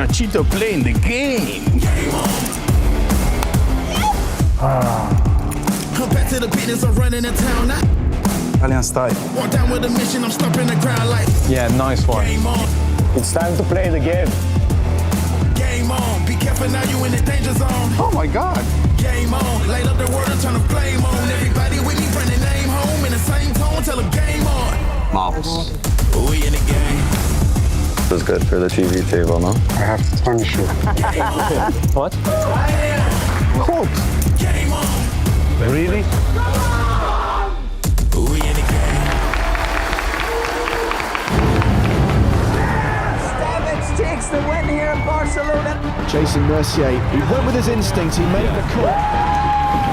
Nachito playing the game. Back to the business of running in town now. Italian style. Walk down with a mission, I'm stomping the ground like. Yeah, nice one. Game on, It's time to play the game. game on. Be careful now, you in the danger zone. Oh my God. Game on, light up the world and turn the flame on. Everybody with me, bring the name home in the same tone. Tell them game on. Marvelous. We in the game. This is good for the TV table, no? I have to punish you. What? Cook. Game on. Really? We in the game. Stamets takes the win here in Barcelona. Jason Mercier, he went with his instinct, he made the call.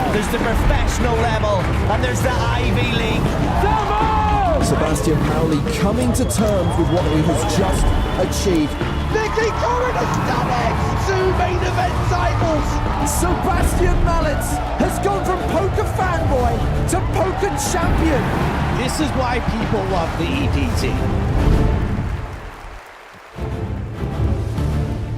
There's the professional level, and there's the Ivy League. Sebastian Pauli coming to terms with what he has just achieved. Nicky Corrin has done it! 2 main event titles! Sebastian Mallets has gone from poker fanboy to poker champion. This is why people love the EPT.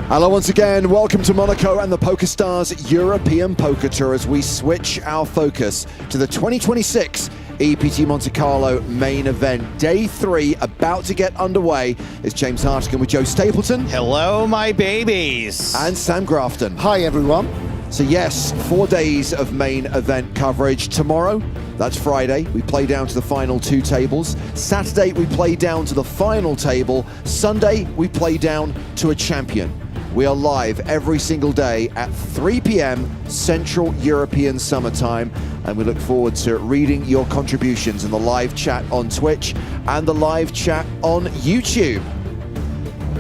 Hello once again, welcome to Monaco and the PokerStars European Poker Tour as we switch our focus to the 2026 EPT Monte-Carlo main event. Day 3 about to get underway. It's James Hartigan with Joe Stapleton. Hello, my babies. And Sam Grafton. Hi, everyone. So yes, 4 days of main event coverage. Tomorrow, that's Friday, we play down to the final 2 tables. Saturday, we play down to the final table. Sunday, we play down to a champion. We are live every single day at 3 p.m. Central European Summer Time, and we look forward to reading your contributions in the live chat on Twitch and the live chat on YouTube.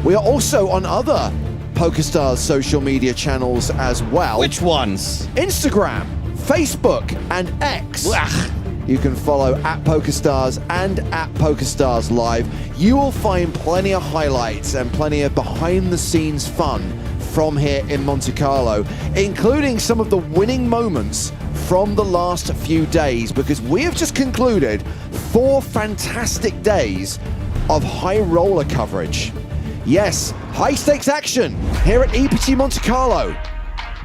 We are also on other PokerStars social media channels as well. Which ones? Instagram, Facebook, and X. Ugh. You can follow at PokerStars and at PokerStars Live. You will find plenty of highlights and plenty of behind-the-scenes fun from here in Monte Carlo, including some of the winning moments from the last few days, because we have just concluded 4 fantastic days of high roller coverage. Yes, high-stakes action here at EPT Monte Carlo.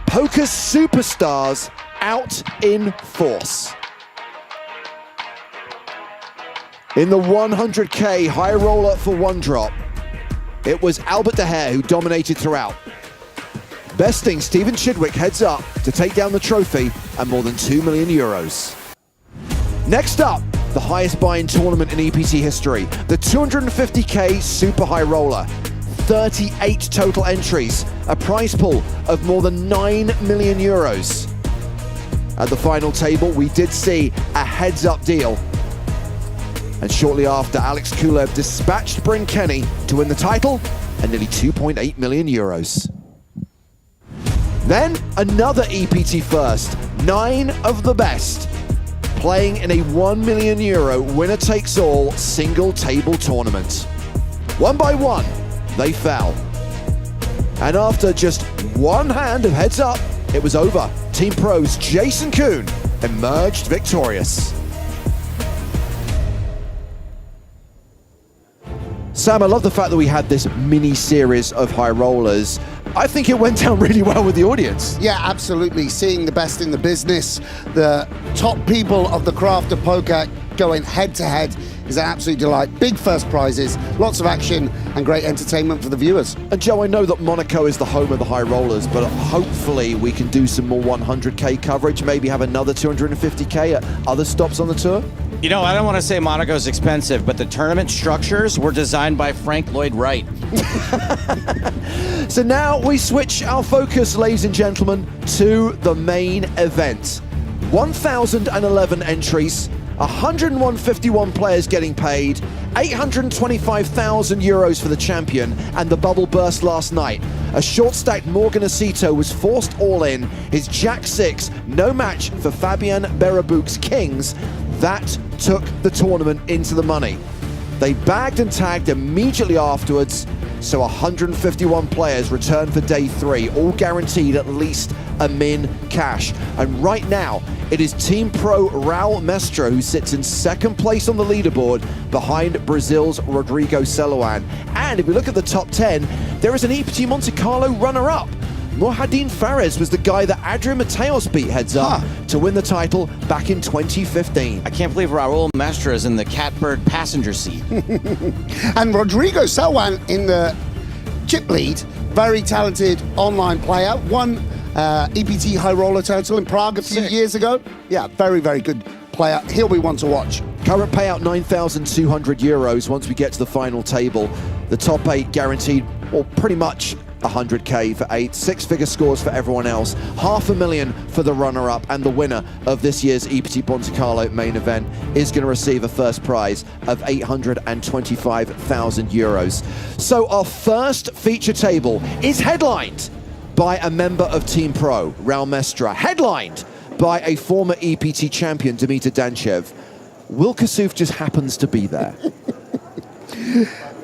Poker's superstars out in force. In the 100K high roller for 1 drop, it was Albert De Gea who dominated throughout. Besting Stephen Chidwick heads up to take down the trophy and more than 2 million euros. Next up, the highest buy-in tournament in EPT history, the 250K super high roller. 38 total entries, a prize pool of more than 9 million euros. At the final table, we did see a heads-up deal. And shortly after, Alex Kulev dispatched Bryn Kenny to win the title and nearly 2.8 million euros. Then another EPT first, 9 of the best, playing in a 1 million euro winner-takes-all single table tournament. One by one, they fell. And after just 1 hand of heads up, it was over. Team Pro's Jason Kuhn emerged victorious. Sam, I love the fact that we had this mini-series of high rollers. I think it went down really well with the audience. Yeah, absolutely. Seeing the best in the business, the top people of the craft of poker going head-to-head is an absolute delight. Big first prizes, lots of action, and great entertainment for the viewers. And Joe, I know that Monaco is the home of the high rollers, but hopefully we can do some more 100K coverage, maybe have another 250K at other stops on the tour. You know, I don't want to say Monaco's expensive, but the tournament structures were designed by Frank Lloyd Wright. So now we switch our focus, ladies and gentlemen, to the main event. 1,011 entries, 151 players getting paid, 825,000 euros for the champion, and the bubble burst last night. A short-stacked Morgan Acito was forced all in. His Jack-6, no match for Fabian Berabuk's Kings. That took the tournament into the money. They bagged and tagged immediately afterwards, so 151 players returned for day 3, all guaranteed at least a min cash. And right now, it is Team Pro Raul Mestre who sits in 2nd place on the leaderboard behind Brazil's Rodrigo Celoan. And if we look at the top 10, there is an EPT Monte-Carlo runner-up. Mohadin Fares was the guy that Adrian Mateos beat heads up to win the title back in 2015. I can't believe Raul Mestre is in the catbird passenger seat. And Rodrigo Selwan in the chip lead, very talented online player, won EPT High Roller title in Prague a few years ago. Yeah, very, very good player. He'll be one to watch. Current payout 9,200 euros once we get to the final table. The top 8 guaranteed, or pretty much 100k for 8, 6-figure scores for everyone else, $500,000 for the runner-up, and the winner of this year's EPT Monte-Carlo main event is going to receive a first prize of 825,000 euros. So our first feature table is headlined by a member of Team Pro, Raul Mestre, headlined by a former EPT champion, Dimitar Danchev. Will Kasuf just happens to be there?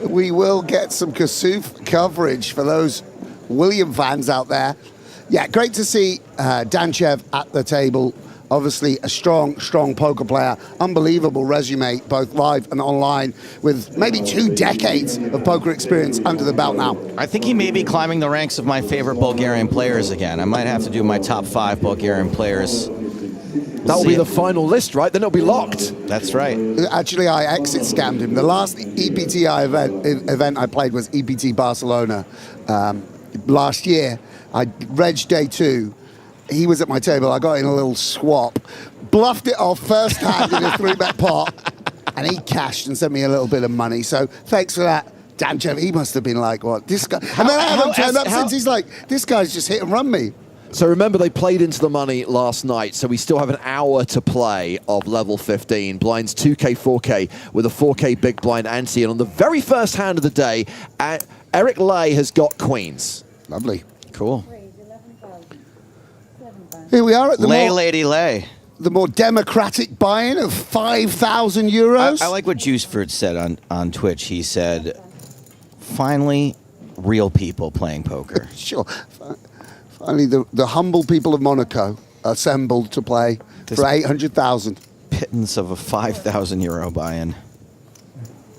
We will get some Kasuf coverage for those William fans out there. Yeah, great to see Danchev at the table. Obviously a strong poker player. Unbelievable resume, both live and online, with maybe 2 decades of poker experience under the belt now. I think he may be climbing the ranks of my favorite Bulgarian players again. I might have to do my top 5 Bulgarian players. That'll be the final list, right? Then it'll be locked. That's right. Actually, I exit scammed him. The last EPT event I played was EPT Barcelona last year. I reg day 2. He was at my table. I got in a little swap, bluffed it off first hand in a 3-bet pot, and he cashed and sent me a little bit of money. So thanks for that, Danchev. He must have been like, what, this guy? And then I haven't turned up since. He's like, this guy's just hit and run me. So remember, they played into the money last night, so we still have an hour to play of level 15. Blinds 2K, 4K with a 4K big blind ante. And on the very first hand of the day, Eric Lay has got queens. Lovely. Cool. Here we are at the Lady Lay. The more democratic buy-in of 5,000 euros. I like what Juice Fruit said on Twitch. He said, finally, real people playing poker. Sure. Finally, the humble people of Monaco assembled to play for 800,000. Pittance of a 5,000 euro buy-in.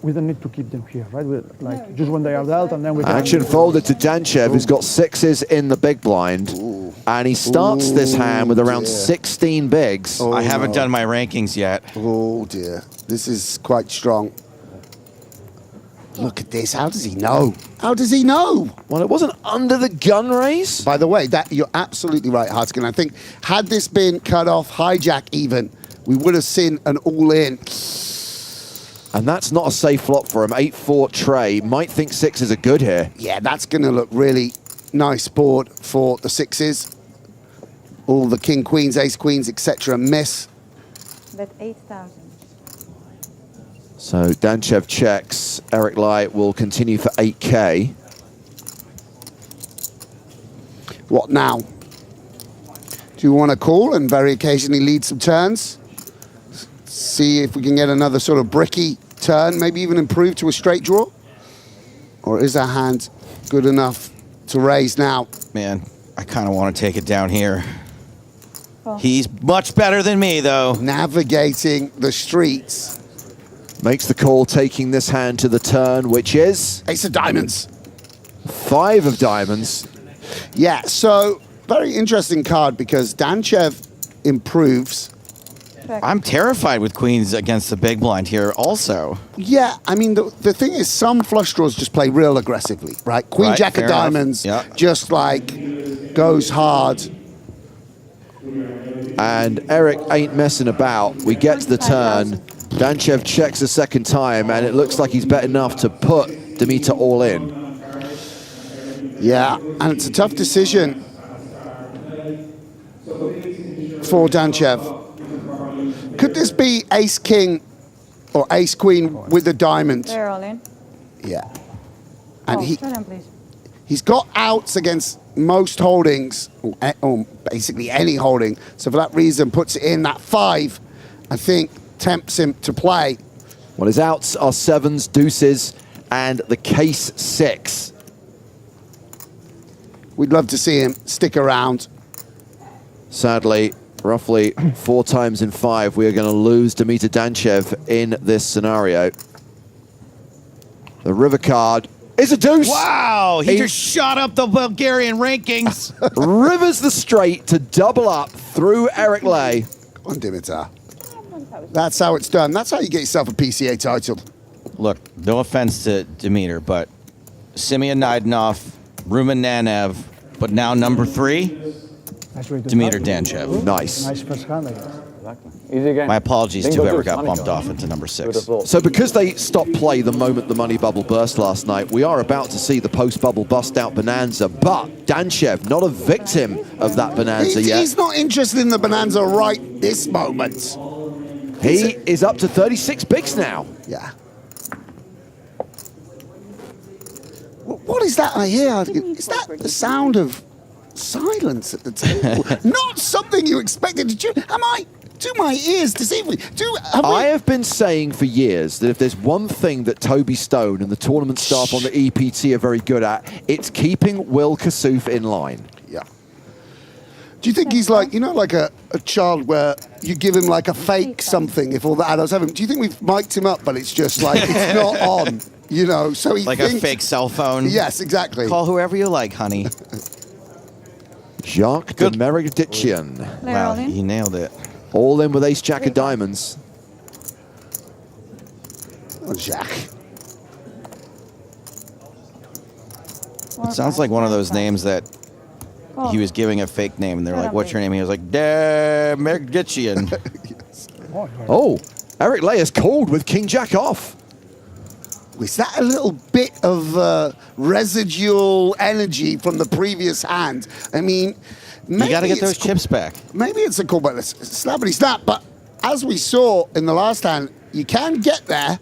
We don't need to keep them here, right? Like just when they are dealt, and then we can... Action folded to Danchev, who's got 6s in the big blind. Ooh. And he starts this hand with around 16 bigs. Oh, I haven't done my rankings yet. Oh, dear. This is quite strong. Look at this. How does he know? How does he know? Well, it wasn't under the gun race. By the way, you're absolutely right, Hartigan. I think had this been cut off, hijack even, we would have seen an all-in. And that's not a safe flop for him. 8-4 tray. Might think 6s are good here. Yeah, that's going to look really nice board for the 6s. All the king, queens, ace, queens, etc. miss. Bet 8,000. So Danchev checks. Eric Light will continue for 8K. What now? Do you want to call and very occasionally lead some turns? See if we can get another sort of bricky turn, maybe even improve to a straight draw? Or is our hand good enough to raise now? Man, I kind of want to take it down here. Oh. He's much better than me, though. Navigating the streets. Makes the call, taking this hand to the turn, which is... Ace of diamonds. 5 of diamonds. Yeah, so very interesting card because Danchev improves. I'm terrified with queens against the big blind here also. Yeah, I mean, the thing is some flush draws just play real aggressively, right? Queen, jack of diamonds, just like goes hard. And Eric ain't messing about. We get to the turn. Danchev checks a second time, and it looks like he's bet enough to put Dimitar all in. Yeah, and it's a tough decision for Danchev. Could this be ace-king or ace-queen with a diamond? They're all in. Yeah. And please. He's got outs against most holdings, or basically any holding. So for that reason, puts it in that 5, I think, tempts him to play. Well, his outs are 7s, deuces, and the case 6. We'd love to see him stick around. Sadly, roughly 4 times in 5, we are going to lose Dimitar Danchev in this scenario. The river card is a deuce. Wow, he just shot up the Bulgarian rankings. Rivers the straight to double up through Eric Lay. Come on, Dimitar. That's how it's done. That's how you get yourself a PCA title. Look, no offense to Demeter, but Simeon Naidenov, Rumen Nanev, but now number 3, Demeter Danchev. Nice. Nice first hand, I guess. Easy again. My apologies to Bingo whoever deuce, got money bumped go. off into number 6. So because they stopped play the moment the money bubble burst last night, we are about to see the post-bubble bust-out bonanza, but Danchev not a victim of that bonanza yet. He's not interested in the bonanza right this moment. He is up to 36 bigs now. Yeah. What is that I hear? Is that the sound of silence at the table? Not something you expected. Do my ears deceive me? I have been saying for years that if there's one thing that Toby Stone and the tournament staff on the EPT are very good at, it's keeping Will Kassouf in line. Yeah. Do you think he's like, like a child where you give him like a fake something if all the adults have him? Do you think we've mic'd him up, but it's just like, it's not on, so he Like thinks, a fake cell phone? Yes, exactly. Call whoever you like, honey. Jacques de Meredithian. Wow, he nailed it. All in with ace-jack of diamonds. Oh, Jack. It sounds like one of those names that he was giving a fake name, and they're like, what's your name? He was like, De Meredithian. Oh, Eric Lay is called with king-jack off. Was that a little bit of residual energy from the previous hand? I mean, maybe You got to get those it's chips back. Maybe it's a call, but it's snappity snap. But as we saw in the last hand, you can get there.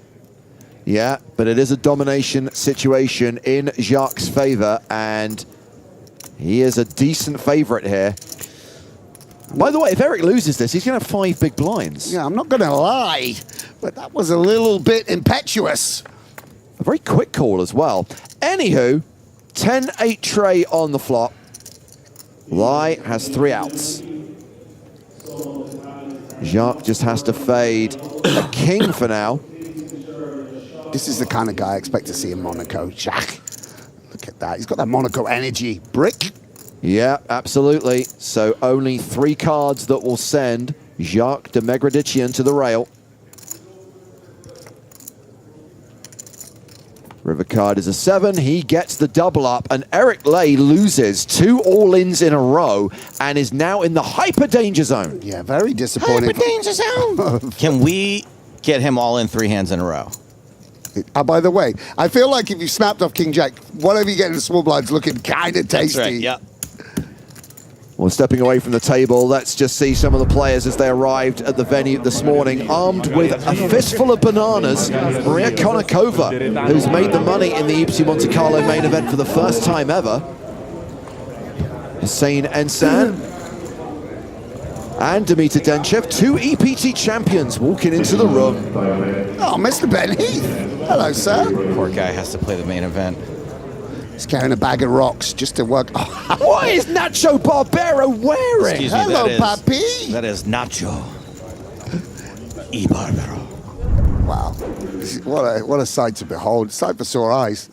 Yeah, but it is a domination situation in Jacques' favor, and he is a decent favorite here. By the way, if Eric loses this, he's going to have 5 big blinds. Yeah, I'm not going to lie, but that was a little bit impetuous. A very quick call as well. Anywho, 10-8 tray on the flop. Lai has 3 outs. Jacques just has to fade a king for now. This is the kind of guy I expect to see in Monaco. Jacques, look at that. He's got that Monaco energy. Brick. Yeah, absolutely. So only 3 cards that will send Jacques de Meredithian to the rail. River card is a 7. He gets the double up, and Eric Lay loses 2 all-ins in a row and is now in the hyper danger zone. Yeah, very disappointing. Hyper danger zone. Can we get him all in 3 hands in a row? By the way, I feel like if you snapped off King Jack, whatever you get in the small blind's looking kind of tasty. That's right, yeah. Well, stepping away from the table, let's just see some of the players as they arrived at the venue this morning, armed with a fistful of bananas. Maria Konnikova, who's made the money in the EPT Monte-Carlo main event for the first time ever. Hussein Ensan and Dimitar Danchev, 2 EPT champions walking into the room. Oh, Mr. Ben Heath. Hello, sir. Poor guy has to play the main event. He's carrying a bag of rocks just to work. Oh. What is Nacho Barbero wearing? Excuse me, Hello, that is, papi. That is Nacho y Barbero. Wow. What a sight to behold. Sight for sore eyes.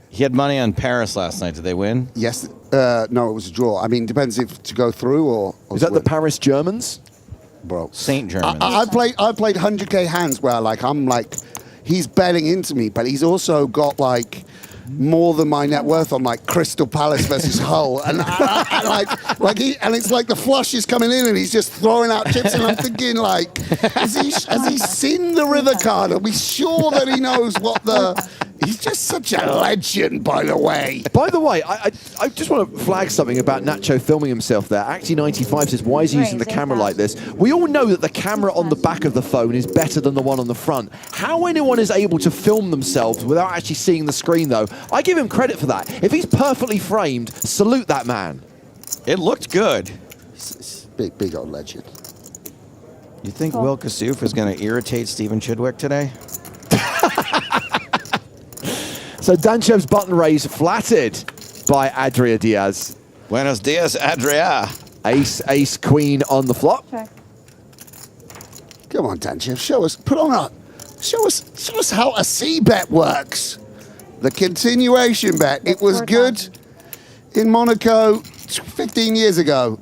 He had money on Paris last night. Did they win? Yes. No, it was a draw. I mean, depends if to go through or Is that to the win. Paris Germans? Bro. Saint Germans. I played 100K hands where I'm like, he's betting into me, but he's also got like more than my net worth on like Crystal Palace versus Hull, and it's like the flush is coming in and he's just throwing out chips, and I'm thinking like, has he seen the river card? Are we sure that he knows what the? He's just such a legend, by the way. By the way, I just want to flag something about Nacho filming himself there. Acty95 says, why is he using the camera like this? We all know that the camera on the back of the phone is better than the one on the front. How anyone is able to film themselves without actually seeing the screen, though, I give him credit for that. If he's perfectly framed, salute that man. It looked good. Big old legend. You think Will Kassouf is going to irritate Stephen Chidwick today? So Danchev's button raise flattered by Adria Diaz. Buenos dias, Adria. Ace, ace, queen on the flop. Check. Come on, Danchev, show us. Put on a Show us how a C bet works. The continuation bet. It was good in Monaco 15 years ago.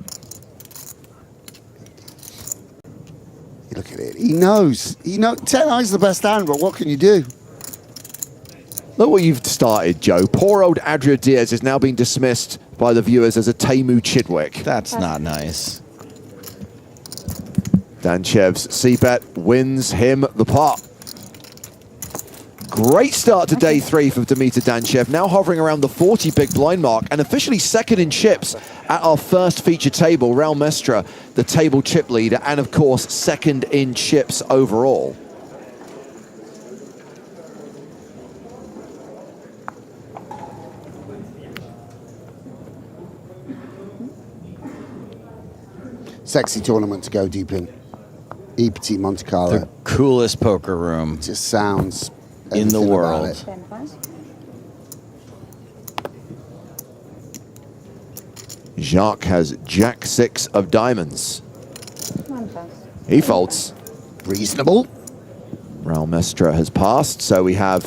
Look at it. He knows. 10-eye's the best hand, but what can you do? Look what you've started, Joe. Poor old Adria Diaz is now being dismissed by the viewers as a Teemu Chidwick. That's not nice. Danchev's C-bet wins him the pot. Great start to day 3 for Dimitar Danchev, now hovering around the 40 big blind mark and officially second in chips at our first feature table. Raul Mestre, the table chip leader, and of course second in chips overall. Sexy tournament to go deep in. EPT Monte-Carlo. The coolest poker room just sounds in the everything world. about it. 10 pass. Jacques has Jack 6 of diamonds. 1 pass. He folds. Reasonable. Raul Mestre has passed, so we have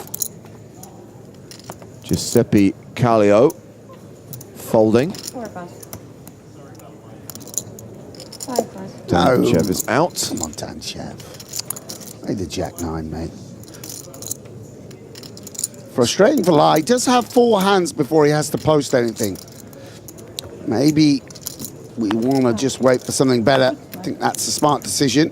Giuseppe Callio folding. 4 pass. 5 pass. Danchev is out. Come on, Danchev. Play the Jack 9, mate. Frustrating for Lai. He does have 4 hands before he has to post anything. Maybe we want to just wait for something better. I think that's a smart decision.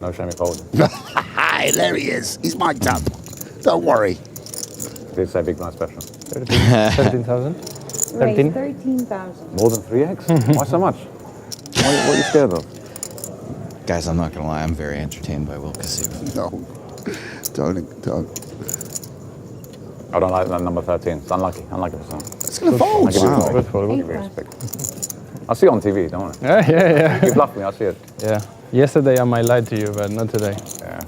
No shame in folding. Hi, there he is. He's mic'd up. Don't worry. Did say big blind special. 13,000. Raise 13? 13,000. More than 3x? Why so much? What are you scared of? Guys, I'm not gonna lie, I'm very entertained by Will Casino. No. Don't. I don't like that number 13. It's unlucky. Unlucky for some. It's going to fold. I give you Wow. respect. I give you respect. I see it on TV, don't I? Yeah. You bluff me, I see it. Yeah. Yesterday I might lie to you, but not today. Yeah.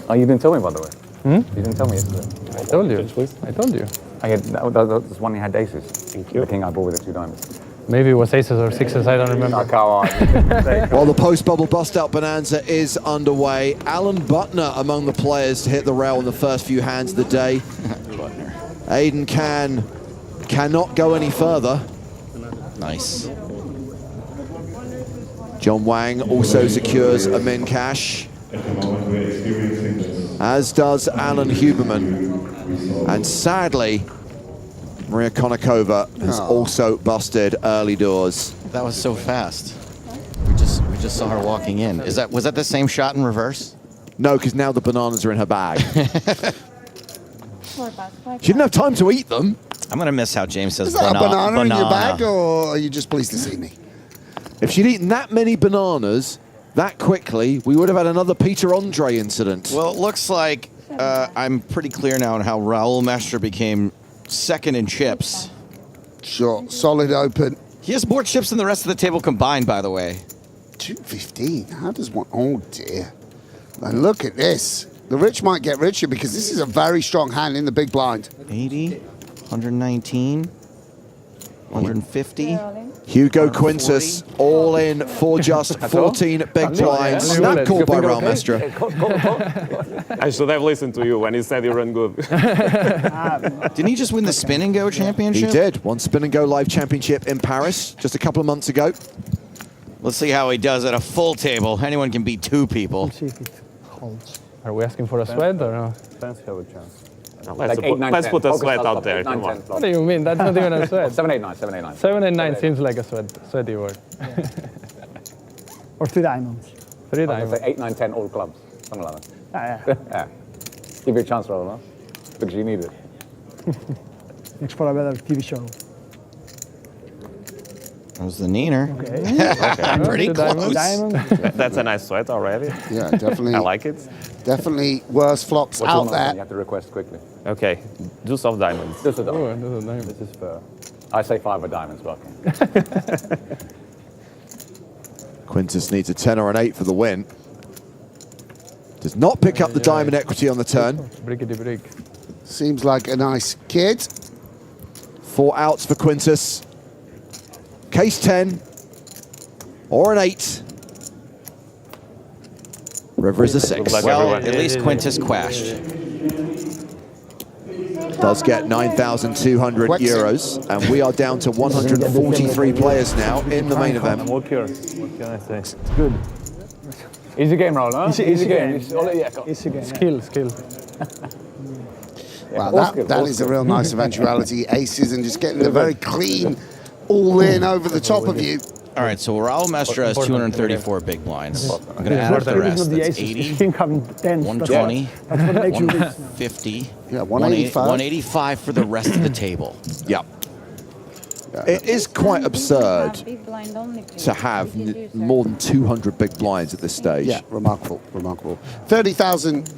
Oh, you didn't tell me, by the way. You didn't tell me yesterday. I told you. I told you. I had, that's one you had aces. Thank you. The king I bought with the 2 diamonds. Maybe it was aces or sixes, I don't remember. Oh, come on. While the post-bubble bust-out bonanza is underway, Alan Butner among the players to hit the rail in the first few hands of the day. Aiden cannot go any further. Nice. John Wang also secures a min cash, as does Alan Huberman. And sadly, Maria Konnikova has also busted early doors. That was so fast. We just saw her walking in. Was that the same shot in reverse? No, because now the bananas are in her bag. 4 pass. 5 She didn't have time to eat them. I'm gonna miss how James says Is that a banana in your bag, or are you just pleased to see me? If she'd eaten that many bananas that quickly, we would have had another Peter Andre incident. Well, it looks like I'm pretty clear now on how Raul Mestre became second in chips. Sure, solid open. He has more chips than the rest of the table combined, by the way. 215. How does one? Oh dear. And look at this. The rich might get richer because this is a very strong hand in the big blind. 80, 119, 150. Hugo Quintus all in for just 14 big blinds. Snap call by Raul Mestre. I should have listened to you when you said you run good. Didn't he just win the Spin and Go championship? He did. Won Spin and Go Live Championship in Paris just a couple of months ago. Let's see how he does at a full table. Anyone can beat 2 people. Let's see if it holds. Are we asking for a sweat or no? Tens have a chance. Let's put a sweat out there. Come on. What do you mean? That's not even a sweat. 7, 8, 9, 7, 8, 9. 7 and 9 seems like a sweaty word. Or 3 diamonds. 3 I diamonds. say 8, 9, 10, all clubs. Something like that. Yeah. Give you a chance, Raul, no? Because you need it. Thanks for a better TV show. That was the neener. Okay. Pretty close. That's a nice sweat already. Yeah, definitely. I like it. Definitely worse flops What's out one of them? there. You have to request quickly. Okay, deuce of diamonds. Just a diamond. Oh, that's a diamond. This is for... I say 5 of diamonds, welcome. Quintus needs a 10 or an 8 for the win. Does not pick up the diamond equity on the turn. Brickety brick. Seems like a nice kid. 4 outs for Quintus. Case 10 or an 8. River is a 6. Well, at least Quintus quashed. Does get 9,200 euros, and we are down to 143 players now in the main event. What can I say? It's good. Easy game, Raul, huh? Easy game. Easy game. Skill. Wow, that is a real nice eventuality. Aces and just getting the very clean all in over the top of you. All right, so Raul Mestre has 234 big blinds. I'm going to add up the rest. That's 80, 120, 150, yeah, 185. 185 for the rest of the table. Yep. It is quite absurd to have more than 200 big blinds at this stage. Yeah, remarkable, remarkable. 30,000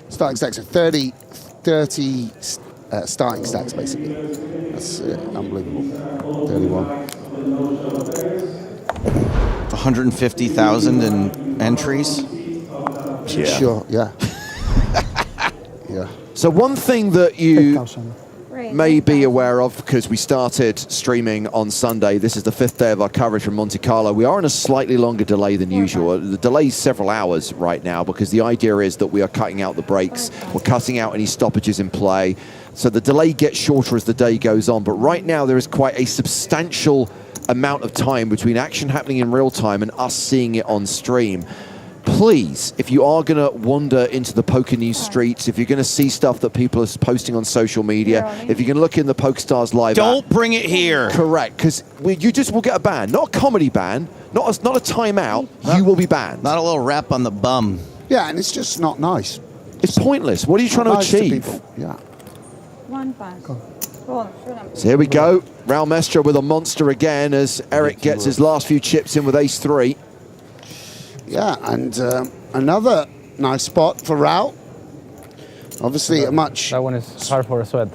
starting stacks, so 30 starting stacks, basically. That's unbelievable. 31. 150,000 in entries. Yeah. Sure, yeah. Yeah. So one thing that you may be aware of, because we started streaming on Sunday, this is the 5th day of our coverage from Monte Carlo. We are in a slightly longer delay than usual. The delay is several hours right now, because the idea is that we are cutting out the breaks, we're cutting out any stoppages in play, so the delay gets shorter as the day goes on. But right now there is quite a substantial amount of time between action happening in real time and us seeing it on stream. Please, if you are going to wander into the poker news streets, if you're going to see stuff that people are posting on social media, if you can look in the PokerStars live Don't app, bring it here. Correct, because you just will get a ban. Not a comedy ban, not a timeout, you will be banned. Not a little rap on the bum. Yeah, and it's just not nice. It's pointless. What are you trying to Nice to achieve? people. Yeah. One pass. So here we go. Raul Mestre with a monster again as Eric gets his last few chips in with ace-3. Yeah, and another nice spot for Raul. Obviously, a much... That one is hard for a sweat.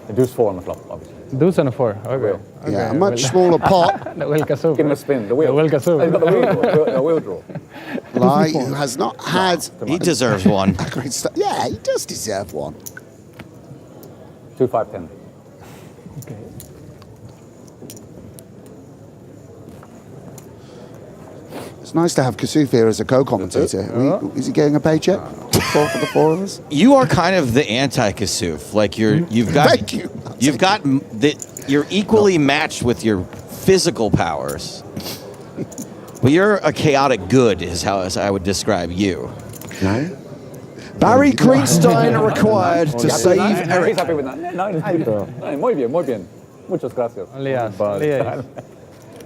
A deuce 4 on the flop, obviously. Deuce and a 4. Okay. Yeah, a much smaller pot. The Will Kazoo. Give him a spin, the wheel. The Will Kazoo. He's got the wheel draw. The wheel draw. Lai, who has not had... He deserves one. a great start. Yeah, he does deserve one. 2, 5, 10. Okay. It's nice to have Kasuf here as a co-commentator. Is he getting a paycheck for the four of us? You are kind of the anti-Kasuf. Like you've got, Thank you. you're equally matched with your physical powers. But you're a chaotic good, is how I would describe you. No. Barry Greenstein required to save Eric. He's happy with that. No, muy bien, muy bien. Muchas gracias. Only ace.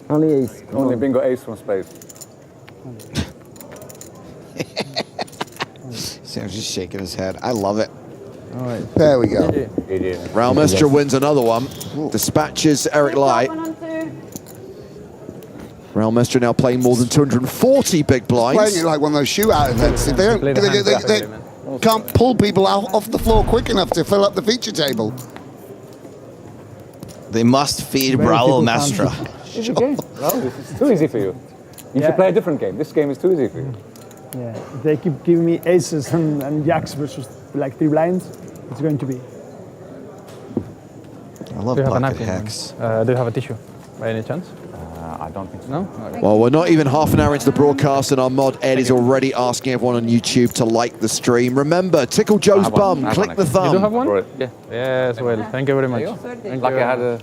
Only ace. Only bingo ace from space. Sam's just shaking his head. I love it. All right. There we go. Raul Mestre wins another one. Dispatches Eric Lai. Raul Mestre now playing more than 240 big blinds. Playing it like one of those shootout events. If they can't pull people off the floor quick enough to fill up the feature table. They must feed Raul Mestre. Easy game. No, this is too easy for you. You should play a different game. This game is too easy for you. Yeah, if they keep giving me aces and jacks versus like 3 blinds, it's going to be. I love Do you have a bucket napkin? hacks. Do you have a tissue by any chance? I don't think so. No? Well, we're not even half an hour into the broadcast and our mod Ed is already asking everyone on YouTube to like the stream. Remember, tickle Joe's bum, click the thumb. You do have one? Right. Yeah. Yes, well, thank you very much. Thank Lucky you. I had a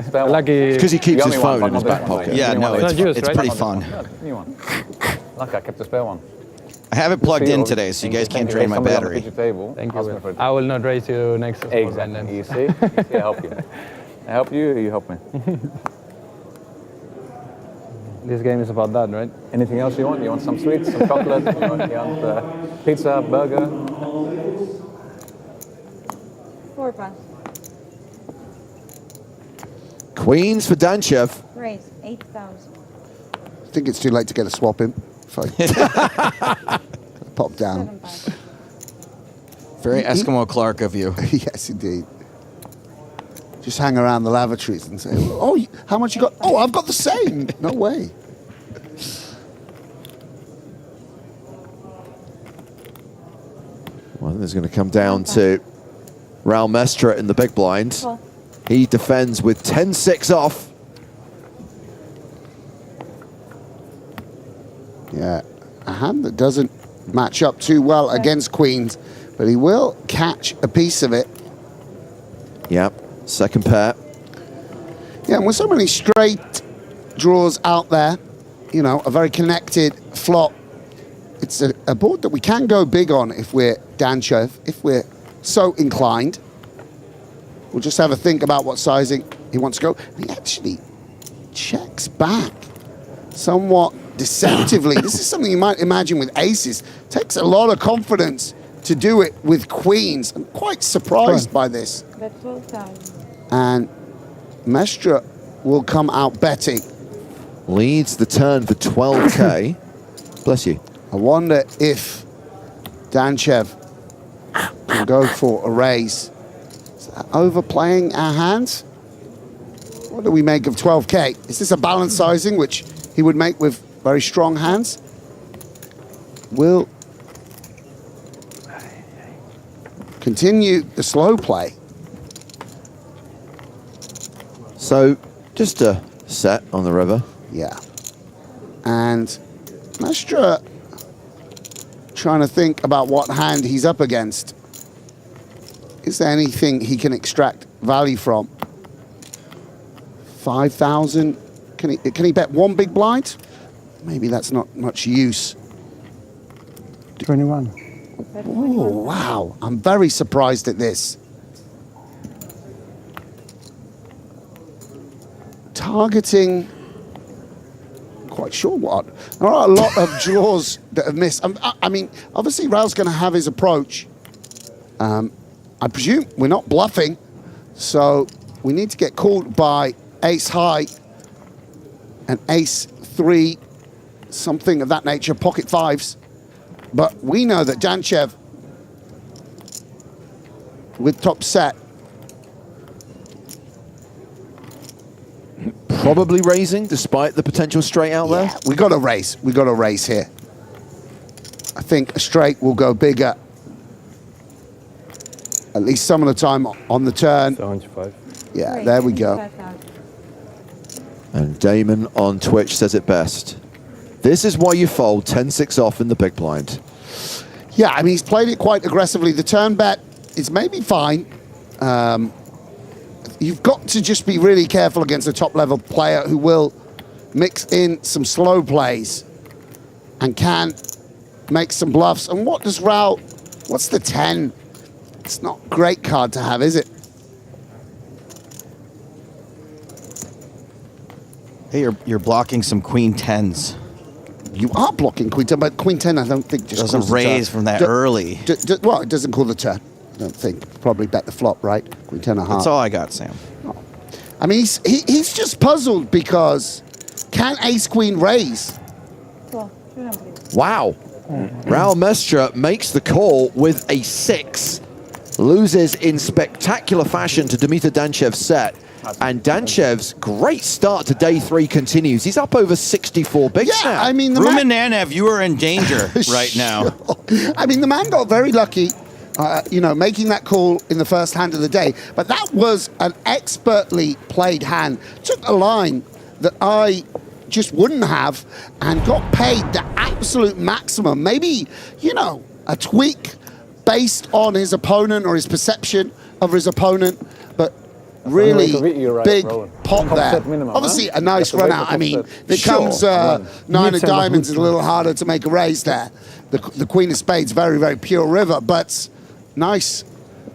spare one. Lucky. It's because he keeps The his only one, phone in his not back this one. pocket. Yeah, no, It's not used, it's right? pretty fun. New one. Lucky I kept the spare one. I have it plugged in today, so you guys can't drain my battery. Thank you. Will. I will not raise you next. Exactly. You see? I help you. I help you, or you help me. This game is about that, right? Anything else you want? You want some sweets, some chocolate? You want pizza, burger? 4 pass. Queens for Danchev. Raise 8,000. I think it's too late to get a swap in. Pop down. 7 pass. Very Eskimo Clark of you. Yes, indeed. Just hang around the lavatories and say, oh, how much you got? Oh, I've got the same. No way. Well, this is going to come down to Raul Mestre in the big blind. He defends with 10-6 off. Yeah, hand that doesn't match up too well against queens, but he will catch a piece of it. Yep, second pair. Yeah, and with so many straight draws out there, you know, a very connected flop, it's a board that we can go big on if we're Danchev, if we're so inclined. We'll just have a think about what sizing he wants to go. He actually checks back somewhat deceptively. This is something you might imagine with aces. Takes a lot of confidence to do it with queens. I'm quite surprised by this. Bet 12,000. And Mestre will come out betting. Leads the turn for 12K. Bless you. I wonder if Danchev can go for a raise. Is that overplaying our hands? What do we make of 12K? Is this a balance sizing, which he would make with very strong hands? Will continue the slow play. So, just a set on the river. Yeah. And Mestre trying to think about what hand he's up against. Is there anything he can extract value from? 5,000. Can he bet one big blind? Maybe that's not much use. 21. Oh, wow. I'm very surprised at this. Targeting, quite sure what. There are a lot of draws that have missed. I mean, obviously Raul's going to have his approach. I presume we're not bluffing, so we need to get called by ace high and ace 3, something of that nature, pocket fives. But we know that Danchev, with top set, probably raising despite the potential straight out there. We got to raise. We got to raise here. I think a straight will go bigger. At least some of the time on the turn. 75. Yeah, there we go. And Damon on Twitch says it best. This is why you fold 10-6 off in the big blind. Yeah, I mean, he's played it quite aggressively. The turn bet is maybe fine. You've got to just be really careful against a top-level player who will mix in some slow plays and can make some bluffs. And what does Raul... What's the 10? It's not a great card to have, is it? Hey, you're blocking some queen 10s. You are blocking queen 10, but queen 10 I don't think just doesn't raise from that early. Well, it doesn't call the turn. I don't think. Probably bet the flop, right? Queen 10 and a half. That's all I got, Sam. Oh. I mean, he's just puzzled because can ace queen raise? Wow. Raul Mestre makes the call with a 6. Loses in spectacular fashion to Dimitar Danchev's set. And Danchev's great start to day 3 continues. He's up over 64 bigs now. I mean, Ruminanev, you are in danger right now. I mean, the man got very lucky, you know, making that call in the first hand of the day. But that was an expertly played hand. Took a line that I just wouldn't have and got paid the absolute maximum. Maybe, you know, a tweak based on his opponent or his perception of his opponent. But really big pot there. Obviously, a nice run out. I mean, there comes 9 of diamonds is a little harder to make a raise there. The Queen of Spades, very, very pure river, but nice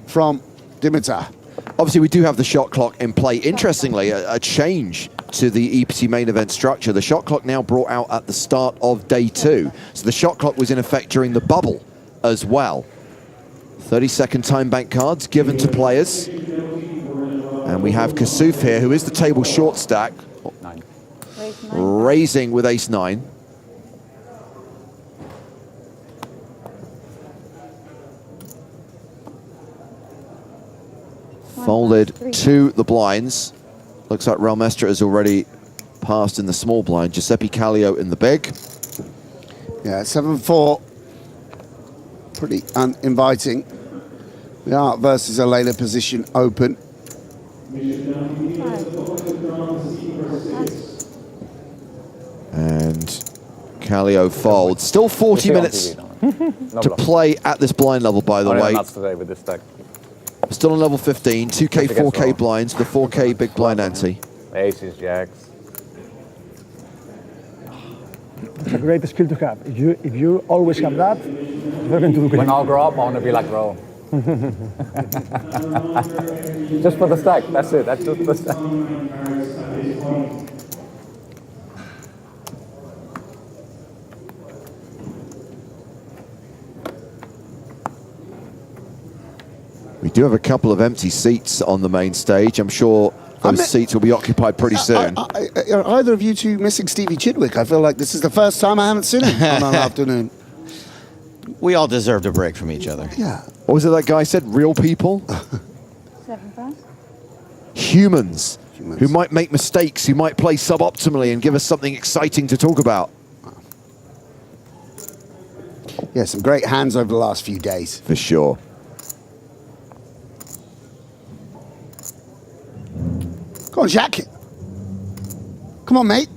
from Dimitar. Obviously, we do have the shot clock in play. Interestingly, a change to the EPT main event structure. The shot clock now brought out at the start of day 2. So the shot clock was in effect during the bubble as well. 30-second time bank cards given to players. And we have Kasuf here, who is the table short stack, raising with ace-9. Folded to the blinds. Looks like Raul Mestre has already passed in the small blind. Giuseppe Callio in the big. Yeah, 7-4. Pretty uninviting. We are versus a later position open. And Kallio folds. Still 40 minutes to play at this blind level, by the way. Nuts today with this stack. Still on level 15, 2K, 4K blinds, the 4K big blind ante. Aces, jacks. It's a great skill to have. If you always have that, you're going to do great. When I'll grow up, I want to be like Raul. Just for the stack, that's it. That's just the stack. We do have a couple of empty seats on the main stage. I'm sure those seats will be occupied pretty soon. Are either of you two missing Stevie Chidwick? I feel like this is the first time I haven't seen him on an afternoon. We all deserved a break from each other. Yeah. What was it that guy said? Real people? 7 pass. Humans who might make mistakes, who might play suboptimally and give us something exciting to talk about. Yeah, some great hands over the last few days. For sure. Come on, Jack. Come on, mate.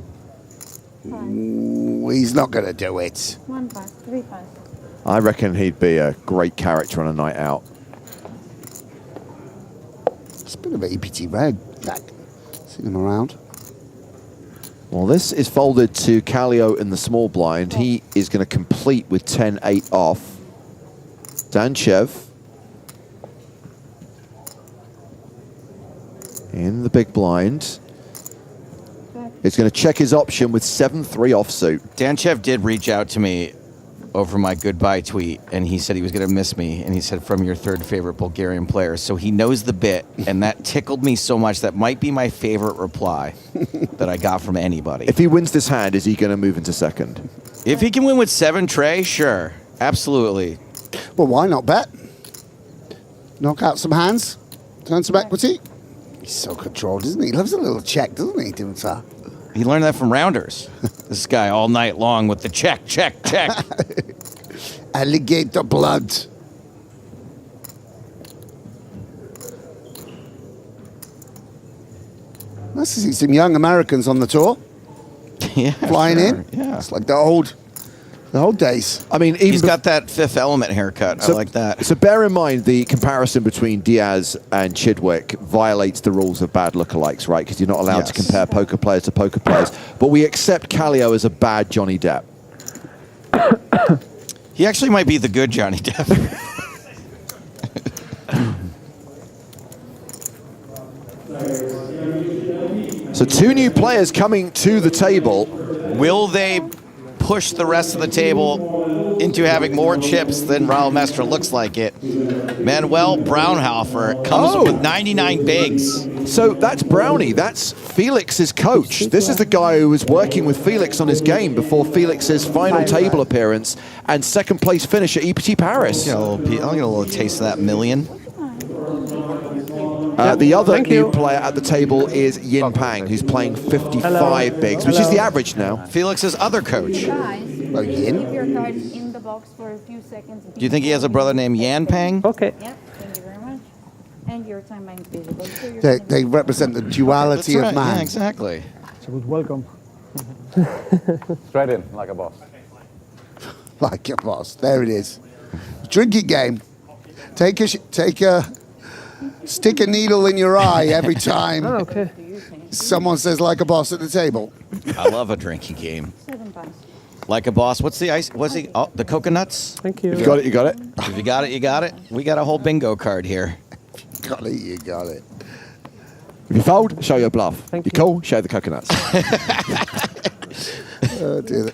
Ooh, he's not going to do it. 1 pass, 3 pass. I reckon he'd be a great character on a night out. It's a bit of an EPT reg, Jack. Seen him around. Well, this is folded to Kallio in the small blind. He is going to complete with 10-8 off. Danchev in the big blind is going to check his option with 7-3 offsuit. Danchev did reach out to me over my goodbye tweet, and he said he was going to miss me, and he said, from your third favorite Bulgarian player. So he knows the bit, and that tickled me so much. That might be my favorite reply that I got from anybody. If he wins this hand, is he going to move into second? If he can win with 7 tray, sure. Absolutely. Well, why not bet? Knock out some hands, turn some equity. He's so controlled, isn't he? He loves a little check, doesn't he, Dimtar? He learned that from Rounders. This guy all night long with the check, check, check. Alligator blood. Nice to see some young Americans on the tour. Yeah, flying in. Yeah. It's like the old days. I mean, even he's got that Fifth Element haircut. I like that. So bear in mind the comparison between Diaz and Chidwick violates the rules of bad lookalikes, right? Because you're not allowed to compare poker players to poker players. But we accept Kallio as a bad Johnny Depp. He actually might be the good Johnny Depp. So 2 new players coming to the table. Will they push the rest of the table into having more chips than Raul Mestre looks like it? Manuel Braunhofer comes with 99 bigs. So that's Brownie. That's Felix's coach. This is the guy who was working with Felix on his game before Felix's final table appearance and second place finish at EPT Paris. I'll get a little taste of that million. The other new player at the table is Yin Pang, who's playing 55 bigs, which is the average now. Felix's other coach. Guys, Yin? keep your cards in the box for a few seconds. Do you think he has a brother named Yan Pang? Okay. Yep, thank you very much. And your timeline is visible. So you're They represent the duality That's of right. man. Yeah, exactly. It's a good welcome. Straight in, like a boss. Like your boss. There it is. Drinking game. Stick a needle in your eye every time someone says like a boss at the table. I love a drinking game. 7 pass. Like a boss. What's the ice? What's the the coconuts? Thank you. If you got it, you got it. If you got it, you got it. We got a whole bingo card here. Got it, you got it. If you fold, show your bluff. Thank you call, show the coconuts. Oh, dear. Do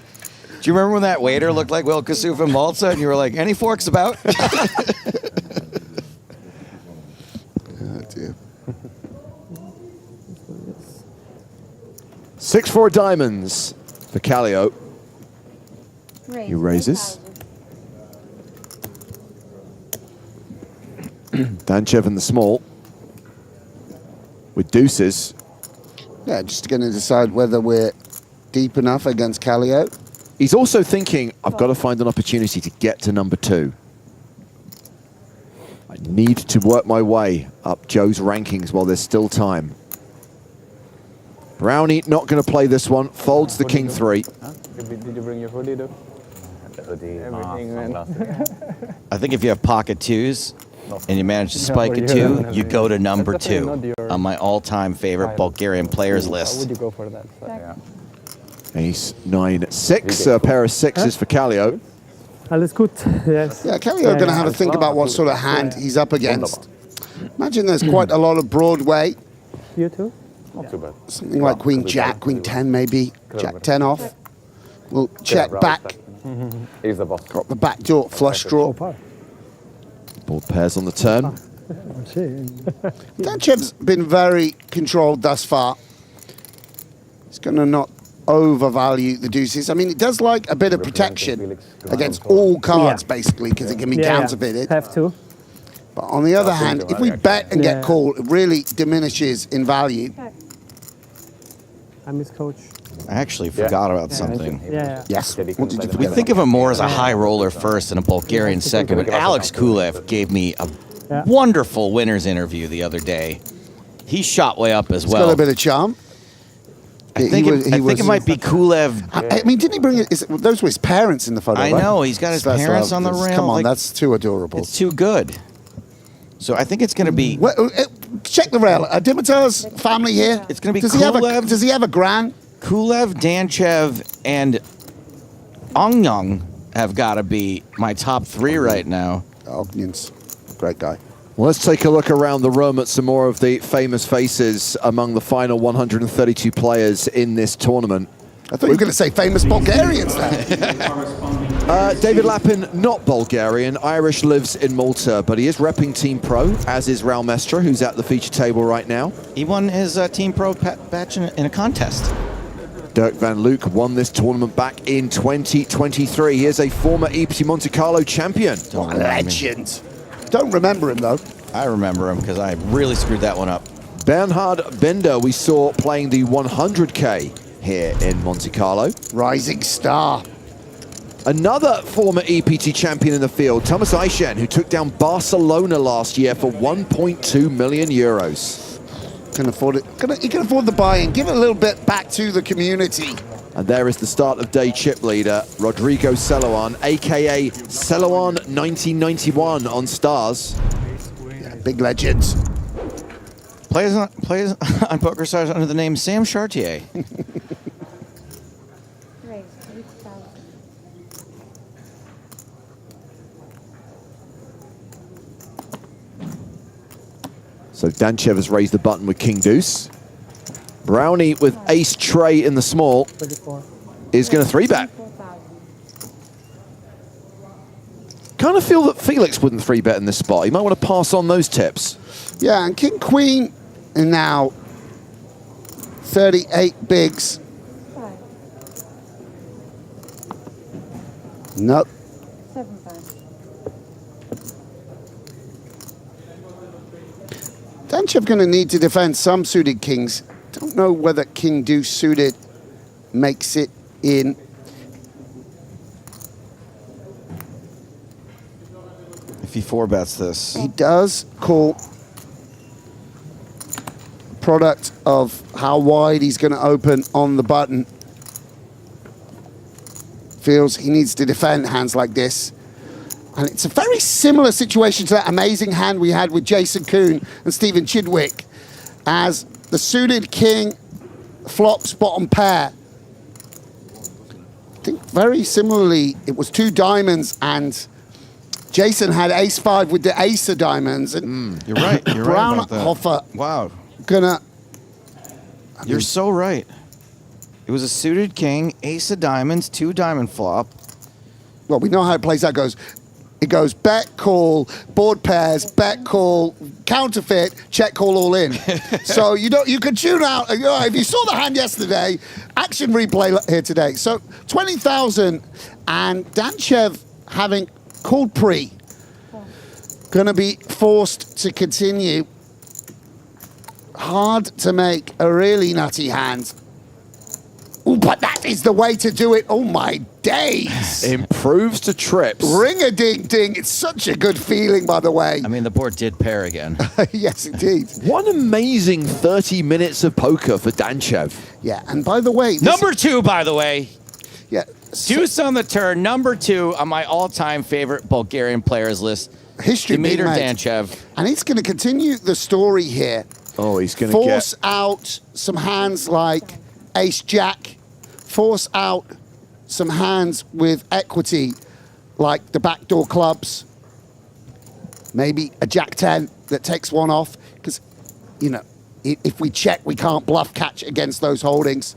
you remember when that waiter looked like Will Kassouf in Malta and you were like, any forks about? Oh, dear. 6-4 diamonds for Kallio. Raise, He raises. 8,000. Danchev in the small. With deuces. Yeah, just going to decide whether we're deep enough against Kallio. He's also thinking, I've got to find an opportunity to get to number 2. I need to work my way up Joe's rankings while there's still time. Brownie not going to play this one. Folds the king 3. Did you bring your hoodie though? Everything, man. I think if you have pocket twos and you manage to spike a two, you go to number two on my all-time favorite Bulgarian players list. How would you go for that? Ace, 9, 6. A pair of sixes for Kallio. Alles gut. Yes. Yeah, Kallio going to have a think about what sort of hand he's up against. Imagine there's quite a lot of Broadway. You too? Not too bad. Something like Queen Jack, Queen 10 maybe. Jack 10 off. We'll check back. He's the boss. Got the backdoor flush draw. Board pairs on the turn. Danchev's been very controlled thus far. He's going to not overvalue the deuces. I mean, it does like a bit of protection against all cards, basically, because it can be counterfeited. Have to. But on the other hand, if we bet and get called, it really diminishes in value. I miss coach. I actually forgot about something. Yes. What did you We forget think of him more as a high roller first and a Bulgarian second, but Alex Kulev gave me a wonderful winner's interview the other day. He shot way up as well. Got a bit of charm. I think it might be Kulev. I mean, didn't he bring it? Those were his parents in the photo, I right? know, he's got his parents on the rail. Come on, like, that's too adorable. It's too good. So I think it's going to be... check the rail. Dimitar's family here. It's going to be does Kulev. Does he have a gran? Kulev, Danchev, and Ongyang have got to be my top three right now. Ongyang's great guy. Well, let's take a look around the room at some more of the famous faces among the final 132 players in this tournament. I thought you were going to say famous Bulgarians there. David Lappin, not Bulgarian. Irish, lives in Malta, but he is repping Team Pro, as is Raul Mestre, who's at the feature table right now. He won his Team Pro batch in a contest. Dirk van Luke won this tournament back in 2023. He is a former EPT Monte-Carlo champion. What a legend. Don't remember him, though. I remember him because I really screwed that one up. Bernhard Bender, we saw playing the 100K here in Monte Carlo. Rising star. Another former EPT champion in the field, Thomas Eichen, who took down Barcelona last year for 1.2 million euros. Can afford it. He can afford the buy-in. Give it a little bit back to the community. And there is the start of day chip leader, Rodrigo Celoan, aka Celoan 1991 on Stars. Yeah, big legends. Plays on PokerStars under the name Sam Chartier. So Danchev has raised the button with King Deuce. Brownie with Ace Tray in the small is going to 3-bet. Kind of feel that Felix wouldn't 3-bet in this spot. You might want to pass on those tips. Yeah, and King Queen are now 38 bigs. Nope. Danchev going to need to defend some suited kings. Don't know whether King Deuce suited makes it in. If he 4-bets this. He does call product of how wide he's going to open on the button. Feels he needs to defend hands like this. And it's a very similar situation to that amazing hand we had with Jason Kuhn and Stephen Chidwick, as the suited king flops bottom pair. I think very similarly, it was 2 diamonds and Jason had ace-5 with the ace of diamonds. And you're right. You're right about that. Braunhofer Wow. gonna... You're so right. It was a suited king, ace of diamonds, 2 diamond flop. Well, we know how it plays out. It goes bet, call, board pairs, bet, call, counterfeit, check, call, all in. So you can tune out. If you saw the hand yesterday, action replay here today. So 20,000 and Danchev having called pre. Going to be forced to continue. Hard to make a really nutty hand. Ooh, but that is the way to do it. Oh, my days. Improves to trips. Ring-a-ding-ding. It's such a good feeling, by the way. I mean, the board did pair again. Yes, indeed. One amazing 30 minutes of poker for Danchev. Yeah, and by the way... Number 2, by the way. Yeah. Deuce on the turn, number 2 on my all-time favorite Bulgarian players list. History being Dimitar made. Danchev. And he's going to continue the story here. Oh, he's going to force out some hands like Ace-Jack. Force out some hands with equity like the backdoor clubs. Maybe a Jack-10 that takes one off. Because, you know, if we check, we can't bluff catch against those holdings.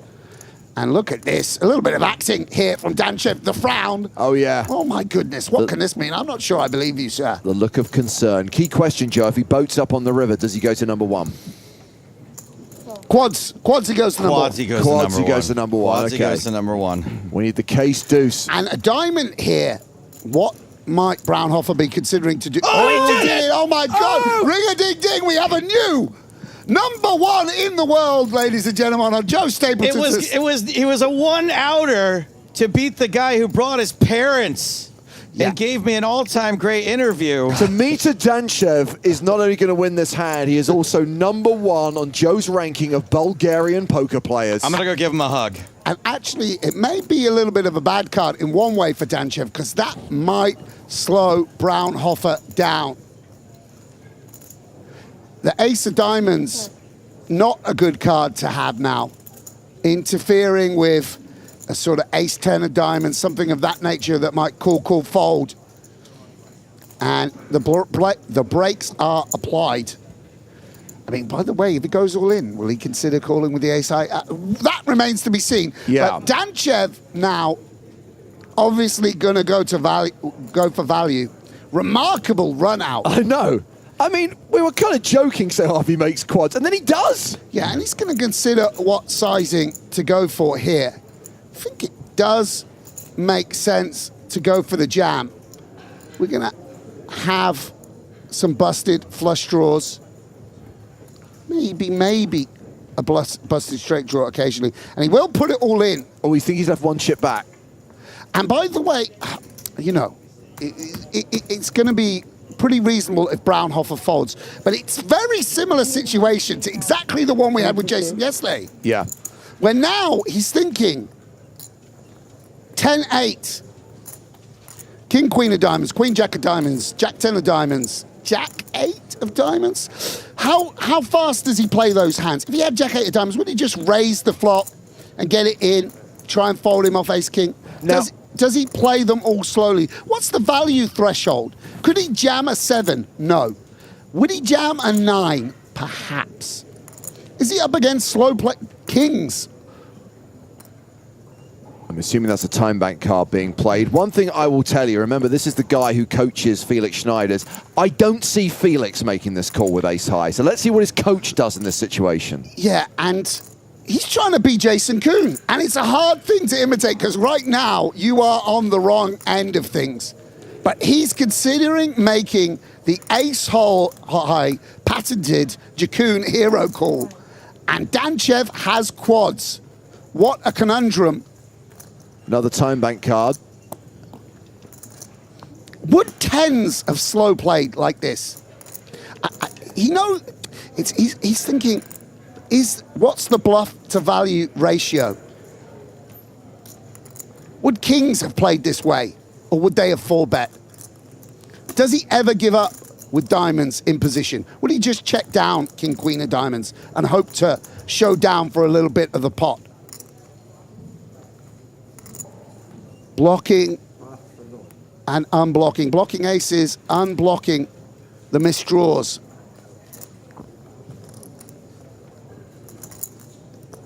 And look at this, a little bit of acting here from Danchev, the frown. Oh, yeah. Oh, my goodness, what can this mean? I'm not sure I believe you, sir. The look of concern. Key question, Joe, if he boats up on the river, does he go to number 1? Quads he goes to number 1. Quads he goes to number 1. Quads he goes to number 1, Quads he goes to number 1. We need the case deuce. And a diamond here. What might Braunhofer be considering to do? Oh, he did! Oh, my God! Ring-a-ding-ding, we have a new number 1 in the world, ladies and gentlemen, on Joe Stapleton's. It was a 1-outer to beat the guy who brought his parents and gave me an all-time great interview. Dimitar Danchev is not only going to win this hand, he is also number 1 on Joe's ranking of Bulgarian poker players. I'm going to go give him a hug. And actually, it may be a little bit of a bad card in one way for Danchev, because that might slow Braunhofer down. The Ace of Diamonds, not a good card to have now. Interfering with a sort of Ace-10 of Diamonds, something of that nature that might call fold. And the brakes are applied. I mean, by the way, if he goes all in, will he consider calling with the Ace-High? That remains to be seen. Yeah. But Danchev now, obviously going to go for value. Remarkable run out. I know. I mean, we were kind of joking so if he makes quads, and then he does. Yeah, and he's going to consider what sizing to go for here. I think it does make sense to go for the jam. We're going to have some busted flush draws. Maybe a busted straight draw occasionally. And he will put it all in. Oh, we think he's left 1 chip back. And by the way, you know, it's going to be pretty reasonable if Braunhofer folds. But it's very similar situation to exactly the one we had with Jason yesterday. Yeah. Where now he's thinking 10-8, King, Queen of Diamonds, Queen, Jack of Diamonds, Jack 10 of Diamonds, Jack 8 of Diamonds. How fast does he play those hands? If he had Jack 8 of Diamonds, would he just raise the flop and get it in, try and fold him off Ace King? Now, Does he play them all slowly? What's the value threshold? Could he jam a 7? No. Would he jam a 9? Perhaps. Is he up against slow play kings? I'm assuming that's a time bank card being played. One thing I will tell you, remember, this is the guy who coaches Felix Schneider's. I don't see Felix making this call with ace high. So let's see what his coach does in this situation. Yeah, and he's trying to be Jason Kuhn. And it's a hard thing to imitate because right now you are on the wrong end of things. But he's considering making the ace high patented Jakun hero call. And Danchev has quads. What a conundrum. Another time bank card. Would 10s have slow played like this? He's thinking, what's the bluff to value ratio? Would kings have played this way, or would they have 4-bet? Does he ever give up with diamonds in position? Would he just check down king, queen of diamonds and hope to show down for a little bit of the pot? Blocking and unblocking. Blocking aces, unblocking the missed draws.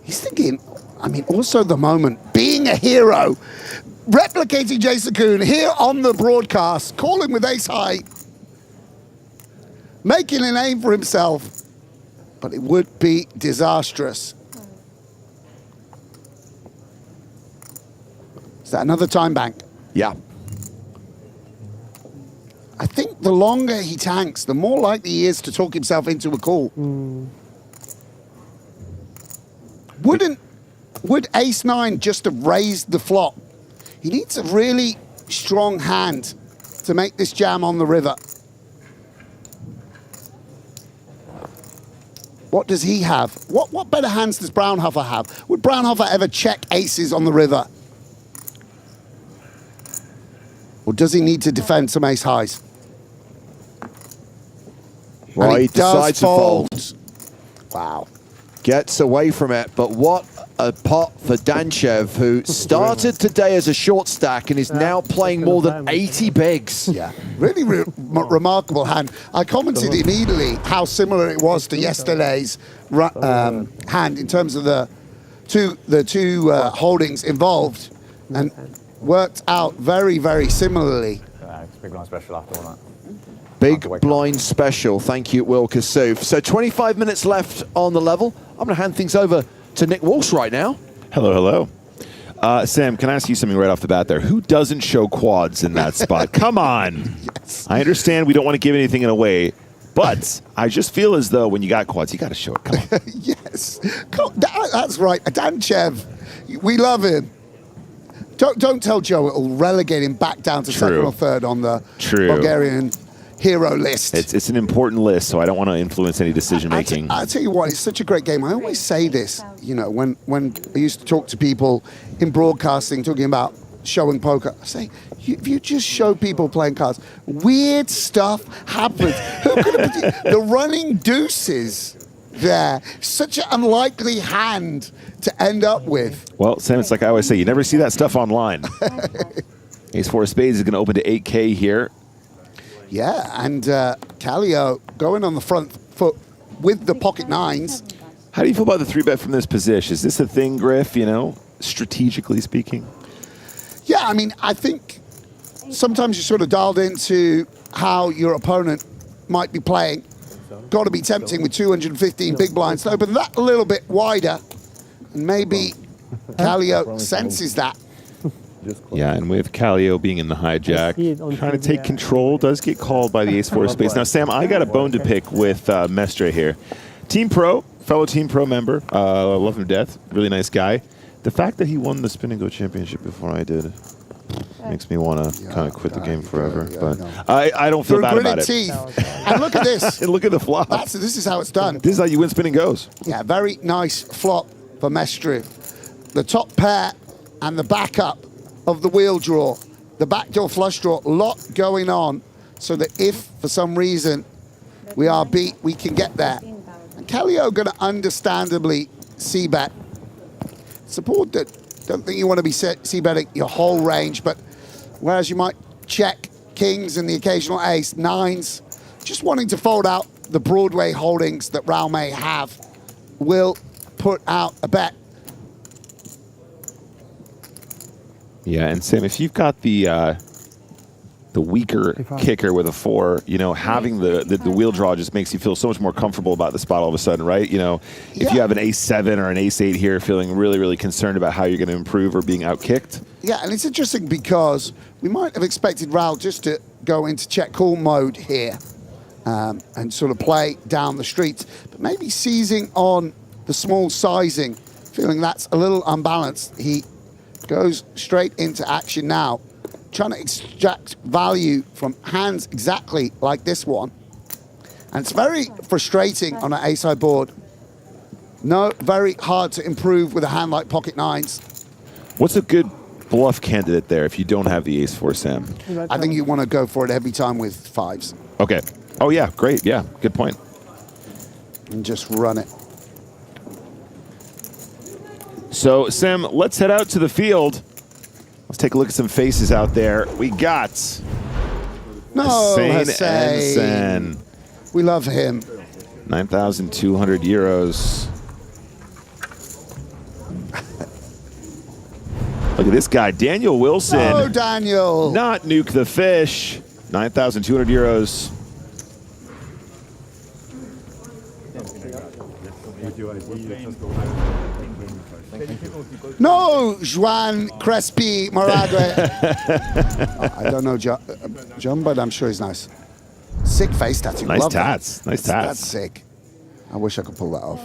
He's thinking, I mean, also the moment, being a hero, replicating Jason Kuhn here on the broadcast, calling with ace high, making a name for himself, but it would be disastrous. Is that another time bank? Yeah. I think the longer he tanks, the more likely he is to talk himself into a call. Would ace-9 just have raised the flop? He needs a really strong hand to make this jam on the river. What does he have? What better hands does Braunhofer have? Would Braunhofer ever check aces on the river? Or does he need to defend some ace highs? Well, And he decides to fold. Wow. Gets away from it, but what a pot for Danchev, who started today as a short stack and is now playing more than 80 bigs. Yeah, really remarkable hand. I commented immediately how similar it was to yesterday's hand in terms of the two holdings involved, and worked out very, very similarly. Big blind special after all that. Big blind special. Thank you, Will Kassouf. So 25 minutes left on the level. I'm going to hand things over to Nick Walsh right now. Hello, hello. Sam, can I ask you something right off the bat there? Who doesn't show quads in that spot? Come on. Yes. I understand we don't want to give anything away, but I just feel as though when you got quads, you got to show it. Come on. Yes. That's right. Danchev, we love him. Don't tell Joe it'll relegate him back down to second or third on the Bulgarian hero list. It's an important list, so I don't want to influence any decision making. I'll tell you what, it's such a great game. I always say this, you know, when I used to talk to people in broadcasting talking about showing poker, I say, if you just show people playing cards, weird stuff happens. Who could have the running deuces there? Such an unlikely hand to end up with. Well, Sam, it's like I always say, you never see that stuff online. Ace four of spades is going to open to 8K here. Yeah, and Kallio going on the front foot with the pocket nines. How do you feel about the 3-bet from this position? Is this a thing, Griff, you know, strategically speaking? Yeah, I mean, I think sometimes you're sort of dialed into how your opponent might be playing. Got to be tempting with 215 big blinds to open that a little bit wider. And maybe Kallio senses that. Yeah, and with Kallio being in the hijack, trying to take control, does get called by the ace-4 of spades. Now, Sam, I got a bone to pick with Mestre here. Team Pro, fellow Team Pro member, love him to death, really nice guy. The fact that he won the Spin and Go Championship before I did makes me want to kind of quit the game forever. But I don't feel bad about it. And look at this. And look at the flop. This is how it's done. This is how you win Spin and Goes. Yeah, very nice flop for Mestre. The top pair and the backup of the wheel draw, the backdoor flush draw, a lot going on, so that if for some reason we are beat, we can get there. And Kallio going to understandably c-bet. Support that. Don't think you want to be c-betting your whole range, but whereas you might check kings and the occasional ace, nines, just wanting to fold out the Broadway holdings that Raul may have, will put out a bet. Yeah, and Sam, if you've got the weaker kicker with a 4, you know, having the wheel draw just makes you feel so much more comfortable about the spot all of a sudden, right? You know, if you have an ace-7 or an ace-8 here, feeling really, really concerned about how you're going to improve or being outkicked. Yeah, and it's interesting because we might have expected Raul just to go into check call mode here and sort of play down the streets, but maybe seizing on the small sizing, feeling that's a little unbalanced. He goes straight into action now, trying to extract value from hands exactly like this one. And it's very frustrating on an ace-high board. No, very hard to improve with a hand like pocket nines. What's a good bluff candidate there if you don't have the ace-4, Sam? I think you want to go for it every time with 5s. Okay. Oh, yeah, great. Yeah, good point. And just run it. So, Sam, let's head out to the field. Let's take a look at some faces out there. We got Hussein. We love him. 9,200 euros. Look at this guy, Daniel Wilson. Oh, Daniel. Not Nuke the Fish. 9,200 euros. No, Juan Crespi Maragua. I don't know John, but I'm sure he's nice. Sick face tattoo. Nice Love tats. That. Nice tats. That's sick. I wish I could pull that off.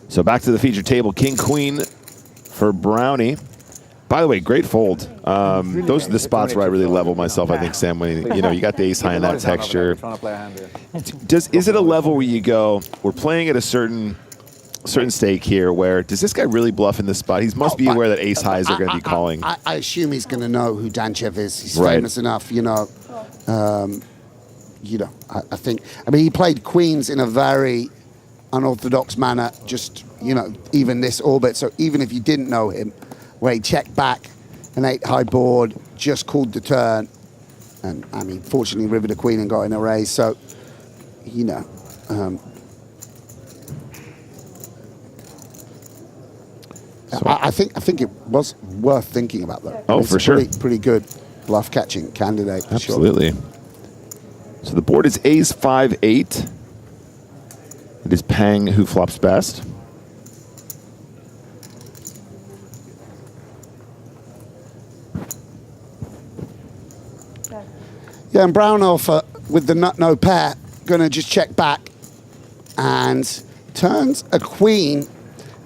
So back to the feature table. King, Queen for Brownie. By the way, great fold. Those are the spots where I really level myself, I think, Sam, when you got the ace high in that texture. Is it a level where you go, we're playing at a certain stake here, where does this guy really bluff in this spot? He must be aware that ace highs are going to be calling. I assume he's going to know who Danchev is. He's Right. famous enough, I think. I mean, he played queens in a very unorthodox manner, just, even this orbit. So even if you didn't know him, where he checked back an 8-high board, just called the turn, and, I mean, fortunately rivered a queen and got in a raise. So, I think it was worth thinking about, though. Oh, it's for sure. Pretty good bluff catching candidate. For Absolutely. Sure. So the board is ace 5-8. It is Pang who flops best. Yeah, and Braunhofer with the nut no pair, going to just check back and turns a queen.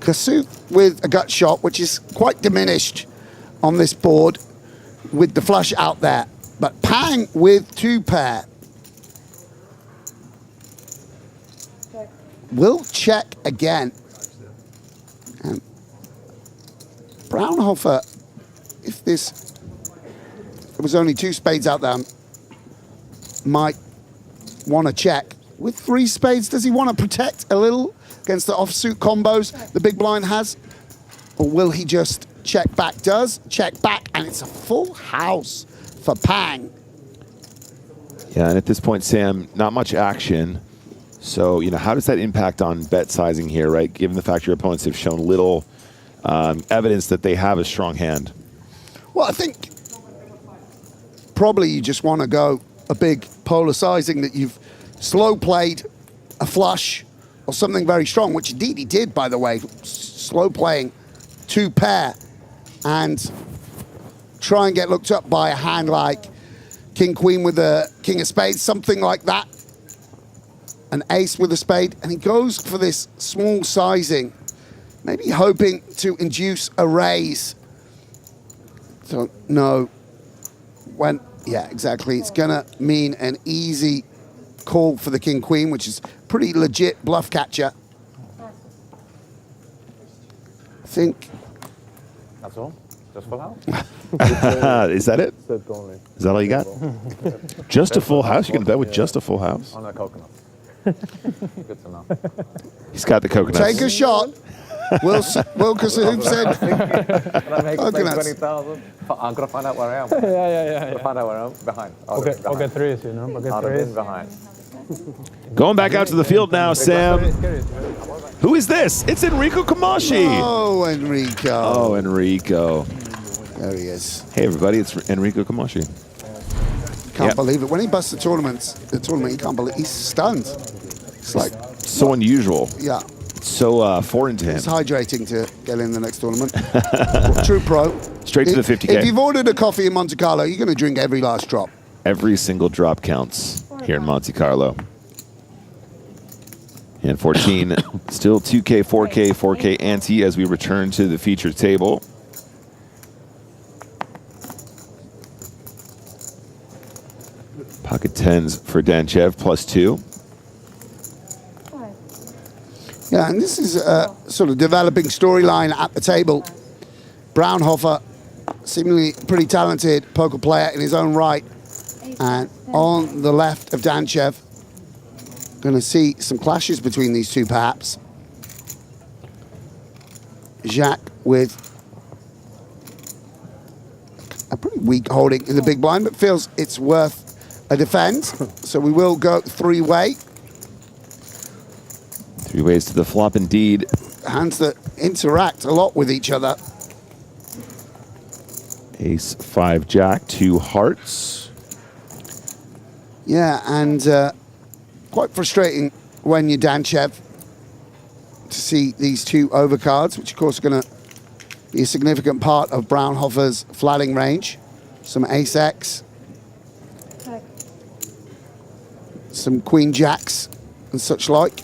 Kasuth with a gut shot, which is quite diminished on this board with the flush out there. But Pang with 2 pair. Will check again. And Braunhofer, if there was only 2 spades out there, might want to check. With 3 spades, does he want to protect a little against the offsuit combos the big blind has? Or will he just check back? Does check back, and it's a full house for Pang. Yeah, and at this point, Sam, not much action. So, how does that impact on bet sizing here, right? Given the fact your opponents have shown little evidence that they have a strong hand. Well, I think probably you just want to go a big polar sizing that you've slow played a flush or something very strong, which indeed he did, by the way, slow playing 2 pair, and try and get looked up by a hand like king queen with a king of spades, something like that, an ace with a spade, and he goes for this small sizing, maybe hoping to induce a raise. Don't know when. Yeah, exactly. It's going to mean an easy call for the king queen, which is pretty legit bluff catcher. I think. That's all? Just full house? Is that it? Is that all you got? Just a full house? You can bet with just a full house? On the coconut. Good to know. He's got the coconuts. Take a shot. Will Kasuth said coconuts. 20,000. I'm going to find out where I am. Yeah. Find out where I am. Behind. I'll get threes, I'll get I'll have threes. been behind. Going back out to the field now, Sam. Who is this? It's Enrico Camashi. Oh, Enrico. Oh, Enrico. There he is. Hey, everybody, it's Enrico Camashi. Can't believe it. When he busts the tournament, he can't believe he's stunned. It's like so unusual. Yeah. So foreign to him. It's hydrating to get in the next tournament. True pro. Straight to the 50K. If you've ordered a coffee in Monte Carlo, you're going to drink every last drop. Every single drop counts here in Monte Carlo. And 14, still 2K, 4K, 4K ante as we return to the featured table. Pocket tens for Danchev, +2. Yeah, and this is a sort of developing storyline at the table. Braunhofer, seemingly pretty talented poker player in his own right. And on the left of Danchev, going to see some clashes between these two, perhaps. Jacques with a pretty weak holding in the big blind, but feels it's worth a defend. So we will go 3-way. 3 ways to the flop, indeed. Hands that interact a lot with each other. Ace, 5, Jack, 2 hearts. Yeah, and quite frustrating when you're Danchev to see these 2 overcards, which of course are going to be a significant part of Braunhofer's flatting range. Some ace X, some queen jacks and such like.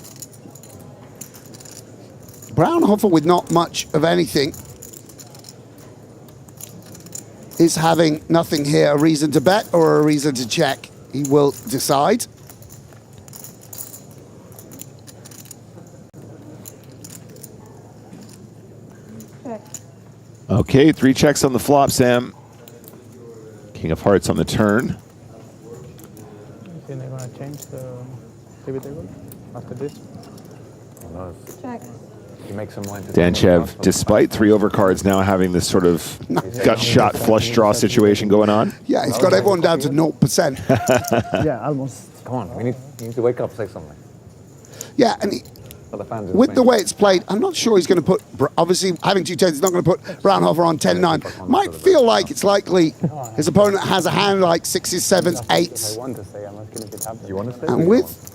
Braunhofer with not much of anything. is having nothing here a reason to bet or a reason to check? He will decide. Check. Okay, 3 checks on the flop, Sam. King of Hearts on the turn. You think they're gonna change the TV table after this? Check. You make some wine. Danchev, despite 3 overcards, now having this sort of gut shot flush draw situation going on. Yeah, he's got everyone down to 0%. Yeah, almost. Come on, you need to wake up, say something. Yeah, and with the way it's played, I'm not sure he's going to put, obviously having 2 10s, he's not going to put Braunhofer on 10-9. Might feel like it's likely his opponent has a hand like 6s, 7s, 8s. You want to stay? And with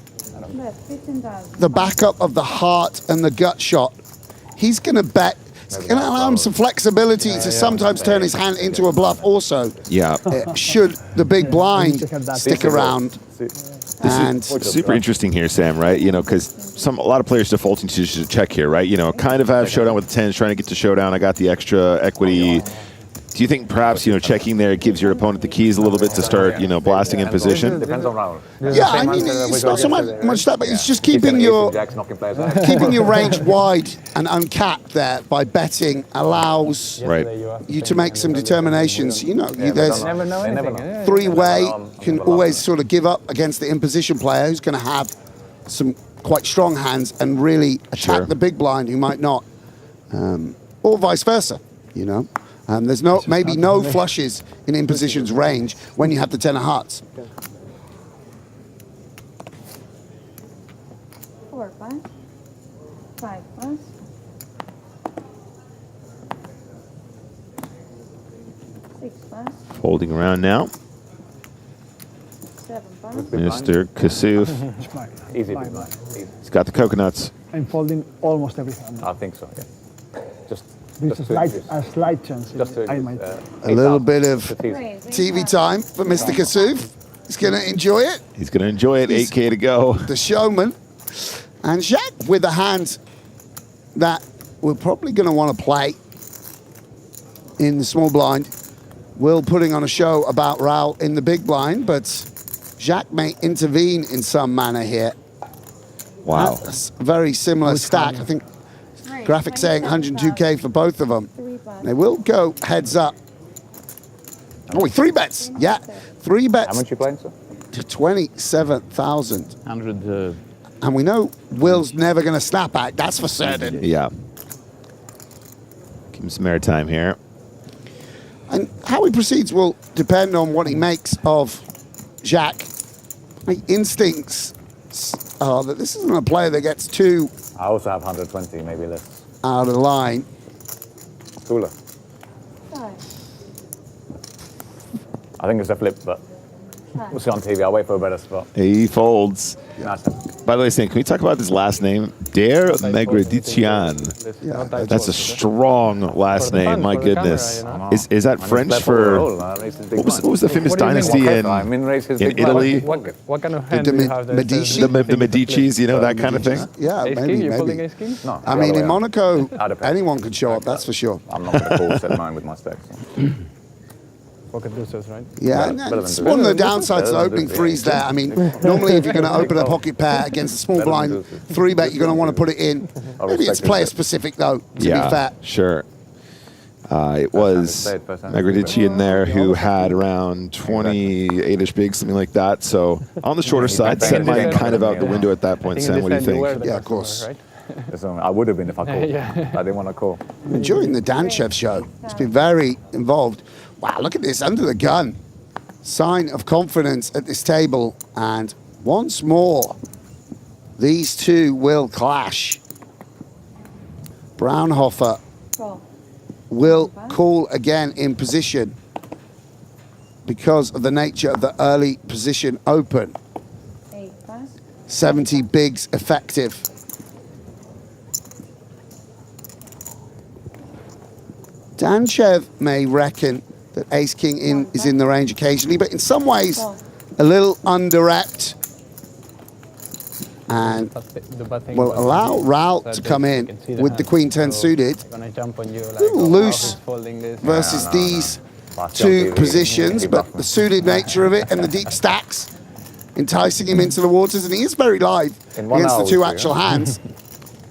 Bet 15,000. the backup of the heart and the gut shot, he's going to bet. It's going to allow him some flexibility to sometimes turn his hand into a bluff also. Yeah. Should the big blind stick around. This is super interesting here, Sam, right? You know, because a lot of players defaulting to just check here, right? You know, kind of have showdown with the 10s, trying to get to showdown. I got the extra equity. Do you think perhaps, you know, checking there gives your opponent the keys a little bit to start, you know, blasting in position? Depends on Raul. Yeah, I mean, it's not so much that, but it's just keeping your range wide and uncapped there by betting allows you to make some determinations. You know, there's three-way, can always sort of give up against the in-position player who's going to have some quite strong hands and really attack the big blind who might not, or vice versa, you know. There's maybe no flushes in in-position's range when you have the 10 of hearts. 4 plus. 5 plus. 6 plus. Folding around now. 7 plus. Mr. Kasuf. Easy. He's got the coconuts. I'm folding almost everything. I think so, yeah. There's a slight chance. I might. A little bit of TV time for Mr. Kasuf. He's going to enjoy it. He's going to enjoy it. 8K to go. The showman. And Jack with a hand that we're probably going to want to play in the small blind. Will putting on a show about Raul in the big blind, but Jacques may intervene in some manner here. Wow. That's a very similar stack. I think graphic saying 102K for both of them. They will go heads up. Oh, 3 bets. Yeah, 3 bets. How much you playing, sir? To 27,000. 100. And we know Will's never going to snap back. That's for certain. Yeah. Give him some airtime here. And how he proceeds will depend on what he makes of Jacques. My instincts are that this isn't a player that gets 2 I also have 120, maybe less. out of the line. Cooler. 5. I think it's a flip, but we'll see on TV. I'll wait for a better spot. He folds. Nice. By the way, Sam, can we talk about this last name? Der Megredician. That's a strong last name. My goodness. Is that French for... What was the famous dynasty in Italy? What kind of hand do you have there? Medici? The Medicis, you know, that kind of thing? Yeah, Ace king? You're folding ace king? No. I mean, in Monaco, anyone can show up, that's for sure. I'm not going to call set 9 with my stacks. Pocket deuces, right? Yeah, it's one of the downsides of opening 3s there. I mean, normally if you're going to open a pocket pair against a small blind 3-bet, you're going to want to put it in. Maybe it's player specific though, to be fair. Sure. It was Megredici in there who had around 28-ish bigs, something like that. So on the shorter side, set mine kind of out the window at that point. Sam, what do you think? Yeah, of course. I would have been if I called. I didn't want to call. I'm enjoying the Danchev show. It's been very involved. Wow, look at this, under the gun. Sign of confidence at this table. And once more, these two will clash. Braunhofer will call again in position because of the nature of the early position open. 70 bigs effective. Danchev may reckon that ace-king is in the range occasionally, but in some ways, a little under-rect. And will allow Raul to come in with the queen 10 suited. A little loose versus these two positions, but the suited nature of it and the deep stacks enticing him into the waters, and he is very live against the two actual hands.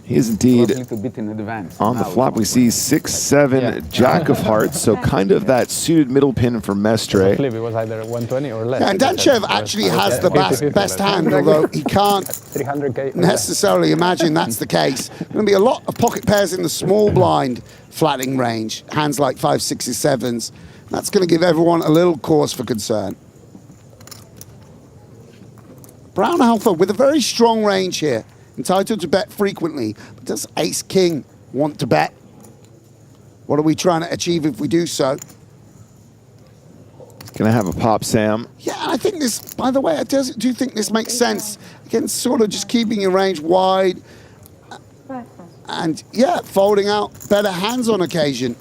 He is indeed on the flop. We see 6-7 Jack of Hearts, so kind of that suited middle pin for Mestre. Flip, it was either 120 or less. Yeah, and Danchev actually has the best hand, although he can't 300K necessarily imagine that's the case. There's going to be a lot of pocket pairs in the small blind flatting range, hands like 5s, 6s, 7s. That's going to give everyone a little cause for concern. Brown Alpha with a very strong range here, entitled to bet frequently. But does Ace-King want to bet? What are we trying to achieve if we do so? Gonna have a pop, Sam. Yeah, I think this, by the way, I do think this makes sense. Again, sort of just keeping your range wide. And yeah, folding out better hands on occasion.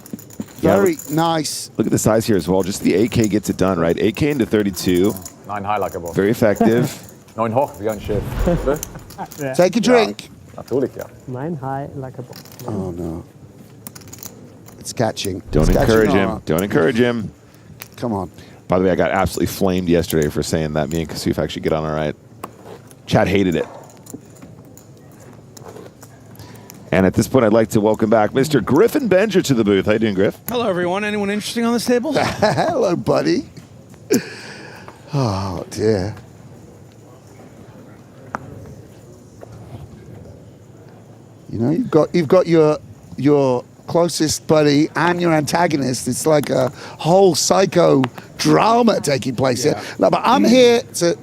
Very nice. Look at the size here as well. Just the 8K gets it done, right? 8K into 32. 9 high like a ball. Very effective. 9 hoch, wie ein Schiff. Take a drink. Natuurlijk, ja. 9 high like a ball. Oh, no. It's catching. Don't It's encourage catching him. on. Don't encourage him. Come on. By the way, I got absolutely flamed yesterday for saying that. Me and Kasuf actually get on all right. Chad hated it. And at this point, I'd like to welcome back Mr. Griffin Benjer to the booth. How you doing, Griff? Hello, everyone. Anyone interesting on this table? Hello, buddy. Oh, dear. You know, you've got your closest buddy and your antagonist. It's like a whole psycho drama taking place here. No, but I'm here to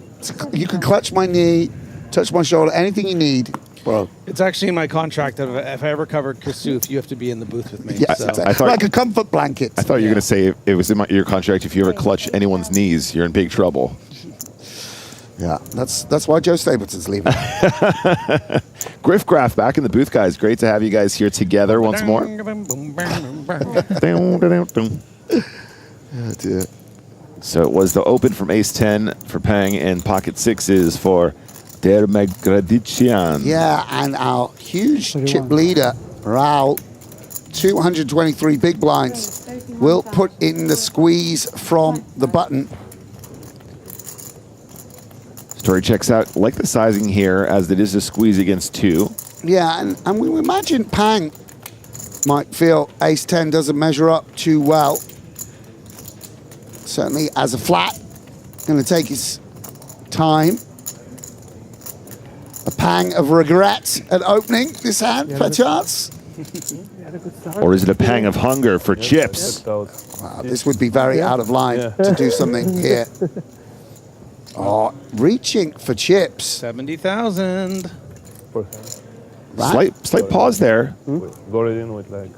you can clutch my knee, touch my shoulder, anything you need, bro. It's actually in my contract that if I ever covered Kasuf, you have to be in the booth with me. Yeah, so. I thought, like a comfort blanket. I thought you were going to say it was in your contract. If you ever clutch anyone's knees, you're in big trouble. Yeah, that's why Joe Stapleton's leaving. Griff Graff back in the booth, guys. Great to have you guys here together once more. Oh, dear. So it was the open from Ace-10 for Pang and pocket sixes for Der Magradician. Yeah, and our huge chip leader, Raul, 223 big blinds, will put in the squeeze from the button. Story checks out. Like the sizing here, as it is a squeeze against 2. Yeah, and we imagine Pang might feel Ace-10 doesn't measure up too well. Certainly as a flat, going to take his time. A pang of regret at opening this hand, perchance. Or is it a pang of hunger for chips? Wow, this would be very out of line to do something here. Oh, reaching for chips. 70,000. Slight pause there. Got it in with like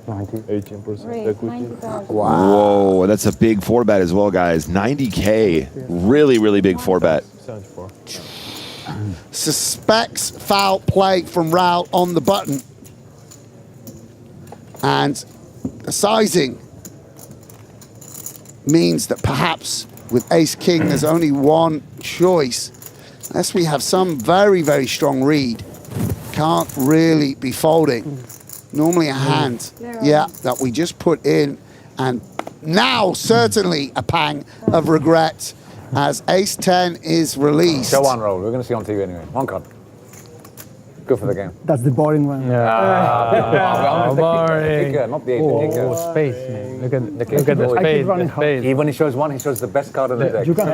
18% equity. Wow. Whoa, that's a big 4-bet as well, guys. 90K. Really, really big 4-bet. Suspects foul play from Raul on the button. And the sizing means that perhaps with Ace-King, there's only one choice. Unless we have some very, very strong read, can't really be folding. Normally a hand, yeah, that we just put in. And now certainly a pang of regret as Ace-10 is released. Go on, Raul. We're going to see on TV anyway. One card. Good for the game. That's the boring one. Boring. Not the 8 kicker. Space, man. Look at the space. Even when he shows one, he shows the best card of the deck. You can the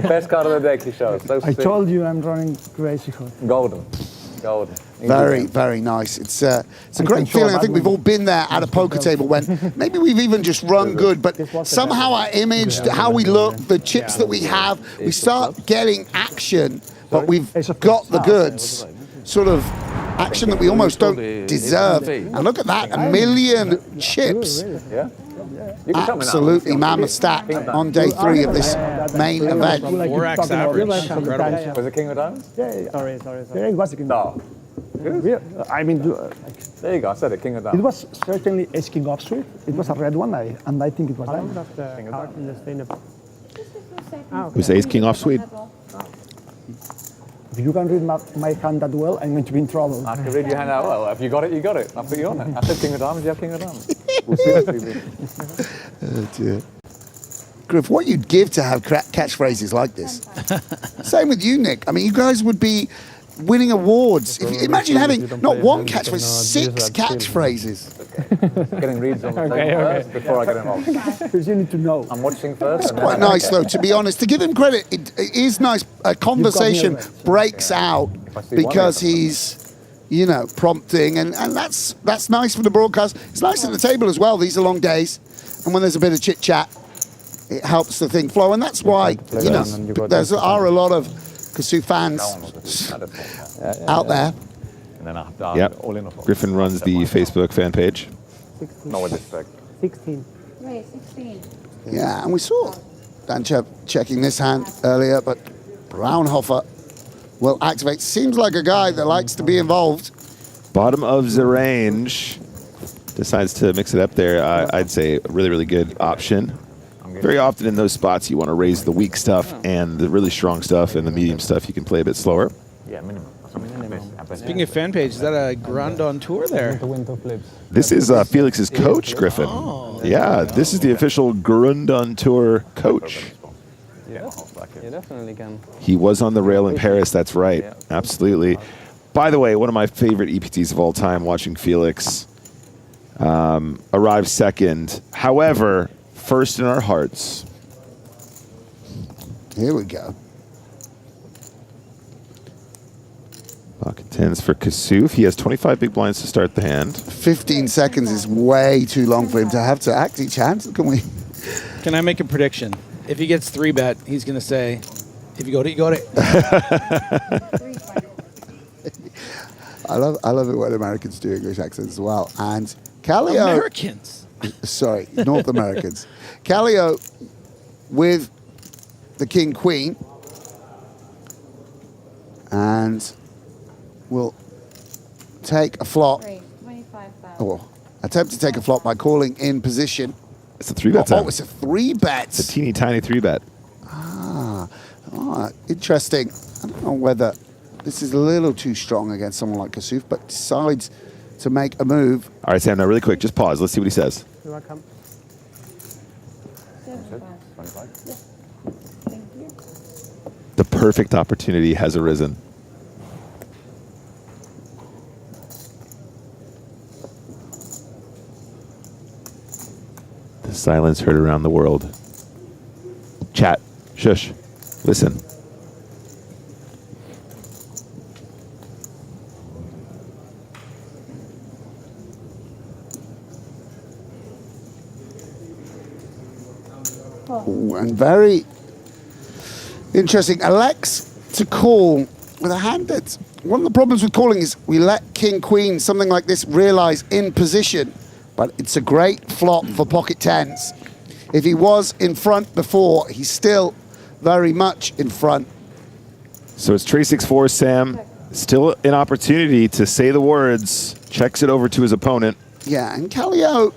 best card of the deck he shows. So I told you I'm running crazy hot. Golden. Very, very nice. It's a great feeling. I think we've all been there at a poker table when maybe we've even just run good, but somehow our image, how we look, the chips that we have, we start getting action, but we've got the goods. Sort of action that we almost don't deserve. And look at that, 1 million chips. Absolutely mammoth stack on day 3 of this main event. 4x average. Incredible. Was it King of Diamonds? Yeah. Sorry. Yeah, it was a King of Diamonds. I mean, there you go. I said it, King of Diamonds. It was certainly Ace King offsuit. It was a red one, and I think it was Diamond. It was Ace King offsuit. If you can read my hand that well, I'm going to be in trouble. I can read your hand that well. If you got it, you got it. I'll put you on it. I said King of Diamonds, you have King of Diamonds. We'll see on TV. Oh dear. Griff, what you'd give to have catchphrases like this. Same with you, Nick. I mean, you guys would be winning awards. If you, imagine having not one catchphrase, 6 catchphrases. Getting reads on the table first before I get involved. Because you need to know. I'm watching first. It's quite nice, though, to be honest. To give him credit, it is nice. A conversation breaks out because he's, you know, prompting, and that's nice for the broadcast. It's nice at the table as well. These are long days, and when there's a bit of chit chat, it helps the thing flow, and that's why, you know, there are a lot of Kasuf fans out there. And then Yep. Griffin runs the Facebook fan page. 16. No disrespect. 16. Wait, 16. Yeah, and we saw Danchev checking this hand earlier, but Braunhofer will activate. Seems like a guy that likes to be involved. Bottom of the range. Decides to mix it up there. I'd say a really, really good option. Very often in those spots, you want to raise the weak stuff and the really strong stuff, and the medium stuff you can play a bit slower. Yeah, minimum. Speaking of fan page, is that a Grand on tour there? This is Felix's coach, Griffin. Oh. Yeah, this is the official Grund on Tour coach. Yeah, you definitely can. He was on the rail in Paris, that's right. Absolutely. By the way, one of my favorite EPTs of all time, watching Felix arrive second. However, first in our hearts. Here we go. Pocket tens for Kasuf. He has 25 big blinds to start the hand. 15 seconds is way too long for him to have to act each hand. Can we? Can I make a prediction? If he gets 3-bet, he's going to say, if you got it, you got it. I love it when Americans do English accents as well. And Callio... Americans? Sorry, North Americans. Callio with the King-Queen. And will take a flop. 25,000. Or attempt to take a flop by calling in position. It's a 3-bet time. Oh, it's a 3-bet. It's a teeny tiny 3-bet. Interesting. I don't know whether this is a little too strong against someone like Kasuf, but decides to make a move. All right, Sam, now really quick, just pause. Let's see what he says. You're welcome. 75. Yeah. Thank you. The perfect opportunity has arisen. The silence heard around the world. Chat. Shush. Listen. Ooh, and very interesting. Elects to call with a hand that's... One of the problems with calling is we let King, Queen, something like this, realize in position. But it's a great flop for pocket tens. If he was in front before, he's still very much in front. So it's Trey 6-4, Sam. Still an opportunity to say the words. Checks it over to his opponent. Yeah, and Callio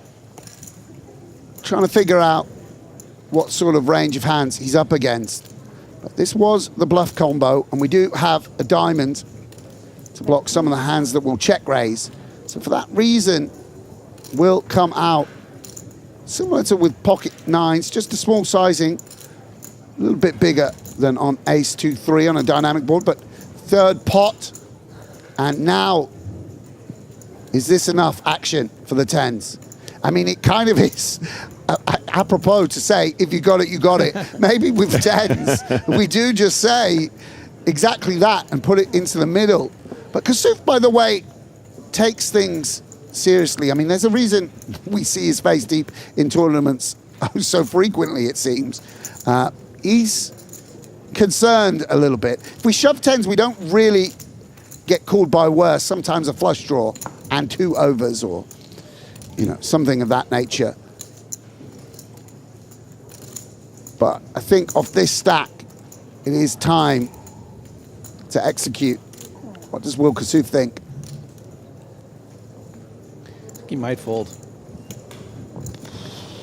trying to figure out what sort of range of hands he's up against. But this was the bluff combo, and we do have a diamond to block some of the hands that will check raise. So for that reason, will come out similar to with pocket nines, just a small sizing, a little bit bigger than on ace 2-3 on a dynamic board, but third pot. And now, is this enough action for the tens? I mean, it kind of is apropos to say, if you got it, you got it. Maybe with tens, we do just say exactly that and put it into the middle. But Kasuf, by the way, takes things seriously. I mean, there's a reason we see his face deep in tournaments so frequently, it seems. He's concerned a little bit. If we shove tens, we don't really get called by worse. Sometimes a flush draw and 2 overs or, you know, something of that nature. But I think off this stack, it is time to execute. What does Will Kasuf think? He might fold.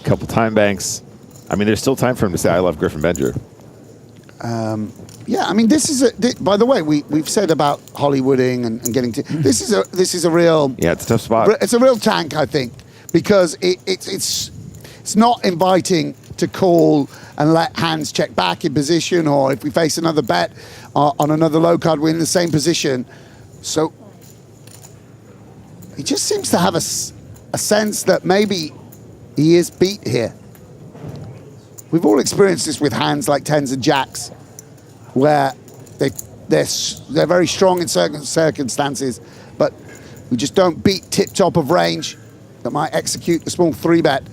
Couple time banks. I mean, there's still time for him to say, I love Griffin Benjer. Yeah, I mean, this is by the way, we've said about Hollywooding and getting to, this is a real... Yeah, it's a tough spot. It's a real tank, I think. because it's not inviting to call and let hands check back in position, or if we face another bet on another low card, we're in the same position. So he just seems to have a sense that maybe he is beat here. We've all experienced this with hands like tens and jacks, where they're very strong in certain circumstances, but we just don't beat tip top of range that might execute a small 3-bet.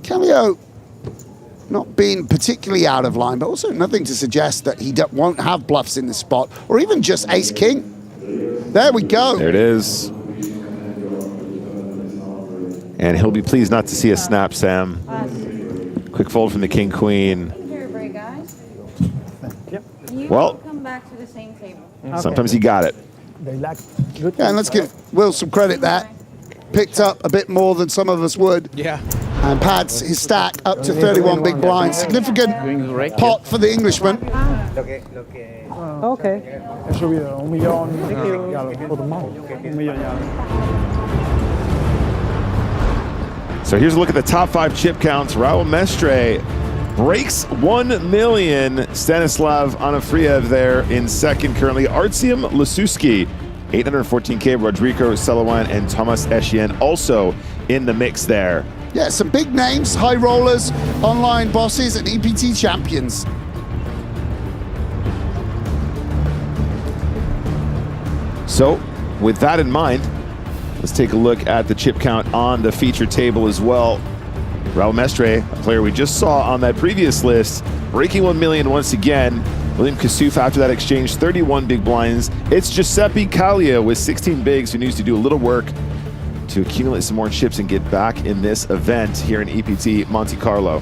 Callio not being particularly out of line, but also nothing to suggest that he won't have bluffs in this spot, or even just ace-king. There we go. There it is. And he'll be pleased not to see a snap, Sam. Quick fold from the king-queen. Well, come back to the same table. sometimes he got it. They lack Yeah, and let's give Will some credit there. Picked up a bit more than some of us would. Yeah. And pads his stack up to 31 big blinds. Significant pot for the Englishman. Ok. He subido 1 millón y algo por mano. 1 millón y algo. So here's a look at the top 5 chip counts. Raul Mestre breaks 1 million. Stanislav Onofriev there in second currently. Artyom Lasuski, 814K. Rodrigo Selawan and Thomas Etienne also in the mix there. Yeah, some big names, high rollers, online bosses, and EPT champions. So with that in mind, let's take a look at the chip count on the feature table as well. Raul Mestre, a player we just saw on that previous list, breaking 1 million once again. William Kassouf after that exchange, 31 big blinds. It's Giuseppe Callio with 16 bigs who needs to do a little work to accumulate some more chips and get back in this event here in EPT Monte-Carlo.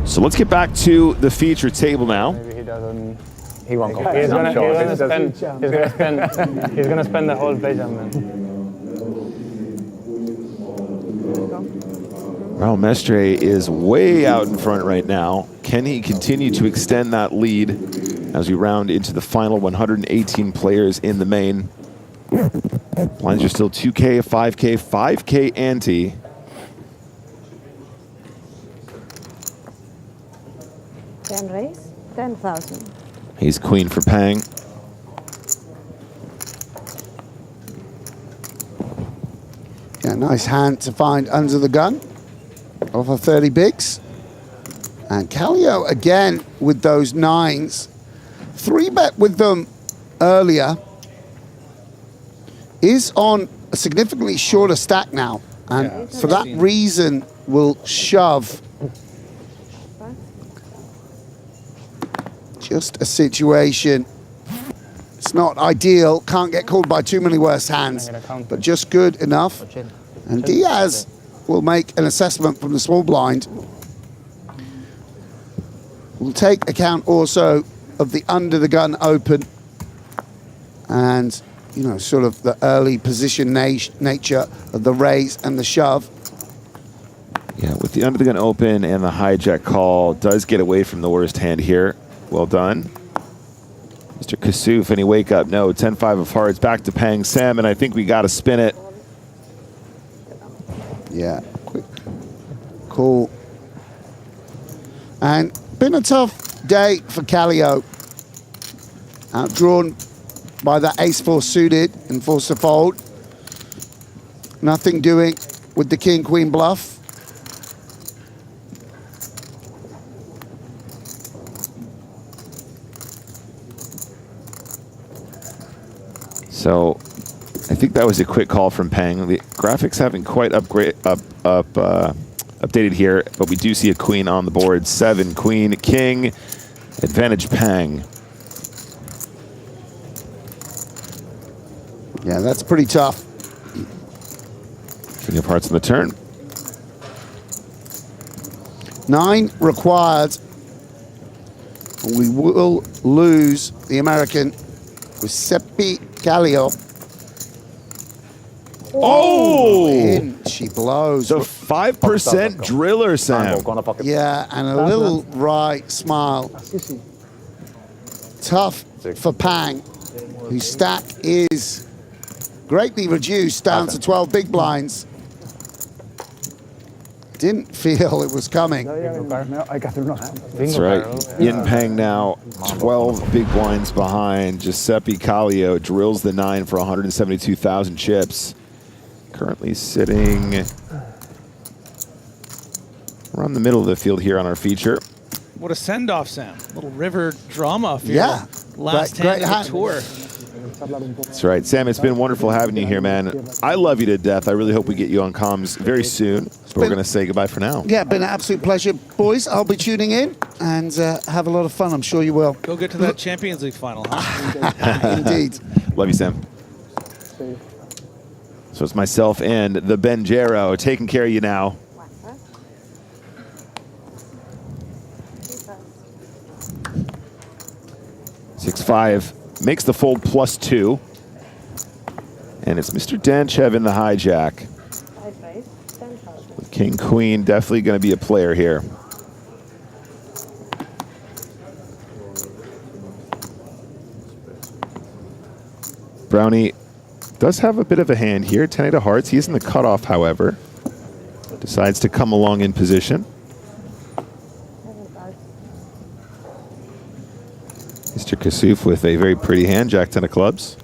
So let's get back to the feature table now. Maybe he doesn't. He won't go. He's gonna spend the whole page on man. Raul Mestre is way out in front right now. Can he continue to extend that lead as we round into the final 118 players in the main? Lines are still 2K, 5K, 5K ante. Ten raise, 10,000. He's queen for Pang. Yeah, nice hand to find under the gun. Off of 30 bigs. And Callio again with those 9s. 3-bet with them earlier. Is on a significantly shorter stack now. And for that reason will shove. Just a situation. It's not ideal. Can't get called by too many worse hands. But just good enough. And Diaz will make an assessment from the small blind. We'll take account also of the under the gun open and, you know, sort of the early position nature of the raise and the shove. Yeah, with the under the gun open and the hijack call, does get away from the worst hand here. Well done. Mr. Kassouf, any wake up? No, 10-5 of hearts, back to Pang Sam, and I think we got to spin it. Yeah, quick call. And been a tough day for Callio. Outdrawn by that ace-4 suited and forced to fold. Nothing doing with the king-queen bluff. So I think that was a quick call from Pang. The graphics haven't quite updated here, but we do see a queen on the board. 7, queen, king, advantage Pang. Yeah, that's pretty tough. King of hearts on the turn. 9 required. We will lose the American Giuseppe Callio. Oh! In she blows. The 5% driller, Sam. Yeah, and a little right smile. Tough for Pang, whose stack is greatly reduced down to 12 big blinds. Didn't feel it was coming. That's right. Yin Pang now 12 big blinds behind. Giuseppe Kallio drills the 9 for 172,000 chips. Currently sitting around the middle of the field here on our feature. What a send-off, Sam. Little river drama for Yeah. your last hand of the tour. That's right. Sam, it's been wonderful having you here, man. I love you to death. I really hope we get you on comms very soon. But we're going to say goodbye for now. Yeah, been an absolute pleasure, boys. I'll be tuning in and have a lot of fun. I'm sure you will. Go get to that Champions League final, huh? Indeed. Love you, Sam. So it's myself and the Benjero taking care of you now. Six-five makes the fold +2. And it's Mr. Danchev in the hijack. With King Queen definitely going to be a player here. Brownie does have a bit of a hand here. 10-8 of hearts. He is in the cutoff, however. Decides to come along in position. Mr. Kassouf with a very pretty hand, Jack 10 of clubs.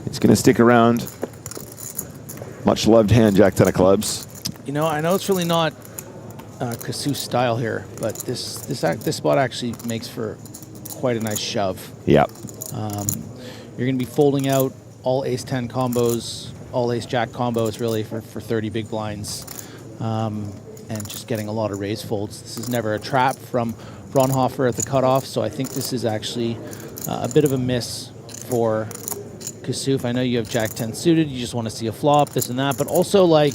He's going to stick around. Much loved hand, Jack 10 of clubs. You know, I know it's really not Kassouf's style here, but this spot actually makes for quite a nice shove. Yeah. You're going to be folding out all ace-10 combos, all ace-jack combos, really, for 30 big blinds, and just getting a lot of raise folds. This is never a trap from Fraunhofer at the cutoff, so I think this is actually a bit of a miss for Kassouf. I know you have Jack 10 suited, you just want to see a flop, this and that, but also, like,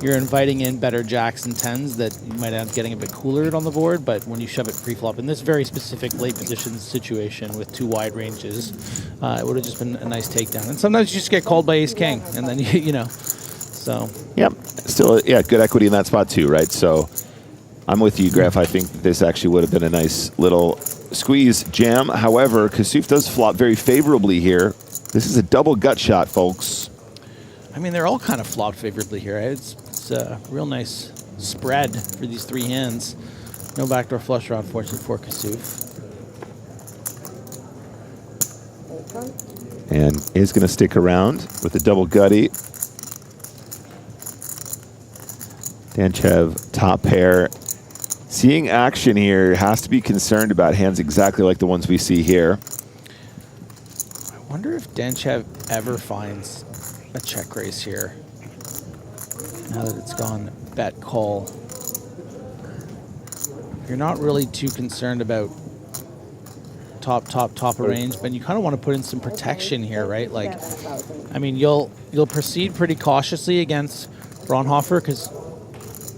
you're inviting in better jacks and 10s that you might end up getting a bit cooler on the board, but when you shove it pre-flop in this very specific late position situation with 2 wide ranges, it would have just been a nice takedown. And sometimes you just get called by ace-king, and then, you know, so. Yep. Still, yeah, good equity in that spot too, right? So I'm with you, Graf. I think that this actually would have been a nice little squeeze jam. However, Kassouf does flop very favorably here. This is a double gut shot, folks. I mean, they're all kind of flopped favorably here. It's a real nice spread for these 3 hands. No backdoor flush draw, unfortunately, for Kassouf. And is going to stick around with the double gutty. Danchev, top pair. Seeing action here, has to be concerned about hands exactly like the ones we see here. I wonder if Danchev ever finds a check raise here. Now that it's gone bet call. You're not really too concerned about top of range, but you kind of want to put in some protection here, right? Like, I mean, you'll proceed pretty cautiously against Fraunhofer because,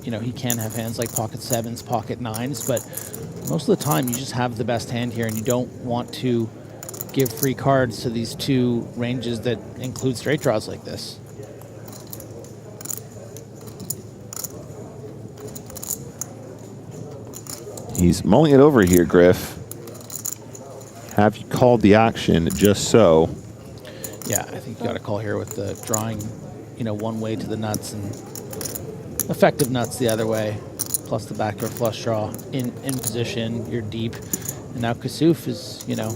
you know, he can have hands like pocket 7s, pocket 9s, but most of the time you just have the best hand here and you don't want to give free cards to these 2 ranges that include straight draws like this. He's mulling it over here, Griff. Have you called the action just so? Yeah, I think you got to call here with the drawing, you know, one way to the nuts and effective nuts the other way, plus the backdoor flush draw in position. You're deep, and now Kassouf is, you know,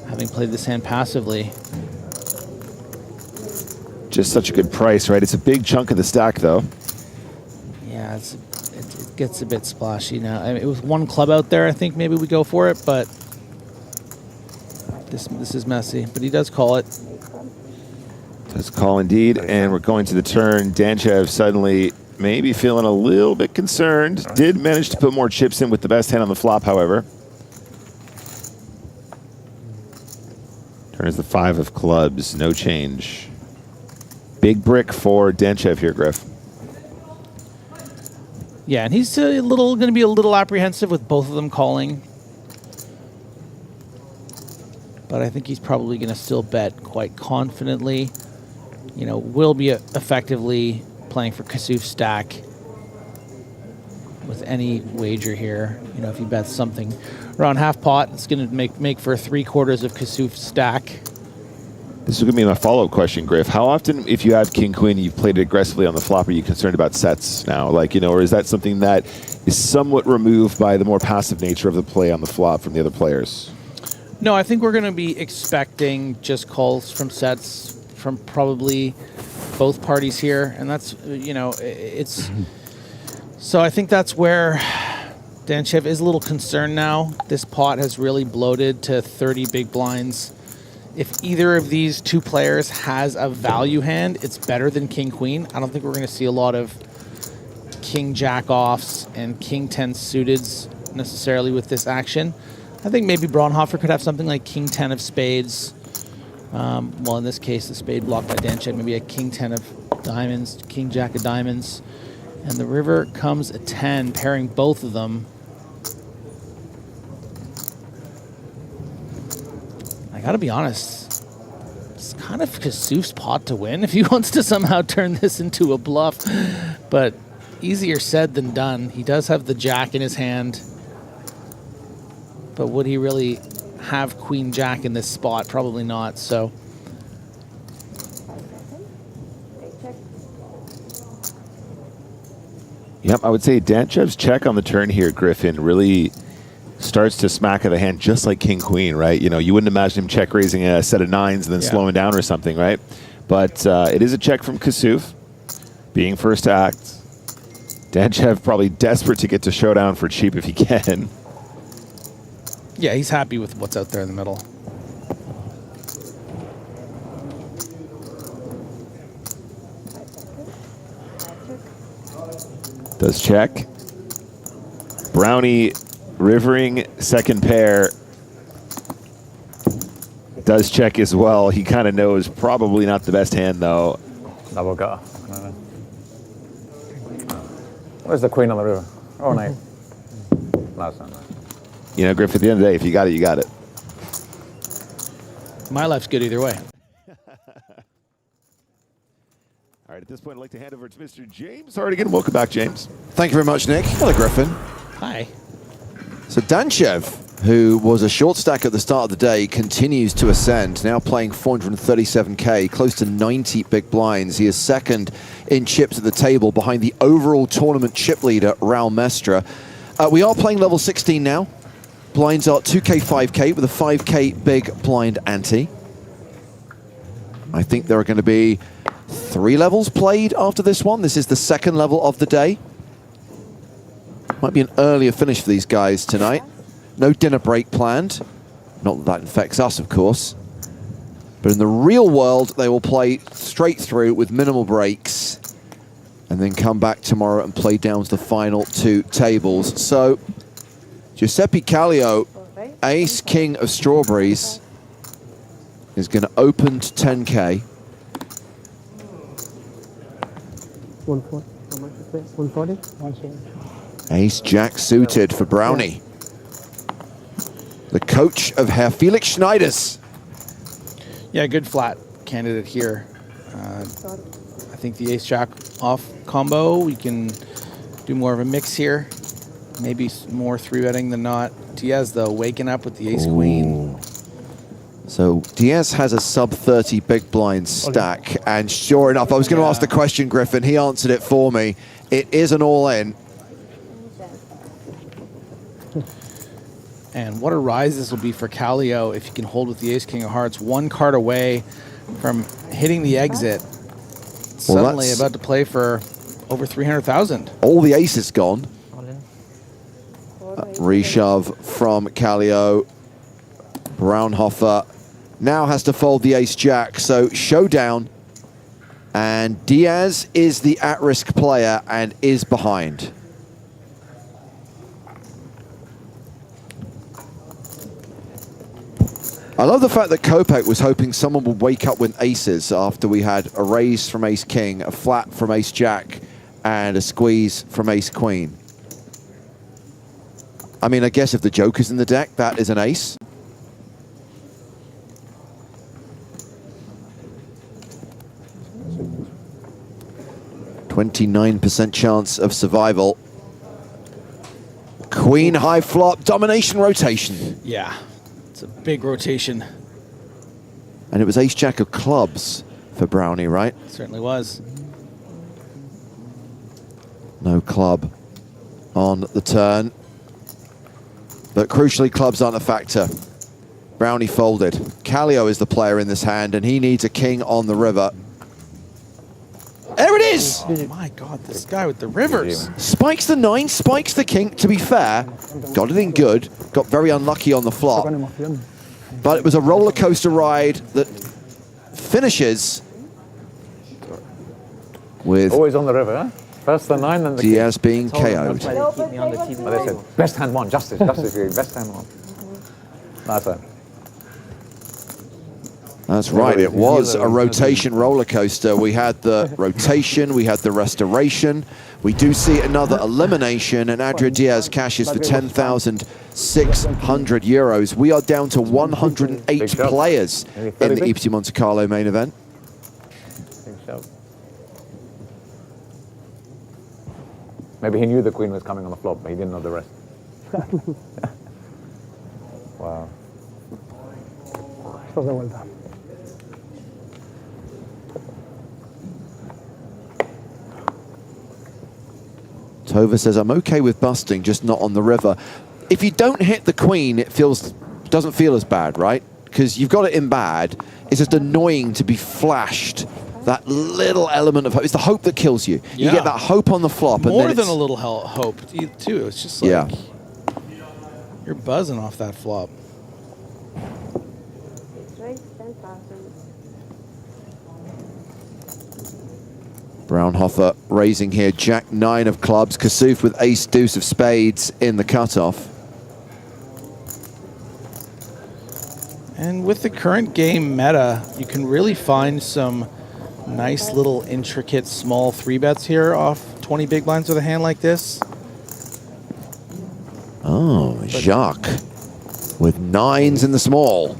having played this hand passively. Just such a good price, right? It's a big chunk of the stack, though. Yeah, it gets a bit splashy now. I mean, it was 1 club out there. I think maybe we go for it, but this is messy. But he does call it. Does call indeed, and we're going to the turn. Danchev suddenly maybe feeling a little bit concerned. Did manage to put more chips in with the best hand on the flop, however. Turn is the 5 of clubs, no change. Big brick for Danchev here, Griff. Yeah, and he's going to be a little apprehensive with both of them calling. But I think he's probably going to still bet quite confidently. You know, will be effectively playing for Kassouf stack with any wager here. You know, if he bets something around half pot, it's going to make for 3/4 of Kassouf stack. This is going to be my follow-up question, Griff. How often, if you have king-queen, you've played it aggressively on the flop, are you concerned about sets now? Like, you know, or is that something that is somewhat removed by the more passive nature of the play on the flop from the other players? No, I think we're going to be expecting just calls from sets from probably both parties here. And that's, you know, it's... So I think that's where Danchev is a little concerned now. This pot has really bloated to 30 big blinds. If either of these two players has a value hand, it's better than king-queen. I don't think we're going to see a lot of king-jack-offs and king-10 suiteds necessarily with this action. I think maybe Braunhofer could have something like king-10 of spades. Well, in this case, the spade blocked by Danchev. Maybe a king-10 of diamonds, king-jack of diamonds. And the river comes a 10, pairing both of them. I gotta be honest, it's kind of Kassouf's pot to win if he wants to somehow turn this into a bluff. But easier said than done. He does have the jack in his hand. But would he really have queen jack in this spot? Probably not, so. Yep, I would say Danchev's check on the turn here, Griffin, really starts to smack of the hand just like king-queen, right? You know, you wouldn't imagine him check raising a set of nines and then slowing down or something, right? But it is a check from Kassouf, being first to act. Danchev probably desperate to get to showdown for cheap if he can. Yeah, he's happy with what's out there in the middle. Does check. Brownie rivering second pair. Does check as well. He kind of knows probably not the best hand though. Double gutter. Where's the queen on the river? Oh, no. No, it's not. You know, Griff, at the end of the day, if you got it, you got it. My life's good either way. All right, at this point, I'd like to hand over to Mr. James Hardigan. Welcome back, James. Thank you very much, Nick. Hello, Griffin. Hi. So Danchev, who was a short stack at the start of the day, continues to ascend, now playing 437K, close to 90 big blinds. He is second in chips at the table behind the overall tournament chip leader, Raul Mestre. We are playing level 16 now. Blinds are 2K, 5K with a 5K big blind ante. I think there are going to be 3 levels played after this one. This is the second level of the day. Might be an earlier finish for these guys tonight. No dinner break planned. Not that that affects us, of course. But in the real world, they will play straight through with minimal breaks and then come back tomorrow and play down to the final 2 tables. So, Giuseppe Kallio, ace king of strawberries, is going to open to 10K. 140. How much is it? 140? 140. Ace jack suited for Brownie. The coach of Herr Felix Schneiders. Yeah, good flat candidate here. I think the ace jack off combo, we can do more of a mix here. Maybe more 3-betting than not. Diaz, though, waking up with the ace queen. So Diaz has a sub 30 big blind stack, and sure enough, I was going to ask the question, Griffin. He answered it for me. It is an all-in. And what a rise this will be for Kallio if he can hold with the ace king of hearts. 1 card away from hitting the exit. Suddenly about to play for over 300,000. All the aces gone. Reshove from Kallio. Braunhofer now has to fold the ace jack, so showdown. And Diaz is the at-risk player and is behind. I love the fact that Kopech was hoping someone would wake up with aces after we had a raise from ace-king, a flat from ace-jack, and a squeeze from ace-queen. I mean, I guess if the joker's in the deck, that is an ace. %29% chance of survival. Queen high flop, domination rotation. Yeah, it's a big rotation. And it was ace-jack of clubs for Brownie, right? Certainly was. No club on the turn. But crucially, clubs aren't a factor. Brownie folded. Kallio is the player in this hand, and he needs a king on the river. There it is! Oh my God, this guy with the rivers. Spikes the 9, spikes the king. To be fair, got it in good. Got very unlucky on the flop. But it was a roller coaster ride that finishes with always on the river, huh? First the 9, then the Diaz being KO'd. But they said, best hand one, justice, best hand one. That's it. That's right, it was a rotation roller coaster. We had the rotation, we had the restoration. We do see another elimination, and Adrian Diaz cashes for 10,600 euros. We are down to 108 players in the EPT Monte-Carlo main event. Maybe he knew the queen was coming on the flop, but he didn't know the rest. Wow. Tova says, I'm okay with busting, just not on the river. If you don't hit the queen, it doesn't feel as bad, right? Because you've got it in bad. It's just annoying to be flashed. That little element of hope. It's the hope that kills you. Yeah. You get that hope on the flop. More and then than a little hope, too. It's just like, you're buzzing off that flop. Braunhofer raising here, Jack 9 of clubs, Kassouf with ace deuce of spades in the cutoff. And with the current game meta, you can really find some nice little intricate small 3-bets here off 20 big blinds with a hand like this. Oh, Jacques with 9s in the small.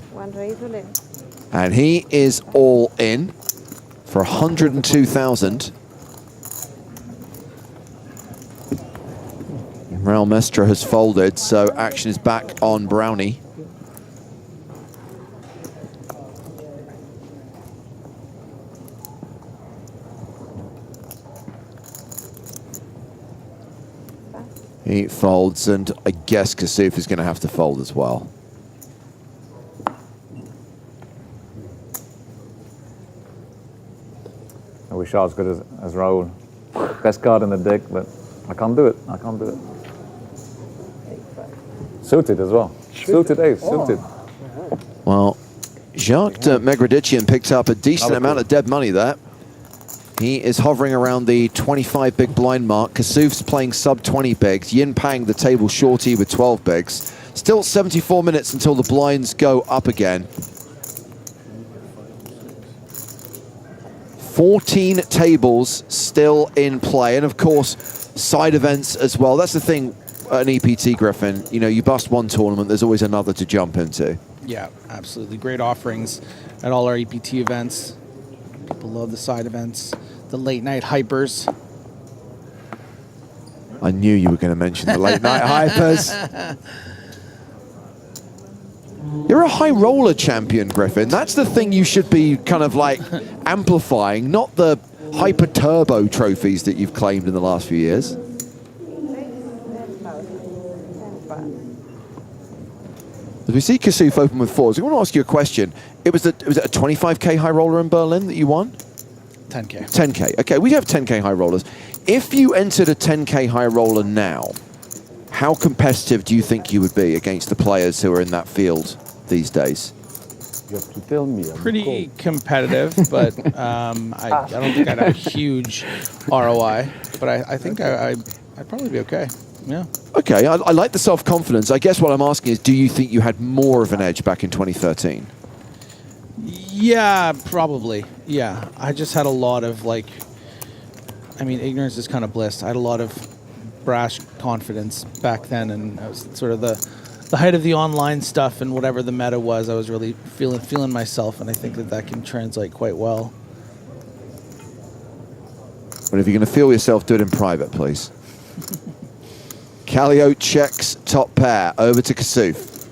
And he is all in for 102,000. Raul Mestre has folded, so action is back on Brownie. He folds, and I guess Kassouf is going to have to fold as well. I wish I was good as Raul. Best card in the deck, but I can't do it. I can't do it. Suited as well. Suited ace, suited. Well, Jacques Megredichian picked up a decent amount of dead money there. He is hovering around the 25 big blind mark. Kassouf's playing sub 20 bigs. Yin Pang, the table shorty with 12 bigs. Still 74 minutes until the blinds go up again. 14 tables still in play, and of course, side events as well. That's the thing at an EPT, Griffin. You know, you bust one tournament, there's always another to jump into. Yeah, absolutely. Great offerings at all our EPT events. People love the side events, the late night hypers. I knew you were going to mention the late night hypers. You're a high roller champion, Griffin. That's the thing you should be kind of like amplifying, not the hyper turbo trophies that you've claimed in the last few years. As we see Kassouf open with 4s, I want to ask you a question. Was it a 25k high roller in Berlin that you won? 10k. 10k. Okay, we have 10k high rollers. If you entered a 10k high roller now, how competitive do you think you would be against the players who are in that field these days? You have to tell me. Pretty competitive, but I don't think I'd have a huge ROI. But I think I'd probably be okay. Yeah. Okay, I like the self-confidence. I guess what I'm asking is, do you think you had more of an edge back in 2013? Yeah, probably. Yeah, I just had a lot of I mean, ignorance is kind of bliss. I had a lot of brash confidence back then, and I was sort of the height of the online stuff and whatever the meta was. I was really feeling myself, and I think that can translate quite well. But if you're going to feel yourself, do it in private, please. Kallio checks top pair over to Kasuf.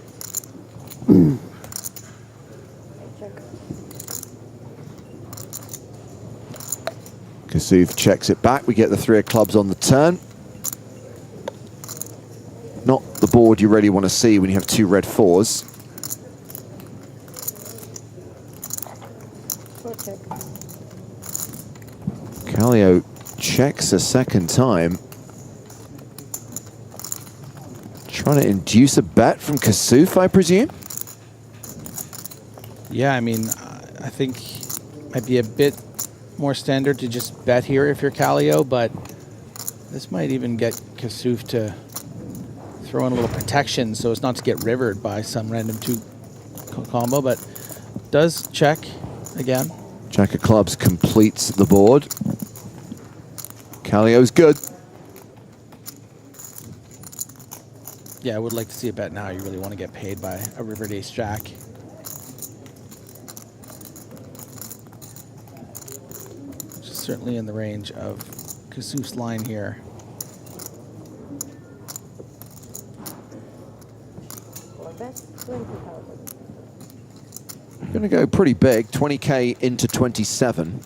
Kasuf checks it back. We get the 3 of clubs on the turn. Not the board you really want to see when you have 2 red 4s. Kallio checks a second time. Trying to induce a bet from Kasuf, I presume? Yeah, I mean, I think it might be a bit more standard to just bet here if you're Kallio, but this might even get Kasuf to throw in a little protection so as not to get rivered by some random 2 combo, but does check again. Jack of clubs completes the board. Kallio's good. Yeah, I would like to see a bet now. You really want to get paid by a rivered ace jack. Which is certainly in the range of Kasuf's line here. Going to go pretty big, 20K into 27.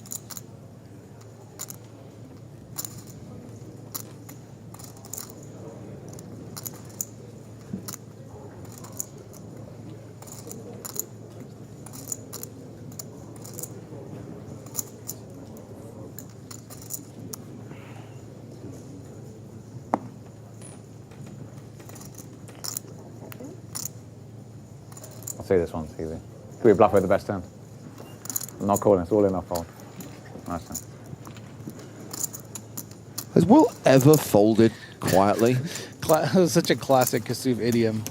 I'll see this one, it's easy. Could be a bluff with the best turn. I'm not calling, it's all in our fold. Nice turn. Has Will ever folded quietly? Such a classic Kasuf idiom.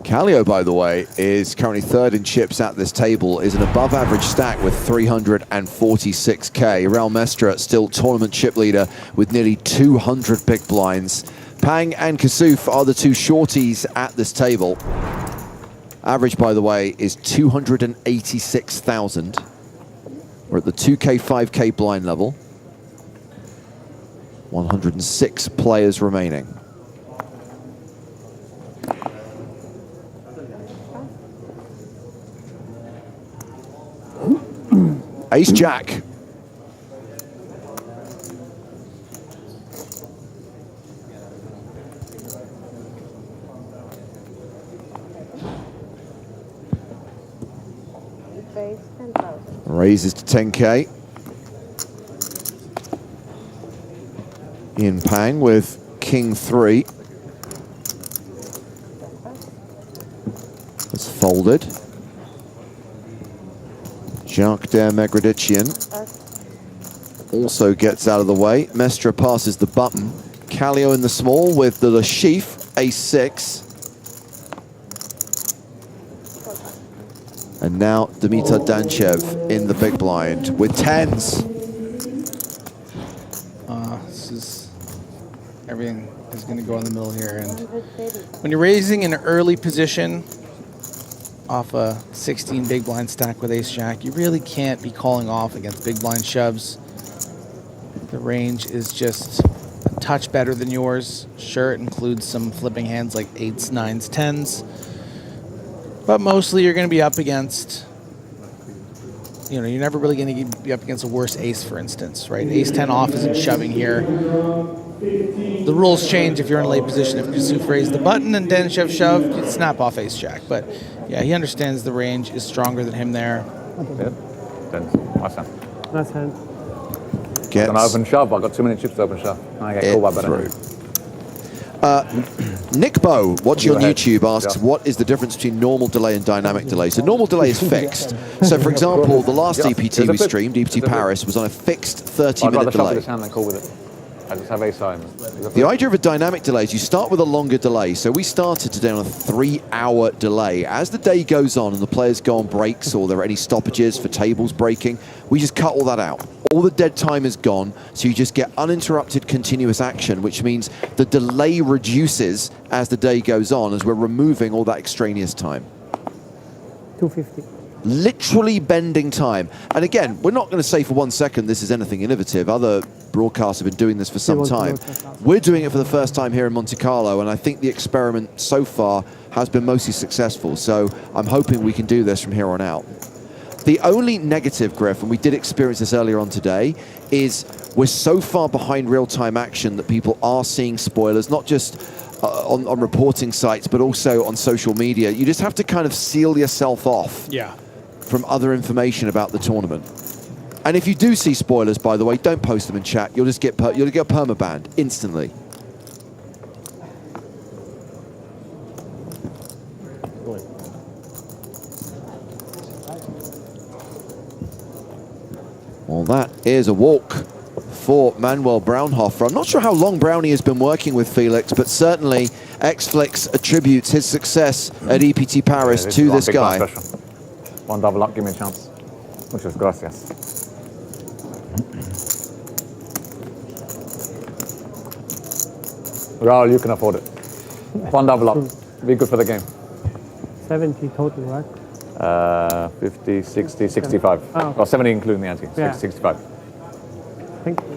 Kallio, by the way, is currently 3rd in chips at this table, is an above-average stack with 346K. Raul Mestre still tournament chip leader with nearly 200 big blinds. Pang and Kasuf are the 2 shorties at this table. Average, by the way, is 286,000. We're at the 2K, 5K blind level. 106 players remaining. Ace Jack. Raises to 10K. Ian Pang with King 3. It's folded. Jacques der Megredician also gets out of the way. Mestre passes the button. Kallio in the small with the Lashif, ace 6. And now Dimitar Danchev in the big blind with 10s. This is everything is going to go in the middle here. And when you're raising an early position off a 16 big blind stack with ace jack, you really can't be calling off against big blind shoves. The range is just a touch better than yours. Sure, it includes some flipping hands like 8s, 9s, 10s. But mostly you're going to be up against, you're never really going to be up against a worse ace, for instance, right? Ace 10 off isn't shoving here. The rules change if you're in a late position. If Kasuf raised the button and Danchev shoved, you'd snap off ace jack. But yeah, he understands the range is stronger than him there. Nice hand. Nice hand. An open shove. I've got too many chips to open shove. I get called by better. Nick Bow, watching on YouTube, asks, what is the difference between normal delay and dynamic delay? So normal delay is fixed. So for example, the last EPT we streamed, EPT Paris, was on a fixed 30-minute delay. This hand and call with it. I just have ace high. The idea of a dynamic delay is you start with a longer delay. So we started today on a 3-hour delay. As the day goes on and the players go on breaks or there are any stoppages for tables breaking, we just cut all that out. All the dead time is gone, so you just get uninterrupted continuous action, which means the delay reduces as the day goes on, as we're removing all that extraneous time. 250. Literally bending time. And again, we're not going to say for 1 second this is anything innovative. Other broadcasts have been doing this for some time. We're doing it for the first time here in Monte Carlo, and I think the experiment so far has been mostly successful. So I'm hoping we can do this from here on out. The only negative, Griff, and we did experience this earlier on today, is we're so far behind real-time action that people are seeing spoilers, not just on reporting sites, but also on social media. You just have to kind of seal yourself off from other information about the tournament. And if you do see spoilers, by the way, don't post them in chat. You'll just get perma-banned instantly. Well, that is a walk for Manuel Braunhofer. I'm not sure how long Brownie has been working with Felix, but certainly Xflix attributes his success at EPT Paris to this guy. One double up, give me a chance. Muchas gracias. Raul, you can afford it. One double up. Be good for the game. 70 total, right? 50, 60, 65. Oh. Well, 70 including the ante. Yeah. 65. Thank you.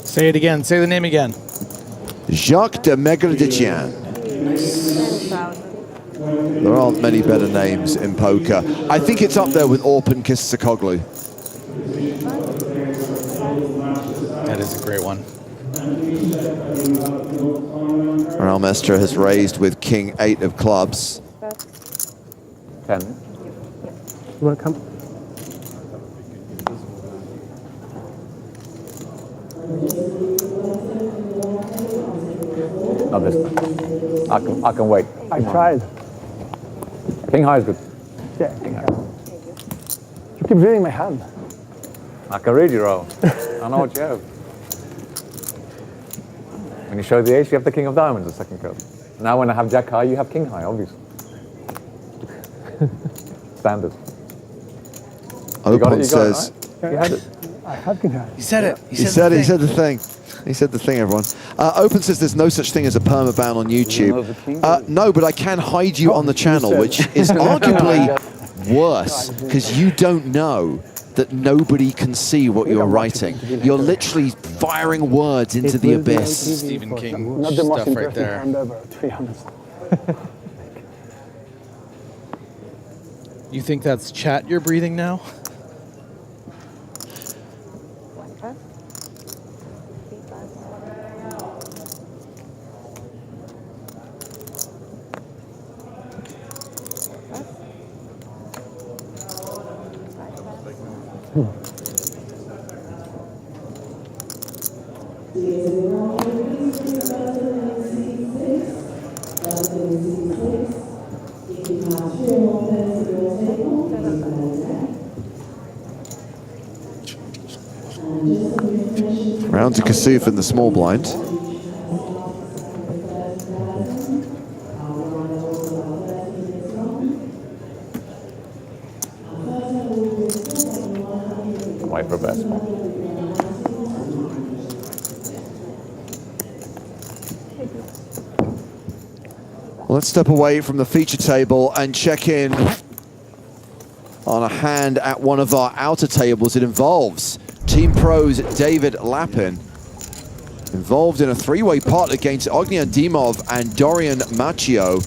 Say it again. Say the name again. Jacques de Maigre-de-Tian. There aren't many better names in poker. I think it's up there with Orpin Kissakoglu. That is a great one. Raul Mestre has raised with King 8 of clubs. 10. You want to come? Not this time. I can wait. I tried. King high is good. Yeah. King high. You keep reading my hand. I can read you, Raul. I know what you have. When you show the ace, you have the king of diamonds, the second card. Now when I have jack high, you have king high, obviously. Standard. Opon says... You had it. I have king high. He said it. He said the thing. He said the thing, everyone. Open says there's no such thing as a permaban on YouTube. No, but I can hide you on the channel, which is arguably worse, because you don't know that nobody can see what you're writing. You're literally firing words into the abyss. Stephen King Not the most stuff right impressive there. hand ever, to be honest. You think that's chat you're breathing now? Round to Kasuf in the small blind. Wait for best one. Let's step away from the feature table and check in on a hand at one of our outer tables. It involves Team Pro's David Lapin, involved in a three-way pot against Ognian Dimov and Dorian Macchio.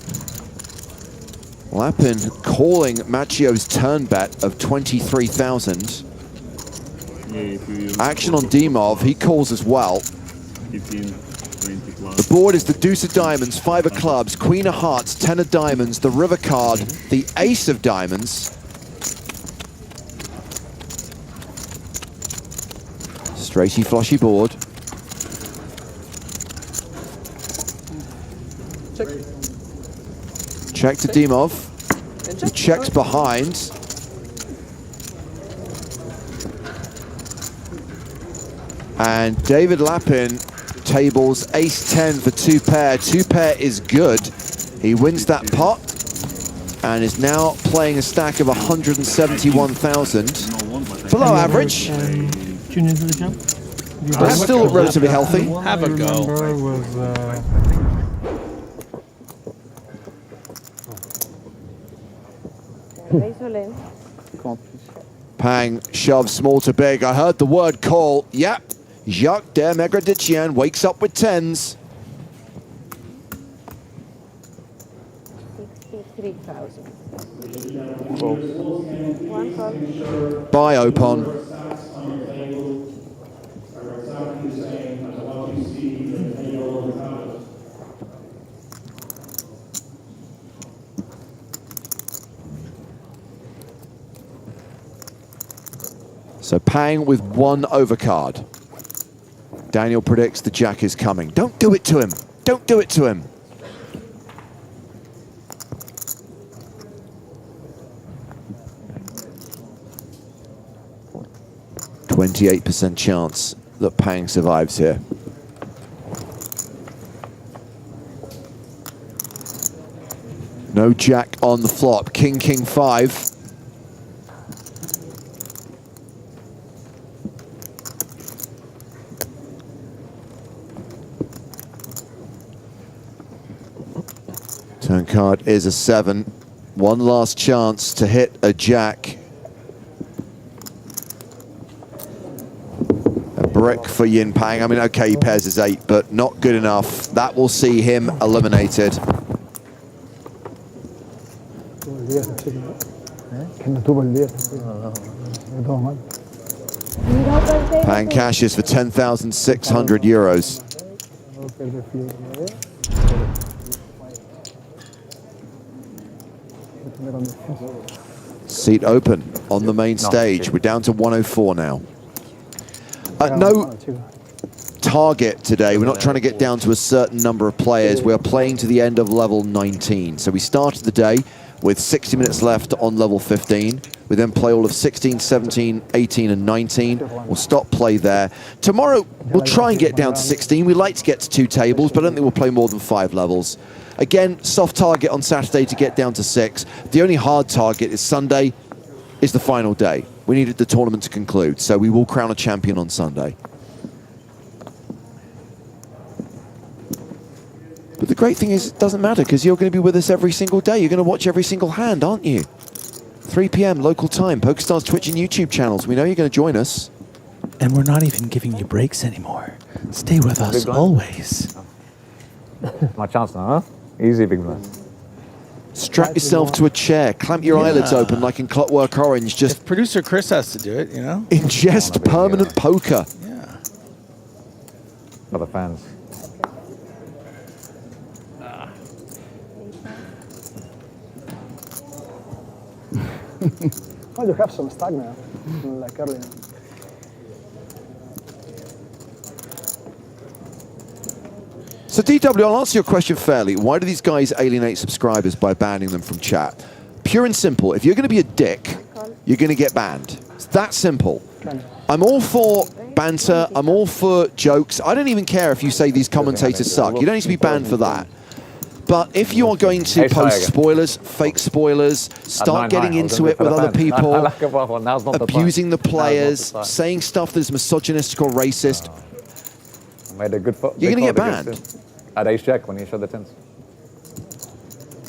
Lapin calling Macchio's turn bet of 23,000. Action on Dimov, he calls as well. The board is the deuce of diamonds, 5 of clubs, queen of hearts, 10 of diamonds, the river card, the ace of diamonds. Straighty flushy board. Check to Dimov. He checks behind. And David Lappin tables ace-10 for 2-pair. 2-pair is good. He wins that pot and is now playing a stack of 171,000. Below average. Tune into the jump. But still relatively healthy. Have a go. Pang shoves small to big. I heard the word call. Yep. Jacques de Megradician wakes up with 10s. 63,000. By Opon. So Pang with 1 overcard. Daniel predicts the jack is coming. Don't do it to him. Don't do it to him. %28 chance that Pang survives here. No jack on the flop. King, king, 5. Turn card is a 7. One last chance to hit a jack. A brick for Yin Pang. I mean, okay, he pairs his 8, but not good enough. That will see him eliminated. Pang cashes for 10,600 euros. Seat open on the main stage. We're down to 104 now. No target today. We're not trying to get down to a certain number of players. We're playing to the end of level 19. So we started the day with 60 minutes left on level 15. We then play all of 16, 17, 18, and 19. We'll stop play there. Tomorrow, we'll try and get down to 16. We like to get to 2 tables, but I don't think we'll play more than 5 levels. Again, soft target on Saturday to get down to 6. The only hard target is Sunday, is the final day. We needed the tournament to conclude, so we will crown a champion on Sunday. But the great thing is, it doesn't matter, because you're going to be with us every single day. You're going to watch every single hand, aren't you? 3 p.m. local time, PokerStars Twitch and YouTube channels. We know you're going to join us. And we're not even giving you breaks anymore. Stay with us always. My chance now, huh? Easy, big blind. Strap yourself to a chair, clamp your eyelids open like in Clockwork Orange. Just if producer Chris has to do it, you know? Ingest permanent poker. Yeah. For the fans. Oh, you have some stack now, like earlier. So DW, I'll answer your question fairly. Why do these guys alienate subscribers by banning them from chat? Pure and simple. If you're going to be a dick, you're going to get banned. It's that simple. I'm all for banter. I'm all for jokes. I don't even care if you say these commentators suck. You don't need to be banned for that. But if you are going to post spoilers, fake spoilers, start getting into it with other people, abusing the players, saying stuff that is misogynistic or racist, Made a good you're going to get banned. At ace jack when he showed the 10s.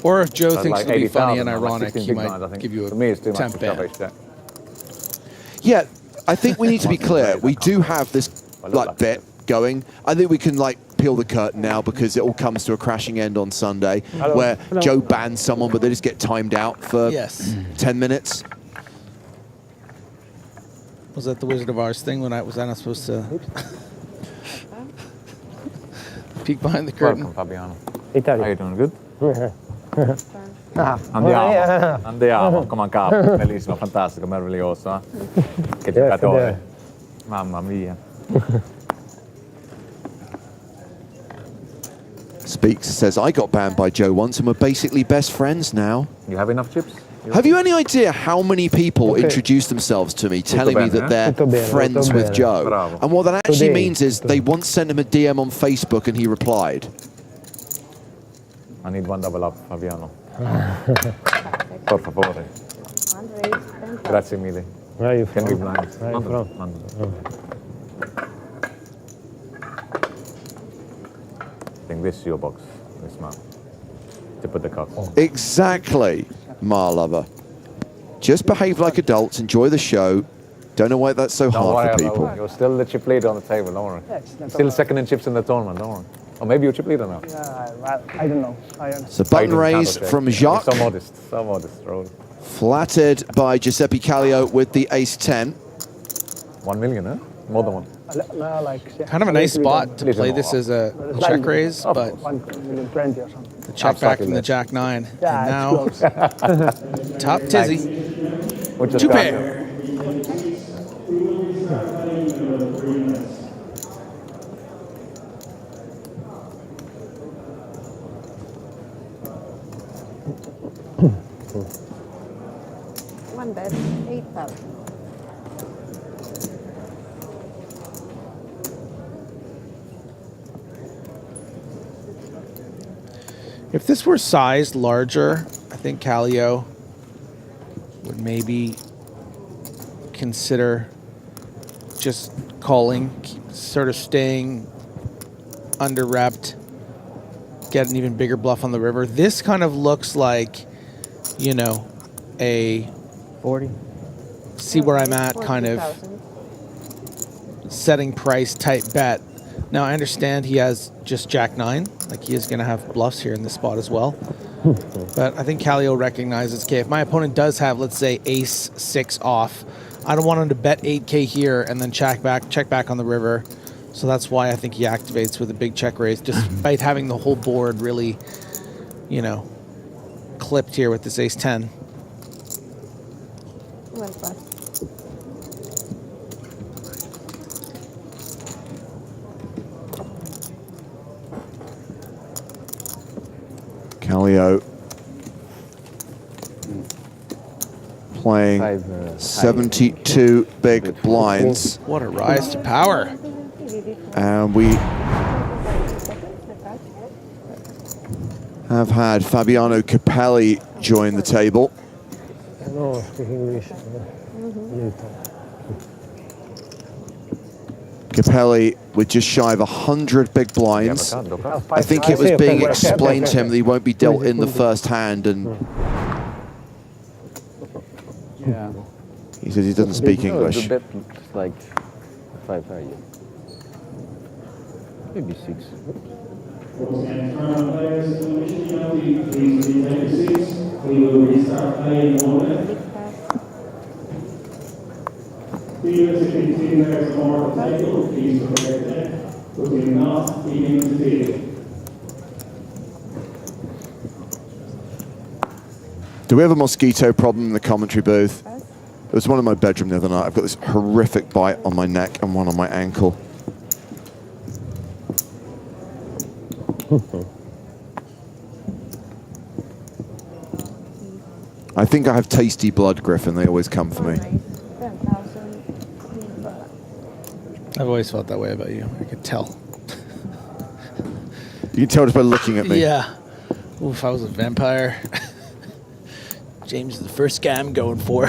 Or if Joe So thinks like it'll be funny 80,000, and ironic, like he 16 might big blinds, I think. give you For me, it's too a much 10 to shove ban. ace jack. Yeah, I think we need to be clear. We do have this like bit going. I think we can like peel the curtain now because it all comes to a crashing end on Sunday where Joe bans someone but they just get timed out for 10 minutes. Was that the Wizard of Oz thing when was I not supposed to peek behind the curtain? Welcome, Fabiano. Italy. How you doing? Good? Andiamo, come on capo, bellissimo, fantastico, meraviglioso. Che giocatore. Mamma mia. Speaks says, I got banned by Joe once and we're basically best friends now. You have enough chips? Have you any idea how many people introduce themselves to me telling me that they're friends with Joe? And what that actually means is they once sent him a DM on Facebook and he replied. I need one double up, Fabiano. Por favore. Grazie mille. Where are you Can from? be blind. Where are you London. from? London. I think this is your box, this man. To put the cup. Exactly, Marlover. Just behave like adults, enjoy the show. Don't know why that's so hard for people. You're still the chip leader on the table, don't worry. Still second in chips in the tournament, don't worry. Or maybe you're chip leader now. I don't know. So button raise from Jacques. So modest, Raul. Flattered by Giuseppe Callio with the ace-10. 1 million, huh? More than one. Kind of a nice spot to play this as a check raise, but 1,020,000 or something. the check back from the Jack 9. Yeah, and now, top tizzy. 2 pair. One bet, 8,000. If this were sized larger, I think Callio would maybe consider just calling, sort of staying under repped, get an even bigger bluff on the river. This kind of looks like, you know, a 40. See where I'm at kind of setting price type bet. Now I understand he has just Jack 9, like he is going to have bluffs here in this spot as well. But I think Callio recognizes, okay, if my opponent does have, let's say, ace 6 off, I don't want him to bet 8K here and then check back on the river. So that's why I think he activates with a big check raise, despite having the whole board really, you know, clipped here with this ace 10. Well plus. Callio playing 72 big blinds. What a rise to power. And we have had Fabiano Capelli join the table. No, speak English. Capelli with just shy of 100 big blinds. I think it was being explained to him that he won't be dealt in the first hand, and Yeah. he says he doesn't speak English. Like 5 maybe 6. We will restart playing moment. Players, if you think there's more to table, please correct that, but we're not beginning to table. Do we have a mosquito problem in the commentary booth? It was one in my bedroom the other night. I've got this horrific bite on my neck and one on my ankle. I think I have tasty blood, Griffin. They always come for me. 10,000. I've always felt that way about you. I could tell. You can tell just by looking at me. Yeah. Ooh, if I was a vampire. James is the first guy I'm going for.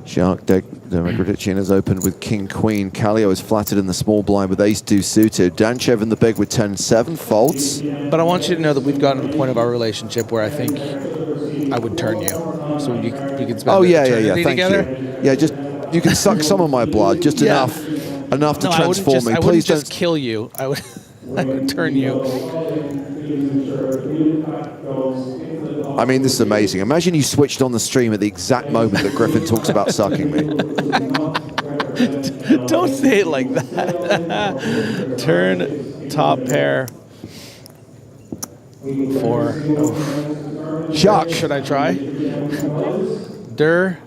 Shark deck, the Gradician has opened with King Queen. Callio is flattered in the small blind with Ace 2 suited. Danchev in the big with 10-7 folds. But I want you to know that we've gotten to the point of our relationship where I think I would turn you. So we can spend eternity thank together. you. Yeah, just you can suck some of my blood, just enough to transform me. I Please wouldn't don't just kill you. I would turn you. I mean, this is amazing. Imagine you switched on the stream at the exact moment that Griffin talks about sucking me. Don't say it like that. Turn top pair. 4. Jacques. Should I try? Der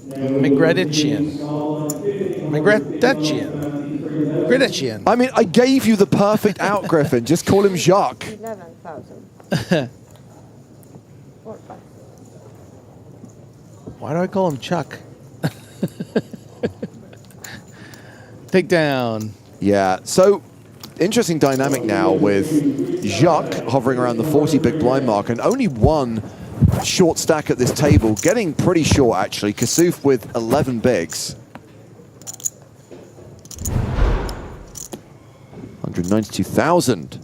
Migredician. Migredician. I mean, I gave you the perfect out, Griffin. Just call him Jacques. 11,000. Why do I call him Chuck? Take down. Yeah, so interesting dynamic now with Jacques hovering around the 40 big blind mark and only one short stack at this table, getting pretty short actually. Kassouf with 11 bigs. 192,000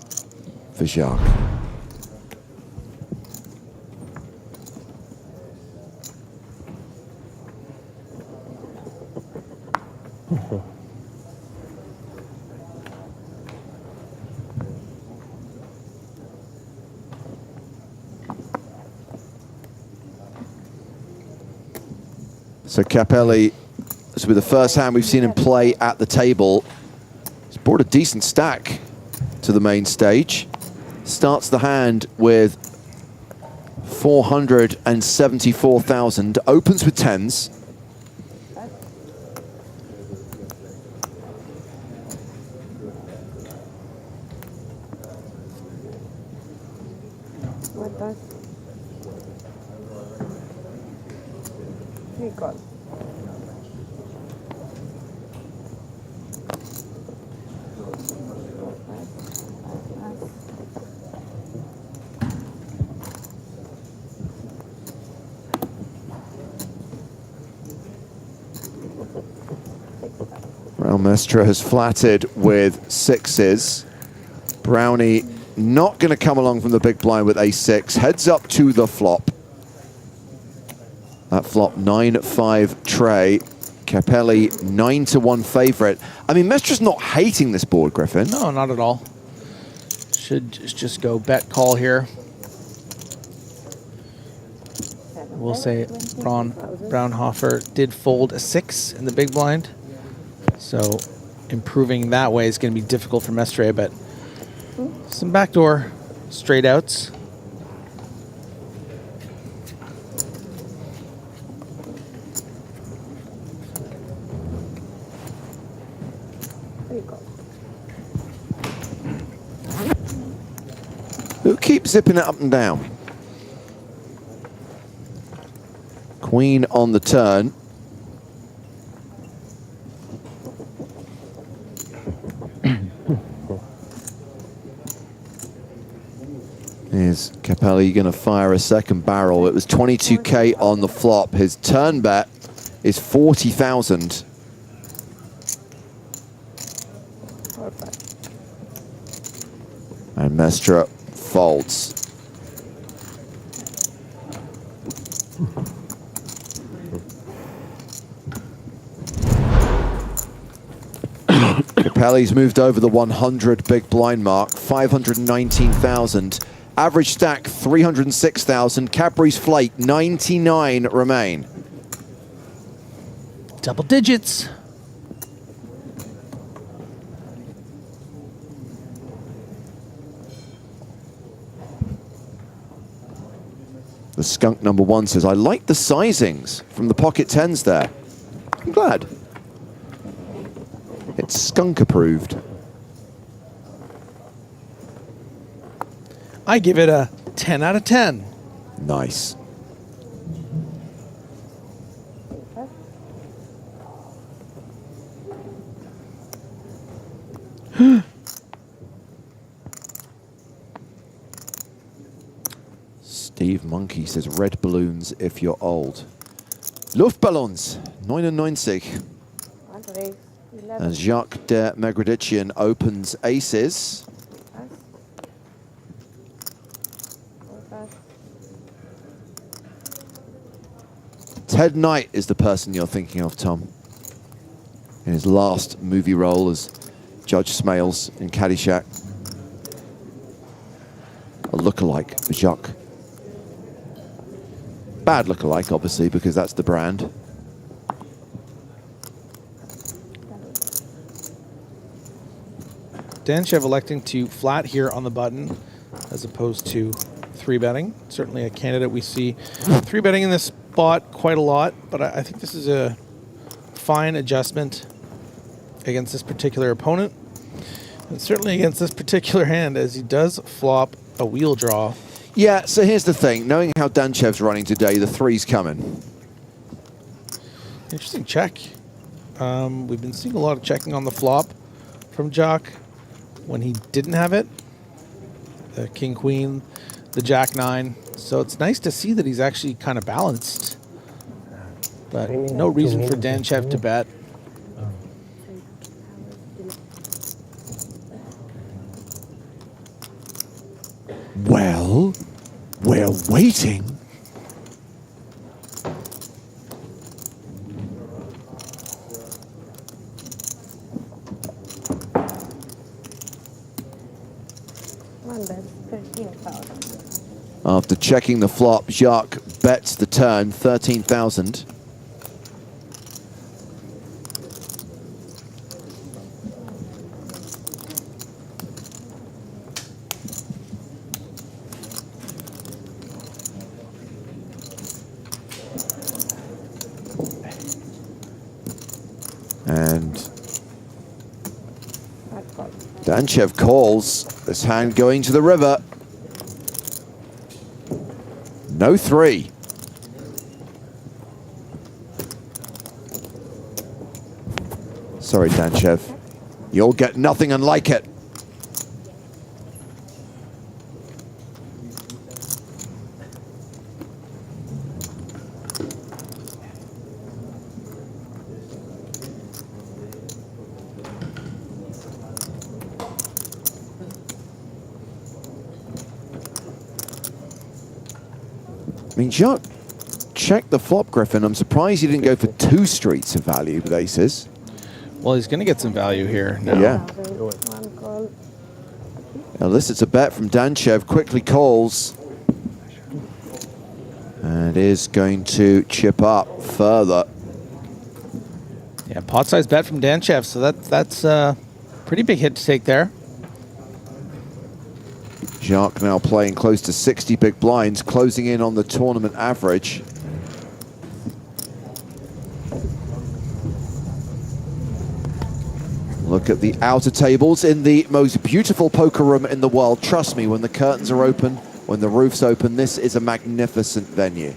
for Jacques. So Capelli, this will be the first hand we've seen him play at the table. He's brought a decent stack to the main stage. Starts the hand with 474,000. Opens with tens. What does? We got. Raul Mestre has flatted with sixes. Brownie not going to come along from the big blind with ace-6. Heads up to the flop. That flop 9-5 tray. Capelli 9-1 favorite. I mean, Mestre's not hating this board, Griffin. No, not at all. Should just go bet call here. We'll say Braunhofer did fold a 6 in the big blind. So improving that way is going to be difficult for Mestre, but some backdoor straight outs. Who keeps zipping it up and down? Queen on the turn. Is Capelli going to fire a second barrel? It was 22K on the flop. His turn bet is 40,000. And Mestre folds. Capelli's moved over the 100 big blind mark, 519,000. Average stack, 306,000. Cadbury's Flake, 99 remain. Double digits. The skunk number 1 says, I like the sizings from the pocket tens there. I'm glad. It's skunk approved. I give it a 10 out of 10. Nice. Steve Monkey says red balloons if you're old. Luftballons, 99. And Jacques de Megredician opens aces. Ted Knight is the person you're thinking of, Tom, in his last movie role as Judge Smales in Caddyshack. A lookalike for Jacques. Bad lookalike, obviously, because that's the brand. Danchev electing to flat here on the button as opposed to three betting. Certainly a candidate we see three betting in this spot quite a lot, but I think this is a fine adjustment against this particular opponent, and certainly against this particular hand, as he does flop a wheel draw. Yeah, so here's the thing. Knowing how Danchev's running today, the three's coming. Interesting check. We've been seeing a lot of checking on the flop from Jock when he didn't have it. The king, queen, the jack nine. So it's nice to see that he's actually kind of balanced. But no reason for Danchev to bet. Well, we're waiting. After checking the flop, Jacques bets the turn, 13,000. And Danchev calls, this hand going to the river. No three. Sorry, Danchev. You'll get nothing unlike it. I mean, Jacques checked the flop, Griffin. I'm surprised he didn't go for two streets of value with aces. Well, he's going to get some value here now. Yeah. Elicits a bet from Danchev, quickly calls. And is going to chip up further. Yeah, pot size bet from Danchev, so that's a pretty big hit to take there. Jacques now playing close to 60 big blinds, closing in on the tournament average. Look at the outer tables in the most beautiful poker room in the world. Trust me, when the curtains are open, when the roof's open, this is a magnificent venue.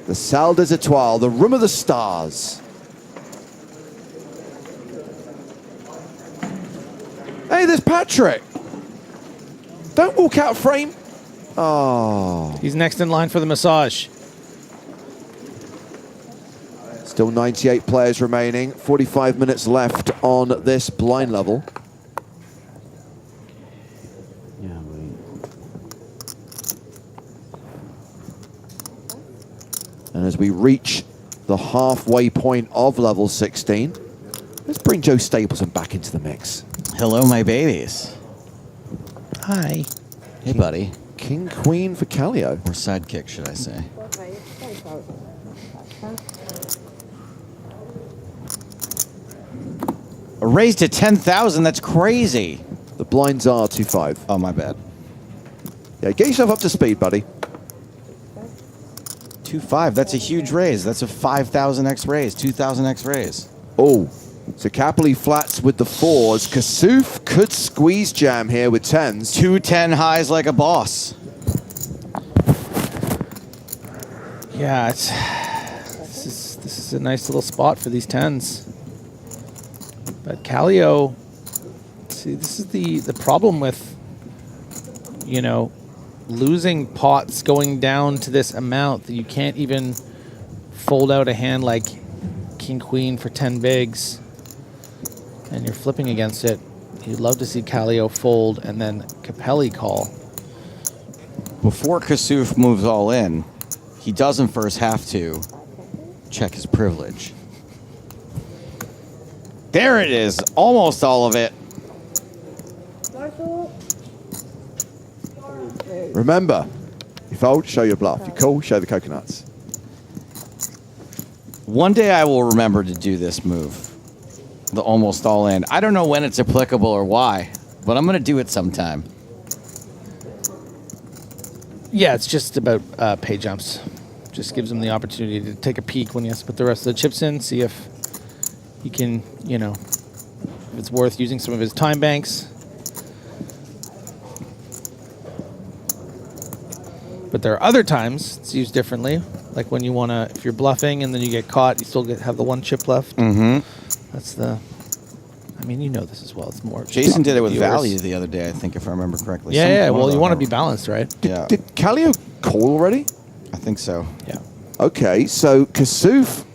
The Salle des Etoiles, the room of the stars. Hey, there's Patrick. Don't walk out of frame. Oh. He's next in line for the massage. Still 98 players remaining. 45 minutes left on this blind level. And as we reach the halfway point of level 16, let's bring Joe Stapleton back into the mix. Hello, my babies. Hi. Hey, buddy. King, queen for Callio. Or sidekick, should I say. A raise to 10,000, that's crazy. The blinds are 2-5. Oh, my bad. Yeah, get yourself up to speed, buddy. 2-5, that's a huge raise. That's a 5,000x raise, 2,000x raise. Oh, so Capley flats with the fours. Kassouf could squeeze jam here with tens. 2-10 highs like a boss. Yeah, this is a nice little spot for these tens. But Callio, see, this is the problem with, you know, losing pots going down to this amount that you can't even fold out a hand like King Queen for 10 bigs and you're flipping against it. You'd love to see Callio fold and then Capelli call. Before Kassouf moves all in, he doesn't first have to check his privilege. There it is, almost all of it. Remember, you fold, show your bluff. You call, show the coconuts. One day I will remember to do this move, the almost all in. I don't know when it's applicable or why, but I'm going to do it sometime. Yeah, it's just about pay jumps. Just gives him the opportunity to take a peek when he has to put the rest of the chips in, see if he can, you know, if it's worth using some of his time banks. But there are other times it's used differently, like when you want to, if you're bluffing and then you get caught, you still have the one chip left. Mm-hmm. That's the, I mean, you know this as well. It's more. Jason did it with value the other day, I think, if I remember correctly. Yeah, well, you want to be balanced, right? Yeah. Did Kallio call already? I think so. Yeah. Okay, so Kasuf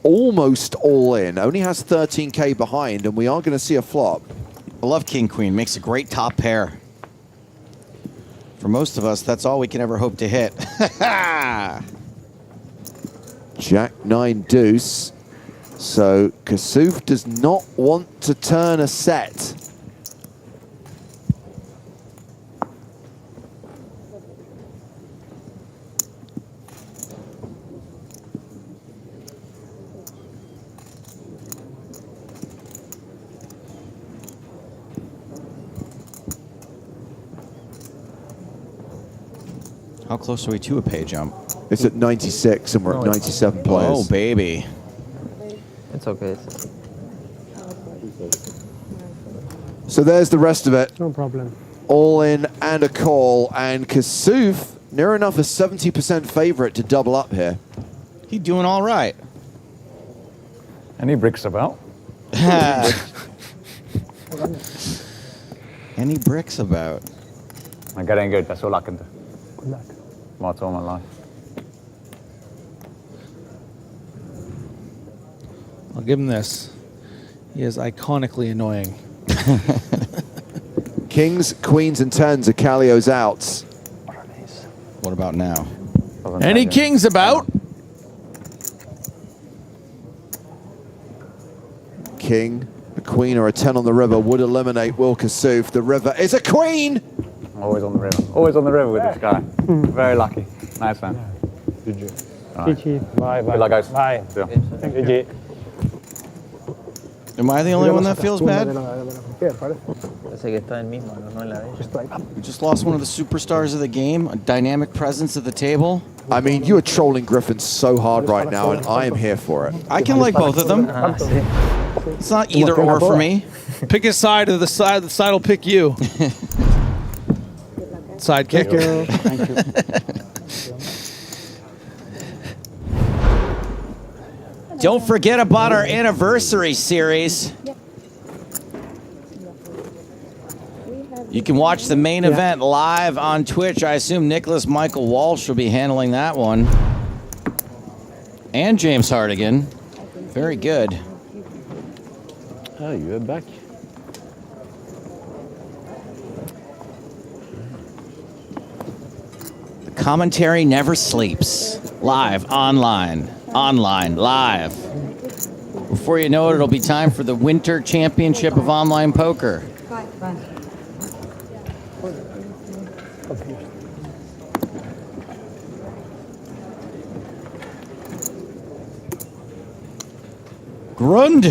almost all in, only has 13K behind, and we are going to see a flop. I love King Queen. Makes a great top pair. For most of us, that's all we can ever hope to hit. Jack 9 deuce. So Kasuf does not want to turn a set. How close are we to a pay jump? It's at 96 and we're at 97 players. Oh, baby. It's okay. So there's the rest of it. No problem. All in and a call, and Kasuf near enough a 70% favorite to double up here. He doing all right. Any bricks about? Any bricks about? I'm getting good. That's all I can do. Good luck. That's all my life. I'll give him this. He is iconically annoying. Kings, queens, and tens are Kallio's outs. What about now? Any kings about? King, a queen, or a 10 on the river would eliminate Will Kasuf. The river is a queen! Always on the river. Always on the river with this guy. Very lucky. Nice man. GG. Right. GG. Bye, bye. Good luck, guys. Bye. Yeah. GG. Am I the only one that feels bad? We just lost one of the superstars of the game, a dynamic presence at the table. I mean, you are trolling Griffin so hard right now, and I am here for it. I can like both of them. It's not either or for me. Pick a side, or the side will pick you. Sidekick. Thank you. Don't forget about our anniversary series. You can watch the main event live on Twitch. I assume Nicholas Michael Walsh will be handling that one. And James Hardigan. Very good. Oh, you are back. The commentary never sleeps. Live, online, live. Before you know it, it'll be time for the Winter Championship of Online Poker. Grund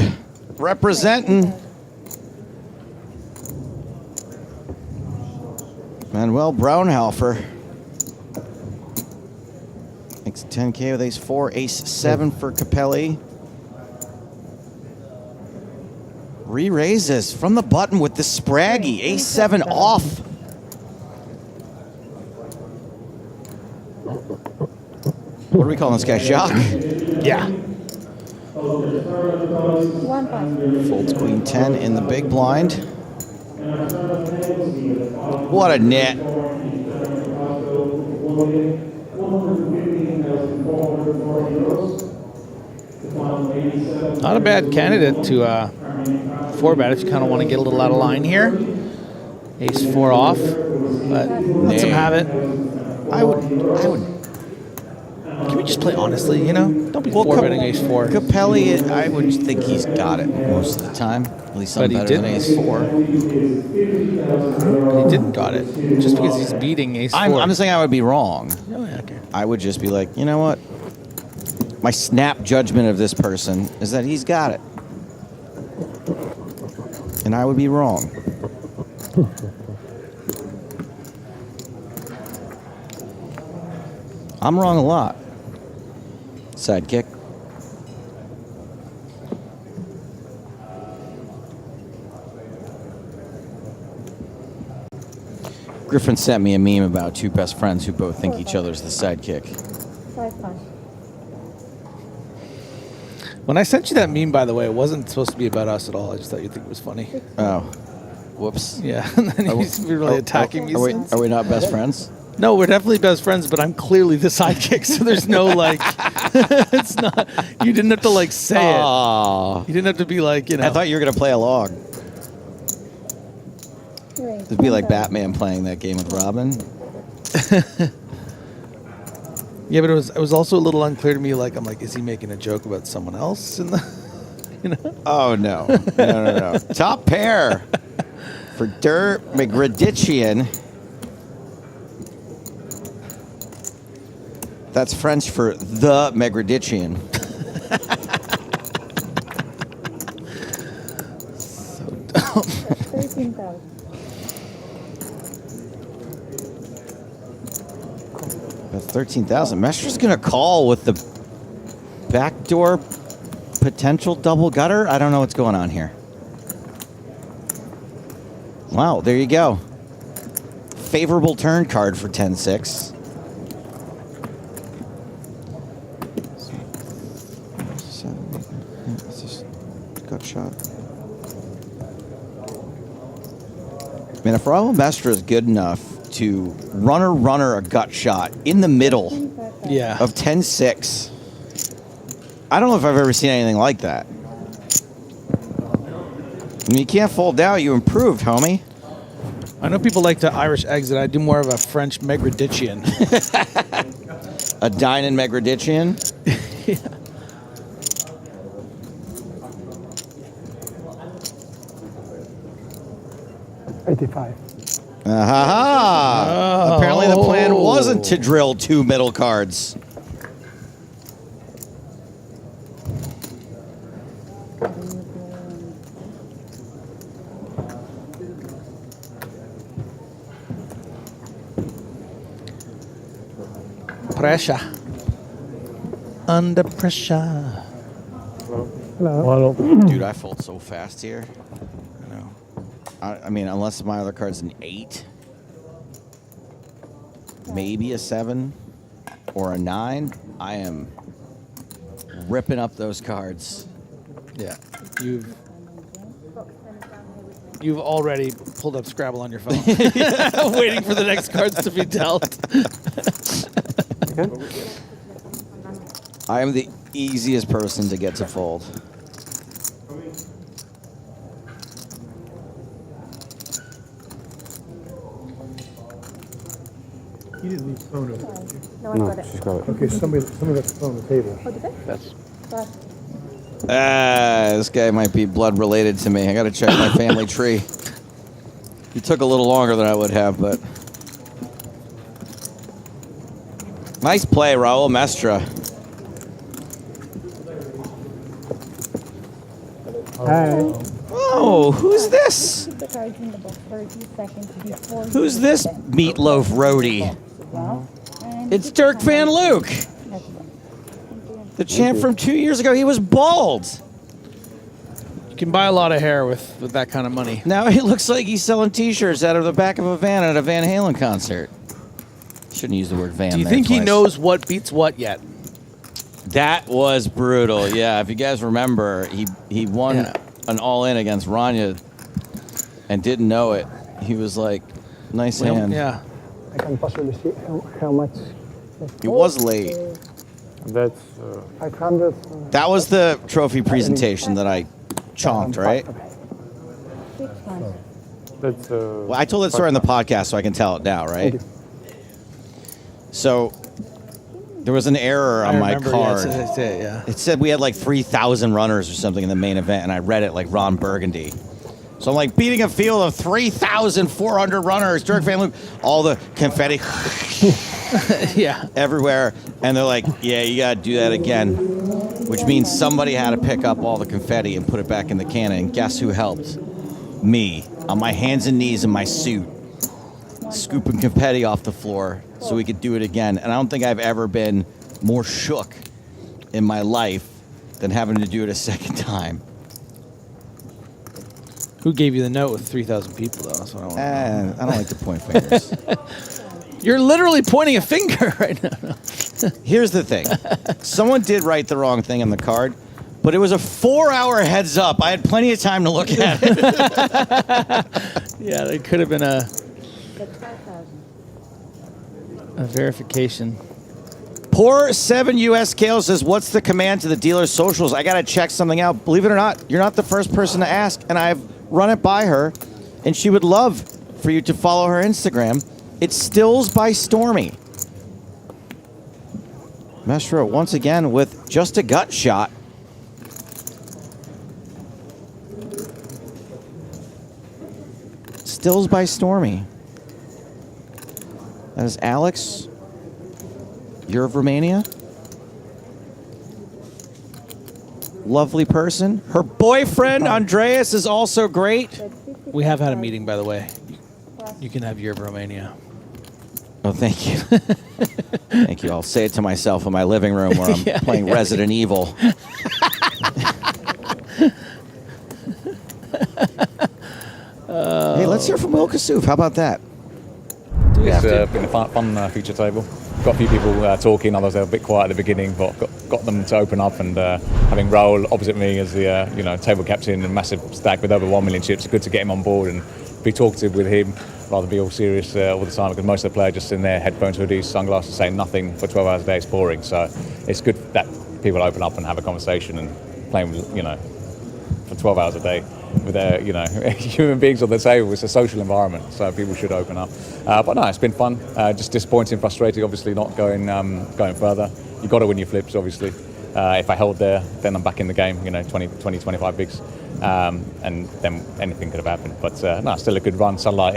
representing. Manuel Braunhofer makes 10K with ace 4, ace 7 for Capelli. Re-raises from the button with the Spraggy, ace 7 off. What are we calling this guy, Jacques? Yeah. Folds queen 10 in the big blind. What a net. Not a bad candidate to 4-bet if you kind of want to get a little out of line here. Ace 4 off, but lets him have it. I would. Can we just play honestly, you know? Don't be 4-betting ace 4. Capelli, I would think he's got it most of the time. At least something better than ace 4. He didn't got it. Just because he's beating ace 4. I'm just saying I would be wrong. Oh, yeah, okay. I would just be like, you know what? My snap judgment of this person is that he's got it. And I would be wrong. I'm wrong a lot. Sidekick. Griffin sent me a meme about two best friends who both think each other's the sidekick. 5-5. When I sent you that meme, by the way, it wasn't supposed to be about us at all. I just thought you'd think it was funny. Oh. Whoops. Yeah, and then he's really attacking me. Are we not best friends? No, we're definitely best friends, but I'm clearly the sidekick, so there's no, like, it's not, you didn't have to, like, say it. You didn't have to be like, you know. I thought you were going to play along. It'd be like Batman playing that game with Robin. Yeah, but it was also a little unclear to me, like, I'm like, is he making a joke about someone else in the, you know? Oh, no. No. Top pair for Der Megredician. That's French for the Megredician. So dumb. 13,000. That's 13,000. Mestre's going to call with the backdoor potential double gutter. I don't know what's going on here. Wow, there you go. Favorable turn card for 10-6. Gut shot. Man, if Raul Mestre is good enough to runner a gut shot in the middle of 10-6, I don't know if I've ever seen anything like that. I mean, you can't fold out. You improved, homie. I know people like to Irish exit. I do more of a French Megredician. A Dinan Megredician? Yeah. Aha! Apparently the plan wasn't to drill two middle cards. Pressure. Under pressure. Hello. Dude, I fold so fast here. I know. I mean, unless my other card's an 8, maybe a 7 or a 9, I am ripping up those cards. Yeah, you've already pulled up Scrabble on your phone, waiting for the next cards to be dealt. I am the easiest person to get to fold. You didn't leave phone over there. No, I got it. She's got it. Okay, somebody left the phone on the table. Oh, did I? That's This guy might be blood related to me. I got to check my family tree. He took a little longer than I would have, but nice play, Raul Mestre. Oh, who's this? Keep the cards in the box 30 seconds before Who's this meatloaf roadie? It's Dirk Van Luke, the champ from 2 years ago. He was bald. You can buy a lot of hair with that kind of money. Now he looks like he's selling T-shirts out of the back of a van at a Van Halen concert. Shouldn't use the word van. Do you think he knows what beats what yet? That was brutal. Yeah, if you guys remember, he won an all-in against Rania and didn't know it. He was like, nice hand. Yeah. I can possibly see how much. He was late. That's 500. That was the trophy presentation that I chonked, right? that's. Well, I told that story on the podcast, so I can tell it now, right? So there was an error on my card. Yeah. It said we had like 3,000 runners or something in the main event, and I read it like Ron Burgundy. So I'm like, beating a field of 3,400 runners, Dirk Van Luke, all the confetti yeah, everywhere. And they're like, yeah, you got to do that again, which means somebody had to pick up all the confetti and put it back in the cannon. And guess who helped? Me, on my hands and knees in my suit, scooping confetti off the floor so we could do it again. And I don't think I've ever been more shook in my life than having to do it a second time. Who gave you the note with 3,000 people, though? That's what I want to know. I don't like to point fingers. You're literally pointing a finger right now. Here's the thing. Someone did write the wrong thing on the card, but it was a 4-hour heads up. I had plenty of time to look at it. Yeah, there could have been a verification. Poor 7 US Kale says, what's the command to the dealer's socials? I got to check something out. Believe it or not, you're not the first person to ask, and I've run it by her, and she would love for you to follow her Instagram. It's Stills by Stormy. Mestre once again with just a gut shot. Stills by Stormy. That is Alex. You're of Romania. Lovely person. Her boyfriend, Andreas, is also great. We have had a meeting, by the way. You can have your Romania. Oh, thank you. Thank you. I'll say it to myself in my living room where I'm playing Resident Evil. Hey, let's hear from Will Kassouf. How about that? It's been a fun feature table. Got a few people talking, others are a bit quiet at the beginning, but got them to open up. And having Raul opposite me as the table captain, a massive stack with over 1 million chips, it's good to get him on board and be talkative with him rather than be all serious all the time, because most of the players just in their headphones, hoodies, sunglasses, saying nothing for 12 hours a day. It's boring. So it's good that people open up and have a conversation and playing with, for 12 hours a day with human beings on the table. It's a social environment, so people should open up. But no, it's been fun. Just disappointing, frustrating, obviously not going further. You've got to win your flips, obviously. If I held there, then I'm back in the game, 20, 25 bigs. And then anything could have happened. But no, still a good run. Satellite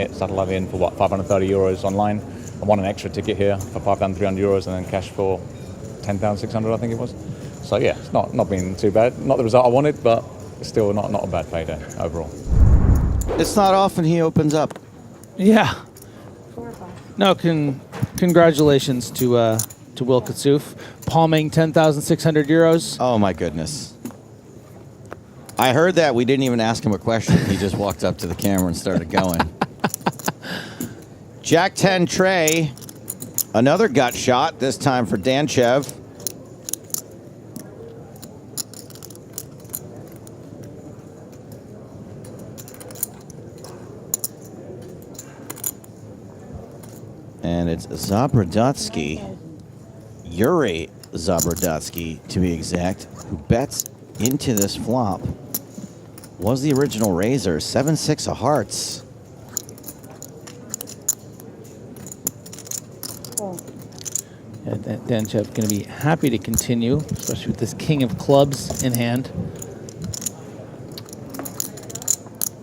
in for 530 euros online. I won an extra ticket here for 5,300 euros and then cash for 10,600, I think it was. So yeah, it's not been too bad. Not the result I wanted, but still not a bad payday overall. It's not often he opens up. Yeah. No, congratulations to Will Kassouf, palming 10,600 euros. Oh my goodness. I heard that. We didn't even ask him a question. He just walked up to the camera and started going. Jack 10 Trey, another gut shot, this time for Danchev. And it's Zabradotsky, Yuri Zabradotsky to be exact, who bets into this flop. Was the original raiser, 7-6 of hearts. Yeah, Danchev going to be happy to continue, especially with this king of clubs in hand.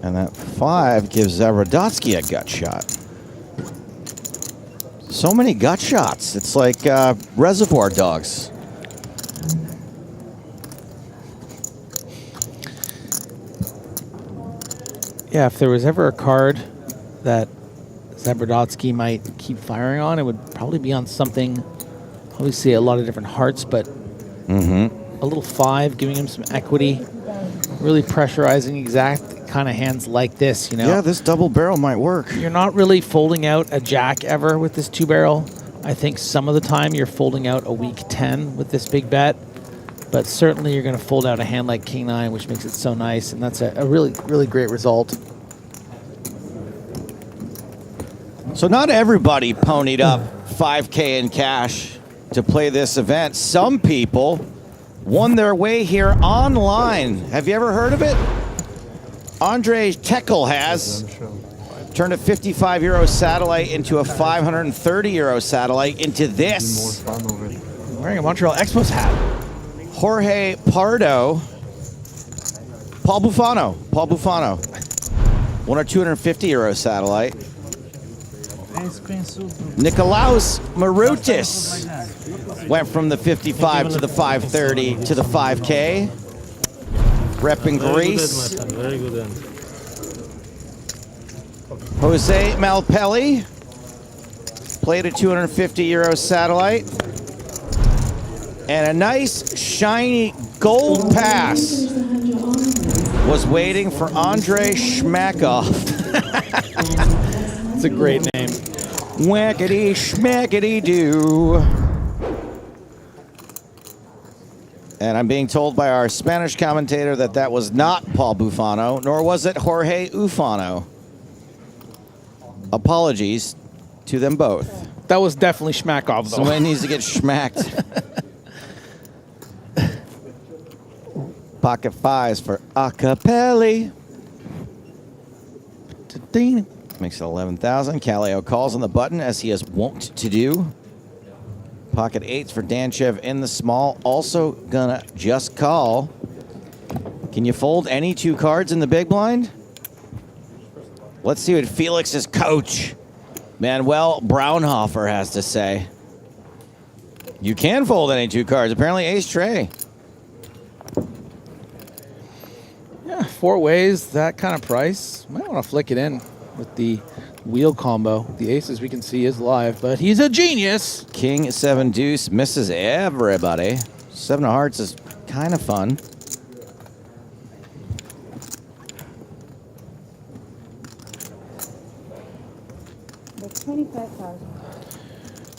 And that 5 gives Zabradotsky a gut shot. So many gut shots. It's like Reservoir Dogs. Yeah, if there was ever a card that Zabradotsky might keep firing on, it would probably be on something, obviously a lot of different hearts, but a little 5, giving him some equity, really pressurizing exact kind of hands like this, Yeah, this double barrel might work. You're not really folding out a jack ever with this 2-barrel. I think some of the time you're folding out a weak 10 with this big bet, but certainly you're going to fold out a hand like King 9, which makes it so nice, and that's a really, really great result. So not everybody ponied up 5K in cash to play this event. Some people won their way here online. Have you ever heard of it? Andre Tekel has turned a 55 euro satellite into a 530 euro satellite into this. Wearing a Montreal Expos hat. Jorge Pardo. Paul Buffano won a 250 euro satellite. Nikolaus Marutis went from the 55 to the 530 to the 5K. Rep in Greece. Very good hand. Jose Malpelli Played a 250 euro satellite. And a nice, shiny gold pass was waiting for Andrei Shmakov. It's a great name. Whackity schmackity doo. And I'm being told by our Spanish commentator that that was not Paul Bufano, nor was it Jorge Ufano. Apologies to them both. That was definitely Shmakov, though. Somebody needs to get schmacked. Pocket fives for Acapelli. Makes it 11,000. Calio calls on the button as he is wont to do. Pocket eights for Danchev in the small. Also gonna just call. Can you fold any two cards in the big blind? Let's see what Felix's coach, Manuel Braunhofer, has to say. You can fold any two cards. Apparently ace tray. Yeah, 4 ways, that kind of price. Might want to flick it in with the wheel combo. The aces we can see is live, but he's a genius. King 7 deuce misses everybody. 7 of hearts is kind of fun. That's 25,000.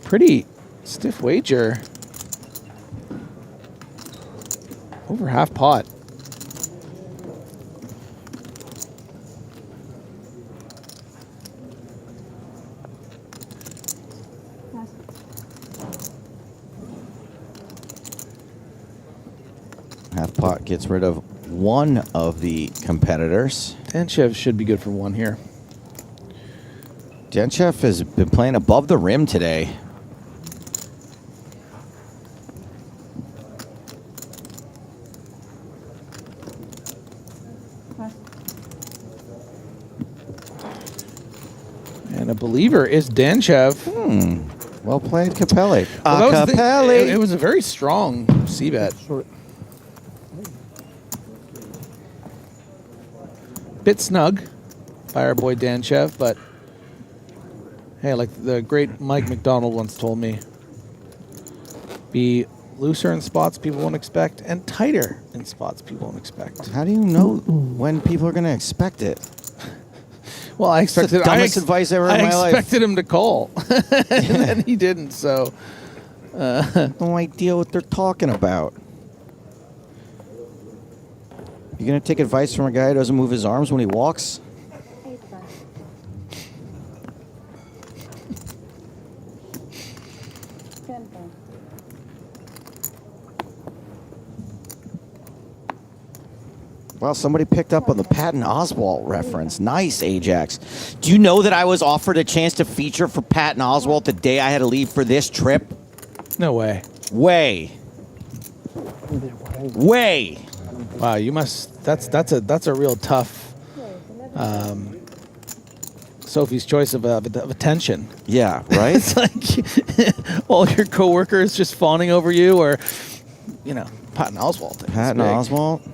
Pretty stiff wager. Over half pot. Half pot gets rid of one of the competitors. Danchev should be good for 1 here. Danchev has been playing above the rim today. And a believer is Danchev. Well played, Capelli. Well, that was the thing. Capelli. It was a very strong c-bet. Bit snug by our boy Danchev, but hey, like the great Mike McDonald once told me, be looser in spots people won't expect and tighter in spots people won't expect. How do you know when people are going to expect it? Well, I expected the dumbest advice ever in my life. I expected him to call, and then he didn't. So, no idea what they're talking about. You gonna take advice from a guy who doesn't move his arms when he walks? Well, somebody picked up on the Patton Oswalt reference. Nice, Ajax. Do you know that I was offered a chance to feature for Patton Oswalt the day I had to leave for this trip? No way. Way. Wow, you must. That's a real tough. Sophie's choice of attention. Yeah, right. It's like all your coworkers just fawning over you, or Patton Oswalt. Patton Oswalt.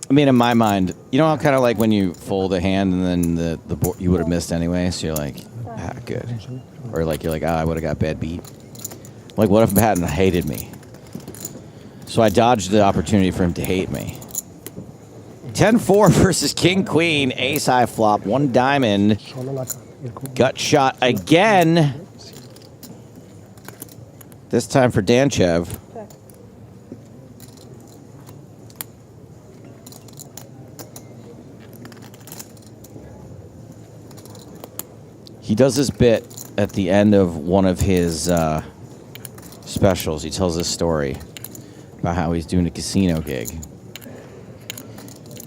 I mean, in my mind, you know how kind of like when you fold a hand and then the board you would have missed anyway, so you're like, good. Or like you're like, I would have got bad beat. Like, what if Patton hated me? So I dodged the opportunity for him to hate me. 10-4 versus King Queen, ace high flop, 1 diamond. Gut shot again. This time for Danchev. He does this bit at the end of one of his specials. He tells this story about how he's doing a casino gig.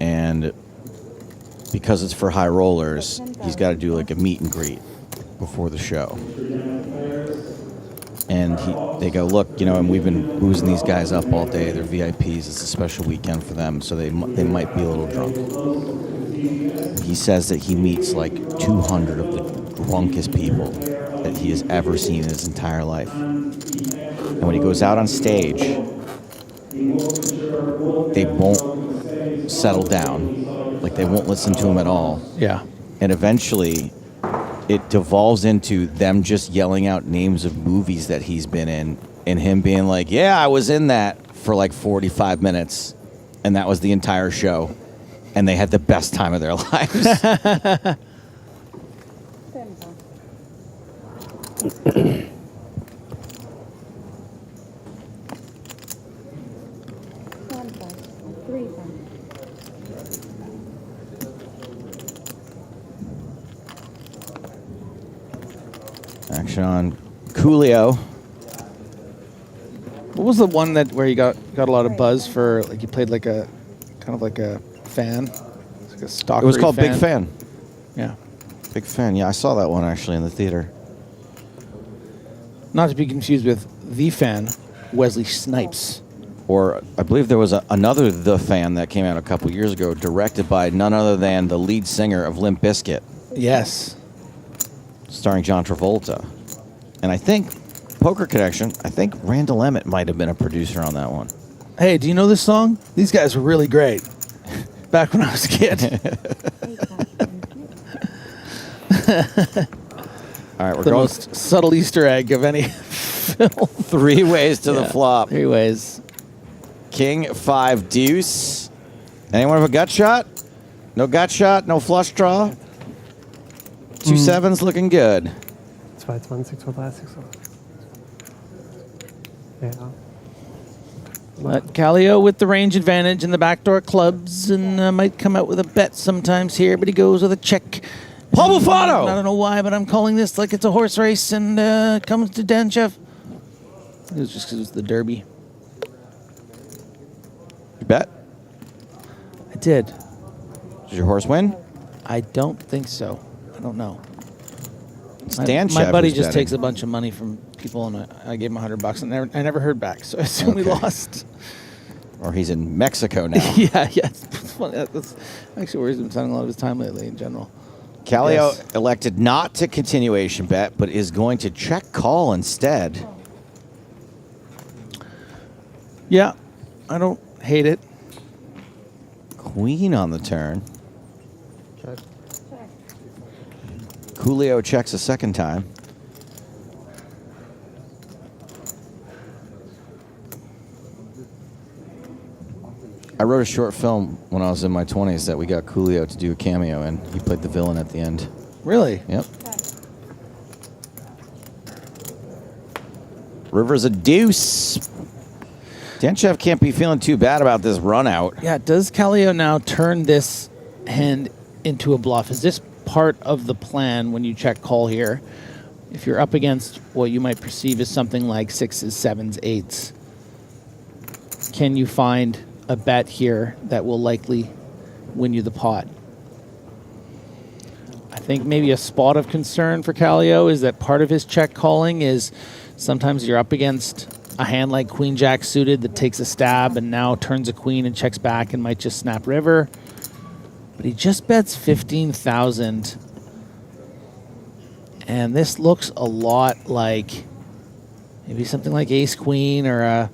And because it's for high rollers, he's got to do like a meet and greet before the show. And they go, look, and we've been boozing these guys up all day. They're VIPs. It's a special weekend for them, so they might be a little drunk. He says that he meets like 200 of the drunkest people that he has ever seen in his entire life. And when he goes out on stage, they won't settle down. Like, they won't listen to him at all. Yeah. And eventually, it devolves into them just yelling out names of movies that he's been in, and him being like, "Yeah, I was in that for like 45 minutes, and that was the entire show, and they had the best time of their lives." Action on Coolio. What was the one that where you got a lot of buzz for? Like you played like a kind of like a fan, like a stock. It was called Big Fan. Yeah, Big Fan. Yeah, I saw that one actually in the theater. Not to be confused with The Fan, Wesley Snipes. Or I believe there was another The Fan that came out a couple years ago, directed by none other than the lead singer of Limp Bizkit. Yes. Starring John Travolta. And I think, Poker Connection, I think Randall Emmett might have been a producer on that one. Hey, do you know this song? These guys were really great. Back when I was a kid. All right, we're the going. most subtle Easter egg of any film. 3 ways to the flop. 3 ways. King, 5, deuce. Anyone have a gut shot? No gut shot, no flush draw. 2 sevens looking good. 2, 6, 3, 6. Yeah. But Callio with the range advantage in the backdoor clubs and might come out with a bet sometimes here, but he goes with a check. Paul Bufano! I don't know why, but I'm calling this like it's a horse race and comes to Danchev. It was just because it was the Derby. You bet? I did. Did your horse win? I don't think so. I don't know. It's My my buddy just takes a bunch of money from people, and I gave him $100, and I never heard back, so I assume we lost. Or he's in Mexico now. yeah. It's funny. That's actually where he's been spending a lot of his time lately in general. Callio elected not to continuation bet, but is going to check call instead. Yeah, I don't hate it. Queen on the turn. Coolio checks a second time. I wrote a short film when I was in my 20s that we got Coolio to do a cameo in. He played the villain at the end. Really? Yep. River's a deuce. Danchev can't be feeling too bad about this run out. Yeah, does Callio now turn this hand into a bluff? Is this part of the plan when you check call here? If you're up against what you might perceive as something like 6s, 7s, 8s, can you find a bet here that will likely win you the pot? I think maybe a spot of concern for Callio is that part of his check calling is sometimes you're up against a hand like Queen Jack suited that takes a stab and now turns a queen and checks back and might just snap river. But he just bets 15,000. And this looks a lot like maybe something like Ace Queen or a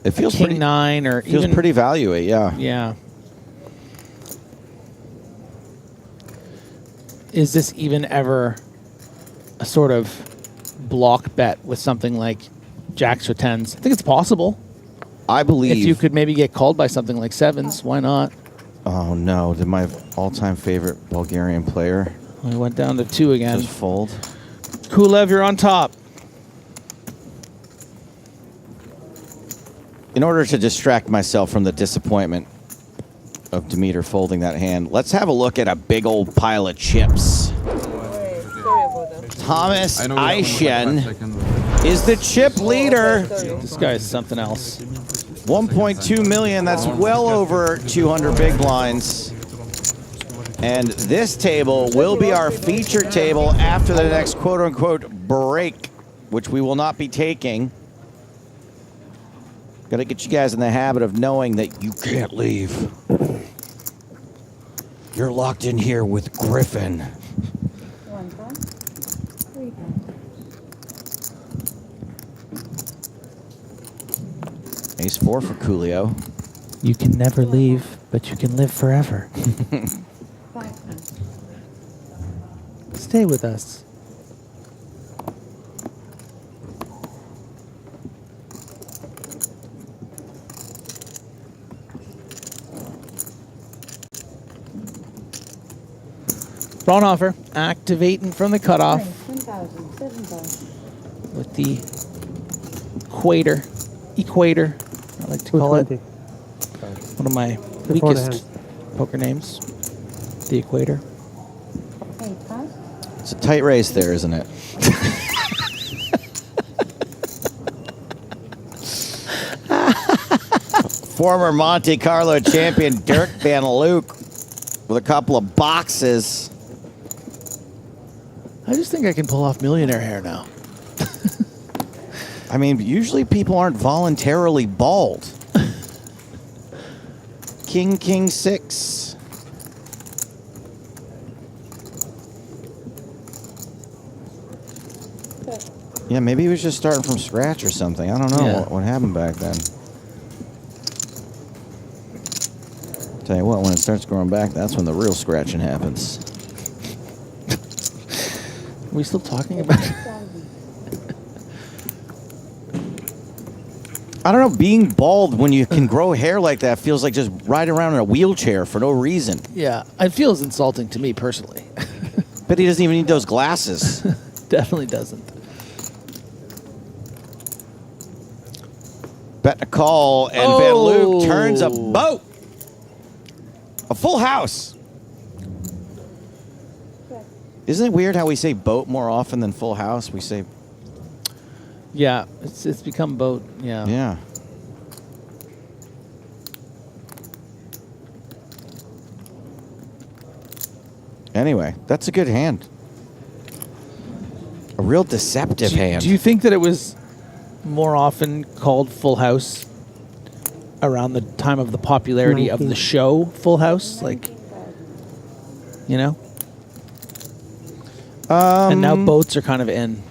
It feels King pretty 9 or feels even pretty value-y, yeah. Yeah. Is this even ever a sort of block bet with something like Jacks or 10s? I think it's possible. I believe. If you could maybe get called by something like 7s, why not? Oh no! Did my all-time favorite Bulgarian player? We went down to 2 again. Just fold. Kulev, you're on top. In order to distract myself from the disappointment of Demeter folding that hand, let's have a look at a big old pile of chips. Thomas Aishen is the chip leader. This guy is something else. 1.2 million. That's well over 200 big blinds. And this table will be our featured table after the next quote-unquote break, which we will not be taking. Got to get you guys in the habit of knowing that you can't leave. You're locked in here with Griffin. Ace-4 for Coolio. You can never leave, but you can live forever. Stay with us. Fraunhofer activating from the cutoff 10,000, 7,000. with the equator, I like to call it. 220. One of my Before the weakest poker names, the equator. It's a tight race there, isn't it? Former Monte Carlo champion Dirk Van Luke with a couple of boxes. I just think I can pull off millionaire hair now. I mean, usually people aren't voluntarily bald. King, 6. Yeah, maybe he was just starting from scratch or something. I don't know what happened back then. Tell you what, when it starts growing back, that's when the real scratching happens. Are we still talking about it? I don't know, being bald when you can grow hair like that feels like just riding around in a wheelchair for no reason. Yeah, it feels insulting to me personally. But he doesn't even need those glasses. Definitely doesn't. Bet a call, and Van Luke turns a boat. A full house. Isn't it weird how we say boat more often than full house? We say... Yeah, it's become boat. Yeah. Yeah. Anyway, that's a good hand. A real deceptive hand. Do you think that it was more often called Full House around the time of the popularity of the show Full House? Like, you know? And now boats are kind of in.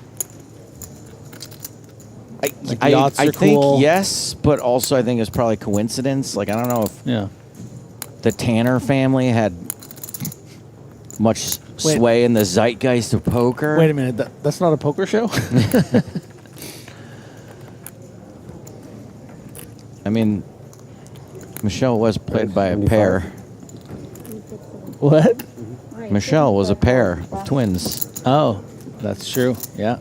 I think yes, but also I think it's probably coincidence. Like, I don't know if the Tanner family had much sway in the zeitgeist of poker. Wait a minute, that's not a poker show? I mean, Michelle was played by a pair. What? Michelle was a pair of twins. Oh, that's true. Yeah.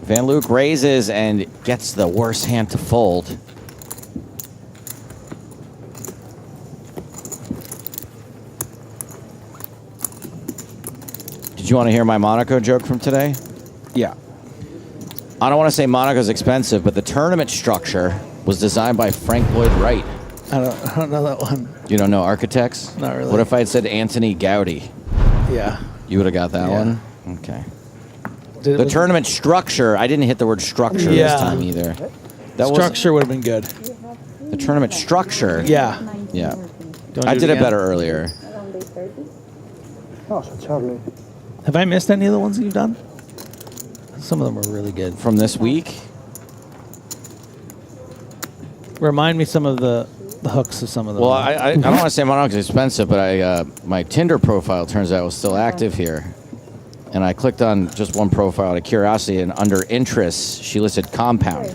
Van Luke raises and gets the worst hand to fold. Did you want to hear my Monaco joke from today? Yeah. I don't want to say Monaco's expensive, but the tournament structure was designed by Frank Lloyd Wright. I don't know that one. You don't know architects? Not really. What if I had said Anthony Gaudi? Yeah. You would have got that one? Okay. The tournament structure, I didn't hit the word structure this time either. Structure would have been good. The tournament structure. Yeah. Yeah. Don't I do did it it better again? earlier. Oh, so Charlie. Have I missed any of the ones that you've done? Some of them were really good. From this week? Remind me some of the hooks of some of them. Well, I don't want to say Monaco's expensive, but my Tinder profile turns out was still active here. And I clicked on just one profile out of curiosity, and under interests, she listed compound.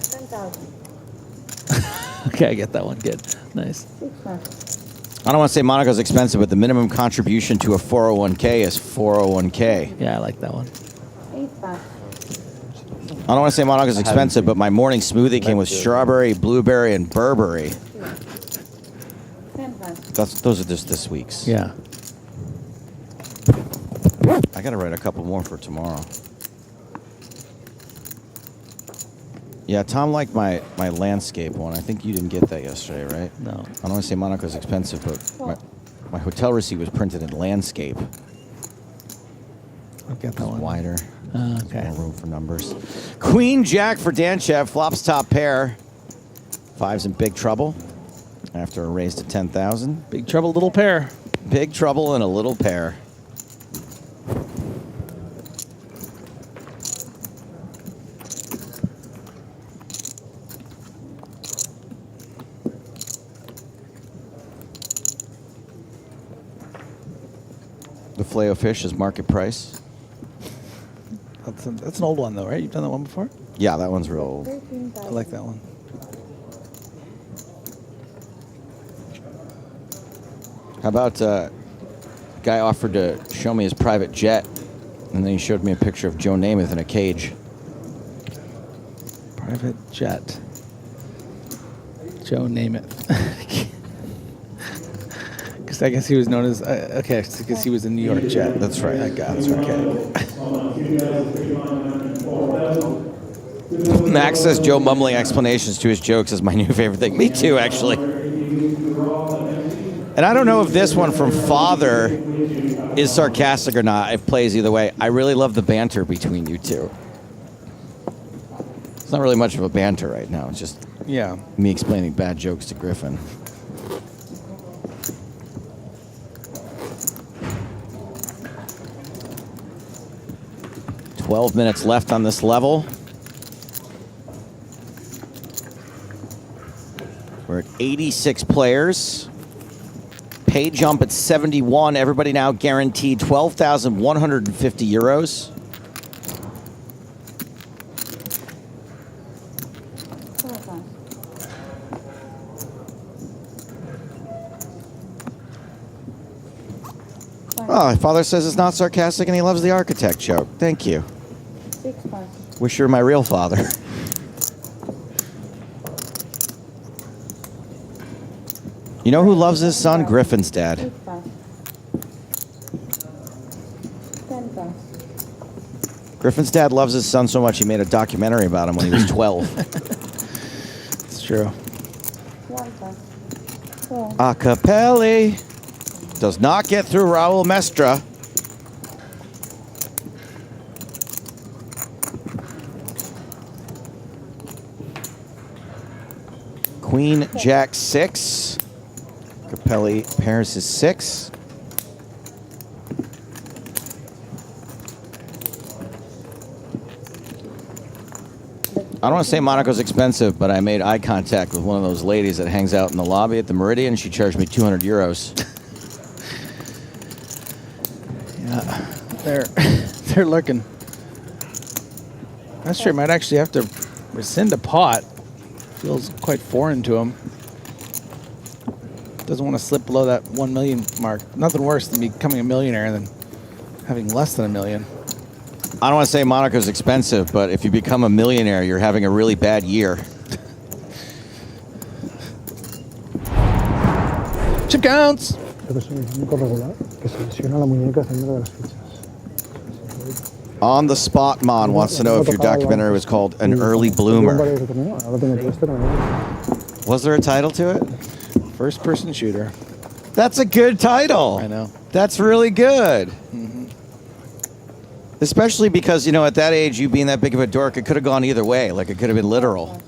Okay, I get that one. Good. Nice. I don't want to say Monaco's expensive, but the minimum contribution to a 401k is 401k. Yeah, I like that one. I don't want to say Monaco's expensive, but my morning smoothie came with strawberry, blueberry, and Burberry. Those are just this week's. Yeah. I got to write a couple more for tomorrow. Yeah, Tom liked my landscape one. I think you didn't get that yesterday, right? No. I don't want to say Monaco's expensive, but my hotel receipt was printed in landscape. I'll get that one. Wider. Okay. More room for numbers. Queen Jack for Danchev. Flops top pair. Five's in big trouble after a raise to 10,000. Big trouble, little pair. Big trouble in a little pair. The filet fish is market price. That's an old one, though, right? You've done that one before? Yeah, that one's real old. I like that one. How about guy offered to show me his private jet, and then he showed me a picture of Joe Namath in a cage. Private jet. Joe Namath. Because I guess he was known as, okay, because he was a New York Jet. That's right. I got it. Okay. Max says Joe mumbling explanations to his jokes is my new favorite thing. Me too, actually. And I don't know if this one from Father is sarcastic or not. It plays either way. I really love the banter between you two. It's not really much of a banter right now. It's just me explaining bad jokes to Griffin. $12 minutes left on this level. We're at 86 players. Pay jump at 71. Everybody now guaranteed 12,150 euros. Oh, Father says it's not sarcastic and he loves the architect joke. Thank you. Wish you were my real father. You know who loves his son? Griffin's dad. Griffin's dad loves his son so much he made a documentary about him when he was 12. It's true. Acapelli does not get through Raul Mestre. Queen, Jack, 6. Capelli pairs his 6. I don't want to say Monaco's expensive, but I made eye contact with one of those ladies that hangs out in the lobby at the Meridian. She charged me 200 euros. Yeah, they're looking. Mestre might actually have to rescind a pot. Feels quite foreign to him. Doesn't want to slip below that 1 million mark. Nothing worse than becoming a millionaire than having less than $1 million. I don't want to say Monaco's expensive, but if you become a millionaire, you're having a really bad year. Chip counts! On the Spot Mon wants to know if your documentary was called An Early Bloomer. Was there a title to it? First person shooter. That's a good title. I know. That's really good. Mm-hmm. Especially because, you know, at that age, you being that big of a dork, it could have gone either way. Like, it could have been literal.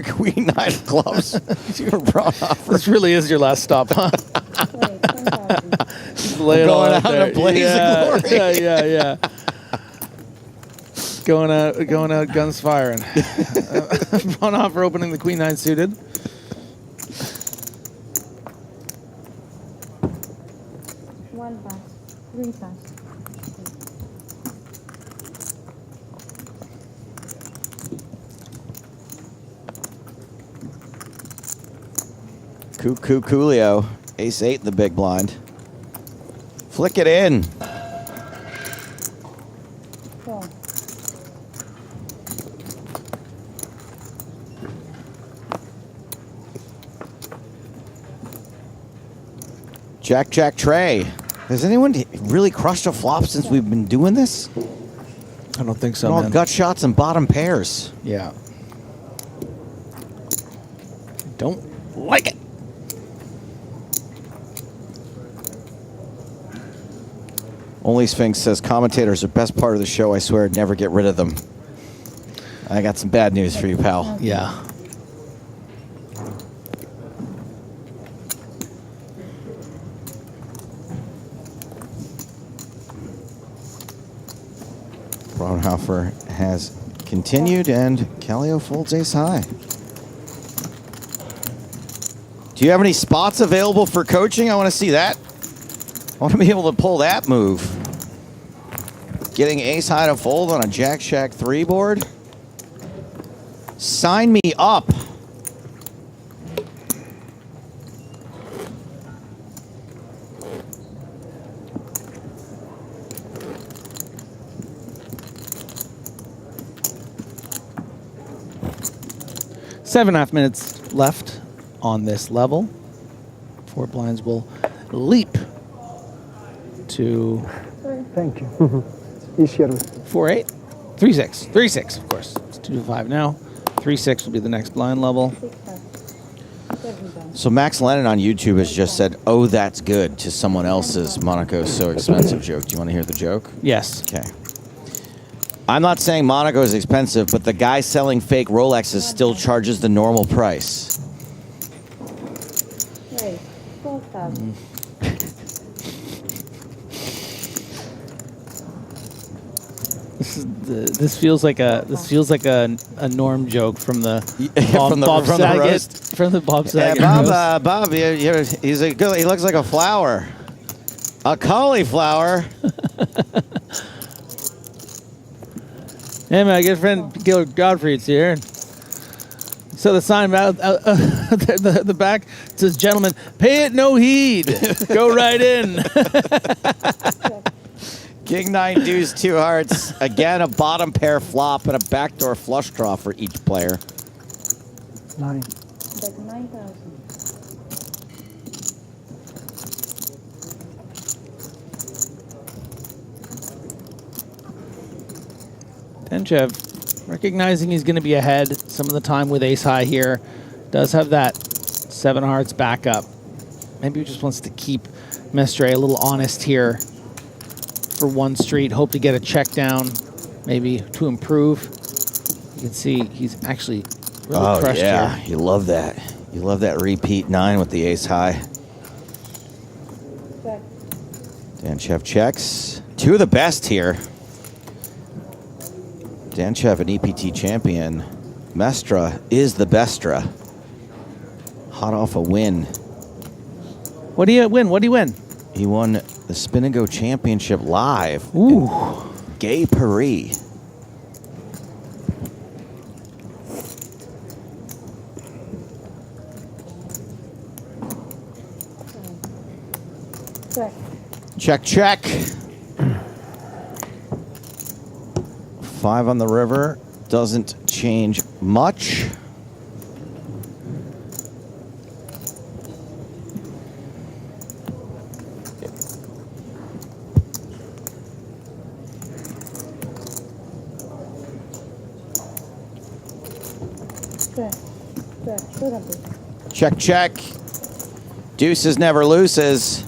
Queen Nine of Clubs. Your brown offer. This really is your last stop, huh? Going out in a blaze of glory. Yeah. Going out, guns firing. Brown offer opening the Queen 9 suited. One pass, 3 pass. Coolio. Ace 8 in the big blind. Flick it in. Four. Jack, Jack, Trey. Has anyone really crushed a flop since we've been doing this? I don't think so, all man. gut shots and bottom pairs. Yeah. Don't like it. Only Sphinx says commentators are best part of the show. I swear, never get rid of them. I got some bad news for you, pal. Yeah. Braunhofer has continued, and Kallio folds ace high. Do you have any spots available for coaching? I want to see that. I want to be able to pull that move. Getting ace high to fold on a Jack Shack 3 board. Sign me up. Seven and a half minutes left on this level. 4 blinds will leap to. Thank you. Easier. 4-8, 3-6, 3-6. Of course, it's 2-5 now. 3-6 will be the next blind level. So Max Lennon on YouTube has just said, "Oh, that's good" to someone else's Monaco's so expensive joke. Do you want to hear the joke? Yes. Okay. I'm not saying Monaco is expensive, but the guy selling fake Rolexes still charges the normal price. Right. 4,000. This feels like a Norm joke from the Bob Saget roast. Bob, he's a good. He looks like a flower, a cauliflower. Hey, my good friend Gil Godfrey's here. So the sign out the back says, "Gentlemen, pay it no heed. Go right in." King 9 deuce 2 hearts. Again, a bottom pair flop and a backdoor flush draw for each player. 9. That's 9,000. Danchev, recognizing he's going to be ahead some of the time with ace high here, does have that 7 hearts backup. Maybe he just wants to keep Mestre a little honest here for one street. Hope to get a check down, maybe to improve. You can see he's actually really crushed here. You love that. You love that repeat 9 with the ace high. Check. Danchev checks. 2 of the best here. Danchev, an EPT champion. Mestre is the bestra. Hot off a win. What do you win? What do you win? He won the Spin and Go Championship live. Ooh. Gay Paris. Check. Check, check. 5 on the river. Doesn't change much. Check. Check. Shouldn't be. Check, check. Deuces never loses.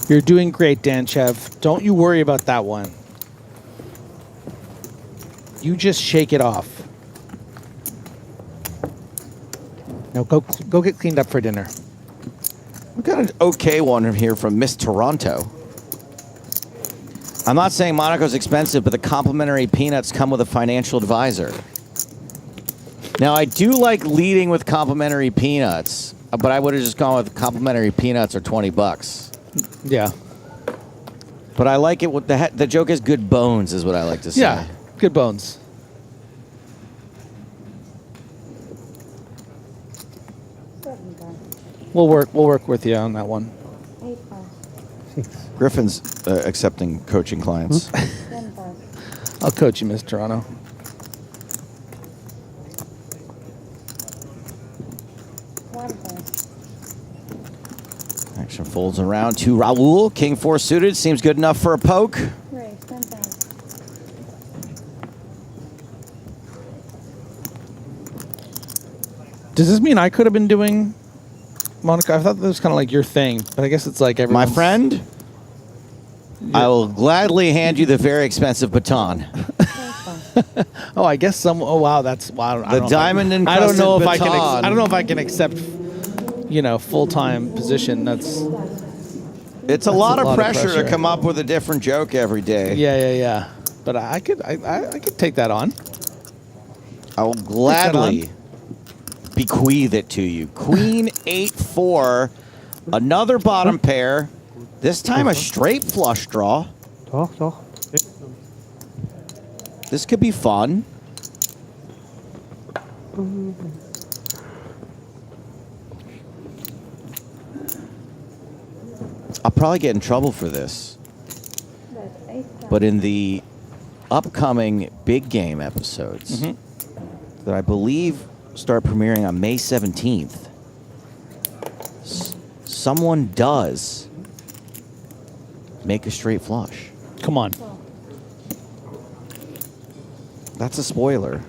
You're doing great, Danchev. Don't you worry about that one. You just shake it off. Now go get cleaned up for dinner. We've got an okay one here from Miss Toronto. I'm not saying Monaco's expensive, but the complimentary peanuts come with a financial advisor. Now, I do like leading with complimentary peanuts, but I would have just gone with complimentary peanuts or 20 bucks. Yeah. But I like it with the joke is good bones, is what I like to say. Yeah, good bones. We'll work with you on that one. 8,000. Griffin's accepting coaching clients. 10,000. I'll coach you, Miss Toronto. Action folds around to Raul. King 4 suited. Seems good enough for a poke. Raise 10,000. Does this mean I could have been doing Monaco? I thought that was kind of like your thing, but I guess it's like everyone. My friend, I will gladly hand you the very expensive baton. Oh, I guess some. Oh, wow, that's wow. The diamond encrusted I don't know if baton. I don't know if I can accept, full-time position. That's It's a lot of pressure to come up with a different joke every day. Yeah. But I could take that on. I will gladly bequeath it to you. Queen 8-4, another bottom pair. This time a straight flush draw. This could be fun. I'll probably get in trouble for this. But in the upcoming big game episodes that I believe start premiering on May 17th, someone does make a straight flush. Come on. That's a spoiler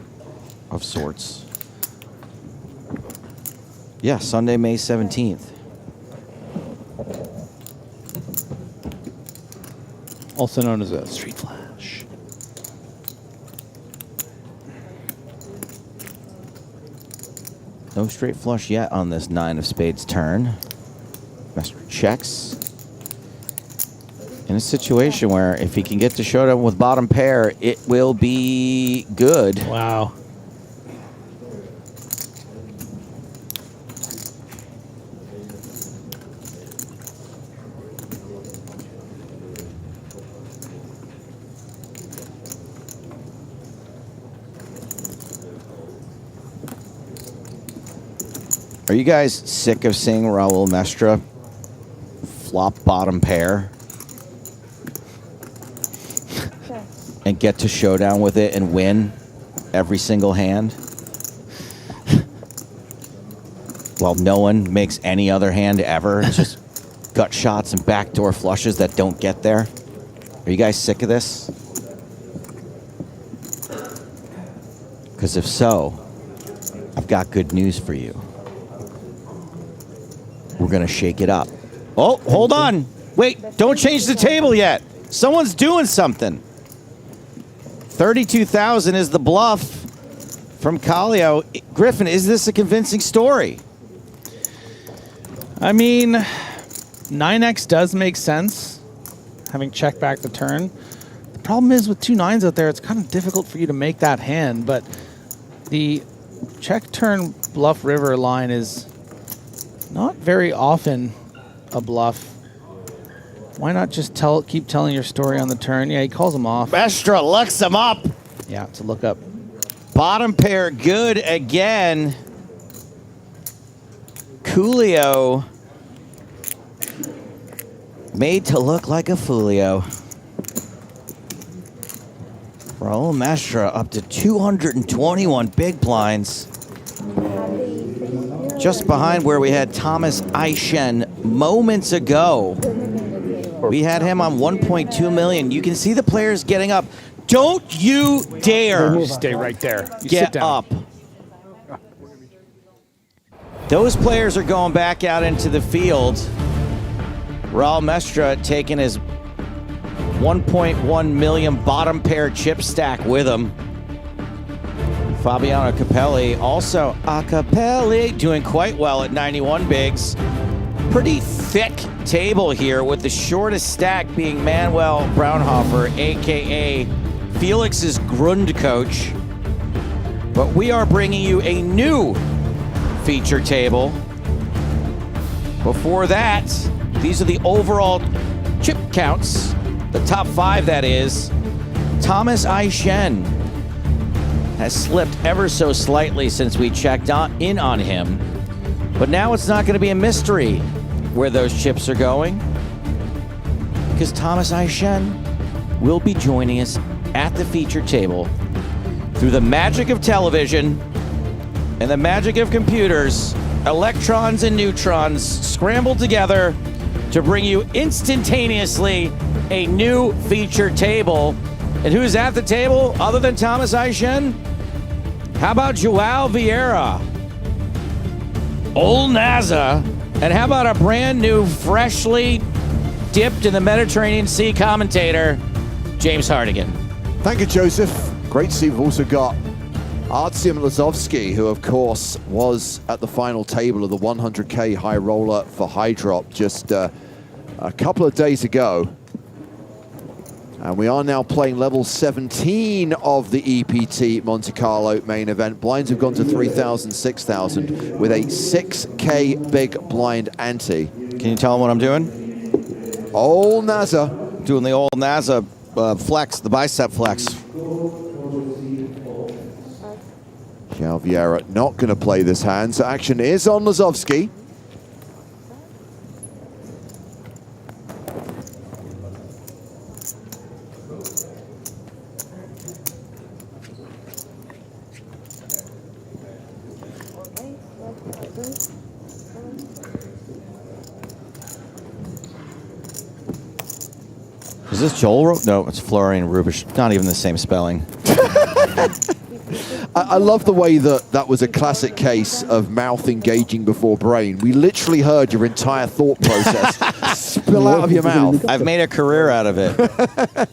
of sorts. Yeah, Sunday, May 17th. Also known as a street flash. No straight flush yet on this 9 of spades turn. Mestre checks. In a situation where if he can get to showdown with bottom pair, it will be good. Wow. Are you guys sick of seeing Raul Mestre flop bottom pair and get to showdown with it and win every single hand while no one makes any other hand ever? It's just gut shots and backdoor flushes that don't get there. Are you guys sick of this? Because if so, I've got good news for you. We're going to shake it up. Oh, hold on. Wait, don't change the table yet. Someone's doing something. 32,000 is the bluff from Kallio. Griffin, is this a convincing story? I mean, 9x does make sense, having checked back the turn. The problem is with 2 9s out there, it's kind of difficult for you to make that hand, but the check turn bluff river line is not very often a bluff. Why not just keep telling your story on the turn? Yeah, he calls him off. Mestre looks him up. Yeah, it's a look up. Bottom pair good again. Coolio made to look like a foolio. Raul Mestre up to 221 big blinds. Just behind where we had Thomas Aishen moments ago. We had him on 1.2 million. You can see the players getting up. Don't you dare stay right there. You get sit down. up. Those players are going back out into the field. Raul Mestre taking his 1.1 million bottom pair chip stack with him. Fabiano Capelli also Capelli doing quite well at 91 bigs. Pretty thick table here with the shortest stack being Manuel Braunhofer, aka Felix's Grund coach. But we are bringing you a new feature table. Before that, these are the overall chip counts, the top 5 that is. Thomas Aishen has slipped ever so slightly since we checked in on him. But now it's not going to be a mystery where those chips are going, because Thomas Aishen will be joining us at the feature table through the magic of television and the magic of computers. Electrons and neutrons scrambled together to bring you instantaneously a new feature table. And who's at the table other than Thomas Aishen? How about Joao Vieira? Old NASA. And how about a brand new, freshly dipped in the Mediterranean Sea commentator, James Hardigan? Thank you, Joseph. Great to see we've also got Artyom Lazovsky, who of course was at the final table of the 100K high roller for high drop just a couple of days ago. And we are now playing level 17 of the EPT Monte-Carlo main event. Blinds have gone to 3,000, 6,000 with a 6K big blind ante. Can you tell them what I'm doing? Old NASA. Doing the old NASA flex, the bicep flex. João Vieira not going to play this hand, so action is on Lazowski. Is this Joel? No, it's Florian Rubisch. Not even the same spelling. I love the way that was a classic case of mouth engaging before brain. We literally heard your entire thought process spill out of your mouth. I've made a career out of it.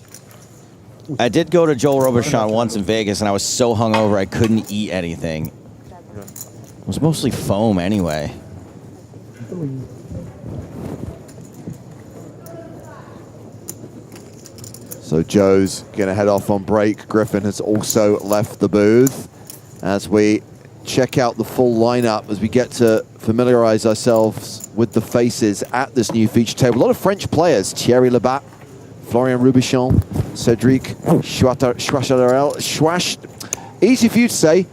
I did go to Joel Robuchon once in Vegas, and I was so hungover I couldn't eat anything. It was mostly foam anyway. So Joe's going to head off on break. Griffin has also left the booth. As we check out the full lineup, as we get to familiarize ourselves with the faces at this new feature table. A lot of French players. Thierry Labat, Florian Rubichon, Cedric Schwash. Easy for you to say.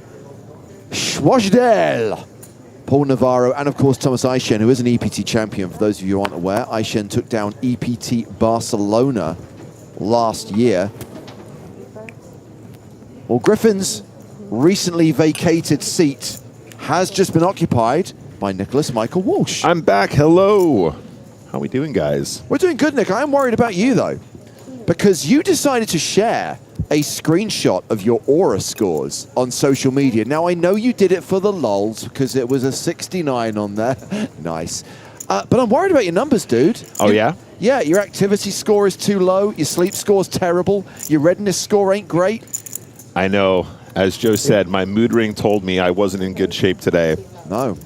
Schwashdel. Paul Navarro, and of course Thomas Aishen, who is an EPT champion. For those of you who aren't aware, Aishen took down EPT Barcelona last year. Well, Griffin's recently vacated seat has just been occupied by Nicholas Michael Walsh. I'm back. Hello. How are we doing, guys? We're doing good, Nick. I am worried about you, though, because you decided to share a screenshot of your Aura scores on social media. Now, I know you did it for the lulz because it was a 69 on there. Nice. But I'm worried about your numbers, dude. Oh, yeah? Yeah, your activity score is too low. Your sleep score's terrible. Your readiness score ain't great. I know. As Joe said, my mood ring told me I wasn't in good shape today. No.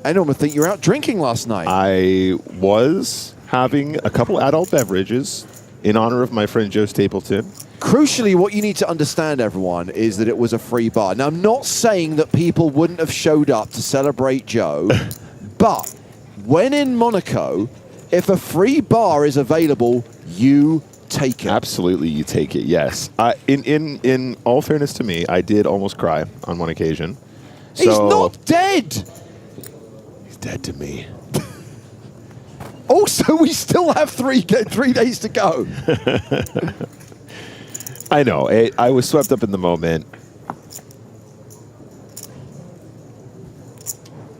I normally think you were out drinking last night. I was having a couple adult beverages in honor of my friend Joe Stapleton. Crucially, what you need to understand, everyone, is that it was a free bar. Now, I'm not saying that people wouldn't have showed up to celebrate Joe, but when in Monaco, if a free bar is available, you take it. Absolutely, you take it, yes. In all fairness to me, I did almost cry on one occasion. He's not dead! He's dead to me. Also, we still have 3 days to go. I know. I was swept up in the moment.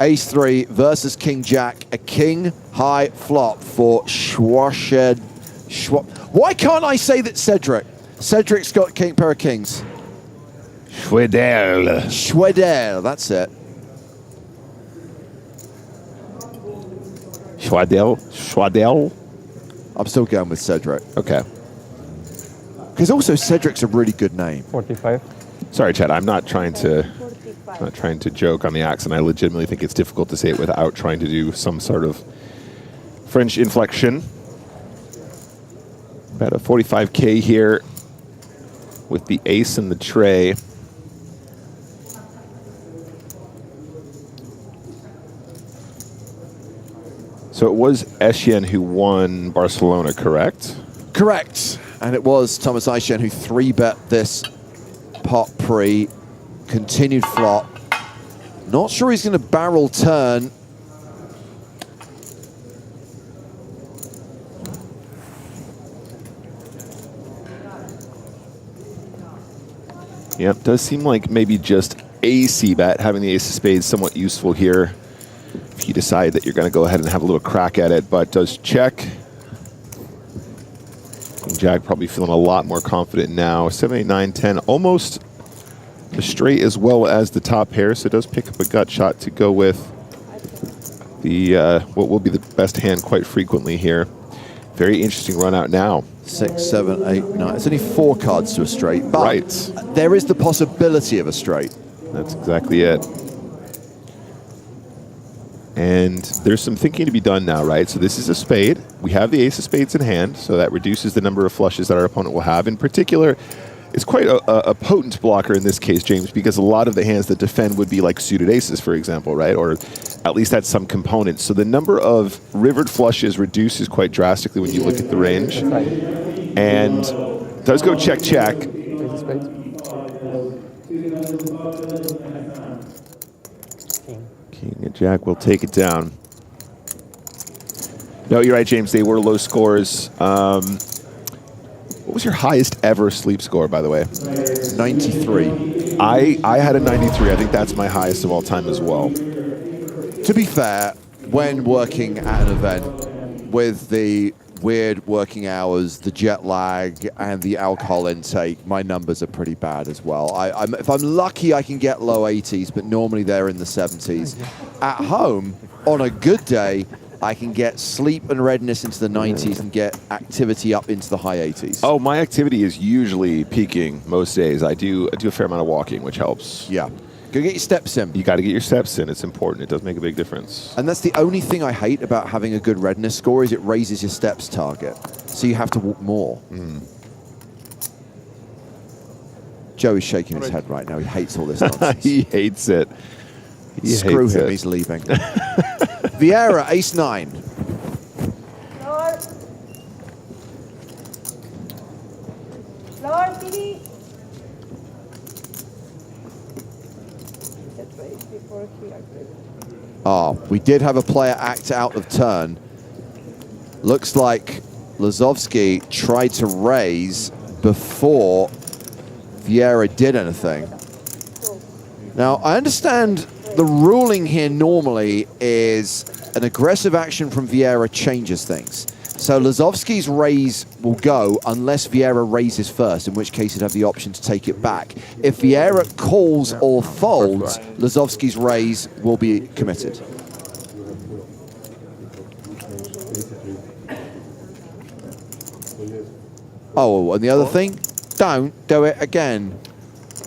Ace-3 versus King-Jack. A king-high flop for Schwashed. Why can't I say that Cedric? Cedric's got pair of kings. Schwedel, that's it. Schwadel? I'm still going with Cedric. Okay. Because also Cedric's a really good name. 45. Sorry, Chad. I'm not trying to joke on the accent. I legitimately think it's difficult to say it without trying to do some sort of French inflection. About a 45K here with the ace in the tray. So it was Etienne who won Barcelona, correct? Correct. And it was Thomas Aishen who 3-bet this pot pre. Continued flop. Not sure he's going to barrel turn. Yep, does seem like maybe just a C-bet, having the ace of spades somewhat useful here if you decide that you're going to go ahead and have a little crack at it, but does check. Jack probably feeling a lot more confident now. 7, 8, 9, 10, almost the straight as well as the top pair, so it does pick up a gut shot to go with the what will be the best hand quite frequently here. Very interesting run out now. 6, 7, 8, 9. It's only 4 cards to a straight, but right. There is the possibility of a straight. That's exactly it. And there's some thinking to be done now, right? So this is a spade. We have the ace of spades in hand, so that reduces the number of flushes that our opponent will have. In particular, it's quite a potent blocker in this case, James, because a lot of the hands that defend would be like suited aces, for example, right? Or at least that's some components. So the number of rivered flushes reduces quite drastically when you look at the range. And does go check, check. King and Jack will take it down. No, you're right, James. They were low scores. What was your highest ever sleep score, by the way? 93. I had a 93. I think that's my highest of all time as well. To be fair, when working at an event with the weird working hours, the jet lag, and the alcohol intake, my numbers are pretty bad as well. If I'm lucky, I can get low 80s, but normally they're in the 70s. At home, on a good day, I can get sleep and readiness into the 90s and get activity up into the high 80s. Oh, my activity is usually peaking most days. I do a fair amount of walking, which helps. Yeah. Go get your steps in. You got to get your steps in. It's important. It does make a big difference. And that's the only thing I hate about having a good readiness score is it raises your steps target. So you have to walk more. Joe is shaking his head right now. He hates all this nonsense. He hates it. Screw him. He's leaving. Vieira, ace-9. Lord, TV. Oh, we did have a player act out of turn. Looks like Lazowski tried to raise before Vieira did anything. Now, I understand the ruling here normally is an aggressive action from Vieira changes things. So Lazowski's raise will go unless Vieira raises first, in which case he'd have the option to take it back. If Vieira calls or folds, Lazowski's raise will be committed. Oh, and the other thing, don't do it again.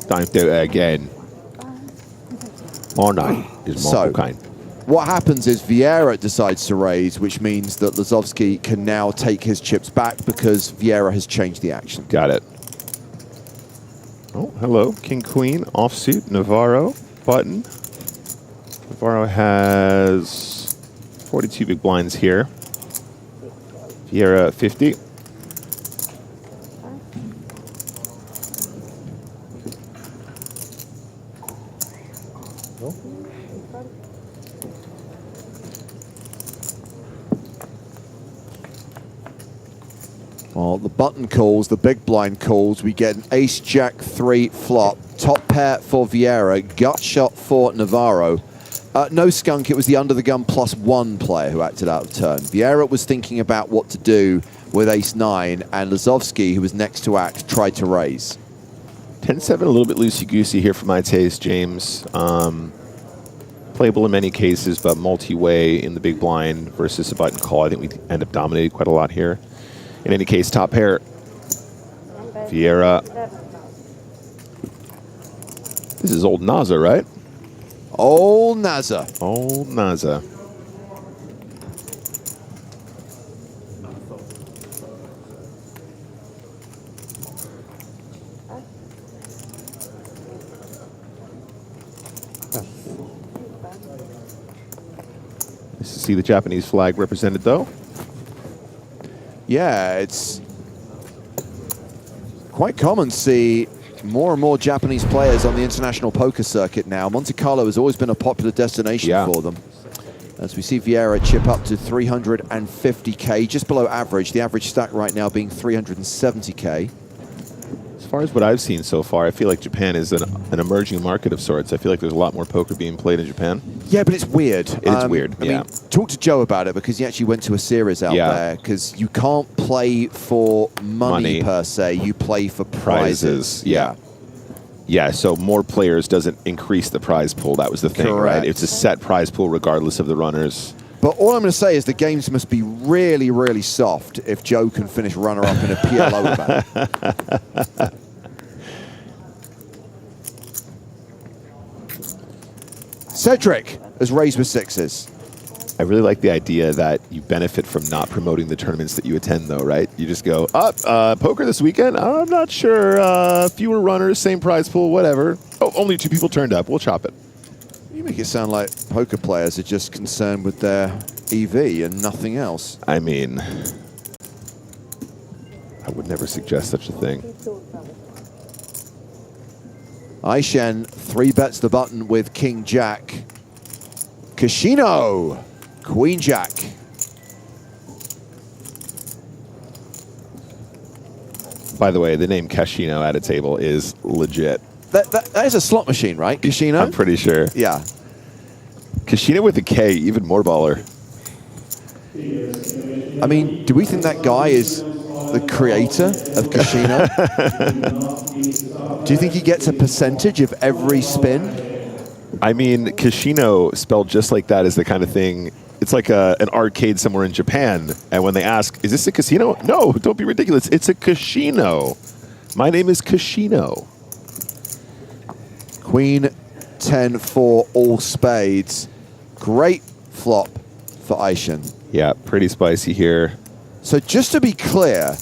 Don't do it again. Or no, is more kind. What happens is Vieira decides to raise, which means that Lazowski can now take his chips back because Vieira has changed the action. Got it. Oh, hello. King, Queen, offsuit, Navarro, button. Navarro has 42 big blinds here. Vieira, 50. Well, the button calls, the big blind calls. We get an ace-jack-3 flop. Top pair for Vieira, gut shot for Navarro. No skunk, it was the under-the-gun +1 player who acted out of turn. Vieira was thinking about what to do with ace-9, and Lazowski, who was next to act, tried to raise. 10-7, a little bit loosey-goosey here for my taste, James. Playable in many cases, but multi-way in the big blind versus a button call. I think we end up dominating quite a lot here. In any case, top pair, Vieira. This is old Naza, right? Old Naza. Old Naza. Nice to see the Japanese flag represented, though. Yeah, it's quite common to see more and more Japanese players on the international poker circuit now. Monte Carlo has always been a popular destination for them. As we see Vieira chip up to 350K, just below average. The average stack right now being 370K. As far as what I've seen so far, I feel like Japan is an emerging market of sorts. I feel like there's a lot more poker being played in Japan. Yeah, but it's weird. It is weird, I mean, talk to Joe about it because he actually went to a series out there because you can't play for money per se. You play for prizes. Yeah, so more players doesn't increase the prize pool. That was the thing, right? It's a set prize pool regardless of the runners. But all I'm going to say is the games must be really, really soft if Joe can finish runner-up in a PLO event. Cedric has raised with sixes. I really like the idea that you benefit from not promoting the tournaments that you attend, though, right? You just go, poker this weekend? I'm not sure. Fewer runners, same prize pool, whatever. Oh, only 2 people turned up. We'll chop it. You make it sound like poker players are just concerned with their EV and nothing else. I mean, I would never suggest such a thing. Aishen 3-bets the button with King Jack. Casino, Queen Jack. By the way, the name Casino at a table is legit. That is a slot machine, right? Casino? I'm pretty sure. Yeah. Casino with a K, even more baller. I mean, do we think that guy is the creator of Casino? Do you think he gets a percentage of every spin? I mean, Casino spelled just like that is the kind of thing. It's like an arcade somewhere in Japan. And when they ask, is this a casino? No, don't be ridiculous. It's a casino. My name is Casino. Queen 10-4 all spades. Great flop for Aishen. Yeah, pretty spicy here. So just to be clear,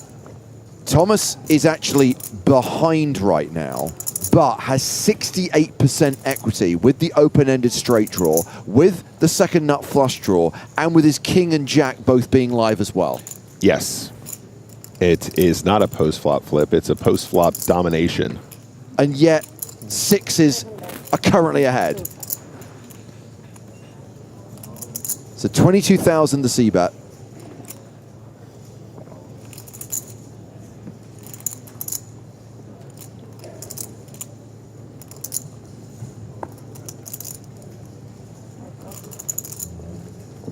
Thomas is actually behind right now, but has 68% equity with the open-ended straight draw, with the second nut flush draw, and with his king and jack both being live as well. Yes. It is not a post-flop flip. It's a post-flop domination. And yet, sixes are currently ahead. So 22,000 the C-bet.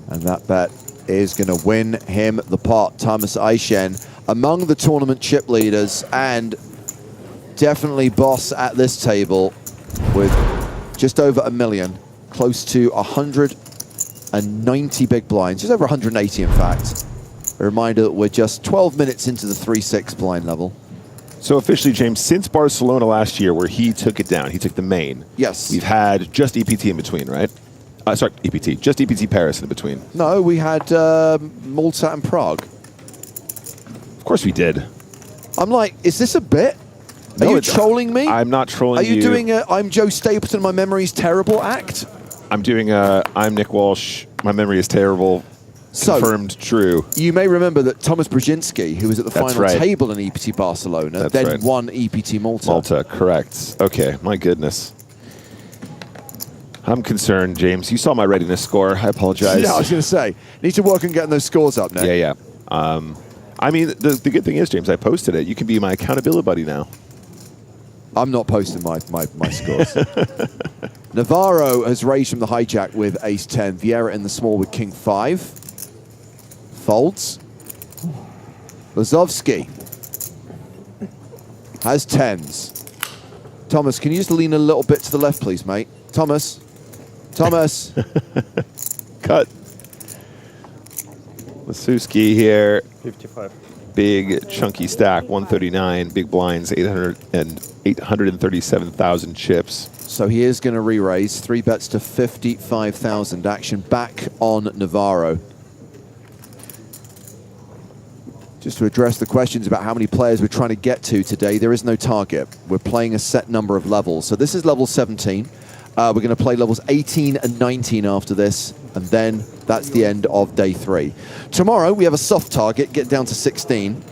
And that bet is going to win him the pot. Thomas Aishen among the tournament chip leaders and definitely boss at this table with just over $1 million, close to 190 big blinds, just over 180 in fact. A reminder that we're just 12 minutes into the 3-6 blind level. So officially, James, since Barcelona last year where he took it down, he took the main. Yes. We've had just EPT in between, right? Sorry, EPT. Just EPT Paris in between. No, we had Malta and Prague. Of course we did. I'm like, is this a bit? Are you trolling me? I'm not trolling you. Are you doing a I'm Joe Stapleton, my memory's terrible act? I'm doing a I'm Nick Walsh, my memory is terrible, confirmed true. You may remember that Thomas Brzezinski, who was at the final table in EPT Barcelona, then won EPT Malta. Malta, correct. Okay, my goodness. I'm concerned, James. You saw my readiness score. I apologize. Yeah, I was going to say, need to work on getting those scores up now. Yeah. I mean, the good thing is, James, I posted it. You can be my accountability buddy now. I'm not posting my scores. Navarro has raised from the hijack with ace-10. Vieira in the small with king-5. Folds. Lazovsky has 10s. Thomas, can you just lean a little bit to the left, please, mate? Thomas. Cut. Lasuski here. 55. Big chunky stack, 139. Big blinds, 837,000 chips. So he is going to re-raise. 3 bets to 55,000. Action back on Navarro. Just to address the questions about how many players we're trying to get to today, there is no target. We're playing a set number of levels. So this is level 17. We're going to play levels 18 and 19 after this, and then that's the end of day 3. Tomorrow, we have a soft target, get down to 16.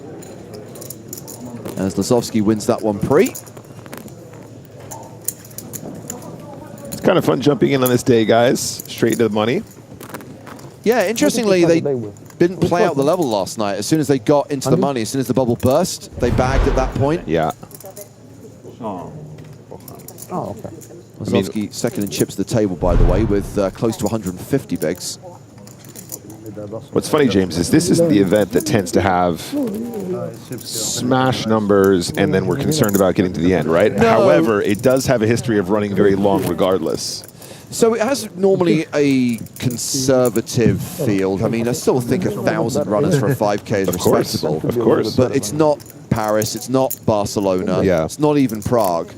As Lazovsky wins that one pre. It's kind of fun jumping in on this day, guys. Straight into the money. Yeah, interestingly, they didn't play out the level last night. As soon as they got into the money, as soon as the bubble burst, they bagged at that point. Yeah. Oh, okay. Lazovsky second in chips at the table, by the way, with close to 150 bigs. What's funny, James, is this is the event that tends to have smash numbers, and then we're concerned about getting to the end, right? No. However, it does have a history of running very long regardless. So it has normally a conservative field. I mean, I still think 1,000 runners for a 5K is respectable. Of course. But it's not Paris, it's not Barcelona, it's not even Prague.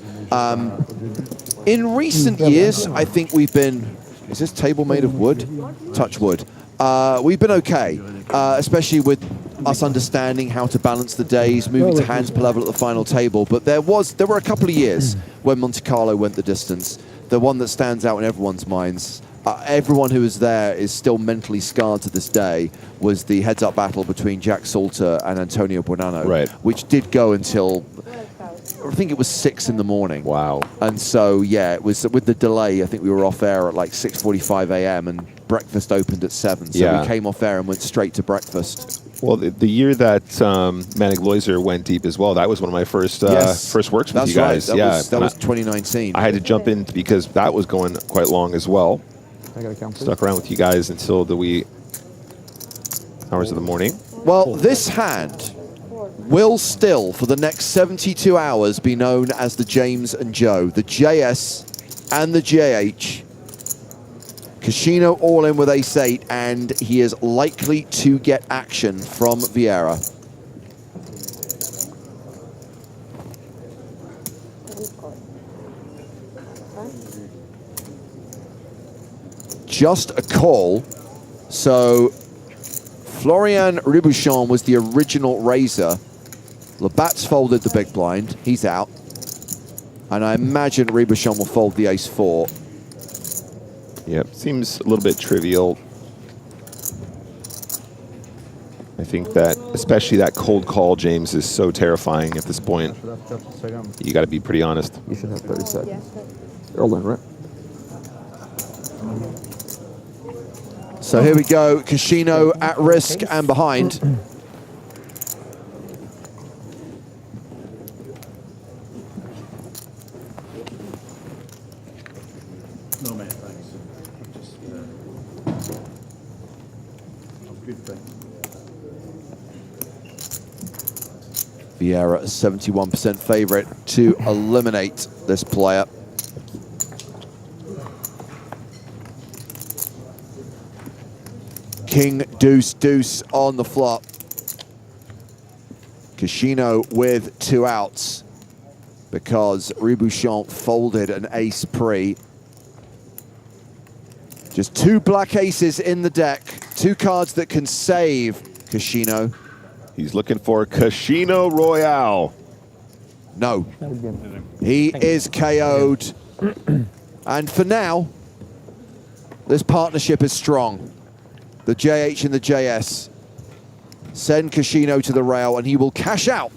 In recent years, I think we've been, is this table made of wood? Touch wood. we've been okay, especially with us understanding how to balance the days, moving to hands per level at the final table. But there were a couple of years when Monte Carlo went the distance. The one that stands out in everyone's minds, everyone who was there is still mentally scarred to this day, was the heads-up battle between Jack Salter and Antonio Buonanno, which did go until, I think it was 6 in the morning. Wow. And so, yeah, it was with the delay, I think we were off air at like 6:45 a.m. and breakfast opened at 7. So we came off air and went straight to breakfast. Well, the year that Manic Loiser went deep as well, that was one of my first works with you guys. Right. That was 2019. I had to jump in because that was going quite long as well. Stuck around with you guys until the wee hours of the morning. Well, this hand will still, for the next 72 hours, be known as the James and Joe, the JS and the JH. Casino all in with ace-8, and he is likely to get action from Vieira. Just a call. So Florian Ribuchon was the original raiser. Labatt's folded the big blind. He's out. And I imagine Ribuchon will fold the ace-4. Yep, seems a little bit trivial. I think that, especially that cold call, James, is so terrifying at this point. You got to be pretty honest. You should have 30 seconds. All in, right? So here we go, Casino at risk and behind. No, man, thanks. Just, good thing. Vieira, a 71% favorite to eliminate this player. King, deuce, deuce on the flop. Casino with 2 outs because Ribuchon folded an ace pre. Just 2 black aces in the deck. 2 cards that can save Casino. He's looking for Casino Royale. No. He is KO'd. And for now, this partnership is strong. The JH and the JS send Casino to the rail, and he will cash out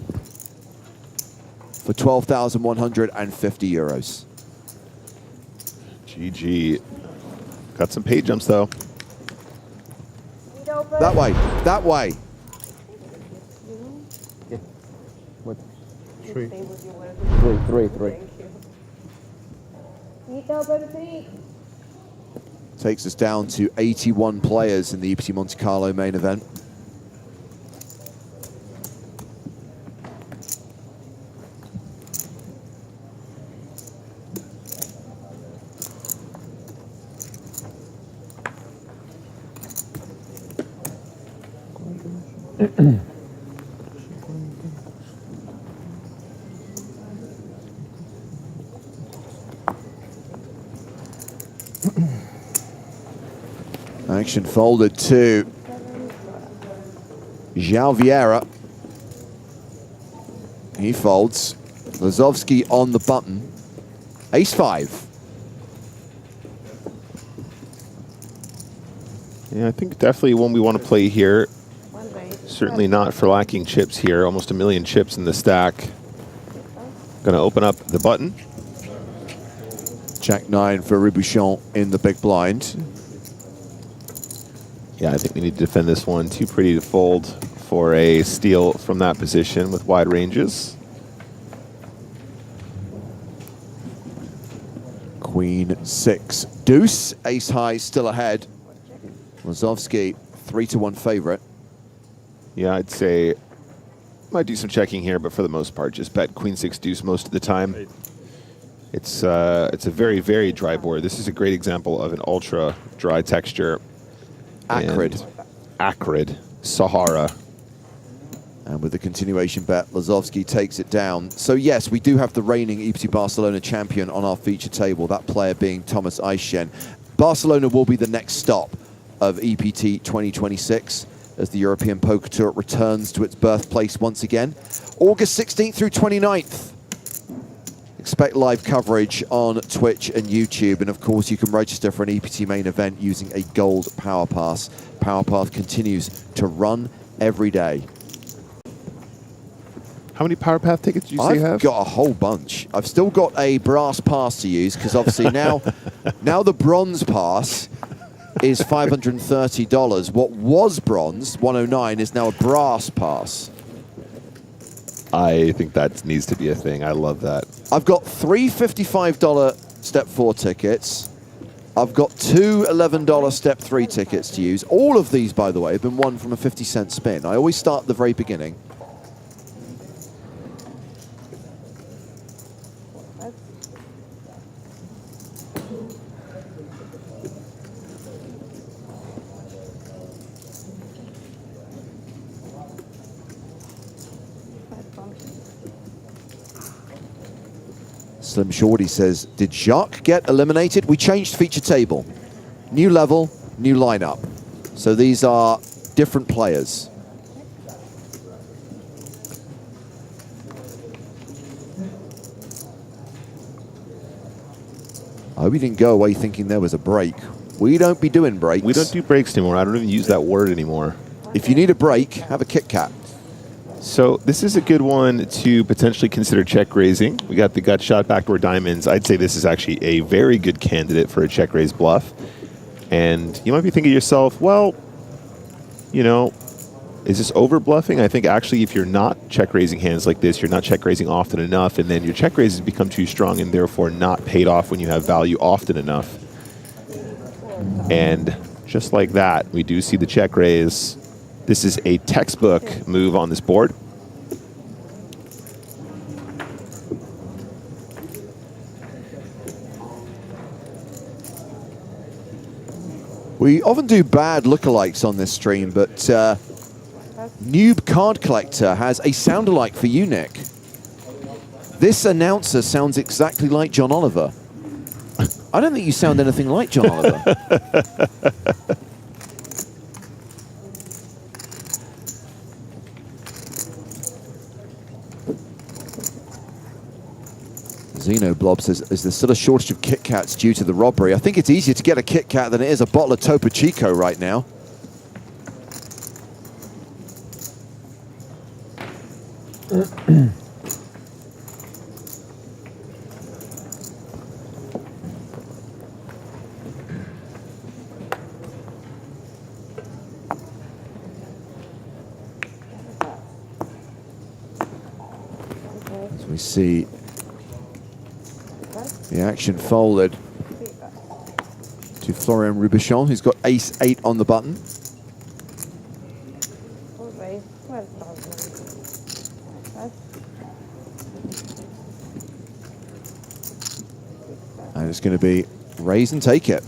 for 12,150 euros. GG. Got some pay jumps, though. That way, that way. What? 3. 3. Takes us down to 81 players in the EPT Monte-Carlo main event. Action folded to João Vieira. He folds. Lazowski on the button. Ace-5. Yeah, I think definitely one we want to play here. Certainly not for lacking chips here. Almost 1 million chips in the stack. Going to open up the button. Jack-9 for Ribuchon in the big blind. Yeah, I think we need to defend this one. Too pretty to fold for a steal from that position with wide ranges. Queen 6 deuce. Ace high still ahead. Lazowski 3-1 favorite. Yeah, I'd say might do some checking here, but for the most part, just bet Queen 6 deuce most of the time. It's a very, very dry board. This is a great example of an ultra dry texture. Acrid. Acrid. Sahara. And with the continuation bet, Lazowski takes it down. So yes, we do have the reigning EPT Barcelona champion on our feature table, that player being Thomas Eichen. Barcelona will be the next stop of EPT 2026 as the European Poker Tour returns to its birthplace once again. August 16th through 29th. Expect live coverage on Twitch and YouTube, and of course you can register for an EPT main event using a gold Power Pass. Power Pass continues to run every day. How many Power Path tickets do you say you have? I've got a whole bunch. I've still got a brass pass to use because obviously now the bronze pass is $530. What was bronze, 109, is now a brass pass. I think that needs to be a thing. I love that. I've got 3 $55 Step 4 tickets. I've got 2 $11 Step 3 tickets to use. All of these, by the way, have been won from a 50-cent spin. I always start at the very beginning. Slim Shorty says, did Jacques get eliminated? We changed feature table. New level, new lineup. So these are different players. I hope you didn't go away thinking there was a break. We don't be doing breaks. We don't do breaks anymore. I don't even use that word anymore. If you need a break, have a Kit Kat. So this is a good one to potentially consider check raising. We got the gut shot backdoor diamonds. I'd say this is actually a very good candidate for a check raise bluff. And you might be thinking to yourself, well, you know, is this over bluffing? I think actually if you're not check raising hands like this, you're not check raising often enough, and then your check raises become too strong and therefore not paid off when you have value often enough. And just like that, we do see the check raise. This is a textbook move on this board. We often do bad lookalikes on this stream, but Noob Card Collector has a sound-alike for you, Nick. This announcer sounds exactly like John Oliver. I don't think you sound anything like John Oliver. Xenoblob says, is there still a shortage of Kit Kats due to the robbery? I think it's easier to get a Kit Kat than it is a bottle of Topo Chico right now. As we see the action folded to Florian Rubichon, who's got ace-8 on the button. And it's going to be raise and take it.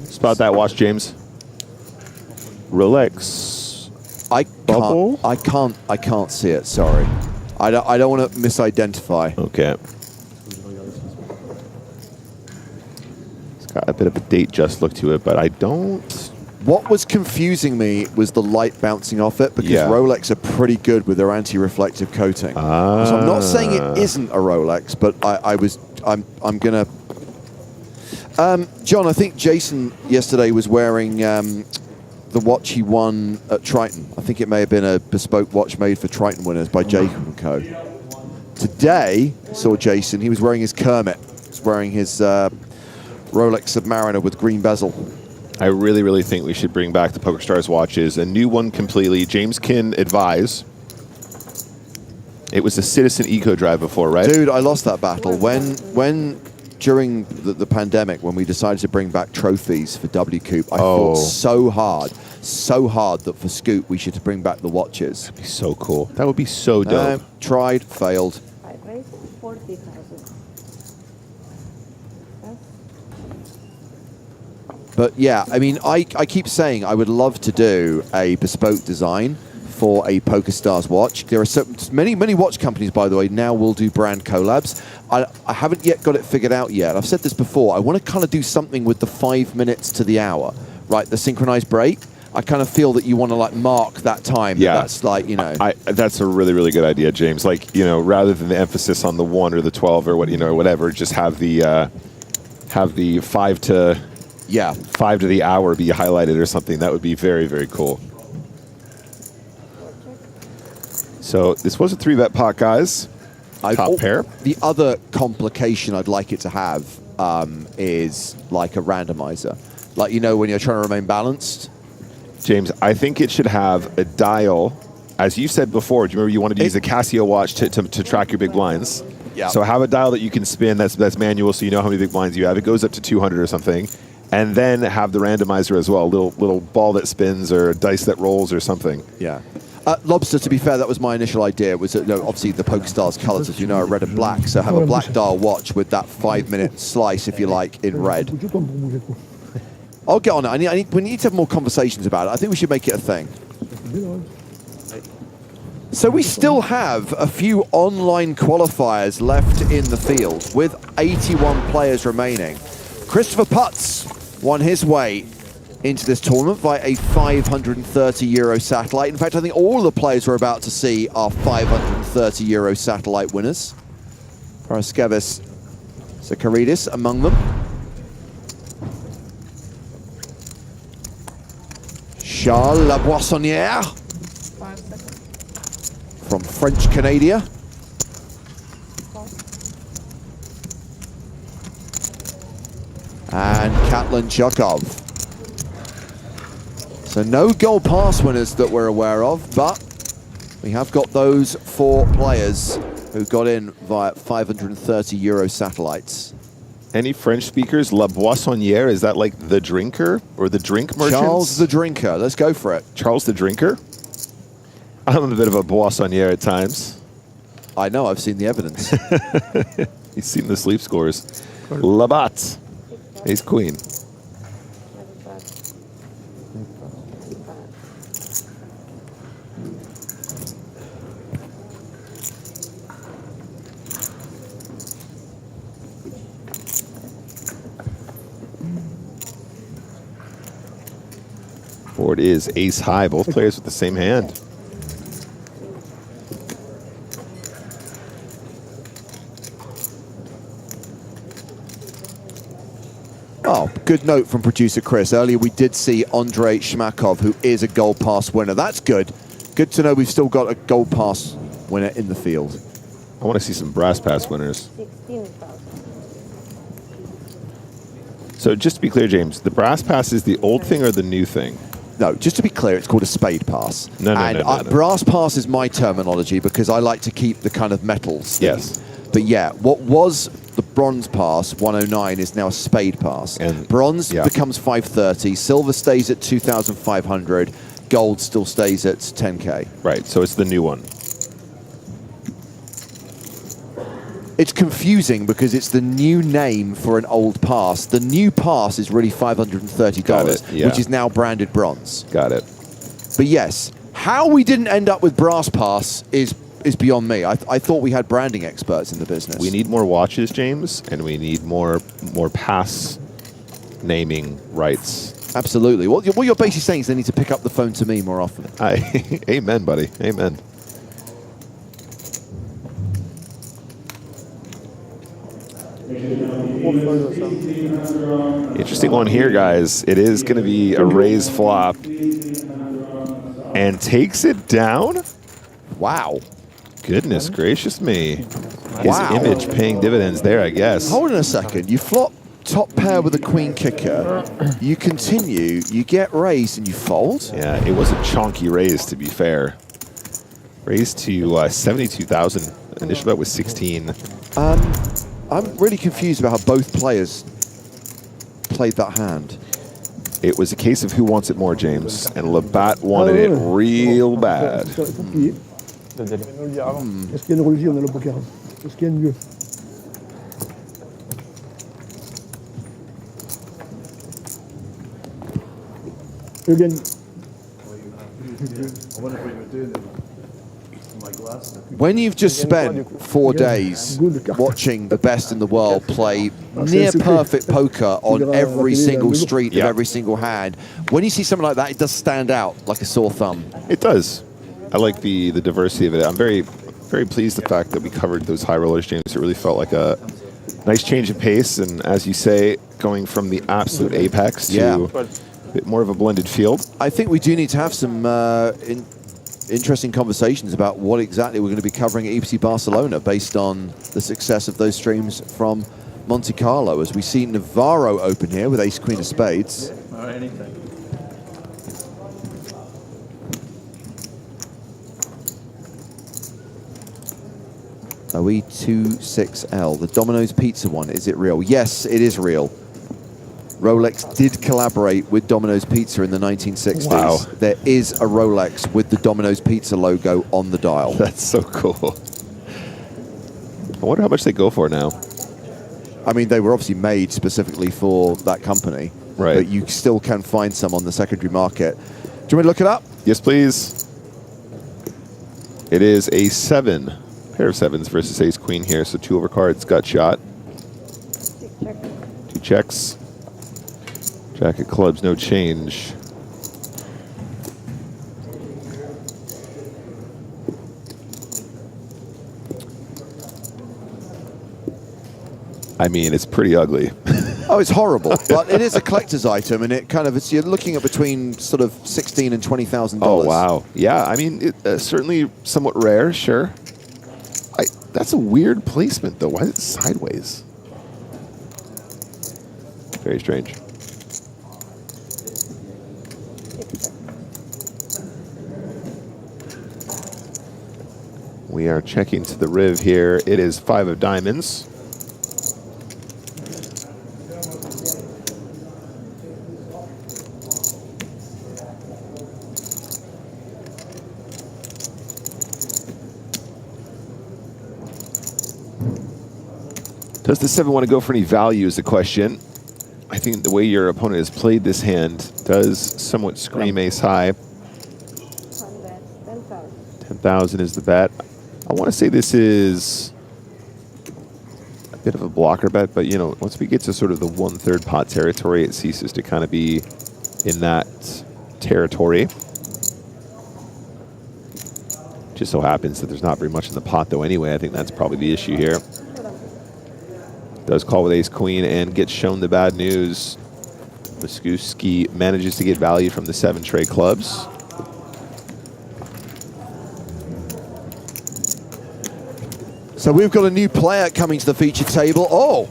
Spot that watch, James. Rolex. I can't see it. Sorry, I don't want to misidentify. Okay. It's got a bit of a date just look to it, but I don't. What was confusing me was the light bouncing off it, because Rolex are pretty good with their anti-reflective coating. So I'm not saying it isn't a Rolex, but I'm gonna. John, I think Jason yesterday was wearing the watch he won at Triton. I think it may have been a bespoke watch made for Triton winners by Jacob & Co. Today, saw Jason, he was wearing his Kermit. He was wearing his Rolex Submariner with green bezel. I really, really think we should bring back the PokerStars watches. A new one completely. James can advise. It was a Citizen Eco Drive before, right? Dude, I lost that battle. When during the pandemic, when we decided to bring back trophies for WCoop, I fought so hard that for Scoop we should bring back the watches. That'd be so cool. That would be so dope. Tried, failed. But yeah, I mean, I keep saying I would love to do a bespoke design for a PokerStars watch. There are so many watch companies, by the way, now will do brand collabs. I haven't yet got it figured out yet. I've said this before. I want to kind of do something with the 5 minutes to the hour, right? The synchronized break. I kind of feel that you want to like mark that time. Yeah, that's like, you know. That's a really, really good idea, James. Like, you know, rather than the emphasis on the 1 or the 12 or what, you know, whatever, just have the 5 to the hour be highlighted or something. That would be very, very cool. So this was a 3-bet pot, guys. Top pair. The other complication I'd like it to have is like a randomizer. Like, you know, when you're trying to remain balanced. James, I think it should have a dial. As you said before, do you remember you wanted to use a Casio watch to track your big blinds? Yeah. So have a dial that you can spin that's manual so you know how many big blinds you have. It goes up to 200 or something. And then have the randomizer as well, a little ball that spins or a dice that rolls or something. Yeah. Lobster, to be fair, that was my initial idea. Was that, you know, obviously the PokerStars colours, as you know, are red and black. So have a black dial watch with that 5-minute slice, if you like, in red. I'll get on it. We need to have more conversations about it. I think we should make it a thing. So we still have a few online qualifiers left in the field with 81 players remaining. Christopher Putz won his way into this tournament by a €530 satellite. In fact, I think all the players we're about to see are €530 satellite winners. Paraskevis Zakaridis among them. Charles Laboissonnière from French Canada. And Katlin Chukov. So no gold pass winners that we're aware of, but we have got those 4 players who got in via €530 satellites. Any French speakers? La Boissonnière, is that like the drinker or the drink merchant? Charles the Drinker, let's go for it. Charles the Drinker? I'm a bit of a Boissonnière at times. I know, I've seen the evidence. You've seen the sleep scores. Labat, ace queen. Board is ace high, both players with the same hand. Oh, good note from producer Chris. Earlier we did see Andrei Shmakov, who is a gold pass winner. That's good. Good to know we've still got a gold pass winner in the field. I want to see some brass pass winners. So just to be clear, James, the brass pass is the old thing or the new thing? No, just to be clear, it's called a spade pass. No. Brass pass is my terminology because I like to keep the kind of metals. Yes. But yeah, what was the bronze pass, 109, is now a spade pass. And bronze becomes 530, silver stays at 2,500, gold still stays at 10K. Right, so it's the new one. It's confusing because it's the new name for an old pass. The new pass is really $530, which is now branded bronze. Got it. But yes, how we didn't end up with brass pass is beyond me. I thought we had branding experts in the business. We need more watches, James, and we need more pass naming rights. Absolutely. What you're basically saying is they need to pick up the phone to me more often. Amen, buddy. Amen. Interesting one here, guys. It is going to be a raise flop. And takes it down? Wow. Goodness gracious me. His image paying dividends there, I guess. Hold on a second. You flop top pair with a queen kicker. You continue, you get raised, and you fold? Yeah, it was a chonky raise, to be fair. Raised to 72,000. Initial bet was 16. I'm really confused about how both players played that hand. It was a case of who wants it more, James, and Labat wanted it real bad. Est-ce qu'il y a une religion dans le poker? Est-ce qu'il y a une mieux? Again. I wonder what you were doing in my glass. When you've just spent 4 days watching the best in the world play near perfect poker on every single street of every single hand, when you see something like that, it does stand out like a sore thumb. It does. I like the diversity of it. I'm very pleased the fact that we covered those high rollers, James. It really felt like a nice change of pace, and as you say, going from the absolute apex to a bit more of a blended field. I think we do need to have some interesting conversations about what exactly we're going to be covering at EPT Barcelona based on the success of those streams from Monte Carlo, as we see Navarro open here with ace queen of spades. Or anything. OE26L, the Domino's Pizza one, is it real? Yes, it is real. Rolex did collaborate with Domino's Pizza in the 1960s. Wow. There is a Rolex with the Domino's Pizza logo on the dial. That's so cool. I wonder how much they go for now. I mean, they were obviously made specifically for that company. Right. But you still can find some on the secondary market. Do you want me to look it up? Yes, please. It is a 7. Pair of 7s versus ace queen here, so 2 overcards got shot. 2 checks. Jack of clubs, no change. I mean, it's pretty ugly. Oh, it's horrible, but it is a collector's item, and it kind of, you're looking at between sort of $16,000 and $20,000. Oh, wow. Yeah, I mean, it, certainly somewhat rare, sure. That's a weird placement, though. Why is it sideways? Very strange. We are checking to the riv here. It is 5 of diamonds. Does the 7 want to go for any value is the question. I think the way your opponent has played this hand does somewhat scream ace high. 10,000 is the bet. I want to say this is a bit of a blocker bet, but you know, once we get to sort of the 1/3 pot territory, it ceases to kind of be in that territory. Just so happens that there's not very much in the pot though anyway. I think that's probably the issue here. Does call with ace queen and gets shown the bad news. Muskuski manages to get value from the 7 trade clubs. So we've got a new player coming to the feature table. Oh,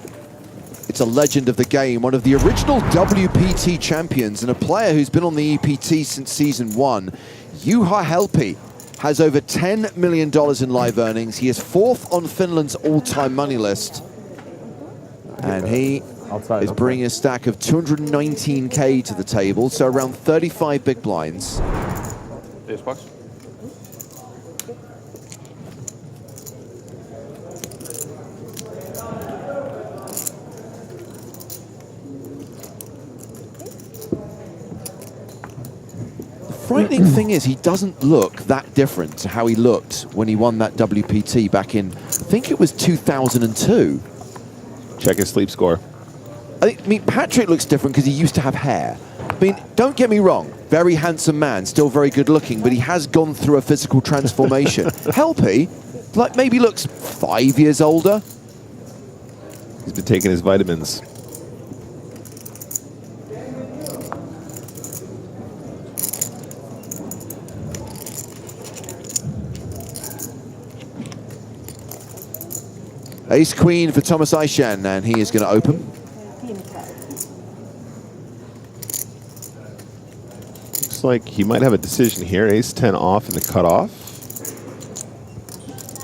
it's a legend of the game, one of the original WPT champions and a player who's been on the EPT since season 1. Juha Helppi has over $10 million in live earnings. He is 4th on Finland's all-time money list. And he is bringing a stack of 219K to the table, so around 35 big blinds. Ace box. The frightening thing is he doesn't look that different to how he looked when he won that WPT back in, I think it was 2002. Check his sleep score. I mean, Patrick looks different because he used to have hair. I mean, don't get me wrong, very handsome man, still very good looking, but he has gone through a physical transformation. Helppi, like maybe looks 5 years older. He's been taking his vitamins. Ace queen for Thomas Aishan, and he is going to open. Looks like he might have a decision here. Ace 10 off in the cutoff.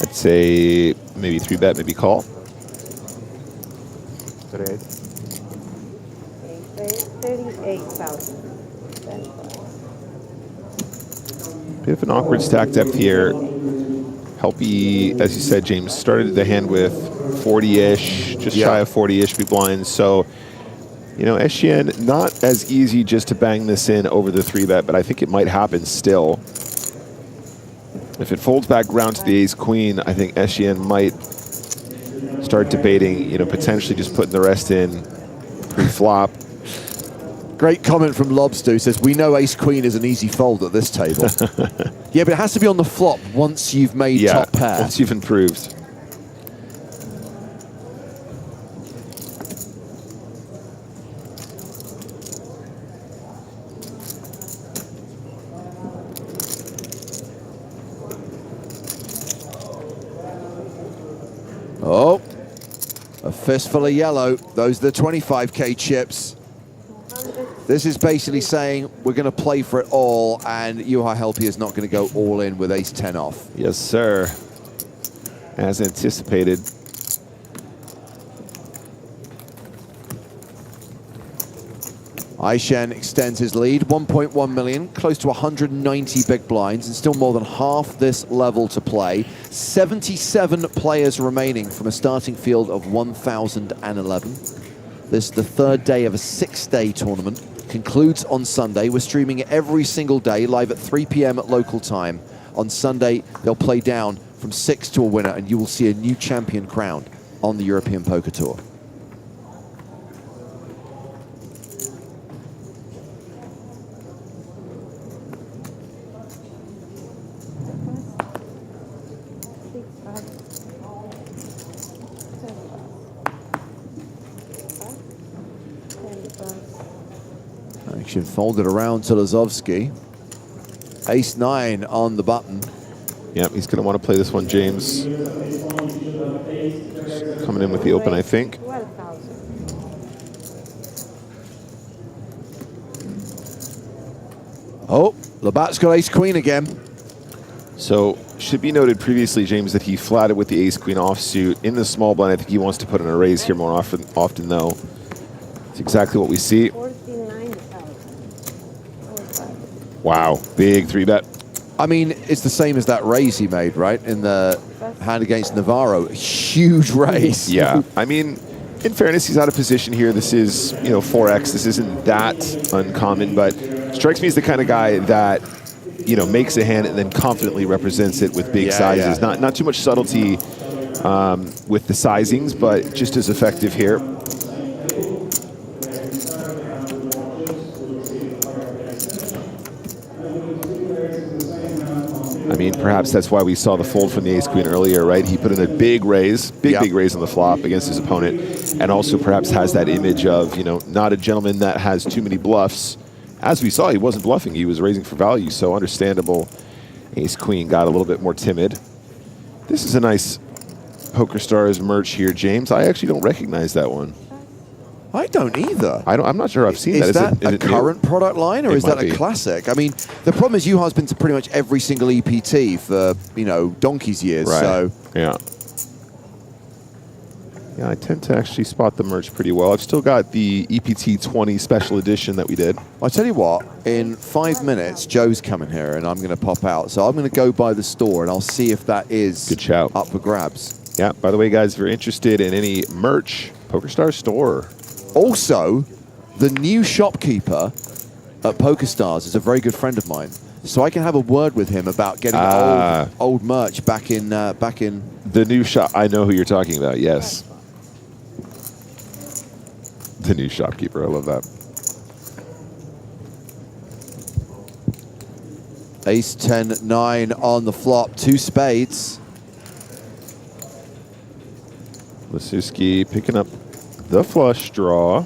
I'd say maybe 3-bet, maybe call. 38,000. Bit of an awkward stack depth here. Helppi, as you said, James, started the hand with 40-ish, just shy of 40-ish big blinds. So, you know, SGN, not as easy just to bang this in over the 3-bet, but I think it might happen still. If it folds back round to the ace-queen, I think Etienne might start debating, you know, potentially just putting the rest in pre-flop. Great comment from Lobster, who says, we know ace-queen is an easy fold at this table. Yeah, but it has to be on the flop once you've made top pair. Once you've improved. Oh, a fistful of yellow. Those are the 25K chips. This is basically saying we're going to play for it all, and Juha Helppi is not going to go all in with ace-10 off. Yes, sir. As anticipated. Aishen extends his lead, 1.1 million, close to 190 big blinds, and still more than half this level to play. 77 players remaining from a starting field of 1,011. This is the third day of a 6-day tournament. Concludes on Sunday. We're streaming it every single day, live at 3 p.m. at local time. On Sunday, they'll play down from 6 to a winner, and you will see a new champion crowned on the European Poker Tour. Action folded around to Lazowski. Ace-9 on the button. Yep, he's going to want to play this one, James. Coming in with the open, I think. Oh, Labatt's got ace-queen again. So, should be noted previously, James, that he flatted with the ace-queen offsuit in the small blind. I think he wants to put in a raise here more often though. It's exactly what we see. Wow, big 3-bet. I mean, it's the same as that raise he made, right? In the hand against Navarro. Huge raise. Yeah, I mean, in fairness, he's out of position here. This is, you know, 4x. This isn't that uncommon, but strikes me as the kind of guy that, you know, makes a hand and then confidently represents it with big sizes. Yeah. Not too much subtlety with the sizings, but just as effective here. I mean, perhaps that's why we saw the fold from the ace-queen earlier, right? He put in a big raise, big raise on the flop against his opponent, and also perhaps has that image of, you know, not a gentleman that has too many bluffs. As we saw, he wasn't bluffing. He was raising for value, so understandable. Ace-queen got a little bit more timid. This is a nice PokerStars merch here, James. I actually don't recognize that one. I don't either. I'm not sure I've seen that. Is that a current product line, or is that a classic? I mean, the problem is Juha's been to pretty much every single EPT for, you know, donkey's years. Right. So yeah, I tend to actually spot the merch pretty well. I've still got the EPT 20 special edition that we did. I tell you what, in 5 minutes, Joe's coming here, and I'm going to pop out. So I'm going to go by the store, and I'll see if that is good shout up for grabs. Yeah. By the way, guys, if you're interested in any merch, PokerStars store. Also, the new shopkeeper at PokerStars is a very good friend of mine, so I can have a word with him about getting old merch back in the new shop. I know who you're talking about. Yes, the new shopkeeper. I love that. Ace-10-9 on the flop, 2 spades. Lasuski picking up the flush draw.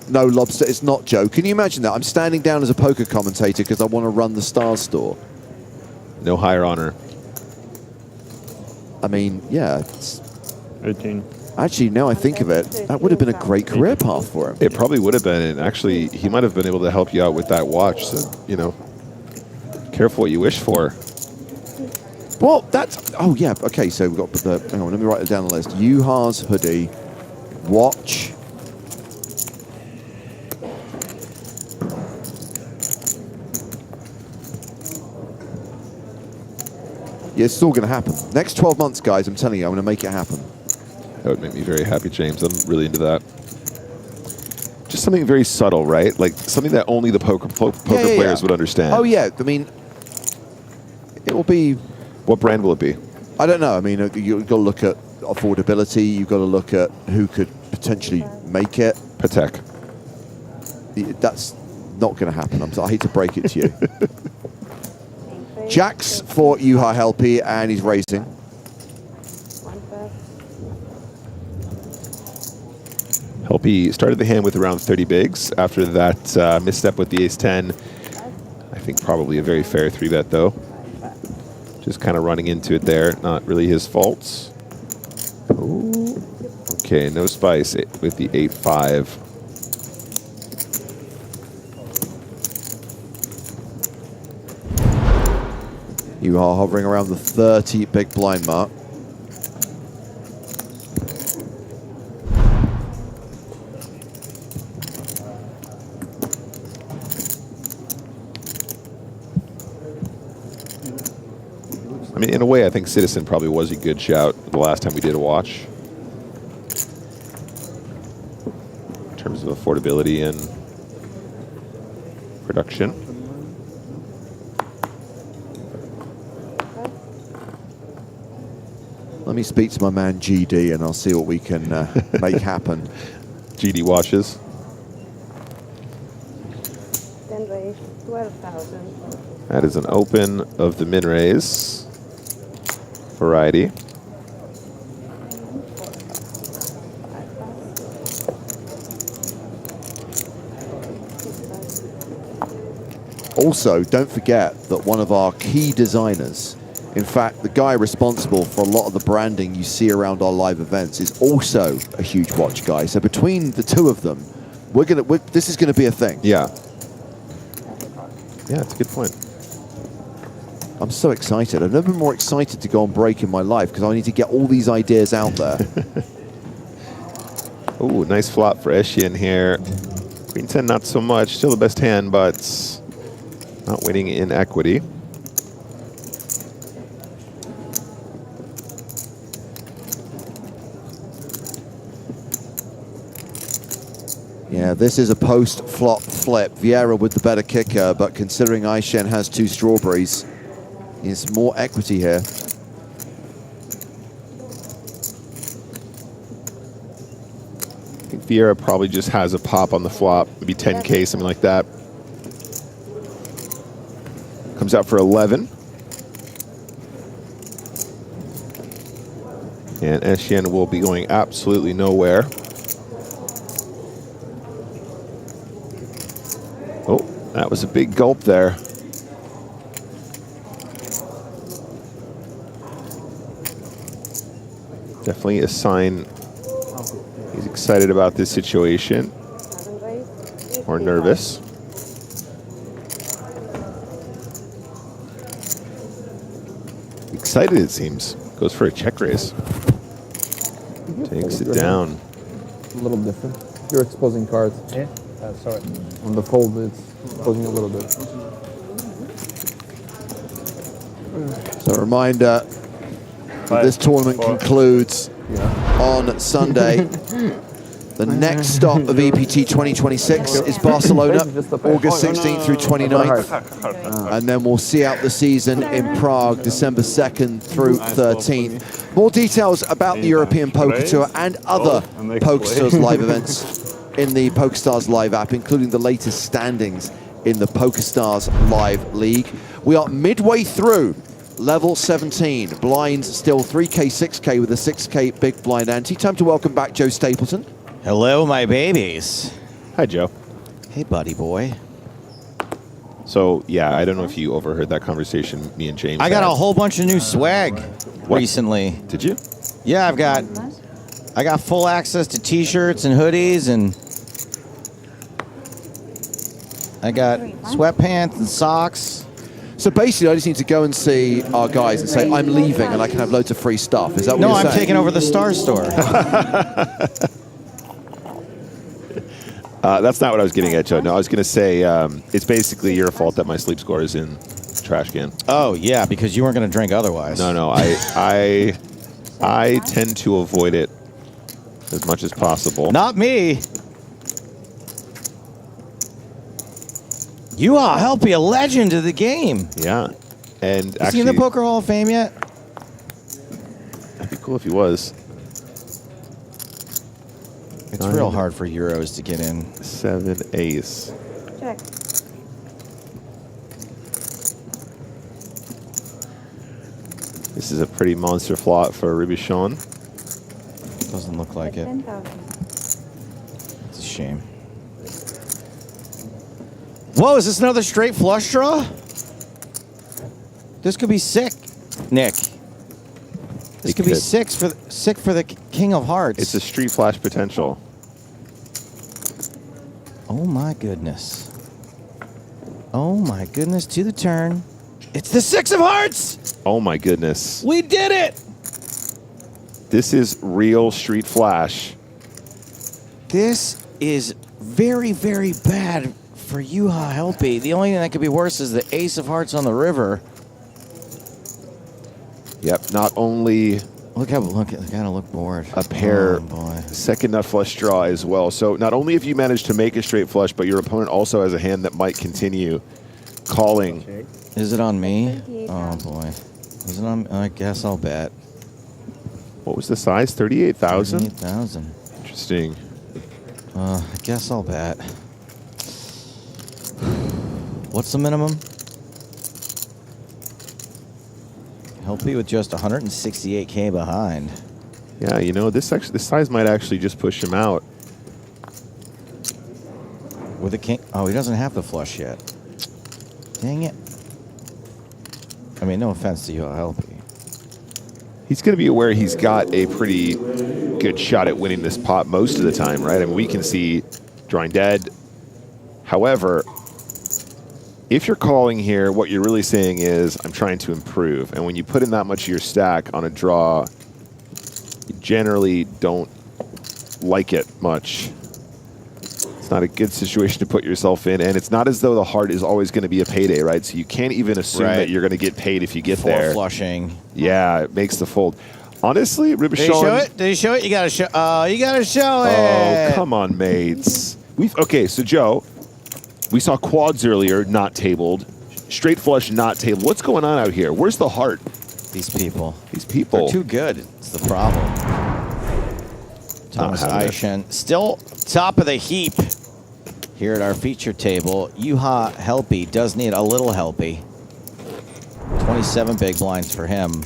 No, Lobster, it's not Joe. Can you imagine that? I'm standing down as a poker commentator because I want to run the Stars store. No higher honor. I mean, yeah. It's 18. Actually, now I think of it, that would have been a great career path for him. It probably would have been, and actually, he might have been able to help you out with that watch. So, you know, careful what you wish for. Well, that's... Oh, yeah. Okay, so we've got the... Hang on, let me write it down the list. Juha's hoodie, watch... Yeah, it's all going to happen. Next 12 months, guys, I'm telling you, I'm going to make it happen. That would make me very happy, James. I'm really into that. Just something very subtle, right? Like something that only the poker players would understand. Oh, yeah. I mean, it will be... What brand will it be? I don't know. I mean, you've got to look at affordability. You've got to look at who could potentially make it. Patek. That's not going to happen. I hate to break it to you. Jacks for Juha Helpi, and he's raising. Helpi started the hand with around 30 bigs. After that misstep with the ace-10, I think probably a very fair 3-bet, though. Just kind of running into it there. Not really his fault. Ooh. Okay, no spice with the 8-5. You are hovering around the 30 big blind mark. I mean, in a way, I think Citizen probably was a good shout the last time we did a watch. In terms of affordability and production. Let me speak to my man GD and I'll see what we can make happen. GD watches. Then raise 12,000. That is an open of the min raise variety. Also, don't forget that one of our key designers, in fact, the guy responsible for a lot of the branding you see around our live events, is also a huge watch guy. So between the two of them, this is gonna be a thing. Yeah. Yeah, it's a good point. I'm so excited. I've never been more excited to go on break in my life because I need to get all these ideas out there. Ooh, nice flop for Eshian here. Queen 10, not so much. Still the best hand, but not winning in equity. Yeah, this is a post-flop flip. Vieira with the better kicker, but considering Aishen has 2 strawberries, there's more equity here. I think Vieira probably just has a pop on the flop, maybe 10K, something like that. Comes out for 11. And Eshian will be going absolutely nowhere. Oh, that was a big gulp there. Definitely a sign he's excited about this situation. Or nervous. Excited, it seems. Goes for a check raise. Takes it down. A little different. You're exposing cards. Yeah? Sorry. On the fold, it's exposing a little bit. So a reminder, this tournament concludes on Sunday. The next stop of EPT 2026 is Barcelona, August 16th through 29th. And then we'll see out the season in Prague, December 2nd through 13th. More details about the European Poker Tour and other PokerStars live events in the PokerStars Live app, including the latest standings in the PokerStars Live League. We are midway through level 17. Blinds still 3K, 6K with a 6K big blind ante. Time to welcome back Joe Stapleton. Hello, my babies. Hi, Joe. Hey, buddy boy. So, yeah, I don't know if you overheard that conversation me and James I got had. a whole bunch of new swag recently. Did you? Yeah, I got full access to t-shirts and hoodies, and I got sweatpants and socks. So basically, I just need to go and see our guys and say, I'm leaving, and I can have loads of free stuff. Is that what you're saying? No, I'm taking over the Star Store. That's not what I was getting at, Joe. No, I was going to say it's basically your fault that my sleep score is in the trash can. Oh, yeah, because you weren't going to drink otherwise. No, I tend to avoid it as much as possible. Not me. You are helping a legend of the game. Yeah. And Is actually, he in the Poker Hall of Fame yet? That'd be cool if he was. It's real hard for Euros to get in. 7 ace. Check. This is a pretty monster flop for Robuchon. Doesn't look like it. 10,000. It's a shame. Whoa, is this another straight flush draw? This could be sick, Nick. This could be sick for the King of Hearts. It's a street flash potential. Oh my goodness. Oh my goodness, to the turn. It's the 6 of Hearts! Oh my goodness. We did it! This is real street flash. This is very, very bad for Juha Helpy. The only thing that could be worse is the Ace of Hearts on the river. Yep, not only I gotta look bored. A pair, oh, boy. Second nut flush draw as well. So not only have you managed to make a straight flush, but your opponent also has a hand that might continue calling. Is it on me? Oh boy. Is it on? I guess I'll bet. What was the size? 38,000? 38,000. Interesting. I guess I'll bet. What's the minimum? Helpy with just 168K behind. Yeah, you know, this size might actually just push him out. With a king. Oh, he doesn't have the flush yet. Dang it. I mean, no offense to you, Helpy. He's going to be aware he's got a pretty good shot at winning this pot most of the time, right? I mean, we can see drawing dead. However, if you're calling here, what you're really saying is, I'm trying to improve. And when you put in that much of your stack on a draw, you generally don't like it much. It's not a good situation to put yourself in. And it's not as though the heart is always going to be a payday, right? So you can't even assume that you're going to get paid if you get there. Flushing. Yeah, it makes the fold. Honestly, Robuchon. Did he show it? Did he show it? You gotta show. You gotta show it. Oh, come on, mates. Okay, so Joe, we saw quads earlier, not tabled. Straight flush, not tabled. What's going on out here? Where's the heart? These people. These people. They're too good. It's the problem. Thomas Eischen, still top of the heap here at our feature table. Juha Helpy does need a little Helpy. 27 big blinds for him.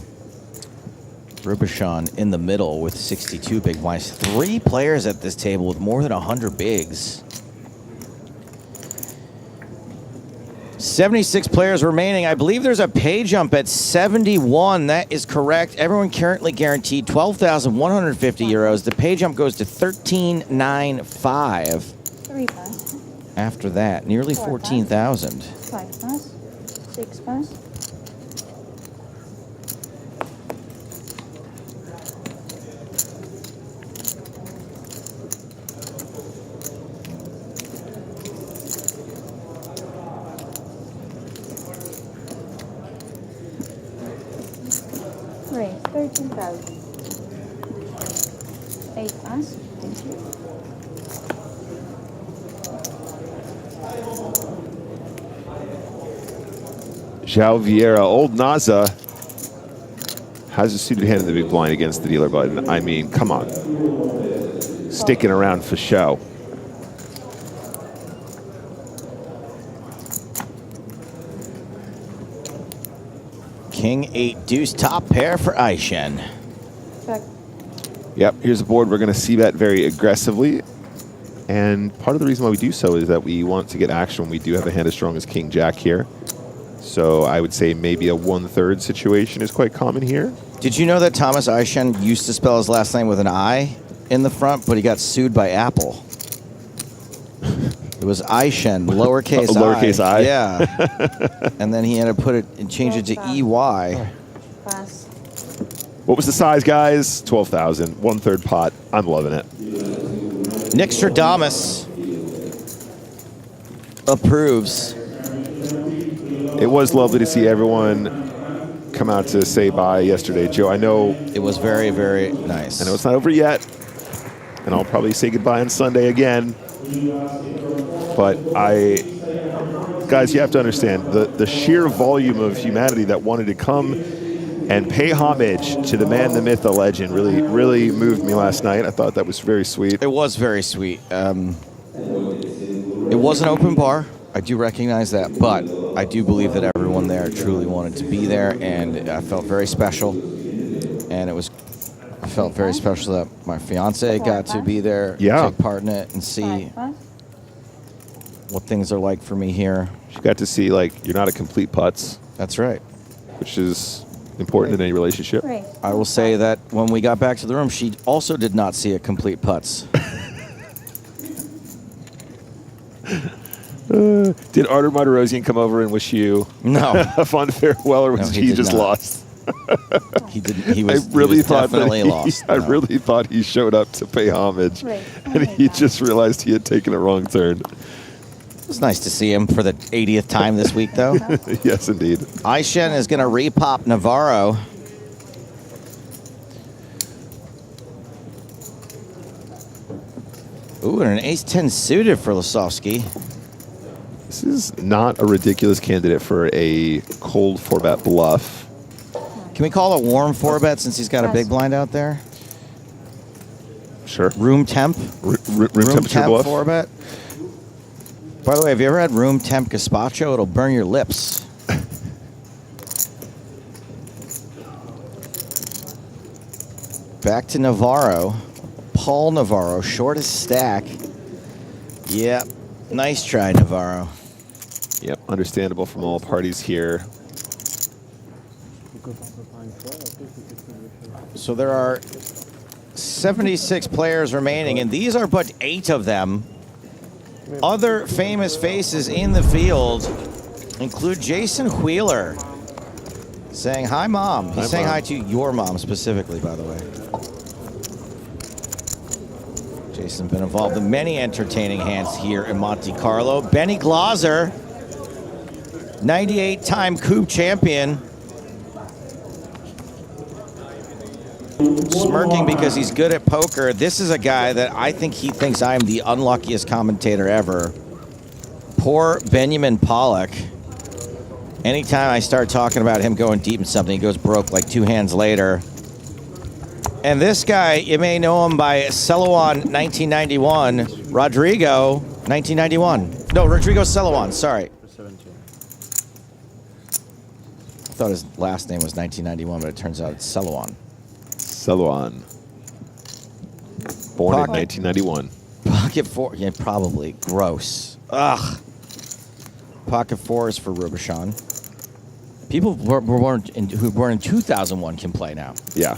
Robuchon in the middle with 62 big blinds. 3 players at this table with more than 100 bigs. 76 players remaining. I believe there's a pay jump at 71. That is correct. Everyone currently guaranteed 12,150 euros. The pay jump goes to 13,955. 3 pass. After that, nearly 14,000. 5 pass. 6 pass. Raise 13,000. 8 pass. Thank you. João Vieira, old Naza, has a suited hand in the big blind against the dealer button. I mean, come on. Sticking around for show. King 8 deuce top pair for Eischen. Check. Yep, here's a board we're going to see bet very aggressively. And part of the reason why we do so is that we want to get action when we do have a hand as strong as King Jack here. So I would say maybe a 1/3 situation is quite common here. Did you know that Thomas Eischen used to spell his last name with an I in the front, but he got sued by Apple? It was Eischen, lowercase I. Lowercase I? Yeah. And then he had to put it and change it to EY. Pass. What was the size, guys? 12,000, 1/3 pot. I'm loving it. Nick Stradamus approves. It was lovely to see everyone come out to say bye yesterday. Joe, I know... It was very, very nice. I know it's not over yet, and I'll probably say goodbye on Sunday again. But I guys, you have to understand the sheer volume of humanity that wanted to come and pay homage to the man, the myth, the legend really moved me last night. I thought that was very sweet. It was very sweet. It was an open bar. I do recognize that, but I do believe that everyone there truly wanted to be there, and I felt very special. And it felt very special that my fiance got to be there, take part in it, and see what things are like for me here. She got to see, like, you're not a complete putz. That's right. Which is important in any relationship. I will say that when we got back to the room, she also did not see a complete putz. Did Artur Martirosyan come over and wish you a fun farewell, or was he just lost? He didn't. He was, really thought definitely lost. I really thought he showed up to pay homage, and he just realized he had taken a wrong turn. It was nice to see him for the 80th time this week, though. Yes, indeed. Aishen is going to repop Navarro. Ooh, and an ace-10 suited for Lisowski. This is not a ridiculous candidate for a cold 4-bet bluff. Can we call a warm 4-bet since he's got a big blind out there? Sure. Room temp? Room temperature bluff? 4-bet? By the way, have you ever had room temp gazpacho? It'll burn your lips. Back to Navarro. Paul Navarro, shortest stack. Yep. Nice try, Navarro. Yep, understandable from all parties here. So there are 76 players remaining, and these are but 8 of them. Other famous faces in the field include Jason Wheeler, saying hi, Mom. He's saying hi to your mom specifically, by the way. Jason's been involved in many entertaining hands here in Monte Carlo. Benny Glauser, 98-time Coupe champion. Smirking because he's good at poker. This is a guy that I think he thinks I'm the unluckiest commentator ever. Poor Benjamin Pollock. Anytime I start talking about him going deep in something, he goes broke like 2 hands later. And this guy, you may know him by Celowan 1991. Rodrigo 1991. No, Rodrigo Celowan, sorry. I thought his last name was 1991, but it turns out it's Celowan. Celowan. Born in 1991. Pocket 4, yeah, probably. Gross. Ugh. Pocket 4 is for Rubicon. People who were born in 2001 can play now. Yeah.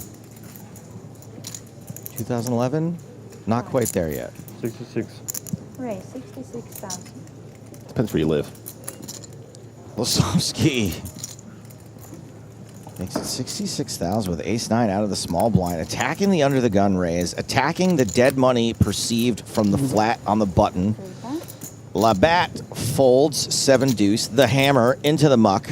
2011? Not quite there yet. 66. Right, 66,000. Depends where you live. Lisowski makes it 66,000 with ace-9 out of the small blind, attacking the under the gun raise, attacking the dead money perceived from the flat on the button. Labatt folds 7-deuce, the hammer into the muck.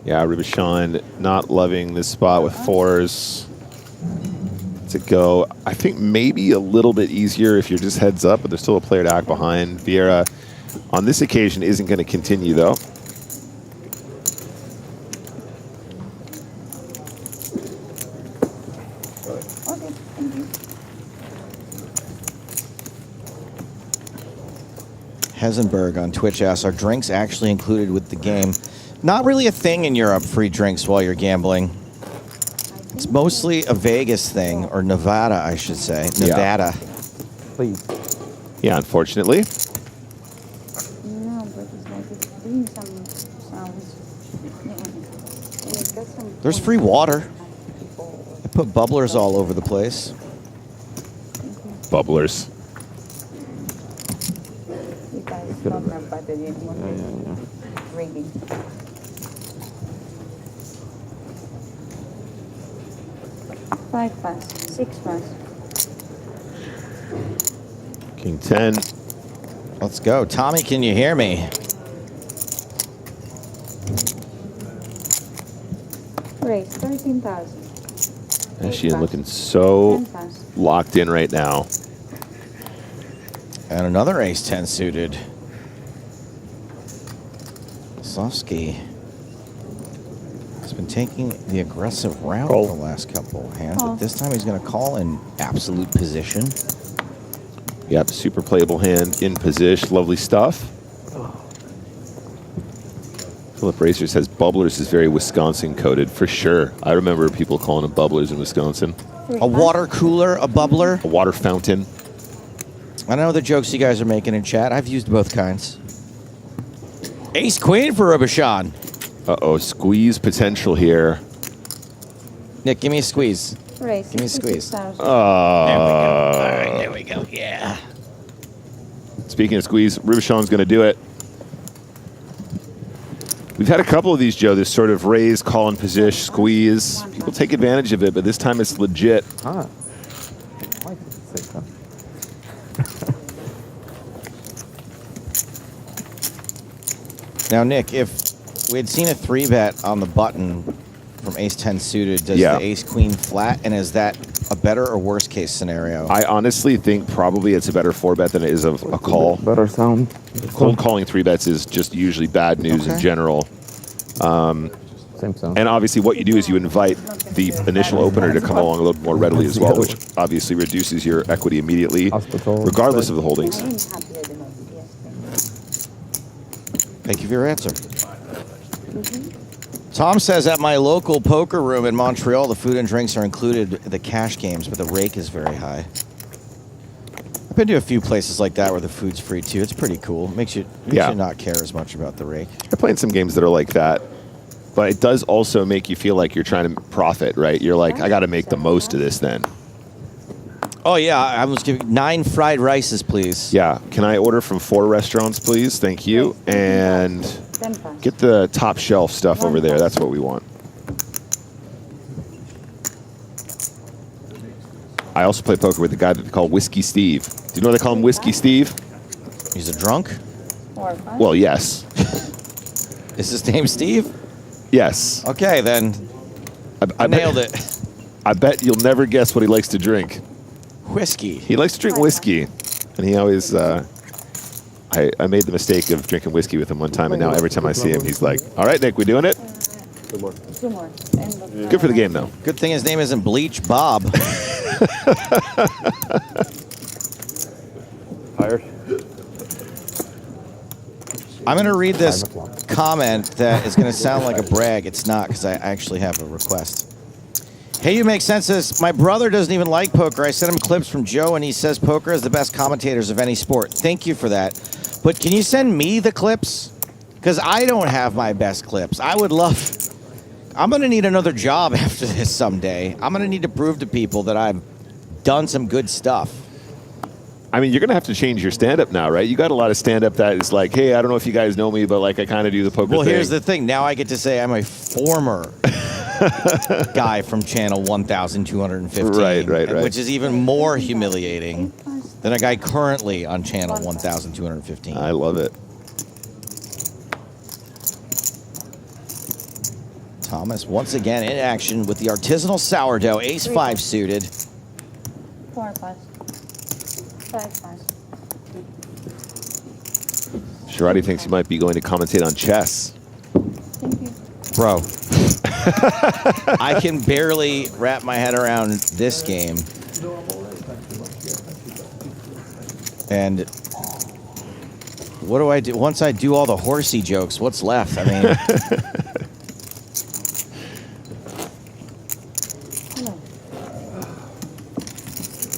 Yeah, Rubicon not loving this spot with 4s to go. I think maybe a little bit easier if you're just heads up, but there's still a player to act behind. Vieira on this occasion isn't going to continue, though. Hesenberg on Twitch asks, are drinks actually included with the game? Not really a thing in Europe, free drinks while you're gambling. It's mostly a Vegas thing, or Nevada, I should say. Nevada. Please. Yeah, unfortunately. No, but it's like it's doing some sounds. Yeah. It's got some There's free water. I put bubblers all over the place. Bubblers. You guys don't have battery anymore. Ringing. Five pass, 6 pass. King 10. Let's go. Tommy, can you hear me? Raise 13,000. And she's looking so 10,000. locked in right now. And another ace-10 suited. Sofsky has been taking the aggressive route Call. the last couple of hands, but this time he's going to call in absolute position. Yep, super playable hand in position. Lovely stuff. Philip Racer says bubblers is very Wisconsin coded for sure. I remember people calling them bubblers in Wisconsin. A water cooler, a bubbler. A water fountain. I know the jokes you guys are making in chat. I've used both kinds. Ace queen for Robichon. Uh-oh, squeeze potential here. Nick, give me a squeeze. Raise Give me a squeeze. 66,000. There we go. All right, there we go. Yeah. Speaking of squeeze, Robichon's going to do it. We've had a couple of these, Joe, this sort of raise, call in position, squeeze. People take advantage of it, but this time it's legit. Ah. Now, Nick, if we had seen a 3-bet on the button from ace-10 suited, does Yeah. the ace-queen flat, and is that a better or worse case scenario? I honestly think probably it's a better 4-bet than it is a call. Better sound. Cold calling 3-bets is just usually bad news in general. Same sound. And obviously what you do is you invite the initial opener to come along a little more readily as well, which obviously reduces your equity immediately, regardless of the holdings. Thank you for your answer. Tom says, at my local poker room in Montreal, the food and drinks are included in the cash games, but the rake is very high. I've been to a few places like that where the food's free too. It's pretty cool. Makes you not care as much about the rake. I've played some games that are like that, but it does also make you feel like you're trying to profit, right? You're like, I got to make the most of this then. Oh, yeah. I was giving 9 fried rices, please. Yeah. Can I order from 4 restaurants, please? Thank you. And get the top shelf stuff over there. That's what we want. I also play poker with a guy that they call Whiskey Steve. Do you know what they call him, Whiskey Steve? He's a drunk? Well, yes. Is his name Steve? Yes. Okay, then. I nailed it. I bet you'll never guess what he likes to drink. Whiskey. He likes to drink whiskey. And he always... I made the mistake of drinking whiskey with him one time, and now every time I see him, he's like, all right, Nick, we doing it? 2 more. Good for the game, though. Good thing his name isn't Bleach Bob. Tired? I'm going to read this comment that is going to sound like a brag. It's not, because I actually have a request. Hey, you make sense of this. My brother doesn't even like poker. I sent him clips from Joe, and he says poker is the best commentators of any sport. Thank you for that. But can you send me the clips? Because I don't have my best clips. I would love... I'm going to need another job after this someday. I'm going to need to prove to people that I've done some good stuff. I mean, you're going to have to change your stand-up now, right? You got a lot of stand-up that is like, hey, I don't know if you guys know me, but like I kind of do the poker thing. Well, here's the thing. Now I get to say I'm a former guy from channel 1215. Right. Which is even more humiliating than a guy currently on channel 1215. I love it. Thomas once again in action with the artisanal sourdough, ace-5 suited. 4 5. 5 5. Sharati thinks he might be going to commentate on chess. Thank you. Bro, I can barely wrap my head around this game. And what do I do? Once I do all the horsey jokes, what's left? I mean...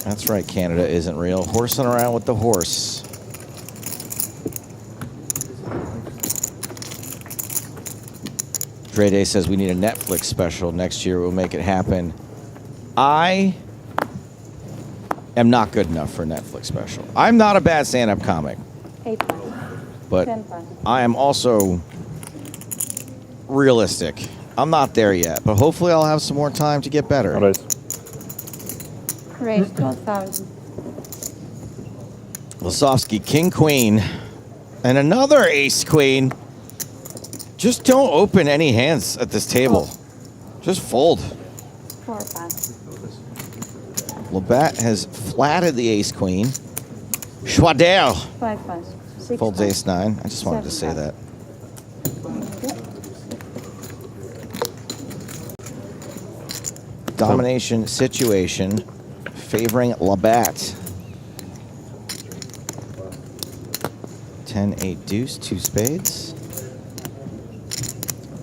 That's right, Canada isn't real. Horsing around with the horse. Dre Day says we need a Netflix special next year. We'll make it happen. I am not good enough for a Netflix special. I'm not a bad stand-up comic. 8 5. But 10 5. I am also realistic. I'm not there yet, but hopefully I'll have some more time to get better. Raise 12,000. Lasovsky, king, queen, and another ace, queen. Just don't open any hands at this table. Just fold. 4 pass. Labatt has flatted the ace queen. Schwadel 5 pass. 6 folds pass. ace 9. I just wanted to say 7 that. Domination situation favoring Labatt. 10-8 deuce, 2 spades.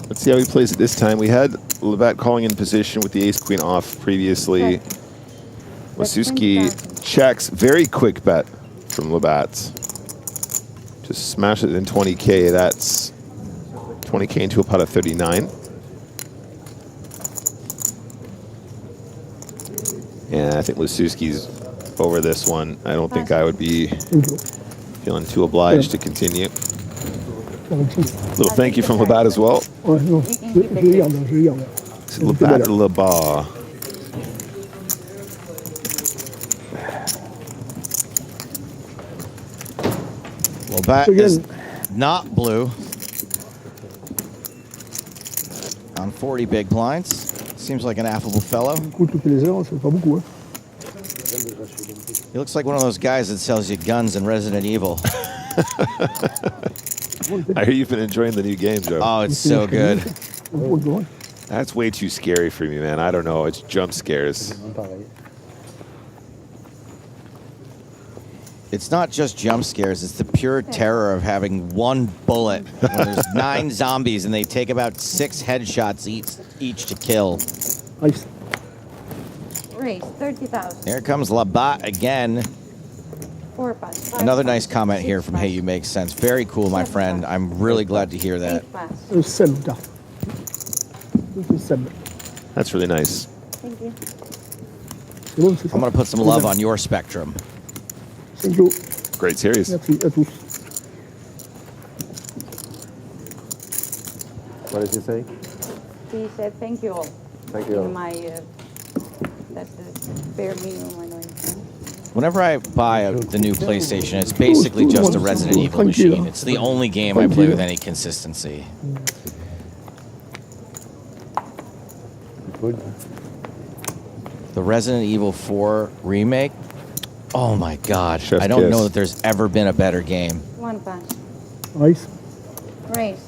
Let's see how he plays it this time. We had Labatt calling in position with the ace queen off previously. Lasuski checks. Very quick bet from Labatt. Just smash it in 20K. That's 20K into a pot of 39. Yeah, I think Lasuski's over this one. I don't think I would be feeling too obliged to continue. Little thank you from Labatt as well. C'est Labatt Labatt. Labatt is not blue on 40 big blinds. Seems like an affable fellow. He looks like one of those guys that sells you guns in Resident Evil. I hear you've been enjoying the new game, Joe. Oh, it's so good. That's way too scary for me, man. I don't know. It's jump scares. It's not just jump scares. It's the pure terror of having one bullet. When there's 9 zombies and they take about 6 headshots each to kill. Raise 30,000. Here comes Labatt again. 4 pass. Another nice comment here from Hey You Make Sense. Very cool, my friend. I'm really glad to hear that. 8 pass. That's really nice. Thank you. I'm going to put some love on your spectrum. Thank you. Great series. Merci à tous. What did you say? He said thank you all. Thank you all. In my, that's the bare minimum I know. Whenever I buy the new PlayStation, it's basically just a Resident Evil machine. It's the only game I play with any consistency. The Resident Evil 4 remake. Oh my God. Chef's I don't kiss. know that there's ever been a better game. 1 pass. Nice. Raise.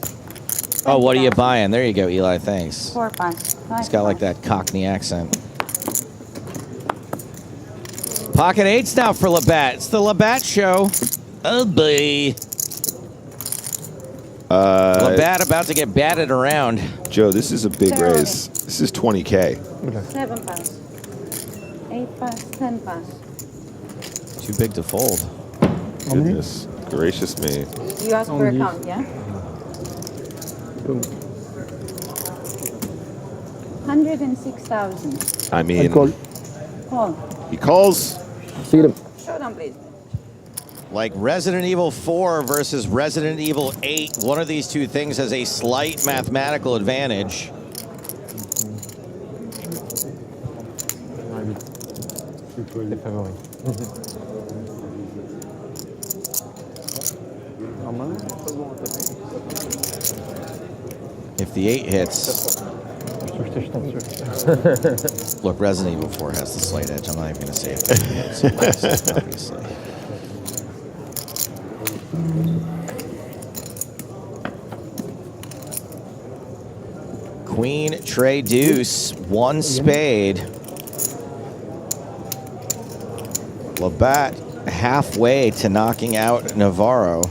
Oh, what are you buying? There you go, Eli. Thanks. 4 pass. 5 He's got like that Cockney accent. Pocket 8s now for Labatt. It's the Labatt show. Oh boy. Labatt about to get batted around. Joe, this is a big raise. This is 20K. 7 pass. 8 pass. 10 pass. Too big to fold. Goodness gracious me. You asked for a count, yeah? 106,000. I mean, Call. he calls. Showdown, please. Like Resident Evil 4 versus Resident Evil 8, one of these two things has a slight mathematical advantage. If the 8 hits, look, Resident Evil 4 has the slight edge. I'm not even going to say it. It's obviously. Queen, Trey, Deuce, 1 spade. Labatt halfway to knocking out Navarro.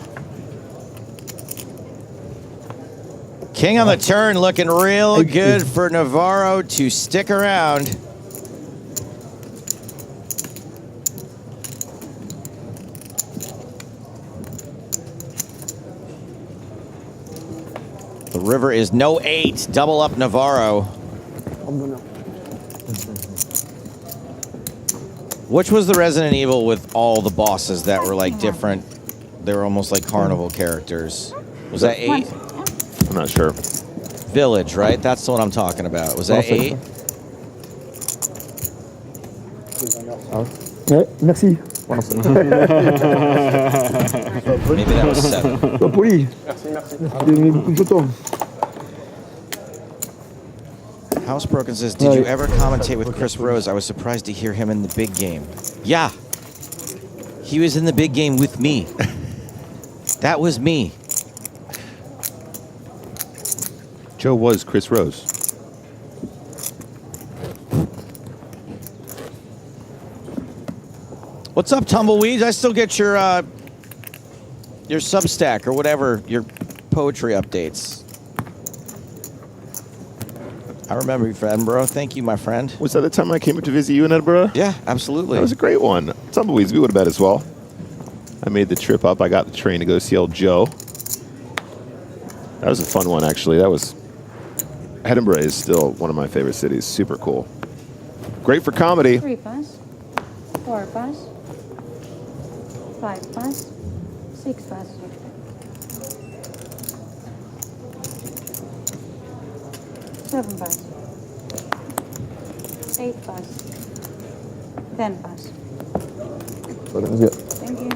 King on the turn, looking real good for Navarro to stick around. The river is no 8. Double up Navarro. Which was the Resident Evil with all the bosses that were like different? They were almost like carnival characters. Was that 8? I'm not sure. Village, right? That's what I'm talking about. Was that 8? Merci. Maybe that was 7. Sois poli. J'ai donné beaucoup de jetons. Housebroken says, did you ever commentate with Chris Rose? I was surprised to hear him in the big game. Yeah. He was in the big game with me. That was me. Joe was Chris Rose. What's up, Tumbleweeds? I still get your Substack or whatever, your poetry updates. I remember you from Edinburgh. Thank you, my friend. Was that the time I came up to visit you in Edinburgh? Yeah, absolutely. That was a great one. Tumbleweeds, we would have bet as well. I made the trip up. I got the train to go see old Joe. That was a fun one, actually. Edinburgh is still one of my favorite cities. Super cool. Great for comedy. 3 pass, 4 pass, 5 pass, 6 pass. 7 pass, 8 pass, 10 pass. That was good. Thank you.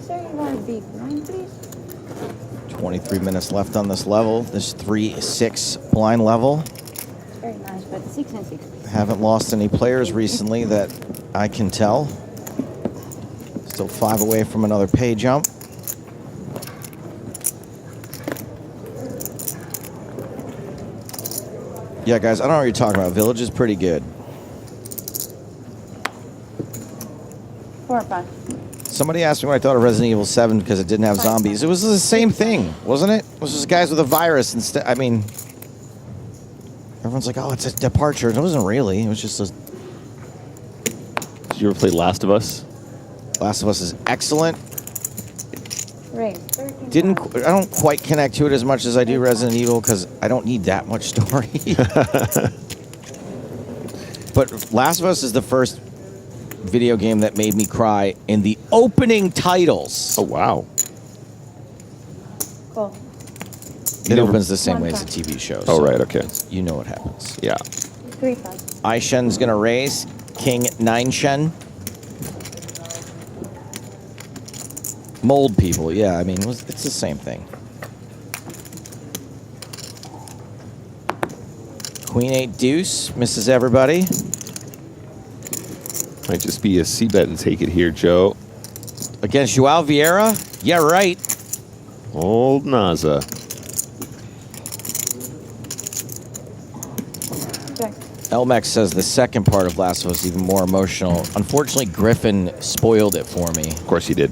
Sir, you want a big blind, please? 23 minutes left on this level. This 3-6 blind level. Very nice, but 6 and 6. Haven't lost any players recently that I can tell. Still 5 away from another pay jump. Yeah, guys, I don't know what you're talking about. Village is pretty good. 4 pass. Somebody asked me what I thought of Resident Evil 7 because it didn't have zombies. It was the same thing, wasn't it? It was just guys with a virus instead. I mean, everyone's like, oh, it's a departure. It wasn't really. It was just a... Did you ever play Last of Us? Last of Us is excellent. Raise. I don't quite connect to it as much as I do Resident Evil because I don't need that much story. But Last of Us is the first video game that made me cry in the opening titles. Oh, wow. Cool. It opens the same way as a TV show. Oh, right, okay. You know what happens. Yeah. 3 pass. Aishen's going to raise. King 9 Shen. Mold people, yeah, I mean, it's the same thing. Queen 8 deuce, misses everybody. Might just be a C-bet and take it here, Joe. Against Joao Vieira? Yeah, right. Old Naza. Elmex says the second part of Last of Us is even more emotional. Unfortunately, Griffin spoiled it for me. Of course he did.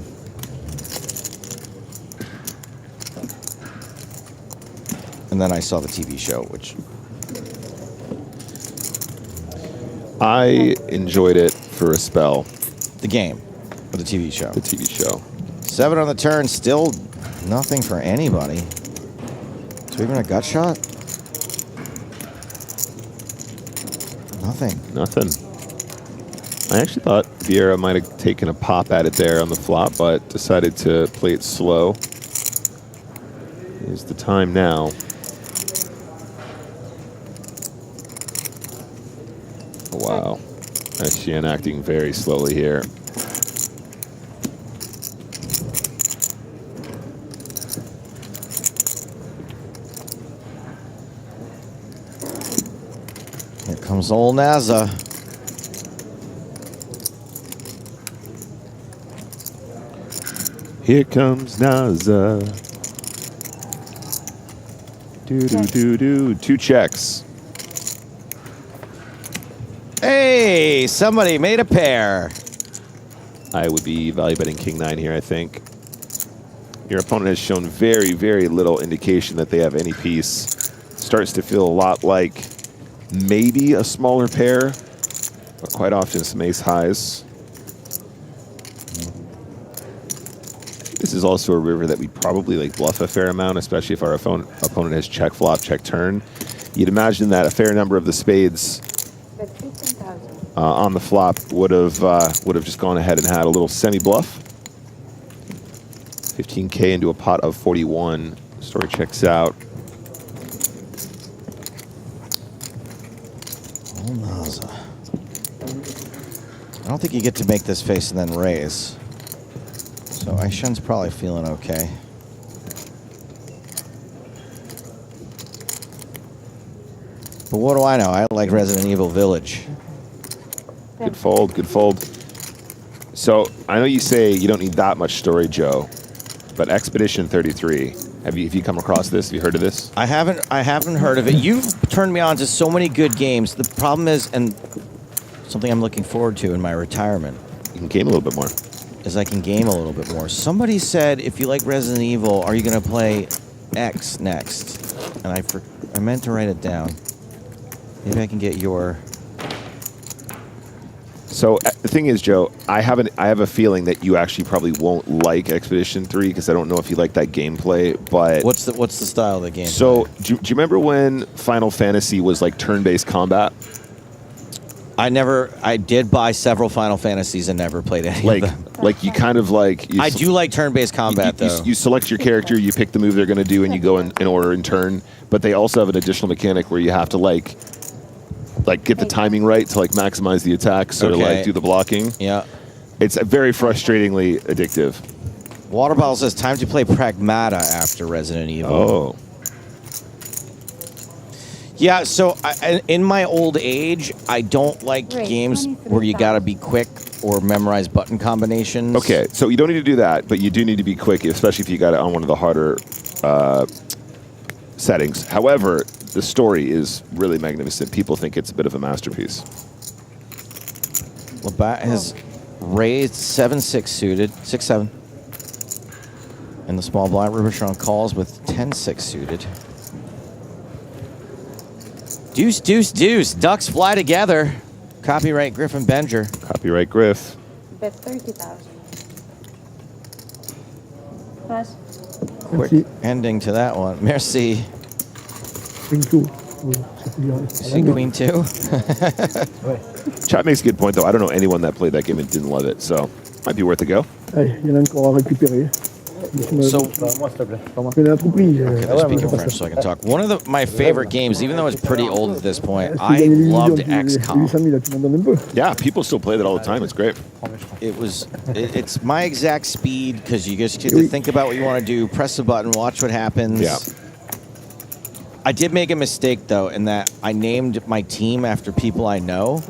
And then I saw the TV show, which... I enjoyed it for a spell. The game, or the TV show? The TV show. 7 on the turn, still nothing for anybody. Is there even a gut shot? Nothing. Nothing. I actually thought Vieira might have taken a pop at it there on the flop, but decided to play it slow. Is the time now. Wow. SGN acting very slowly here. Here comes old Naza. Here comes Naza. Do. 2 checks. Hey, somebody made a pair. I would be value betting King 9 here, I think. Your opponent has shown very, very little indication that they have any piece. Starts to feel a lot like maybe a smaller pair, but quite often some ace highs. This is also a river that we probably like bluff a fair amount, especially if our opponent has check flop, check turn. You'd imagine that a fair number of the spades on the flop would have just gone ahead and had a little semi bluff. 15K into a pot of 41. Story checks out. Oh, Naza. I don't think you get to make this face and then raise. So Aishen's probably feeling okay. But what do I know? I like Resident Evil Village. Good fold, good fold. So I know you say you don't need that much story, Joe, but Expedition 33. Have you come across this? Have you heard of this? I haven't heard of it. You've turned me on to so many good games. The problem is, and something I'm looking forward to in my retirement. You can game a little bit more. Is I can game a little bit more. Somebody said, if you like Resident Evil, are you going to play X next? And I meant to write it down. Maybe I can get your... So the thing is, Joe, I have a feeling that you actually probably won't like Expedition 3 because I don't know if you like that gameplay. But what's the style of the game? So do you remember when Final Fantasy was like turn-based combat? I did buy several Final Fantasies and never played any of them. Like you kind of like... I do like turn-based combat, though. You select your character, you pick the move they're going to do, and you go in order in turn. But they also have an additional mechanic where you have to like get the timing right to like maximize the attacks or like do the blocking. Yeah. It's very frustratingly addictive. Waterball says time to play Pragmata after Resident Evil. Oh. Yeah, so in my old age, I don't like games where you got to be quick or memorize button combinations. Okay, so you don't need to do that, but you do need to be quick, especially if you got it on one of the harder settings. However, the story is really magnificent. People think it's a bit of a masterpiece. Labatt has raised 7-6 suited, 6-7. And the small blind Rubicon calls with 10-6 suited. Deuce, deuce, deuce. Ducks fly together. Copyright Griffin Benger. Copyright Griff. Bet 30,000. Pass. Quick ending to that one. Merci. Queen 2. See Queen 2? Chat makes a good point, though. I don't know anyone that played that game and didn't love it, so might be worth a go. Il y en a encore à récupérer. So, okay, speaking French so I can talk. One of my favorite games, even though it's pretty old at this point, I loved XCOM. Yeah, people still play that all the time. It's great. It's my exact speed because you just get to think about what you want to do, press the button, watch what happens. Yeah. I did make a mistake, though, in that I named my team after people I know.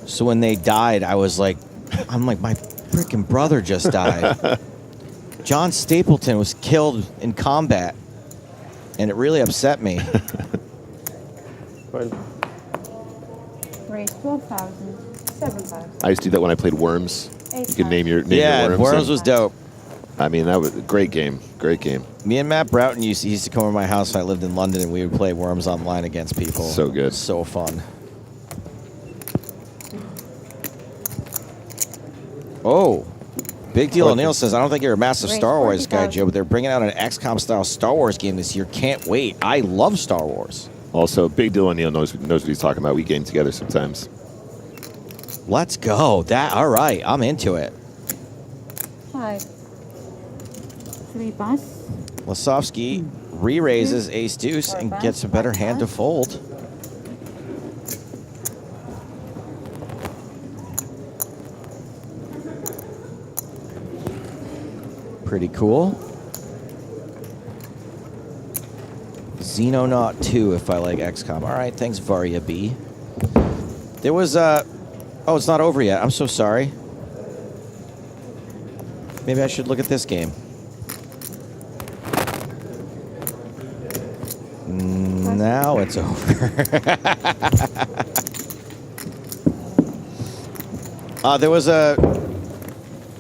So when they died, I'm like, my freaking brother just died. John Stapleton was killed in combat, and it really upset me. Raise 12,000, 7,000. I used to do that when I played Worms. You could name your Worms. Yeah, Worms was dope. I mean, that was a great game. Great game. Me and Matt Broughton used to come over to my house when I lived in London, and we would play Worms online against people. So good. So fun. Oh. Big Deal O'Neill says, I don't think you're a massive Star Wars guy, Joe, but they're bringing out an XCOM-style Star Wars game this year. Can't wait. I love Star Wars. Also, Big Deal O'Neill knows what he's talking about. We game together sometimes. Let's go. All right. I'm into it. 5. 3 pass. Lasovsky re-raises ace-deuce and gets a better hand to fold. Pretty cool. Xenonaut 2 if I like XCOM. All right, thanks, Varia B. There was oh, it's not over yet. I'm so sorry. Maybe I should look at this game. Now it's over. There was a...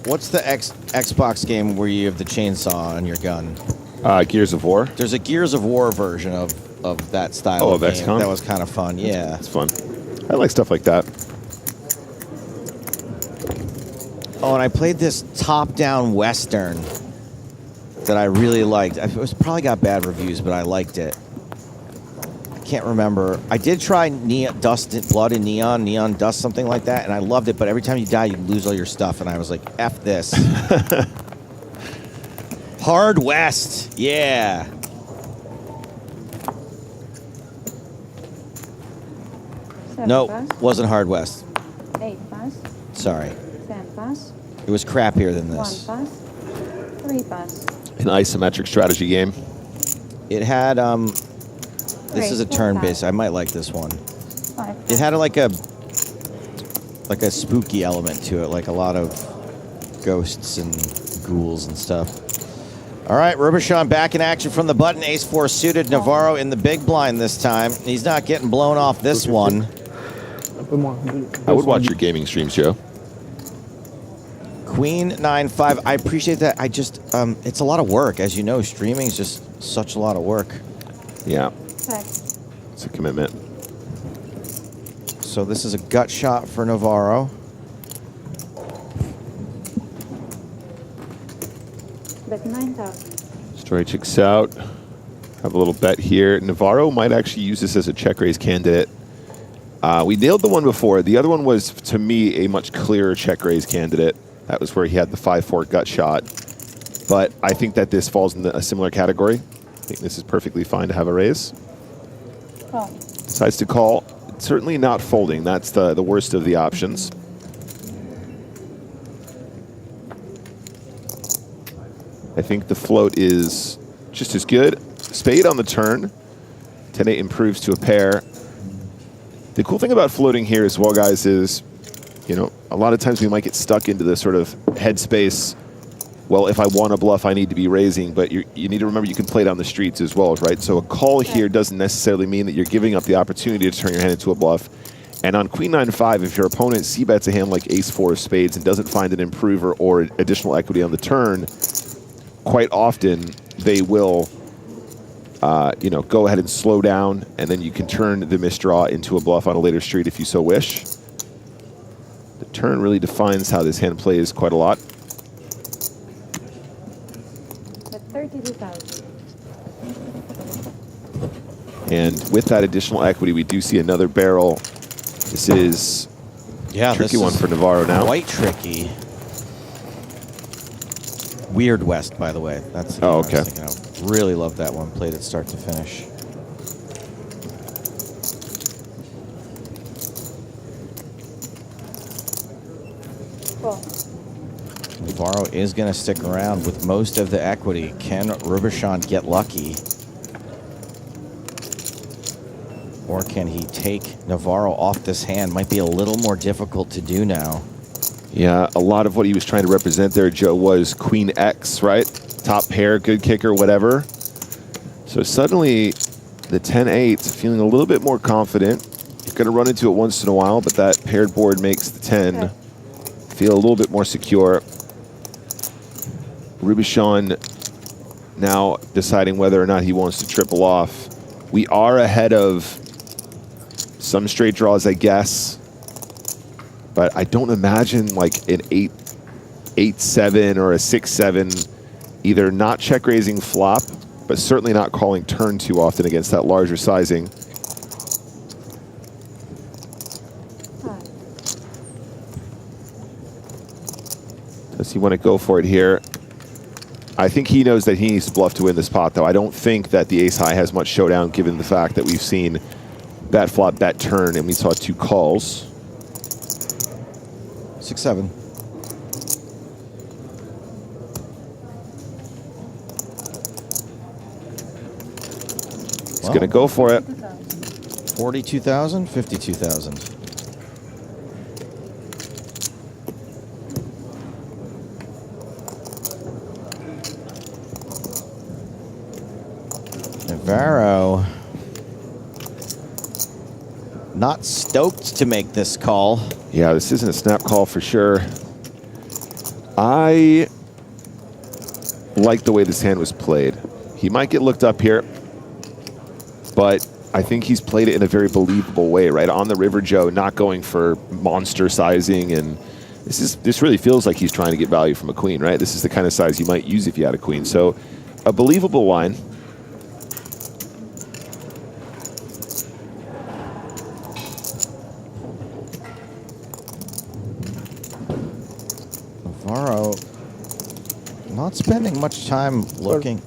What's the Xbox game where you have the chainsaw on your gun? Gears of War. There's a Gears of War version of that style of game. XCOM? That was kind of fun, yeah. It's fun. I like stuff like that. Oh, and I played this top-down Western that I really liked. It was probably got bad reviews, but I liked it. I can't remember. I did try Blood and Neon Dust, something like that, and I loved it, but every time you die, you lose all your stuff, and I was like, F this. Hard West, yeah. No, wasn't Hard West. 8 pass. Sorry. 10 pass. It was crappier than this. 1 pass. 3 pass. An isometric strategy game. It had, this is a turn-based. I might like this one. 5. It had like a spooky element to it, like a lot of ghosts and ghouls and stuff. All right, Robichon back in action from the button. Ace-4 suited. Navarro in the big blind this time. He's not getting blown off this one. I would watch your gaming streams, Joe. Queen 9-5. I appreciate that. I just, it's a lot of work. As you know, streaming is just such a lot of work. Yeah. Okay. It's a commitment. So this is a gut shot for Navarro. Bet 9,000. Story checks out. Have a little bet here. Navarro might actually use this as a check raise candidate. We nailed the one before. The other one was, to me, a much clearer check raise candidate. That was where he had the 5-4 gut shot. But I think that this falls in a similar category. I think this is perfectly fine to have a raise. Call. Decides to call. Certainly not folding. That's the worst of the options. I think the float is just as good. Spade on the turn. 10-8 improves to a pair. The cool thing about floating here as well, guys, is, you know, a lot of times we might get stuck into this sort of headspace. Well, if I want to bluff, I need to be raising. But you need to remember you can play down the streets as well, right? So a call here doesn't necessarily mean that you're giving up the opportunity to turn your hand into a bluff. And on Queen 9-5, if your opponent c-bets a hand like Ace-4 of spades and doesn't find an improver or additional equity on the turn, quite often they will, you know, go ahead and slow down, and then you can turn the misdraw into a bluff on a later street if you so wish. The turn really defines how this hand plays quite a lot. Bet 32,000. And with that additional equity, we do see another barrel. This is a tricky one for Navarro now. Quite tricky. Weird West, by the way. That's oh, okay. I really love that one. Played it start to finish. Cool. Navarro is going to stick around with most of the equity. Can Robichon get lucky? Or can he take Navarro off this hand? Might be a little more difficult to do now. Yeah, a lot of what he was trying to represent there, Joe, was Queen X, right? Top pair, good kicker, whatever. So suddenly, the 10-8, feeling a little bit more confident. You're going to run into it once in a while, but that paired board makes the 10 feel a little bit more secure. Robichon now deciding whether or not he wants to triple off. We are ahead of some straight draws, I guess. But I don't imagine like an 8-7 or a 6-7 either not check raising flop, but certainly not calling turn too often against that larger sizing. Does he want to go for it here? I think he knows that he needs to bluff to win this pot, though. I don't think that the ace high has much showdown, given the fact that we've seen bet flop, bet turn, and we saw 2 calls. 6-7. He's going to go for it. 42,000, 52,000. Navarro not stoked to make this call. Yeah, this isn't a snap call for sure. I like the way this hand was played. He might get looked up here, but I think he's played it in a very believable way, right? On the river, Joe, not going for monster sizing, and this really feels like he's trying to get value from a queen, right? This is the kind of size you might use if you had a queen. So a believable line. Navarro not spending much time looking.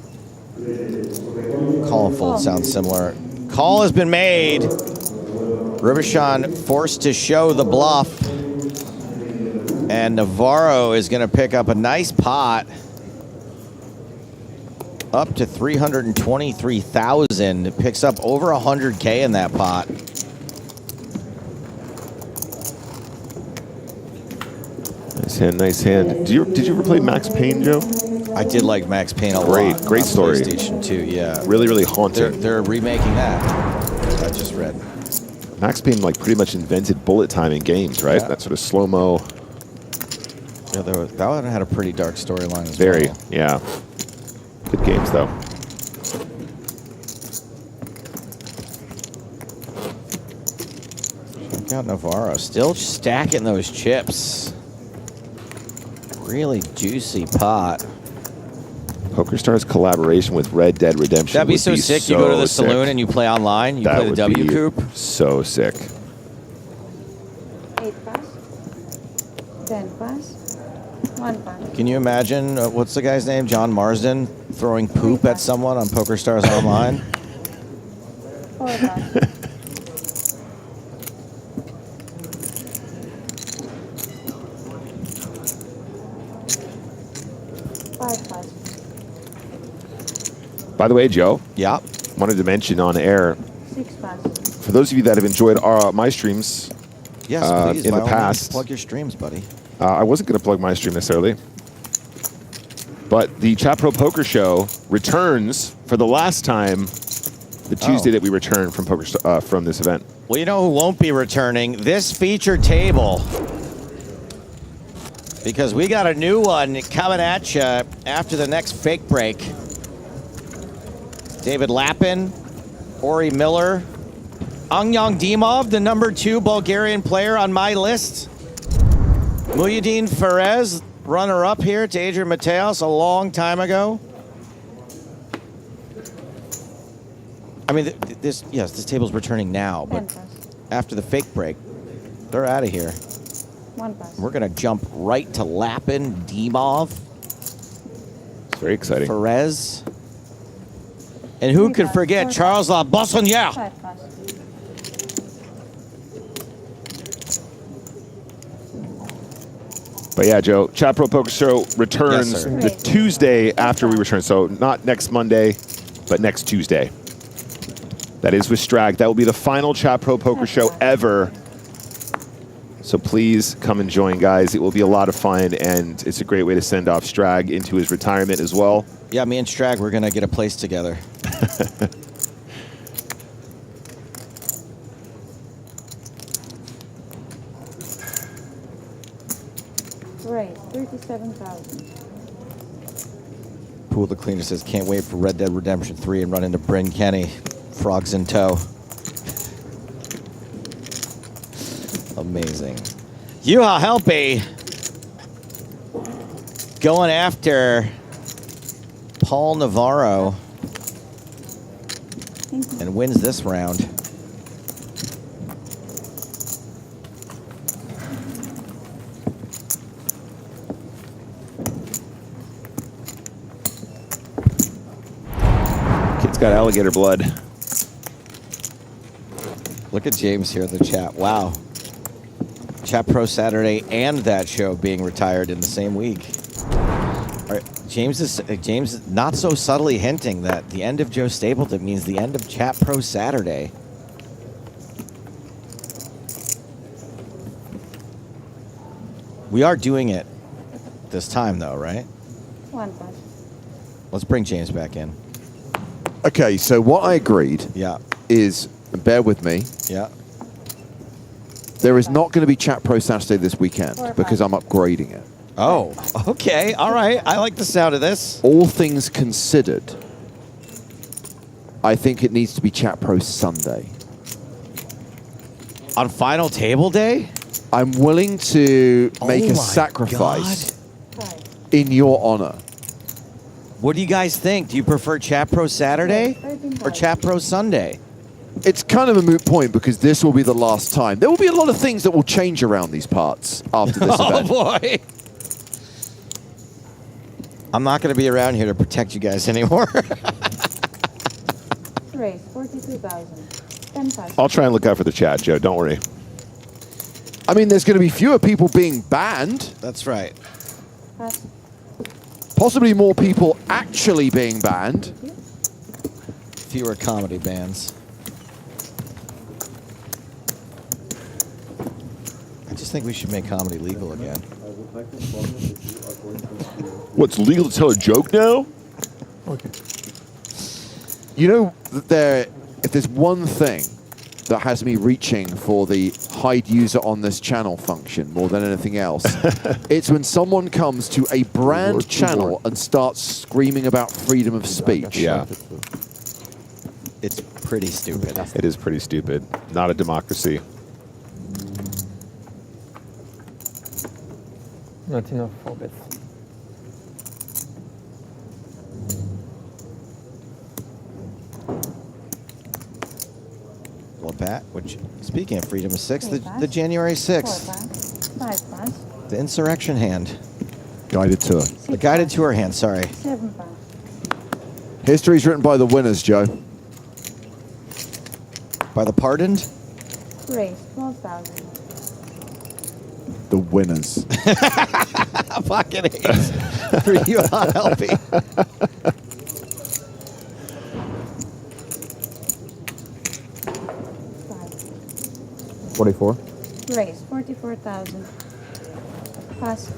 Call and fold sounds similar. Call has been made. Robichon forced to show the bluff. And Navarro is going to pick up a nice pot. Up to 323,000. It picks up over 100K in that pot. Nice hand, nice hand. Did you ever play Max Payne, Joe? I did like Max Payne a lot. Great story. PlayStation 2, yeah. Really haunting. They're remaking that. I just read. Max Payne like pretty much invented bullet time in games, right? Yeah. That sort of slow-mo. Yeah, that one had a pretty dark storyline as Very, well. yeah. Good games, though. Check out Navarro. Still stacking those chips. Really juicy pot. PokerStars collaboration with Red Dead Redemption. That'd be so sick. You go to the saloon and you play online. You play the W Coop. So sick. 8 pass. 10 pass. 1 pass. Can you imagine, what's the guy's name? John Marsden throwing poop at someone on PokerStars Online? 4 pass. By the way, Joe. Yeah. Wanted to mention on air, 6 pass. for those of you that have enjoyed my streams Yes, please, in by the all means, past. plug your streams, buddy. I wasn't going to plug my stream necessarily. But the Chat Pro Poker Show returns for the last time the Tuesday that we return from from this event. Well, you know who won't be returning? This featured table. Because we got a new one coming at you after the next fake break. David Lapin, Ori Miller, Angyang Dimov, the #2 Bulgarian player on my list. Muhyiddin Ferez, runner-up here to Adrian Mateos a long time ago. I mean, this table's returning now, but after the fake break, they're out of here. 1 pass. We're going to jump right to Lapin, Dimov. It's very exciting. Ferez. And who could forget Charles La Bossonnière? 5 pass. But yeah, Joe, Chat Pro Poker Show returns the Tuesday after we return. So not next Monday, but next Tuesday. That is with Strag. That will be the final Chat Pro Poker Show ever. So please come and join, guys. It will be a lot of fun, and it's a great way to send off Strag into his retirement as well. Yeah, me and Strag, we're going to get a place together. Right, 37,000. Pool the Cleaner says, can't wait for Red Dead Redemption 3 and run into Bryn Kenny. Frogs in tow. Amazing. Yuha Helpy going after Paul Navarro and wins this round. Kid's got alligator blood. Look at James here in the chat. Wow. Chat Pro Saturday and that show being retired in the same week. All right, James is not so subtly hinting that the end of Joe Stapleton means the end of Chat Pro Saturday. We are doing it this time, though, right? 1 pass. Let's bring James back in. Okay, so what I agreed is, and bear with me, there is not going to be Chat Pro Saturday this weekend because I'm upgrading it. Oh, okay. All right. I like the sound of this. All things considered, I think it needs to be Chat Pro Sunday. On final table day? I'm willing to make a sacrifice in your honor. What do you guys think? Do you prefer Chat Pro Saturday or Chat Pro Sunday? It's kind of a moot point because this will be the last time. There will be a lot of things that will change around these parts after this event. Oh, boy. I'm not going to be around here to protect you guys anymore. Raise 42,000. 10 pass. I'll try and look out for the chat, Joe. Don't worry. I mean, there's going to be fewer people being banned. That's right. Pass. Possibly more people actually being banned. Fewer comedy bans. I just think we should make comedy legal again. What's legal to tell a joke now? Okay. You know, if there's one thing that has me reaching for the hide user on this channel function more than anything else, it's when someone comes to a brand channel and starts screaming about freedom of speech. Yeah. It's pretty stupid. It is pretty stupid. Not a democracy. Not enough for bets. Pat, which, speaking of freedom of six, the January 6th, 5 pass. the insurrection hand. Guided tour. The guided tour hand, sorry. 7 pass. History's written by the winners, Joe. By the pardoned? Raise 12,000. The winners. Fucking ace for you, LP. 44. Raise 44,000. Pass.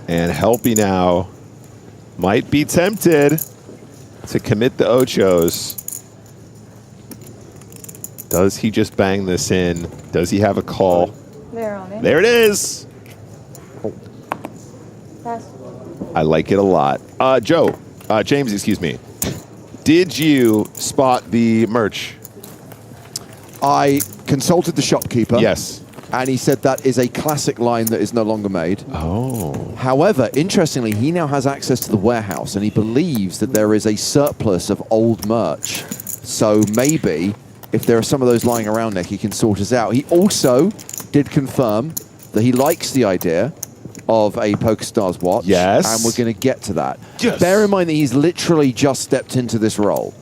And Helpy now might be tempted to commit the ochos. Does he just bang this in? Does he have a call? They're on it. There it is. Pass. I like it a lot. James, excuse me. Did you spot the merch? I consulted the shopkeeper. Yes. And he said that is a classic line that is no longer made. Oh. However, interestingly, he now has access to the warehouse and he believes that there is a surplus of old merch. So maybe if there are some of those lying around, Nick, he can sort us out. He also did confirm that he likes the idea of a PokerStars watch. Yes. And we're going to get to that. Yes. Bear in mind that he's literally just stepped into this role.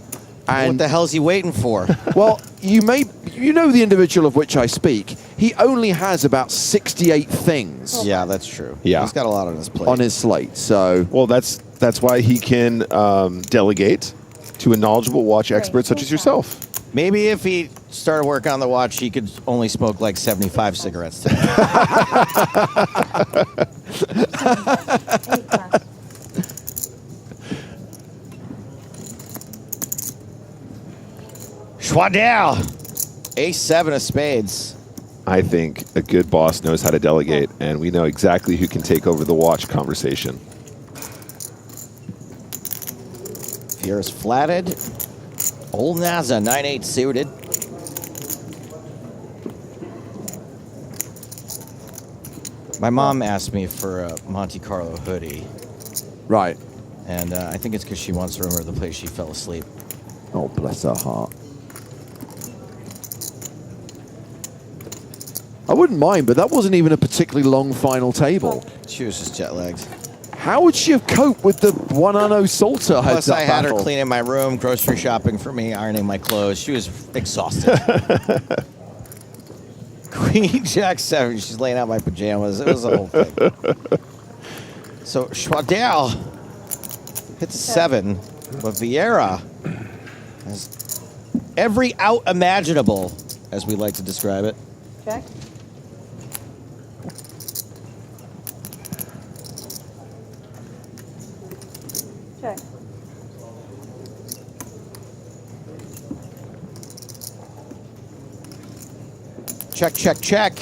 And what the hell's he waiting for? Well, you know the individual of which I speak. He only has about 68 things. Yeah, that's true. Yeah. He's got a lot on his plate. On his slate, so... Well, that's why he can delegate to a knowledgeable watch expert such as yourself. Maybe if he started working on the watch, he could only smoke like 75 cigarettes today. Schwadel! Ace-7 of spades. I think a good boss knows how to delegate, and we know exactly who can take over the watch conversation. Fierce flatted. Old NASA, 9-8 suited. My mom asked me for a Monte-Carlo hoodie. Right. And I think it's because she wants to remember the place she fell asleep. Oh, bless her heart. I wouldn't mind, but that wasn't even a particularly long final table. She was just jet-lagged. How would she have coped with the 1-0 Salter Plus, heads-up I had battle? her cleaning my room, grocery shopping for me, ironing my clothes. She was exhausted. Queen Jack 7. She's laying out my pajamas. It was a whole thing. So Schwadel hits a 7, but Vieira has every out imaginable, as we like to describe it. Check. Check. Check, check, check.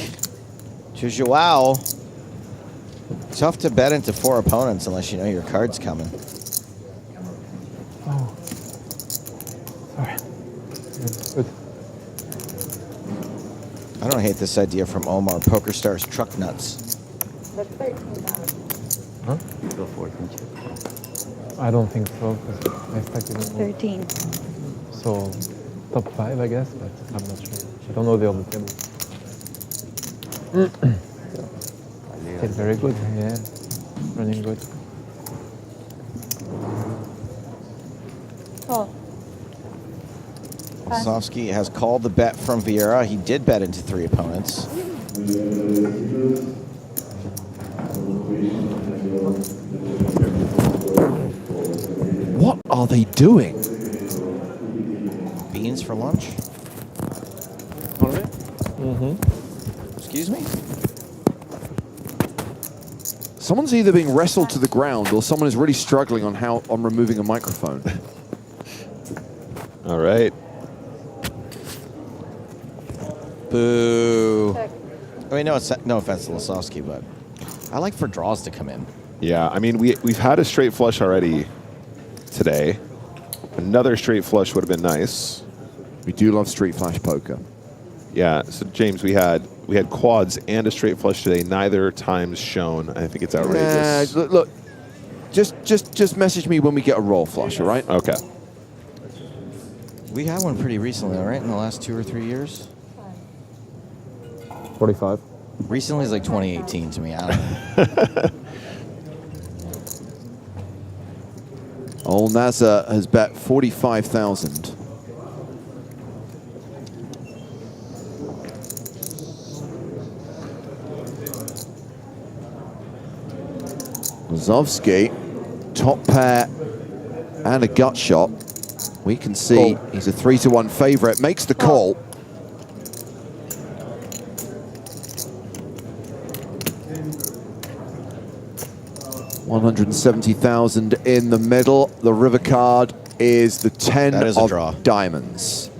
To Joao. Tough to bet into 4 opponents unless you know your card's coming. Oh. Sorry. Good. I don't hate this idea from Omar. PokerStars truck nuts. That's 13,000. Huh? Go for it, don't you? I don't think so, because I stacked it. 13. So, top 5, I guess, but I'm not sure. I don't know the other table. Still very good, yeah. Running good. Call. Lazovsky has called the bet from Vieira. He did bet into 3 opponents. What are they doing? Beans for lunch? Excuse me? Someone's either being wrestled to the ground or someone is really struggling on removing a microphone. All right. Boo. I mean, no offense to Lazovsky, but I like for draws to come in. Yeah, I mean, we've had a straight flush already today. Another straight flush would have been nice. We do love street flash poker. Yeah, so James, we had quads and a straight flush today. Neither times shown. I think it's outrageous. Look, just message me when we get a roll flush, all right? Okay. We had one pretty recently, right? In the last 2 or 3 years? 45. Recently is like 2018 to me. I don't know. Old NASA has bet 45,000. Lazovsky, top pair and a gut shot. We can see he's a 3-1 favorite, makes the call. $170,000 in the middle. The river card is the 10 of diamonds.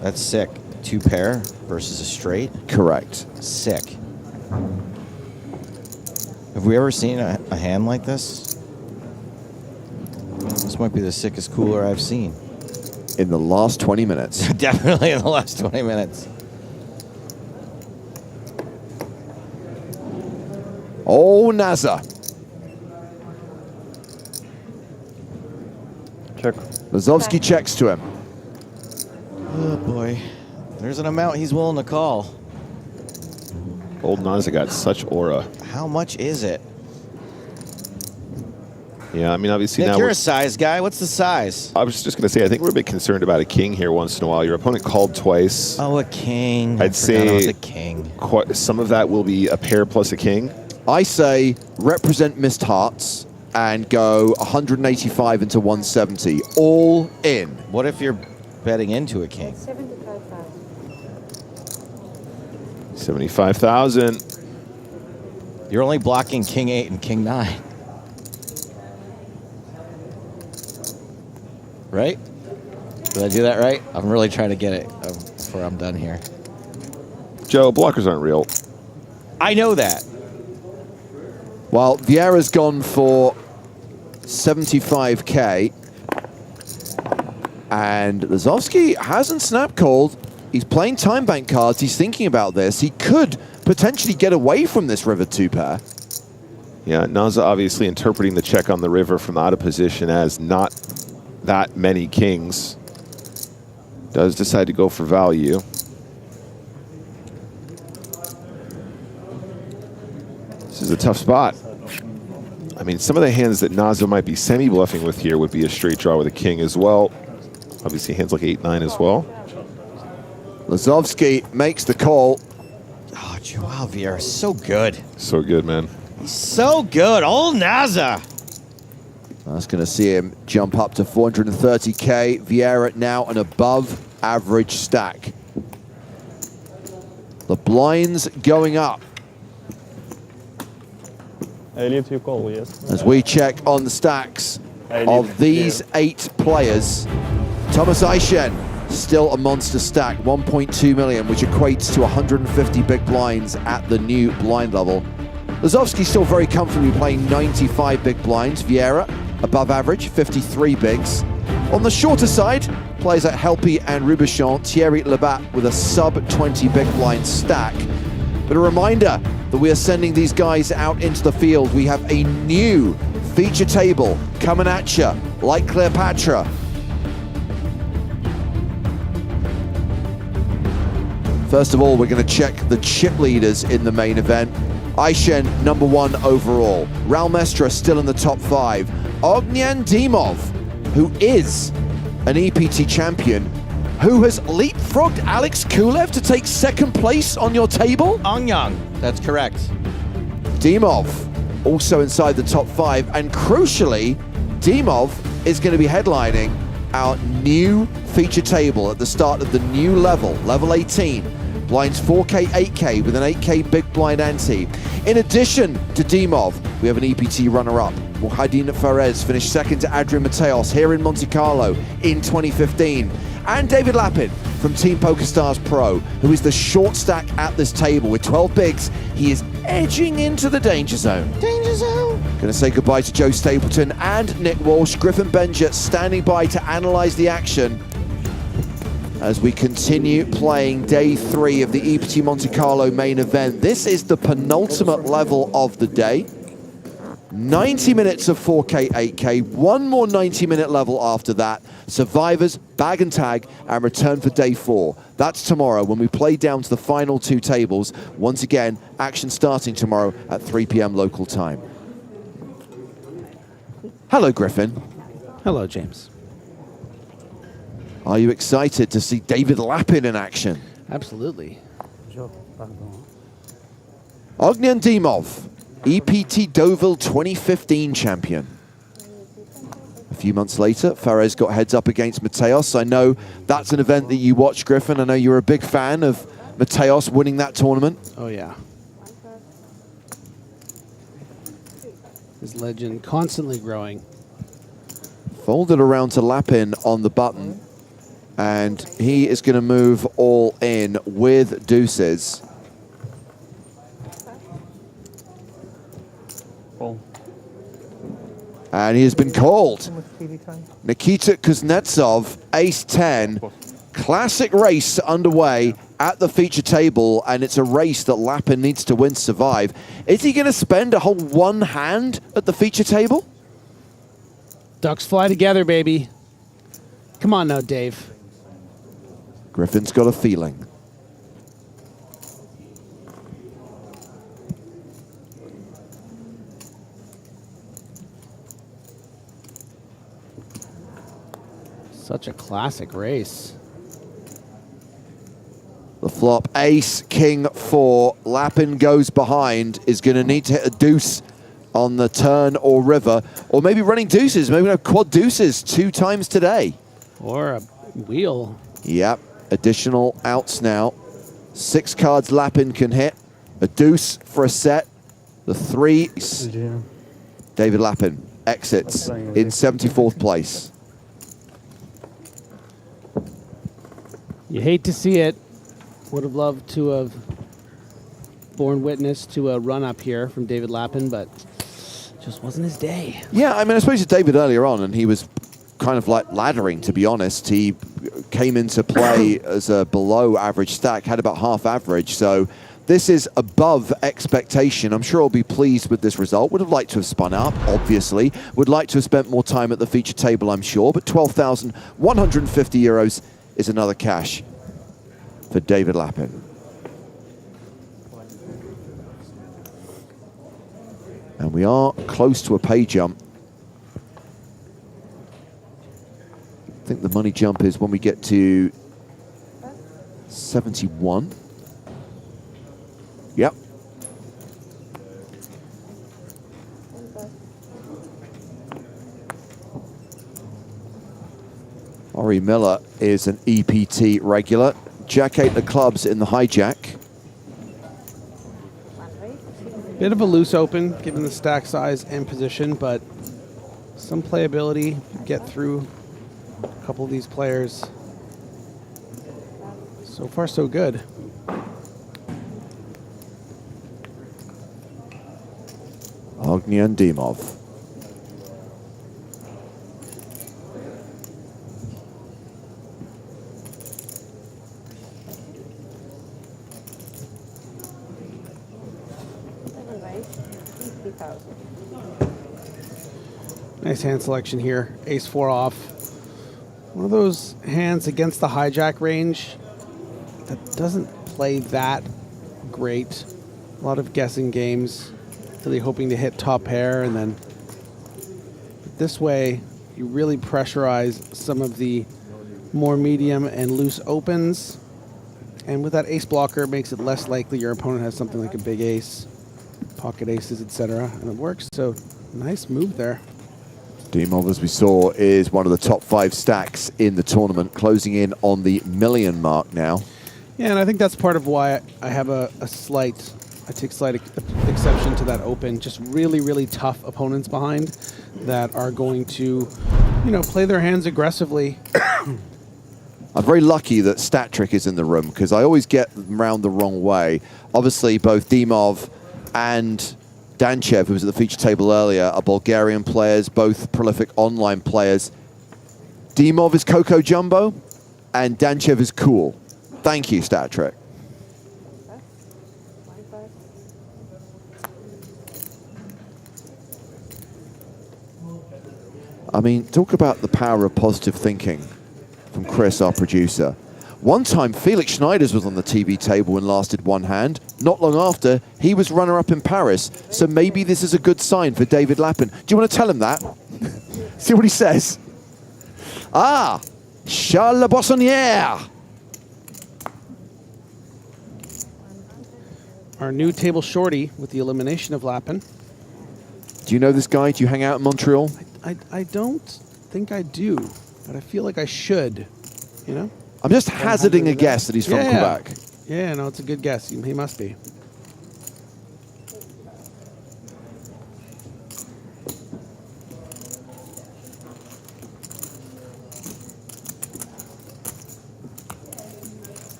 That's sick. 2 pair versus a straight? Correct. Sick. Have we ever seen a hand like this? This might be the sickest cooler I've seen. In the last 20 minutes. Definitely in the last 20 minutes. Oh, NASA. Check. Lazovsky checks to him. Oh, boy. There's an amount he's willing to call. Old Naza got such aura. How much is it? Yeah, I mean, obviously Nick, now you're a size guy. What's the size? I was just going to say, I think we're a bit concerned about a king here once in a while. Your opponent called twice. Oh, a king. I'd say a king. Some of that will be a pair plus a king. I say represent missed hearts and go 185 into 170. All in. What if you're betting into a king? 75,000. You're only blocking king 8 and king 9. Right? Did I do that right? I'm really trying to get it before I'm done here. Joe, blockers aren't real. I know that. Well, Vieira's gone for 75K. And Lazovsky hasn't snap called. He's playing time bank cards. He's thinking about this. He could potentially get away from this river 2 pair. Yeah, Naza obviously interpreting the check on the river from out of position as not that many kings. Does decide to go for value. This is a tough spot. I mean, some of the hands that Naza might be semi-bluffing with here would be a straight draw with a king as well. Obviously, hands like 8-9 as well. Lazovsky makes the call. Oh, Joao Vieira is so good. So good, man. He's so good. Old Naza. That's going to see him jump up to 430K. Vieira now an above average stack. The blinds going up. Elliot, you call, yes. As we check on the stacks of these 8 players, Thomas Aishen, still a monster stack, 1.2 million, which equates to 150 big blinds at the new blind level. Lazovsky still very comfortably playing 95 big blinds. Vieira, above average, 53 bigs. On the shorter side, players like Helpy and Rubichon, Thierry Labat with a sub-20 big blind stack. But a reminder that we are sending these guys out into the field. We have a new feature table coming at you, like Cleopatra. First of all, we're going to check the chip leaders in the main event. Aishen, #1 overall. Raul Mestre still in the top 5. Ognian Dimov, who is an EPT champion, who has leapfrogged Alex Kulev to take second place on your table? Ongyang, that's correct. Dimov, also inside the top 5, and crucially, Dimov is going to be headlining our new feature table at the start of the new level, level 18. Blinds 4K, 8K with an 8K big blind ante. In addition to Dimov, we have an EPT runner-up. Muhadin Fares finished second to Adrian Mateos here in Monte Carlo in 2015. And David Lappin from Team PokerStars Pro, who is the short stack at this table with 12 bigs. He is edging into the danger zone. Danger zone. Going to say goodbye to Joe Stapleton and Nick Walsh. Griffin Benja standing by to analyze the action as we continue playing day 3 of the EPT Monte-Carlo main event. This is the penultimate level of the day. 90 minutes of 4K, 8K, one more 90-minute level after that. Survivors, bag and tag, and return for day 4. That's tomorrow when we play down to the final 2 tables. Once again, action starting tomorrow at 3 p.m. local time. Hello, Griffin. Hello, James. Are you excited to see David Lappin in action? Absolutely. Ognian Dimov, EPT Deauville 2015 champion. A few months later, Fares got heads up against Mateos. I know that's an event that you watch, Griffin. I know you're a big fan of Mateos winning that tournament. Oh, yeah. His legend constantly growing. Folded around to Lappin on the button. And he is going to move all in with deuces. And he has been called. Nikita Kuznetsov, ace-10. Classic race underway at the feature table, and it's a race that Lappin needs to win to survive. Is he going to spend a whole 1 hand at the feature table? Ducks fly together, baby. Come on now, Dave. Griffin's got a feeling. Such a classic race. The flop, ace, king, 4. Lappin goes behind, is going to need to hit a deuce on the turn or river, or maybe running deuces. Maybe we have quad deuces 2 times today. Or a wheel. Yep, additional outs now. 6 cards Lappin can hit. A deuce for a set. The 3. David Lappin exits in 74th place. You hate to see it. Would have loved to have borne witness to a run up here from David Lappin, but just wasn't his day. Yeah, I mean, I spoke to David earlier on, and he was kind of like laddering, to be honest. He came into play as a below average stack, had about half average, so this is above expectation. I'm sure he'll be pleased with this result. Would have liked to have spun up, obviously. Would like to have spent more time at the feature table, I'm sure, but 12,150 euros is another cash for David Lappin. And we are close to a pay jump. I think the money jump is when we get to 71. Yep. Ori Miller is an EPT regular. Jack 8 the clubs in the hijack. Bit of a loose open, given the stack size and position, but some playability. Get through a couple of these players. So far, so good. Ognian Dimov. Nice hand selection here. Ace-4 off. One of those hands against the hijack range that doesn't play that great. A lot of guessing games. Really hoping to hit top pair, and then this way you really pressurize some of the more medium and loose opens. And with that ace blocker, it makes it less likely your opponent has something like a big ace, pocket aces, etc. And it works. So nice move there. Dimov, as we saw, is one of the top 5 stacks in the tournament, closing in on the million mark now. Yeah, and I think that's part of why I have I take slight exception to that open. Just really, really tough opponents behind that are going to, play their hands aggressively. I'm very lucky that Stat Trick is in the room because I always get them round the wrong way. Obviously, both Dimov and Danchev, who was at the feature table earlier, are Bulgarian players, both prolific online players. Dimov is Coco Jumbo, and Danchev is cool. Thank you, Stat Trick. I mean, talk about the power of positive thinking from Chris, our producer. One time, Felix Schneiders was on the TV table and lasted one hand. Not long after, he was runner-up in Paris. So maybe this is a good sign for David Lappin. Do you want to tell him that? See what he says. Ah, Charles Le Boissonnière. Our new table shorty with the elimination of Lappin. Do you know this guy? Do you hang out in Montreal? I don't think I do, but I feel like I should, I'm just hazarding a guess that he's from Quebec. Yeah, no, it's a good guess. He must be.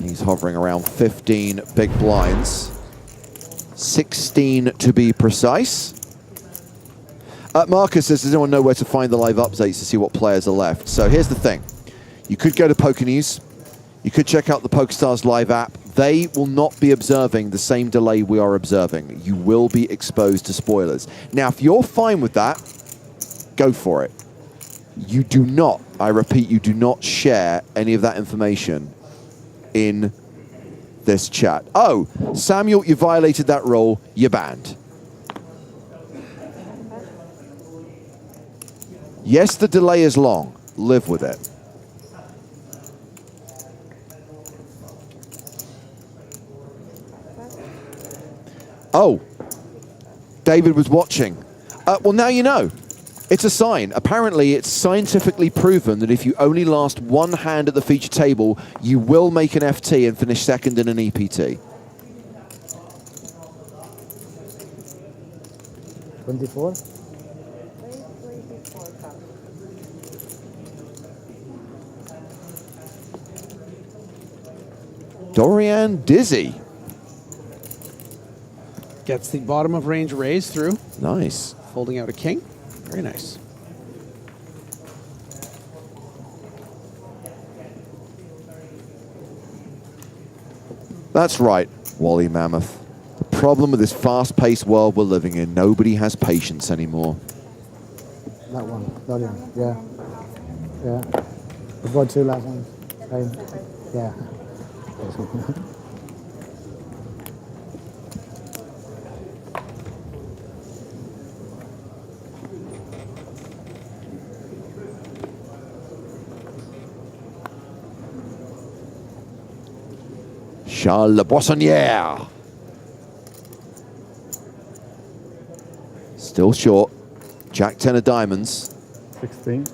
He's hovering around 15 big blinds. 16 to be precise. Marcus says, does anyone know where to find the live updates to see what players are left? So here's the thing. You could go to Poker News. You could check out the PokerStars live app. They will not be observing the same delay we are observing. You will be exposed to spoilers. Now, if you're fine with that, go for it. You do not, I repeat, you do not share any of that information in this chat. Oh, Samuel, you violated that rule. You're banned. Yes, the delay is long. Live with it. Oh, David was watching. Well, now you know. It's a sign. Apparently, it's scientifically proven that if you only last one hand at the feature table, you will make an FT and finish second in an EPT. 24. Dorian Dizzy. Gets the bottom of range raise through. Nice. Folding out a king. Very nice. That's right, Wally Mammoth. The problem with this fast-paced world we're living in, nobody has patience anymore. That one, Dorian, yeah. Yeah. We've got 2 last ones. Right. Yeah. Charles Le Boissonnière. Still short. Jack 10 of diamonds. 16.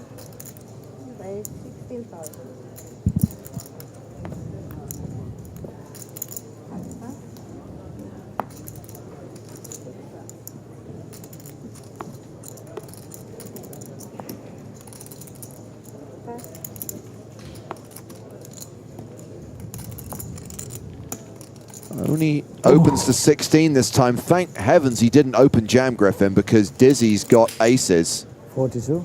Only opens to 16 this time. Thank heavens he didn't open Jam Griffin because Dizzy's got aces. 42.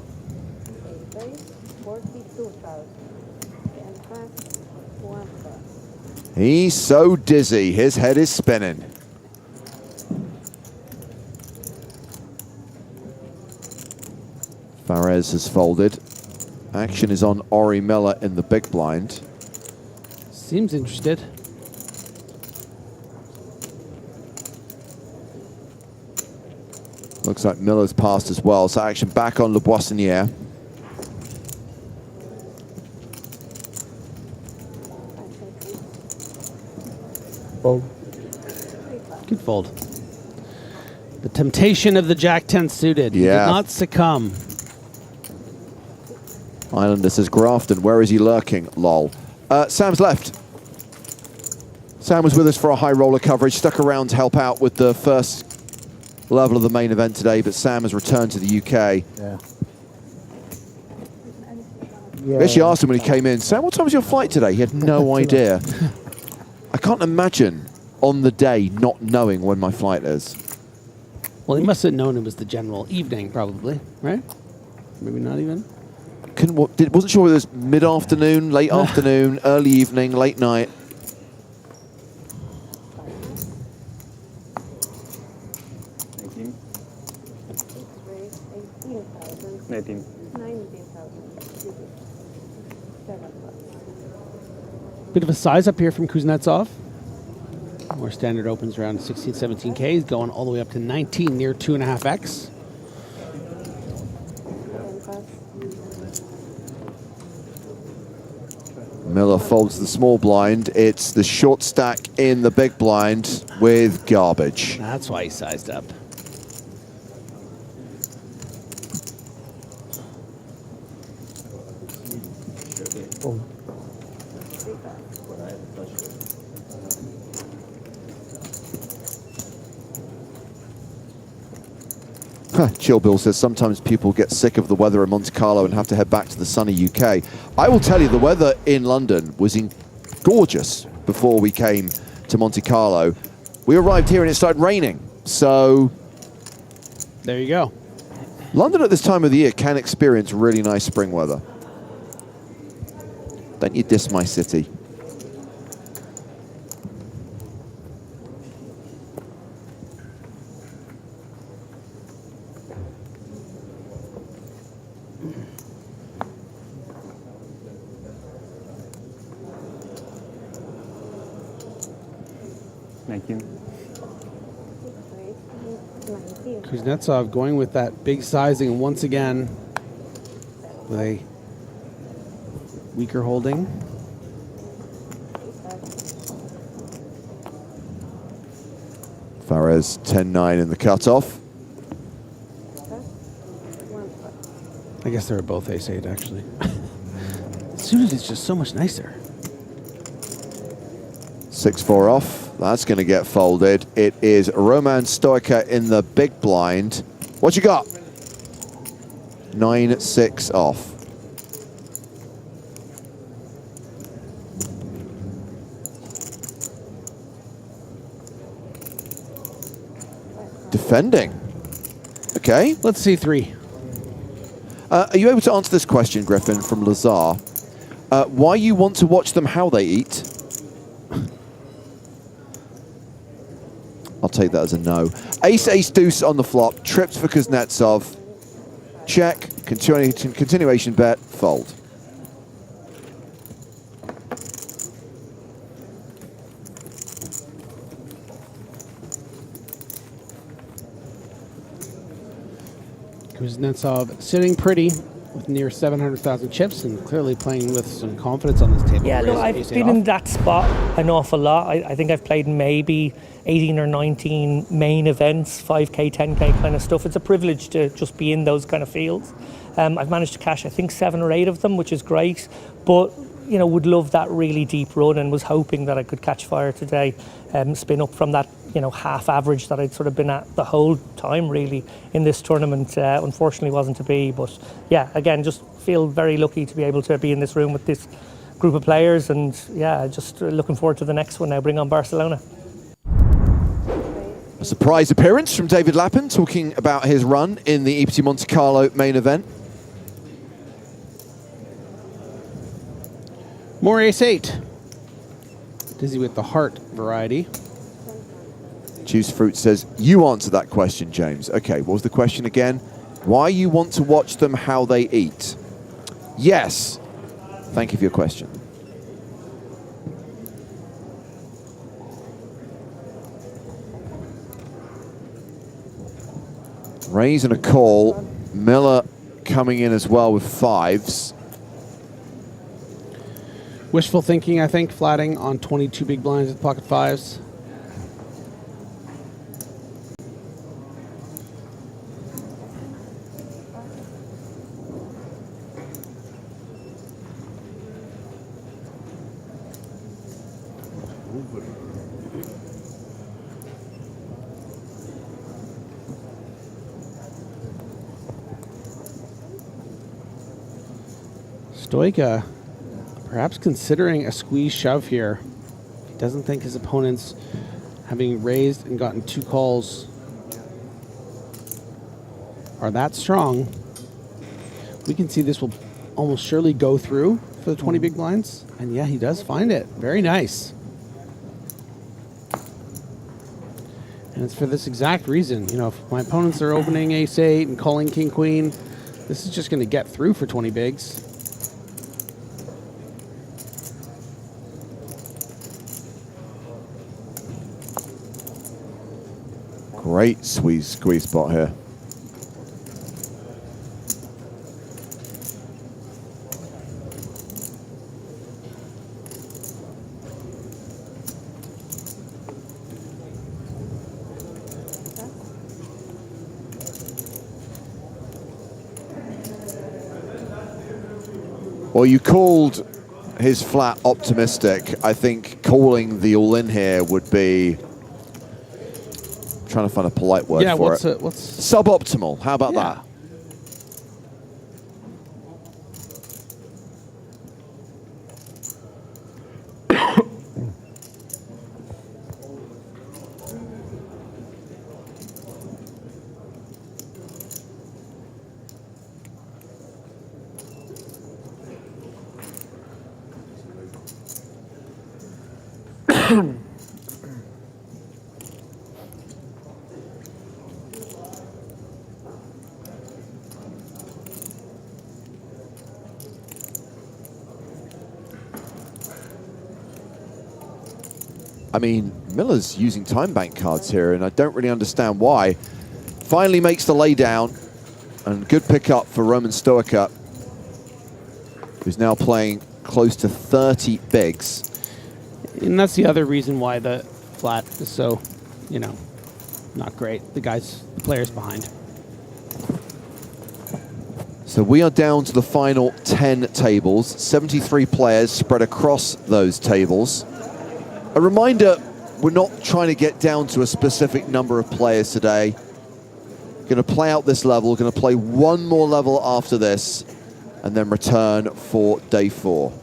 He's so dizzy, his head is spinning. Fares has folded. Action is on Ori Miller in the big blind. Seems interested. Looks like Miller's passed as well, so action back on Le Boissonnière. Fold. Good fold. The temptation of the Jack-10 suited. He Yeah. did not succumb. Islander says Grafton, where is he lurking? Lol. Sam's left. Sam was with us for a high roller coverage, stuck around to help out with the first level of the main event today, but Sam has returned to the UK. Yeah. I actually asked him when he came in, Sam, what time was your flight today? He had no idea. I can't imagine on the day not knowing when my flight is. Well, he must have known it was the general evening, probably, right? Maybe not even. Wasn't sure whether it was mid-afternoon, late afternoon, early evening, late night. Bit of a size up here from Kuznetsov. More standard opens around 16, 17K. He's going all the way up to 19, near 2.5x. Miller folds the small blind. It's the short stack in the big blind with garbage. That's why he sized up. Chill Bill says sometimes people get sick of the weather in Monte Carlo and have to head back to the sunny UK. I will tell you, the weather in London was gorgeous before we came to Monte Carlo. We arrived here and it started raining. So there you go. London at this time of the year can experience really nice spring weather. Don't you diss my city. Kuznetsov going with that big sizing, and once again with a weaker holding. Fares 10-9 in the cutoff. I guess they were both ace-8 actually. Suited is just so much nicer. 6-4 off. That's going to get folded. It is Roman Stoica in the big blind. What you got? 9-6 off. Defending. Okay. Let's see 3. Are you able to answer this question, Griffin, from Lazar? Why you want to watch them how they eat? I'll take that as a no. Ace, ace, deuce on the flop. Trips for Kuznetsov. Check. Continuation bet. Fold. Kuznetsov sitting pretty with near 700,000 chips and clearly playing with some confidence on this table. Yeah, look, I've been in that spot an awful lot. I think I've played maybe 18 or 19 main events, 5K, 10K kind of stuff. It's a privilege to just be in those kind of fields. I've managed to cash, I think, 7 or 8 of them, which is great. But, you know, would love that really deep run and was hoping that I could catch fire today, spin up from that, you know, half average that I'd sort of been at the whole time, really, in this tournament. Unfortunately wasn't to be. But, yeah, again, just feel very lucky to be able to be in this room with this group of players. And, yeah, just looking forward to the next one now. Bring on Barcelona. A surprise appearance from David Lappin talking about his run in the EPT Monte-Carlo main event. More ace-8. Dizzy with the heart variety. Juice Fruit says, you answer that question, James. Okay, what was the question again? Why you want to watch them how they eat? Yes. Thank you for your question. Raise and a call. Miller coming in as well with 5s. Wishful thinking, I think, flatting on 22 big blinds with pocket 5s. Stoica perhaps considering a squeeze shove here. He doesn't think his opponents, having raised and gotten 2 calls, are that strong. We can see this will almost surely go through for the 20 big blinds. And yeah, he does find it. Very nice. And it's for this exact reason. You know, if my opponents are opening ace-8 and calling king-queen, this is just going to get through for 20 bigs. Great squeeze spot here. Well, you called his flat optimistic. I think calling the all-in here would be, trying to find a polite word for it. What's suboptimal? How about that? I mean, Miller's using time bank cards here, and I don't really understand why. Finally makes the lay down, and good pickup for Roman Stoica, who's now playing close to 30 bigs. And that's the other reason why the flat is so, you know, not great. The player's behind. So we are down to the final 10 tables, 73 players spread across those tables. A reminder, we're not trying to get down to a specific number of players today. Going to play out this level, going to play one more level after this, and then return for day 4.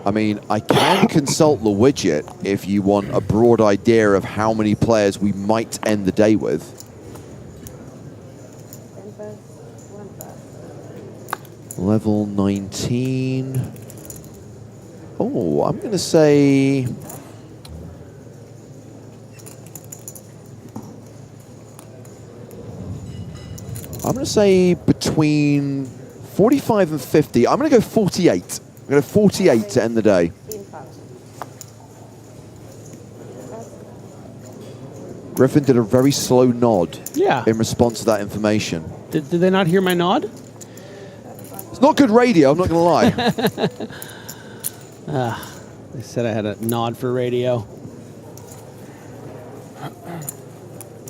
I mean, I can consult the widget if you want a broad idea of how many players we might end the day with. Level 19. Oh, I'm going to say... I'm going to say between 45 and 50. I'm going to go 48. I'm going to go 48 to end the day. Griffin did a very slow nod in response to that information. Did they not hear my nod? It's not good radio, I'm not going to lie. They said I had a nod for radio.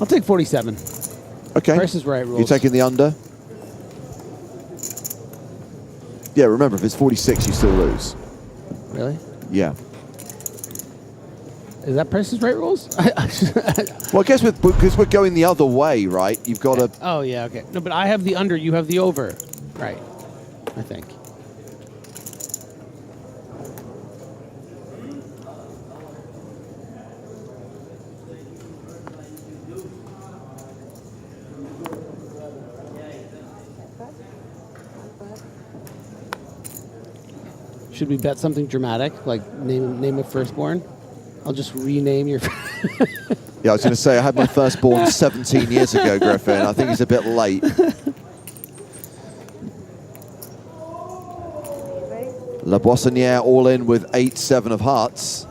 I'll take 47. Okay. Price is Right rules. You're taking the under? Yeah, remember, if it's 46, you still lose. Really? Yeah. Is that Price is Right rules? Well, I guess because we're going the other way, right? You've got to... Oh, yeah, okay. No, but I have the under, you have the over. Right. I think. Should we bet something dramatic, like name a firstborn? I'll just rename your... Yeah, I was going to say, I had my firstborn 17 years ago, Griffin. I think he's a bit late. La Boissonniere all in with 8-7 of hearts.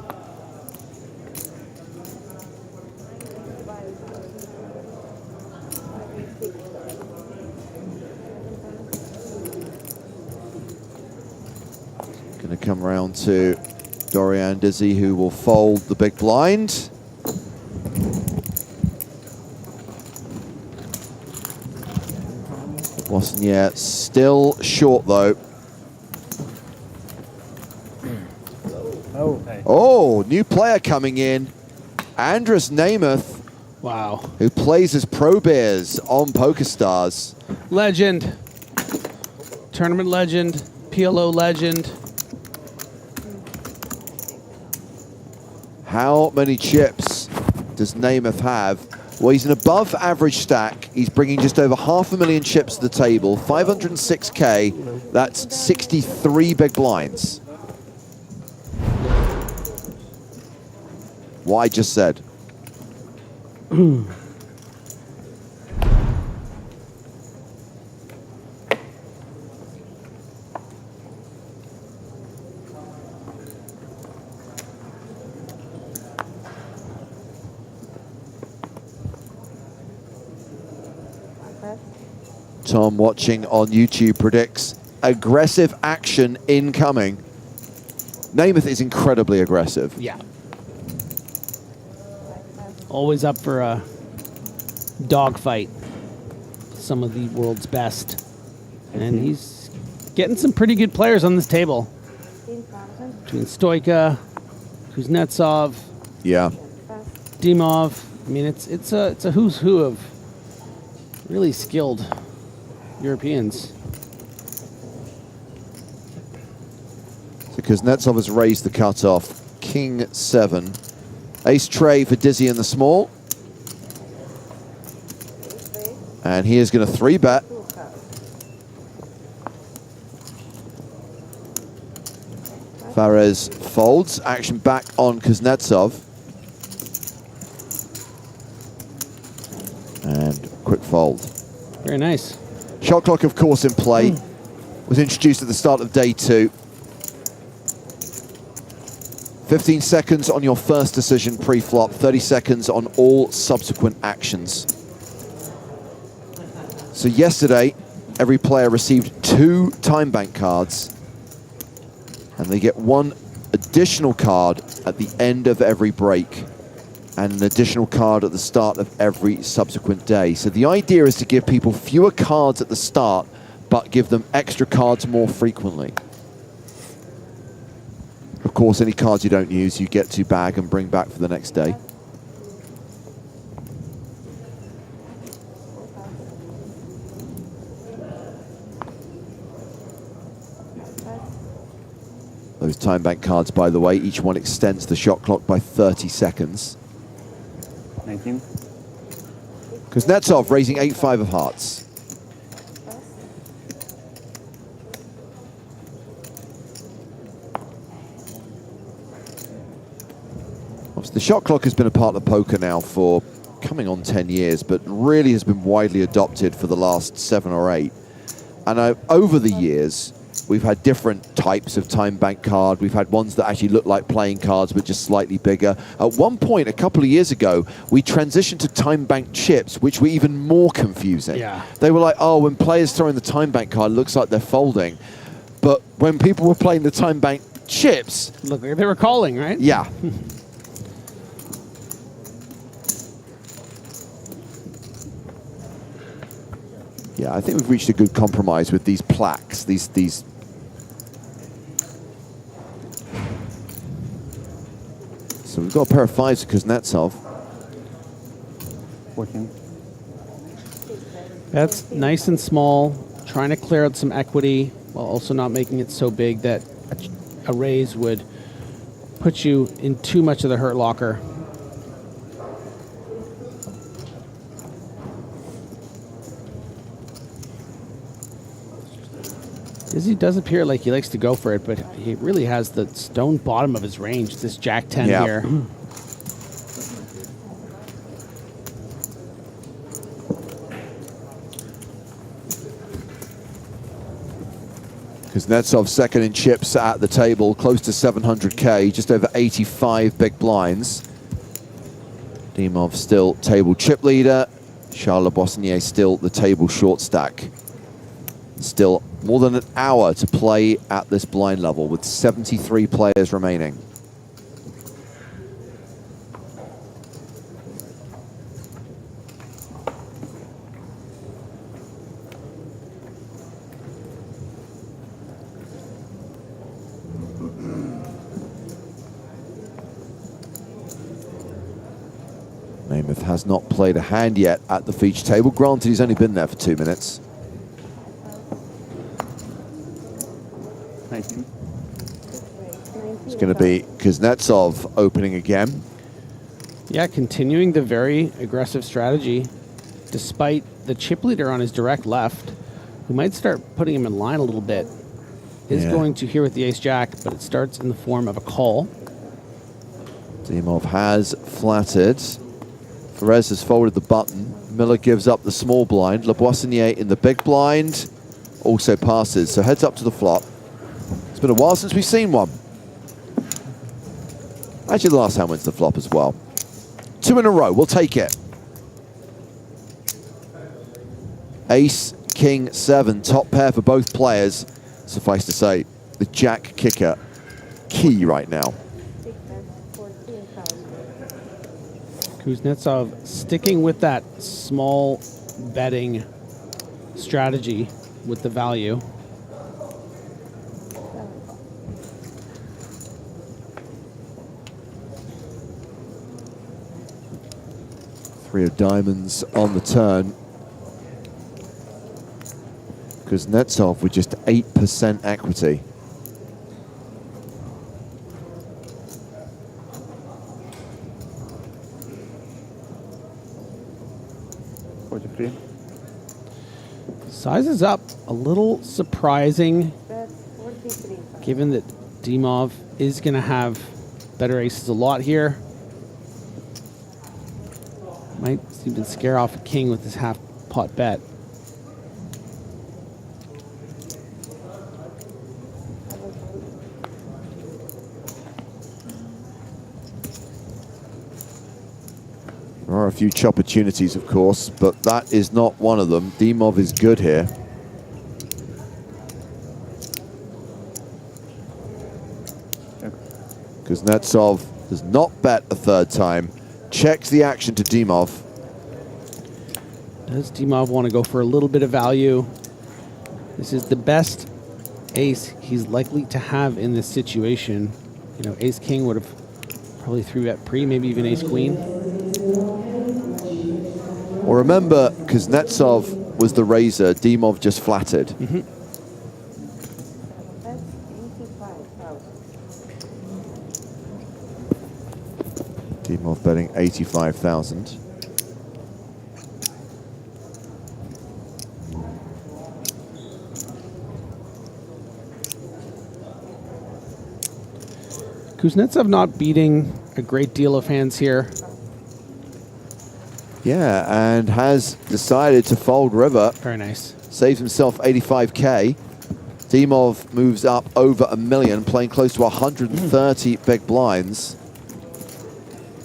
Going to come around to Dorian Dizzy, who will fold the big blind. Boissonniere still short, though. Oh, new player coming in. Andrus Namath Wow. who plays as Pro Bears on PokerStars. Legend. Tournament legend. PLO legend. How many chips does Namath have? Well, he's an above average stack. He's bringing just over 500,000 chips to the table. 506K, that's 63 big blinds. What I just said. Tom watching on YouTube predicts aggressive action incoming. Namath is incredibly aggressive. Yeah. Always up for a dogfight. Some of the world's best. And he's getting some pretty good players on this table. Between Stoica, Kuznetsov, yeah, Dimov. I mean, it's a who's who of really skilled Europeans. So Kuznetsov has raised the cutoff. King 7. Ace tray for Dizzy in the small. And he is going to 3-bet. Fares folds. Action back on Kuznetsov. And quick fold. Very nice. Shot clock, of course, in play. Was introduced at the start of day 2. 15 seconds on your first decision pre-flop, 30 seconds on all subsequent actions. So yesterday, every player received 2 time bank cards, and they get 1 additional card at the end of every break, and an additional card at the start of every subsequent day. So the idea is to give people fewer cards at the start, but give them extra cards more frequently. Of course, any cards you don't use, you get to bag and bring back for the next day. Those time bank cards, by the way, each one extends the shot clock by 30 seconds. 19. Kuznetsov raising 8-5 of hearts. The shot clock has been a part of poker now for coming on 10 years, but really has been widely adopted for the last 7 or 8. And over the years, we've had different types of time bank card. We've had ones that actually look like playing cards, but just slightly bigger. At one point, a couple of years ago, we transitioned to time bank chips, which were even more confusing. Yeah. They were like, oh, when players throw in the time bank card, it looks like they're folding. But when people were playing the time bank chips... Look, they were calling, right? Yeah. Yeah, I think we've reached a good compromise with these plaques, these. So we've got a pair of 5s for Kuznetsov. 14. That's nice and small, trying to clear out some equity while also not making it so big that a raise would put you in too much of the hurt locker. Dizzy does appear like he likes to go for it, but he really has the stone bottom of his range, this Jack 10 here. Kuznetsov second in chips at the table, close to 700K, just over 85 big blinds. Dimov still table chip leader. Charles Boissonnier still the table short stack. Still more than an hour to play at this blind level with 73 players remaining. Namath has not played a hand yet at the feature table. Granted, he's only been there for 2 minutes. It's going to be Kuznetsov opening again. Yeah, continuing the very aggressive strategy, despite the chip leader on his direct left, who might start putting him in line a little bit, is going to here with the ace-jack, but it starts in the form of a call. Dimov has flattered. Perez has folded the button. Miller gives up the small blind. Leboissonier in the big blind also passes, so heads up to the flop. It's been a while since we've seen one. Actually, the last hand wins the flop as well. 2 in a row, we'll take it. Ace, king, 7, top pair for both players. Suffice to say, the jack kicker, key right now. Kuznetsov sticking with that small betting strategy with the value. Three of diamonds on the turn. Kuznetsov with just 8% equity. Size is up, a little surprising, given that Dimov is going to have better aces a lot here. Might even scare off a king with his half pot bet. There are a few chop opportunities, of course, but that is not one of them. Dimov is good here. Kuznetsov does not bet a third time. Checks the action to Dimov. Does Dimov want to go for a little bit of value? This is the best ace he's likely to have in this situation. You know, ace king would have probably 3-bet pre, maybe even ace queen. Well, remember, Kuznetsov was the raiser, Dimov just flattered. Dimov betting 85,000. Kuznetsov not beating a great deal of hands here. Yeah, and has decided to fold river. Very nice. Saves himself 85K. Dimov moves up over $1 million, playing close to 130 big blinds.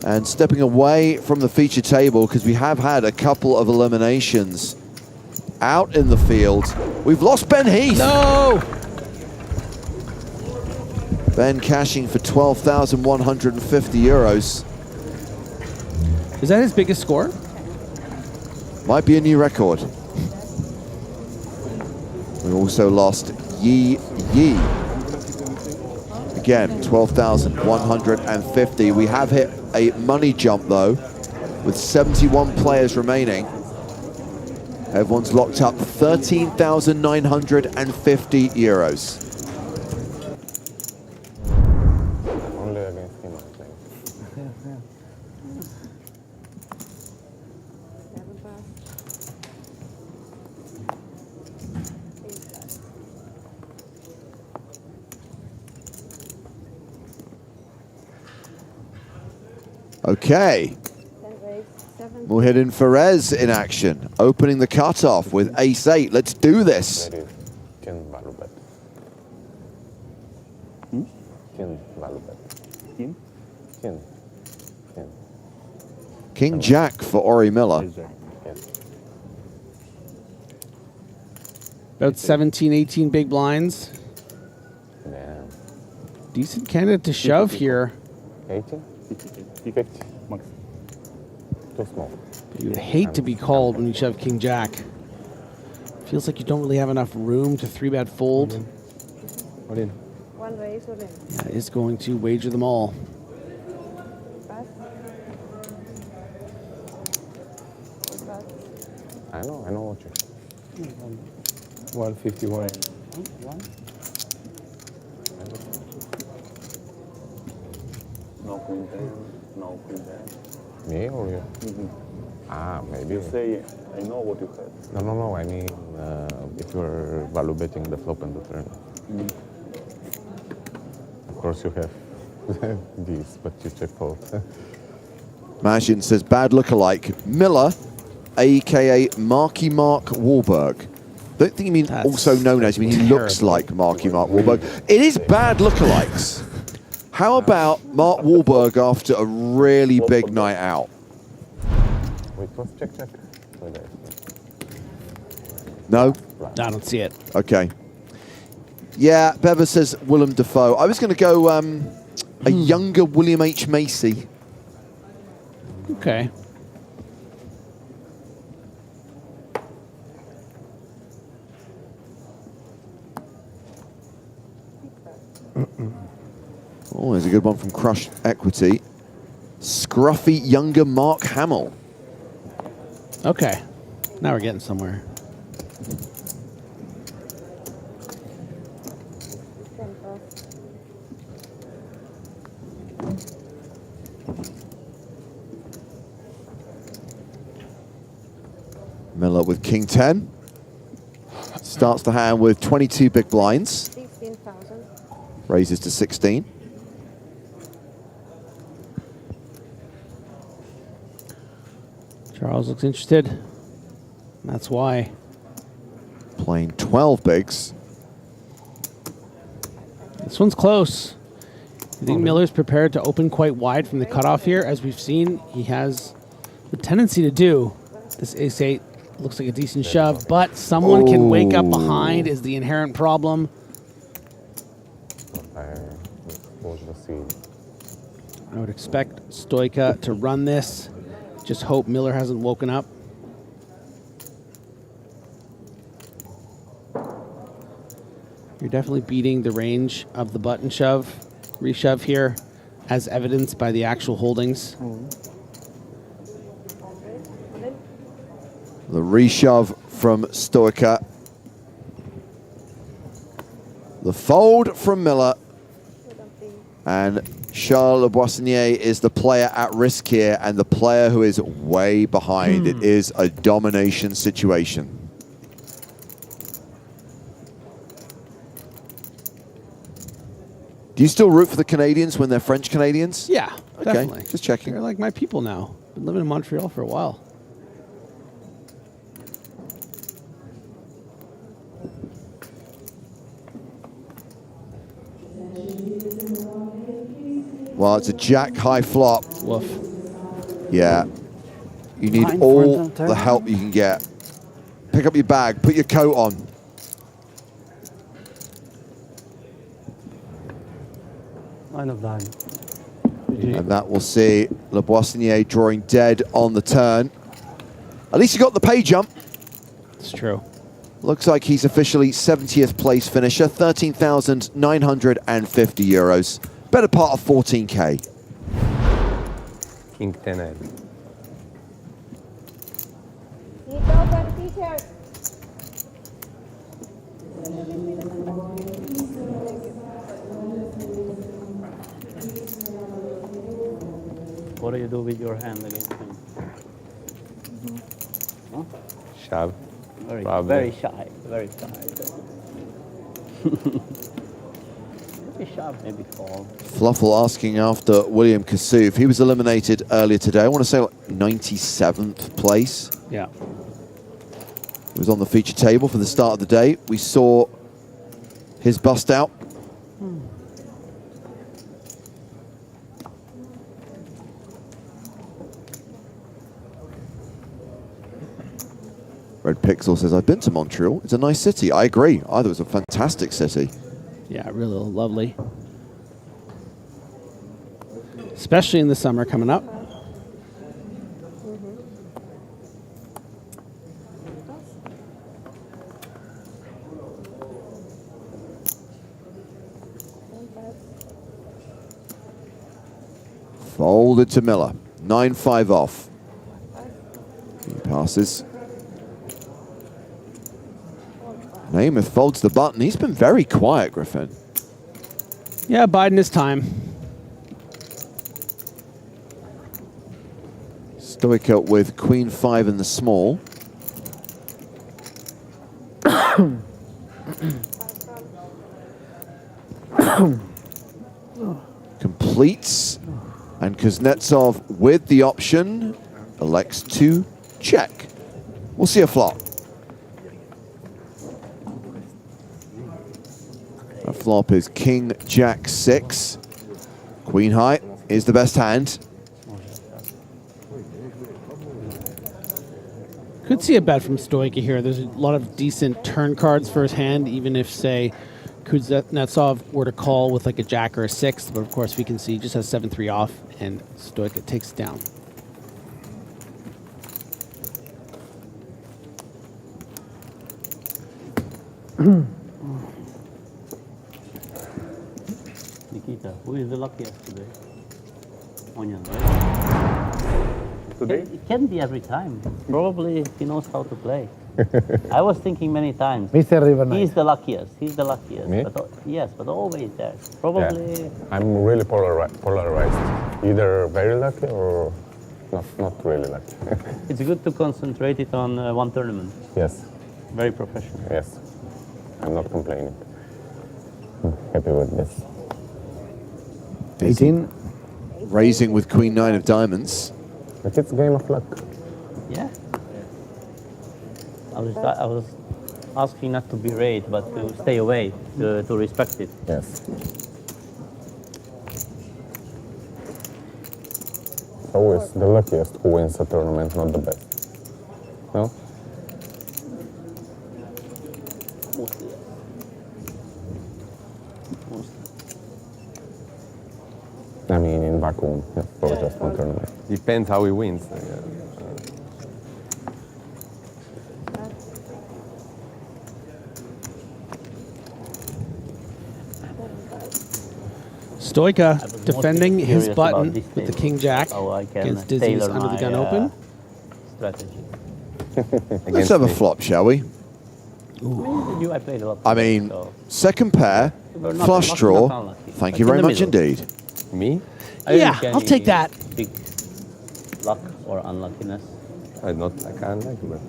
And stepping away from the feature table, because we have had a couple of eliminations out in the field. We've lost Ben Heath. No! Ben cashing for 12,150 euros. Is that his biggest score? Might be a new record. We also lost Yi Yi. Again, 12,150. We have hit a money jump, though, with 71 players remaining. Everyone's locked up 13,950 euros. Only against him, I think. Okay. We'll hit in Ferez in action, opening the cutoff with ace-8. Let's do this. King-Jack for Ori Miller. About 17, 18 big blinds. Decent candidate to shove here. 18? 50 max. Too small. You would hate to be called when you shove king-jack. Feels like you don't really have enough room to 3-bet fold. All in. One raise, all in. Yeah, is going to wager them all. I know what you 151. No queen ten, no queen ten. Me or you? Ah, maybe. You say, I know what you had. No. I mean, if you're value betting the flop and the turn. Of course you have these, but you check fold. Majin says bad lookalike. Miller, a.k.a. Marky Mark Wahlberg. Don't think you mean also known as, I mean he looks like Marky Mark Wahlberg. It is bad lookalikes. How about Mark Wahlberg after a really big night out? Wait, what's check? No? I don't see it. Okay. Yeah, Bever says Willem Dafoe. I was going to go a younger William H. Macy. Okay. Oh, there's a good one from Crush Equity. Scruffy younger Mark Hamill. Okay. Now we're getting somewhere. Miller with King 10. Starts the hand with 22 big blinds. 16,000. Raises to 16. Charles looks interested. That's why. Playing 12 bigs. This one's close. I think Miller's prepared to open quite wide from the cutoff here. As we've seen, he has the tendency to do. This ace-8 looks like a decent shove, but someone can wake up behind is the inherent problem. I would expect Stoica to run this. Just hope Miller hasn't woken up. You're definitely beating the range of the button shove, reshove here, as evidenced by the actual holdings. The reshove from Stoica. The fold from Miller. And Charles Le Boissonnier is the player at risk here and the player who is way behind. It is a domination situation. Do you still root for the Canadians when they're French Canadians? Yeah, okay, definitely. Just checking. They're like my people now. Been living in Montreal for a while. Well, it's a jack high flop. Woof. Yeah. You need Nine all for the help you can get. Pick up your bag, put your coat on. Nine of diamonds. And that will see Le Boissonnier drawing dead on the turn. At least he got the pay jump. It's true. Looks like he's officially 70th place finisher, 13,950 euros. Better part of 14K. King 10 egg. What do you do with your hand against him? Huh? Shove. Very shy. Very shy. Maybe shove, maybe fall. Fluffle asking after William Kassouf. He was eliminated earlier today. I want to say like 97th place. Yeah. He was on the feature table for the start of the day. We saw his bust out. Red Pixel says, I've been to Montreal. It's a nice city. I agree. I thought it was a fantastic city. Yeah, really lovely. Especially in the summer coming up. Folded to Miller. 9-5 off. He passes. Namath folds the button. He's been very quiet, Griffin. Yeah, biding his time. Stoica with queen 5 in the small. Completes, and Kuznetsov with the option elects to check. We'll see a flop. A flop is King Jack 6. Queen high is the best hand. Could see a bet from Stoica here. There's a lot of decent turn cards for his hand, even if, say, Kuznetsov were to call with like a jack or a 6. But of course, we can see he just has 7-3 off, and Stoica takes it down. Nikita, who is the luckiest today? Onion, right? Today? It can be every time. Probably he knows how to play. I was thinking many times. Mr. River He's the luckiest. He's the luckiest. Me? But, yes, but always there. Probably. Yeah. I'm really polarized. Either very lucky or not really lucky. It's good to concentrate it on one tournament. Yes. Very professional. Yes. I'm not complaining. I'm happy with this. 18. Raising with queen 9 of diamonds. But it's a game of luck. Yeah. I was asking not to be raid, but to stay away, to respect it. Yes. It's always the luckiest who wins a tournament, not the best. No? Mostly. Mostly. I mean, in vacuum, yeah, for just one tournament. Depends how he wins. Stoica defending his button with the King Jack against Dizzy's under the gun open. Strategy. Let's have a flop, shall we? I played a lot. I mean, second pair, flush draw. Thank you very much indeed. Me? Yeah, I'll take that. Big luck or unluckiness. I can't like it, but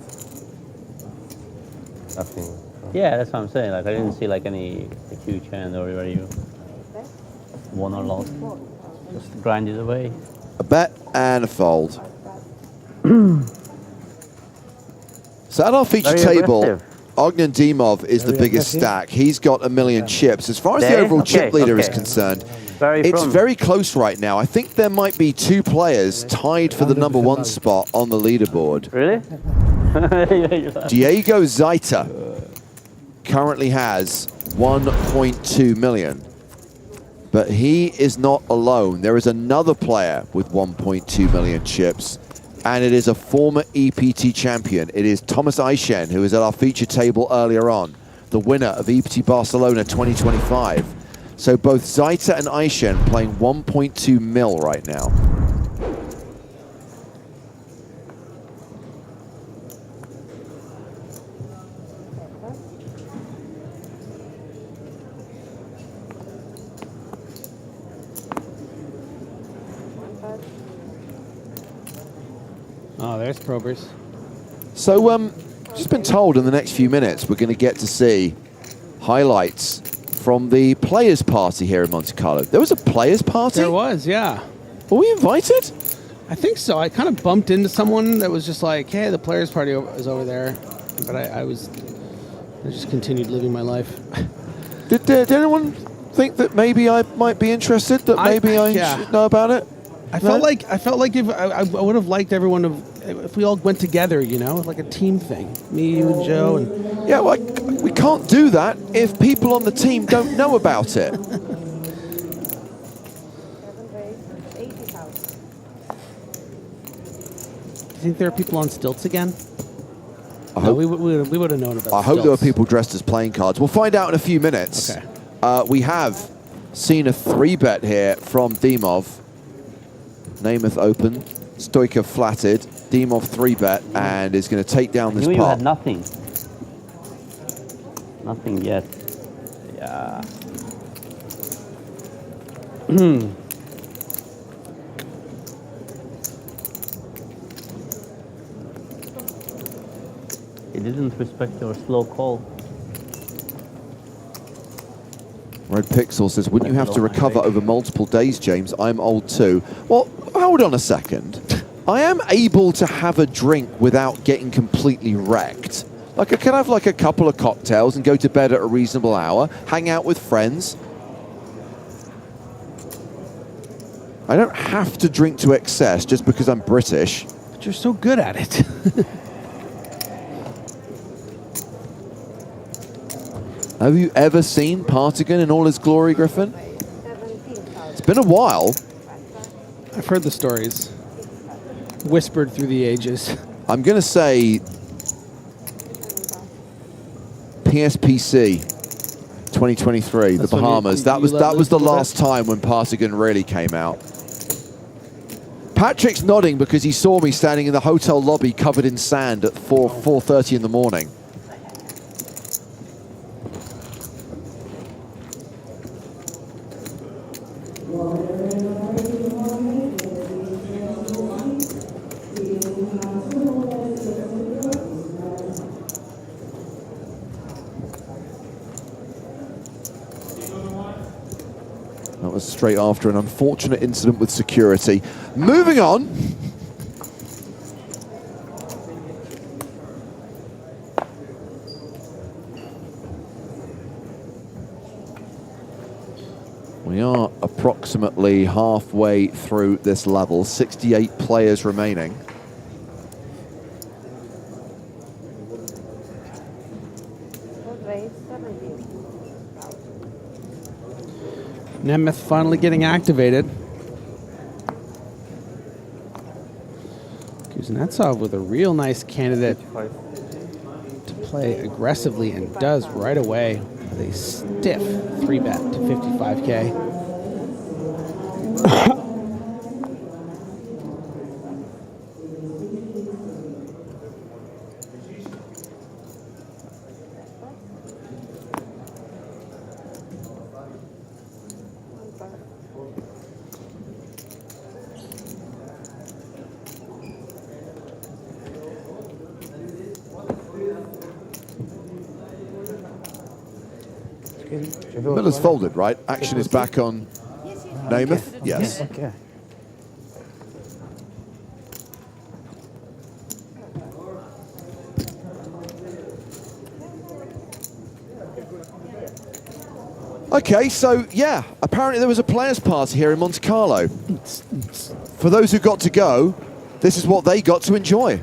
nothing. Yeah, that's what I'm saying. Like I didn't see like any huge hand or where you won or lost. Just grind it away. A bet and a fold. So at our feature table, Ognan Dimov is the biggest stack. He's got 1 million chips. As far as the overall chip leader is concerned, it's very close right now. I think there might be 2 players tied for the #1 spot on the leaderboard. Really? Diego Zaita currently has 1.2 million. But he is not alone. There is another player with 1.2 million chips, and it is a former EPT champion. It is Thomas Aishen, who was at our feature table earlier on, the winner of EPT Barcelona 2025. So both Zaita and Aishen playing 1.2 mil right now. Oh, there's Probers. So, just been told in the next few minutes we're going to get to see highlights from the players' party here in Monte Carlo. There was a players' party? There was, yeah. Were we invited? I think so. I kind of bumped into someone that was just like, hey, the players' party is over there. But I just continued living my life. Did anyone think that maybe I might be interested, that maybe I should know about it? I felt like if I would have liked everyone if we all went together, you know, like a team thing. Me, you, and Joe, and yeah, well, we can't do that if people on the team don't know about it. Do you think there are people on stilts again? We would have known about. I hope there were people dressed as playing cards. We'll find out in a few minutes. Okay. We have seen a 3-bet here from Dimov. Namath open, Stoica flatted, Dimov 3-bet, and is going to take down this pot. You had nothing. Nothing yet. Yeah. He didn't respect your slow call. Red Pixel says, wouldn't you have to recover over multiple days, James? I'm old too. Well, hold on a second. I am able to have a drink without getting completely wrecked. Like, I can have like a couple of cocktails and go to bed at a reasonable hour, hang out with friends. I don't have to drink to excess just because I'm British. But you're so good at it. Have you ever seen Partigan in all his glory, Griffin? It's been a while. I've heard the stories. Whispered through the ages. I'm going to say PSPC 2023, the Bahamas. That was the last time when Partigan really came out. Patrick's nodding because he saw me standing in the hotel lobby covered in sand at 4:30 in the morning. That was straight after an unfortunate incident with security. Moving on. We are approximately halfway through this level, 68 players remaining. Nemeth finally getting activated. Kuznetsov with a real nice candidate to play aggressively and does right away with a stiff 3-bet to 55K. Miller's folded, right? Action is back on Namath. Yes. Okay. Okay, so yeah, apparently there was a players' party here in Monte Carlo. For those who got to go, this is what they got to enjoy.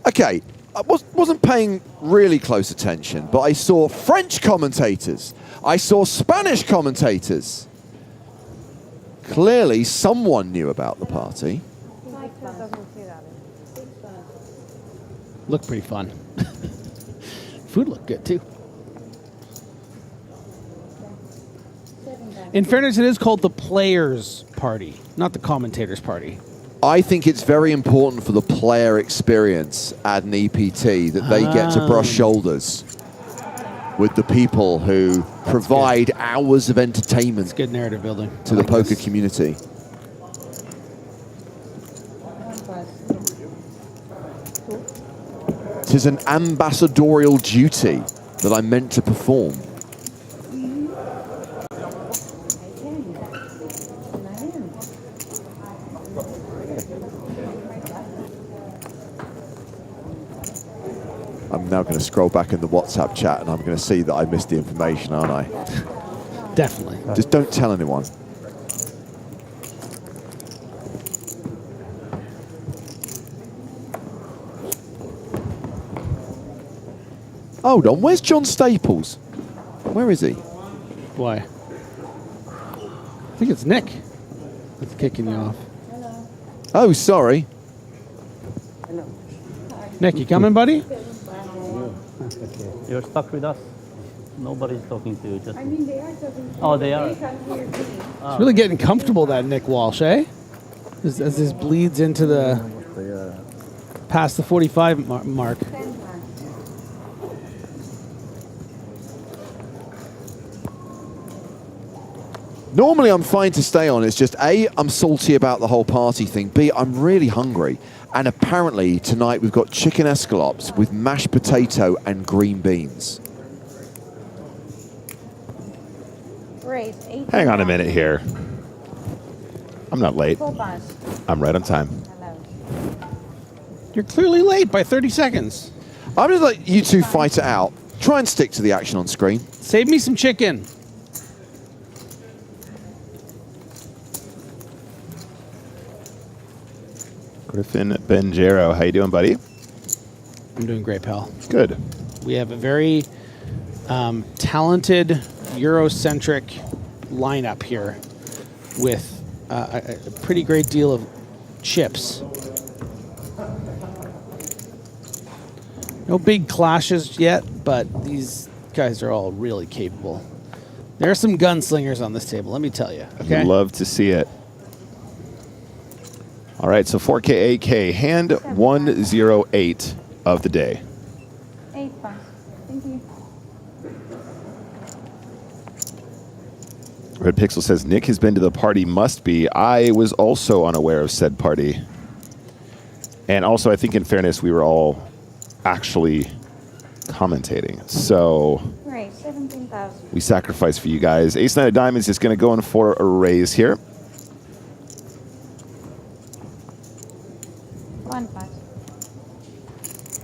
Okay, I wasn't paying really close attention, but I saw French commentators. I saw Spanish commentators. Clearly, someone knew about the party. Looked pretty fun. Food looked good, too. In fairness, it is called the Players' Party, not the Commentators' Party. I think it's very important for the player experience at an EPT that they get to brush shoulders with the people who provide hours of entertainment. It's good narrative building To the poker community. It is an ambassadorial duty that I'm meant to perform. I'm now going to scroll back in the WhatsApp chat and I'm going to see that I missed the information, aren't I? Definitely. Just don't tell anyone. Hold on, where's John Staples? Where is he? Why? I think it's Nick that's kicking you off. Oh, sorry. Nick, you coming, buddy? You're stuck with us. Nobody's talking to you. Just I mean, they are talking. Oh, they are. They can't hear me. It's really getting comfortable, that Nick Walsh, eh? As this bleeds into the past the 45 mark. Normally I'm fine to stay on. It's just A, I'm salty about the whole party thing. B, I'm really hungry. And apparently tonight we've got chicken escalopes with mashed potato and green beans. Raise 18. Hang on a minute here. I'm not late. Full pass. I'm right on time. You're clearly late by 30 seconds. I'm just like, you two fight it out. Try and stick to the action on screen. Save me some chicken. Griffin Benjero, how you doing, buddy? I'm doing great, pal. Good. We have a very talented Eurocentric lineup here with a pretty great deal of chips. No big clashes yet, but these guys are all really capable. There are some gunslingers on this table, let me tell you. Okay. Love to see it. All right, so 4K, 8K, hand 108 of the day. 8 pass. Thank you. Red Pixel says, Nick has been to the party, must be. I was also unaware of said party. And also, I think in fairness, we were all actually commentating. So Right, 17,000. we sacrificed for you guys. Ace Nine of Diamonds is going to go in for a raise here. 1 pass.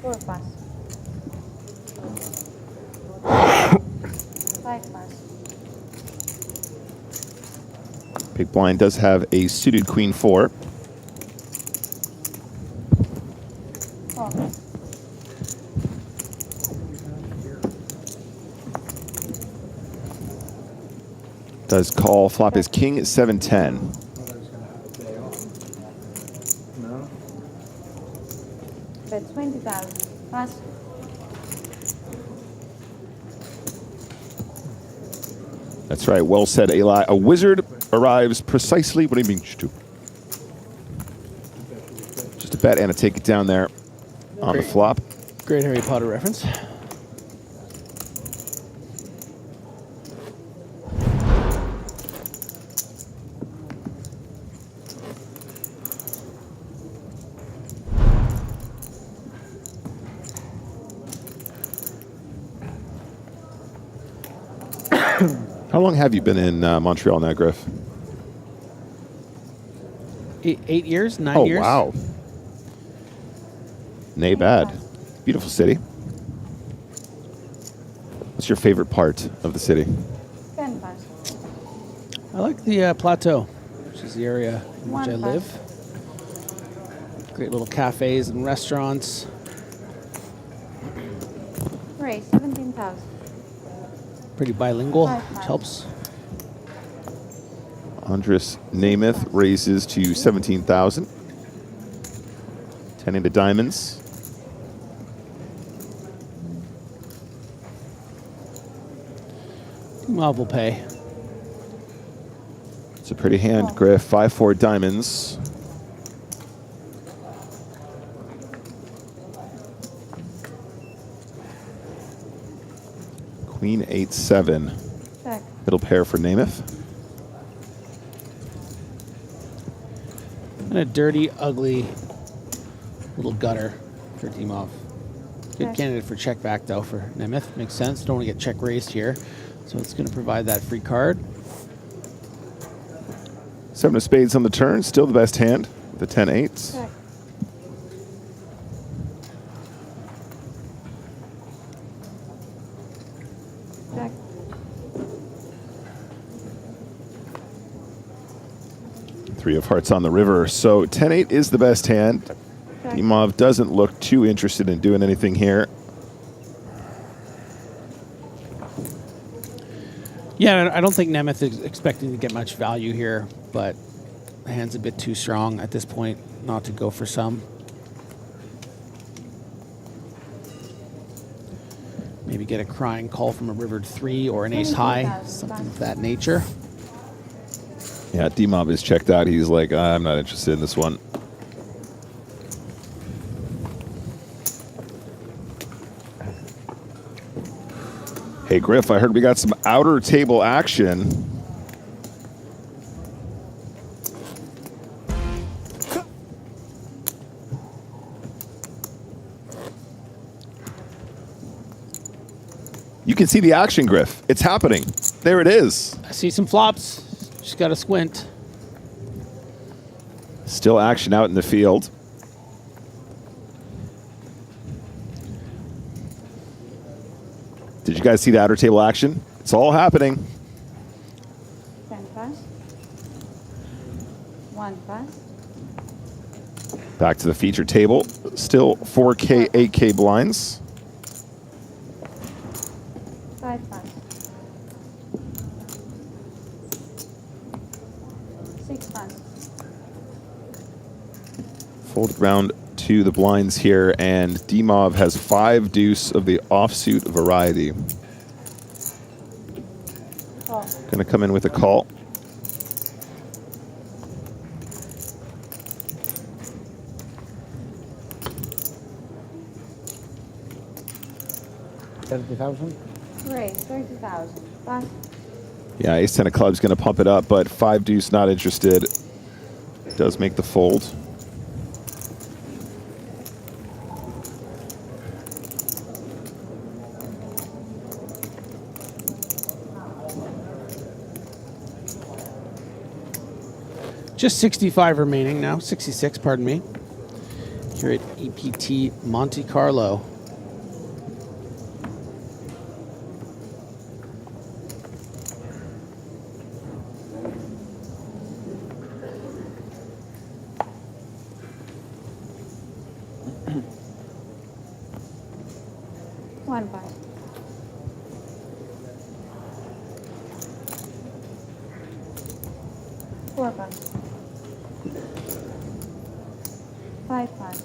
4 pass. 5 pass. Big blind does have a suited queen 4. 4 pass. Does call, flop is king 7-10. Bet 20,000. Pass. That's right, well said, Eli. A wizard arrives precisely when he means to. Just a bet and a take it down there on the flop. Great Harry Potter reference. How long have you been in Montreal now, Griff? 8 years, 9 years. Oh, wow. Nay bad. Beautiful city. What's your favorite part of the city? 10 pass. I like the plateau, which is the area in which 1 I pass. live. Great little cafes and restaurants. Raise 17,000. Pretty bilingual, 5 which pass. helps. Andres Namath raises to 17,000. 10 into diamonds. Well, we'll pay. It's a pretty hand, Griff. 5-4 diamonds. Queen 8-7. Check. Middle pair for Namath. And a dirty, ugly little gutter for team off. Good Okay. candidate for check back, though, for Nemeth. Makes sense. Don't want to get check raised here. So it's going to provide that free card. 7 of spades on the turn. Still the best hand. The 10-8s. Check. Check. Three of hearts on the river. So 10-8 is the best hand. Check. Imov doesn't look too interested in doing anything here. Yeah, I don't think Nemeth is expecting to get much value here, but the hand's a bit too strong at this point not to go for some. Maybe get a crying call from a rivered 3 or an ace high, something of that nature. Yeah, D-Mob is checked out. He's like, I'm not interested in this one. Hey, Griff, I heard we got some outer table action. You can see the action, Griff. It's happening. There it is. I see some flops. Just got to squint. Still action out in the field. Did you guys see the outer table action? It's all happening. 10 pass. 1 pass. Back to the feature table. Still 4K, 8K blinds. 5 pass. 6 pass. Fold round to the blinds here, and D-Mob has 5 deuce of the offsuit variety. Call. Gonna come in with a call. Great, 30,000. Pass. Yeah, ace-10 of clubs gonna pump it up, but 5 deuce not interested. Does make the fold. Just 65 remaining now, 66, pardon me. Here at EPT Monte-Carlo. One pass. Four pass. 5 pass.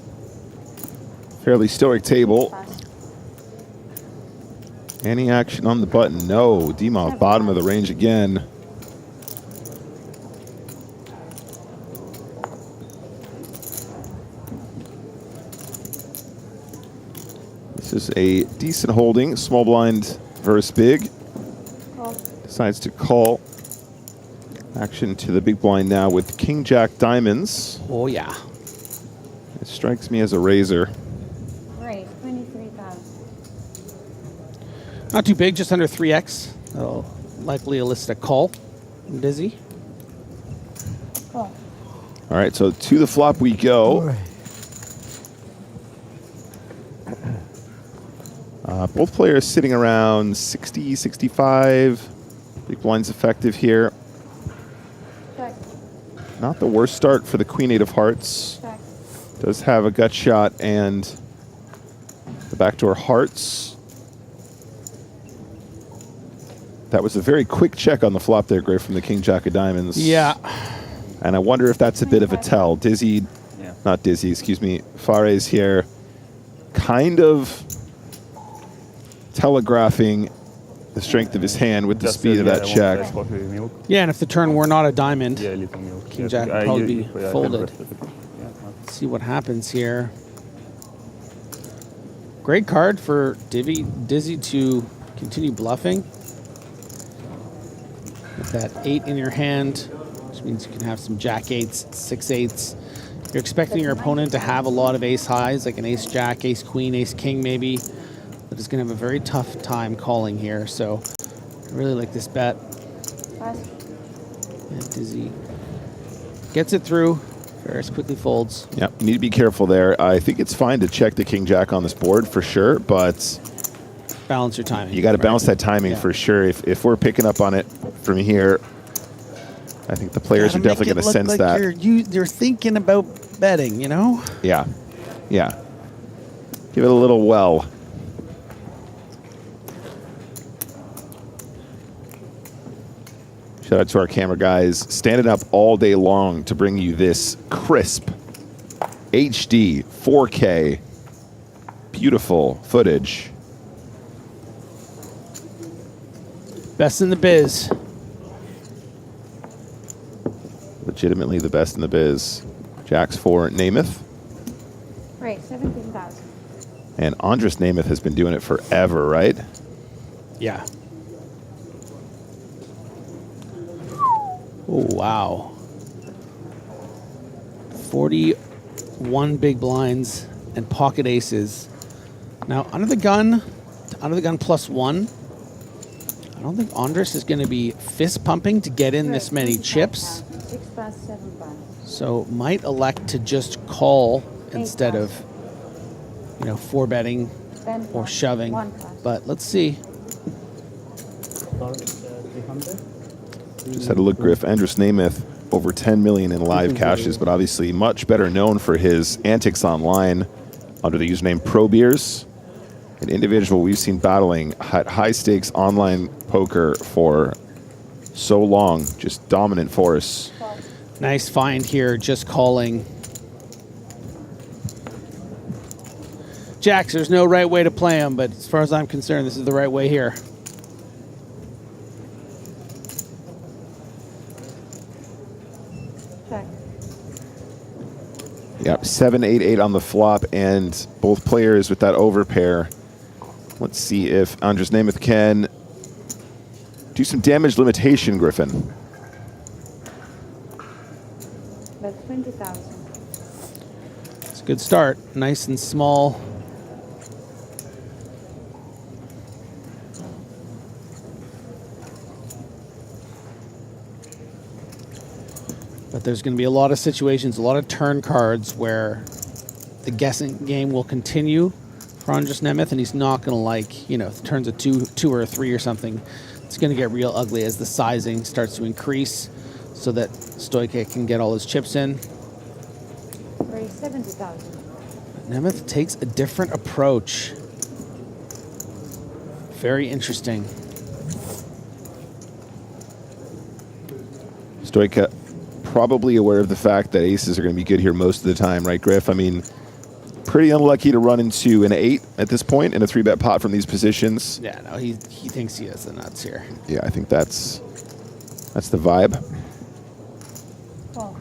Fairly stoic table. Pass. Any action on the button? No. D-Mob bottom of the range again. This is a decent holding. Small blind versus big. Call. Decides to call. Action to the big blind now with King Jack diamonds. Oh, yeah. It strikes me as a razor. Great, 23,000. Not too big, just under 3x. That'll likely elicit a call from Dizzy. Call. All right, so to the flop we go. Both players sitting around 60, 65. Big blind's effective here. Check. Not the worst start for the Queen-8 of hearts. Check. Does have a gut shot and the backdoor hearts. That was a very quick check on the flop there, Gray, from the King Jack of diamonds. Yeah. And I wonder if that's a bit of a tell. Dizzy, not Dizzy, excuse me, Fares here, kind of telegraphing the strength of his hand with the speed of that check. Yeah, and if the turn were not a diamond, King Jack would probably be folded. Let's see what happens here. Great card for Dizzy to continue bluffing. With that 8 in your hand, which means you can have some Jack 8s, 6 8s. You're expecting your opponent to have a lot of ace highs, like an ace Jack, ace Queen, ace King maybe. But it's going to have a very tough time calling here, so I really like this bet. Pass. And Dizzy gets it through. Ferris quickly folds. Yeah, you need to be careful there. I think it's fine to check the King Jack on this board for sure, but balance your timing. You got to balance that timing for sure. If we're picking up on it from here, I think the players are definitely going to sense like that. You're thinking about betting, you know? Yeah, yeah. Give it a little well. Shout out to our camera guys standing up all day long to bring you this crisp HD 4K beautiful footage. Best in the biz. Legitimately the best in the biz. Jacks for Namath. Right, 17,000. And Andres Namath has been doing it forever, right? Yeah. Oh, wow. 41 big blinds and pocket aces. Now, under the gun +1. I don't think Andres is going to be fist pumping to get in this many chips. 6 plus 7 plus. So might elect to just call instead of, you know, 4-betting or shoving. But let's see. Just had a look, Griff. Andres Namath over 10 million in live cashes, but obviously much better known for his antics online under the username ProBeers. An individual we've seen battling at high stakes online poker for so long, just dominant force. Nice find here, just calling. Jacks, there's no right way to play him, but as far as I'm concerned, this is the right way here. Check. Yep, 7-8-8 on the flop, and both players with that overpair. Let's see if Andres Namath can do some damage limitation, Griffin. That's 20,000. It's a good start. Nice and small. But there's going to be a lot of situations, a lot of turn cards where the guessing game will continue for Andres Namath, and he's not going to, like, you know, if it turns a 2 or a 3 or something, it's going to get real ugly as the sizing starts to increase so that Stoica can get all his chips in. Right, 70,000. Namath takes a different approach. Very interesting. Stoica probably aware of the fact that aces are going to be good here most of the time, right, Griff? I mean, pretty unlucky to run into an 8 at this point in a 3-bet pot from these positions. Yeah, no, he thinks he has the nuts here. Yeah, I think that's the vibe. Cool.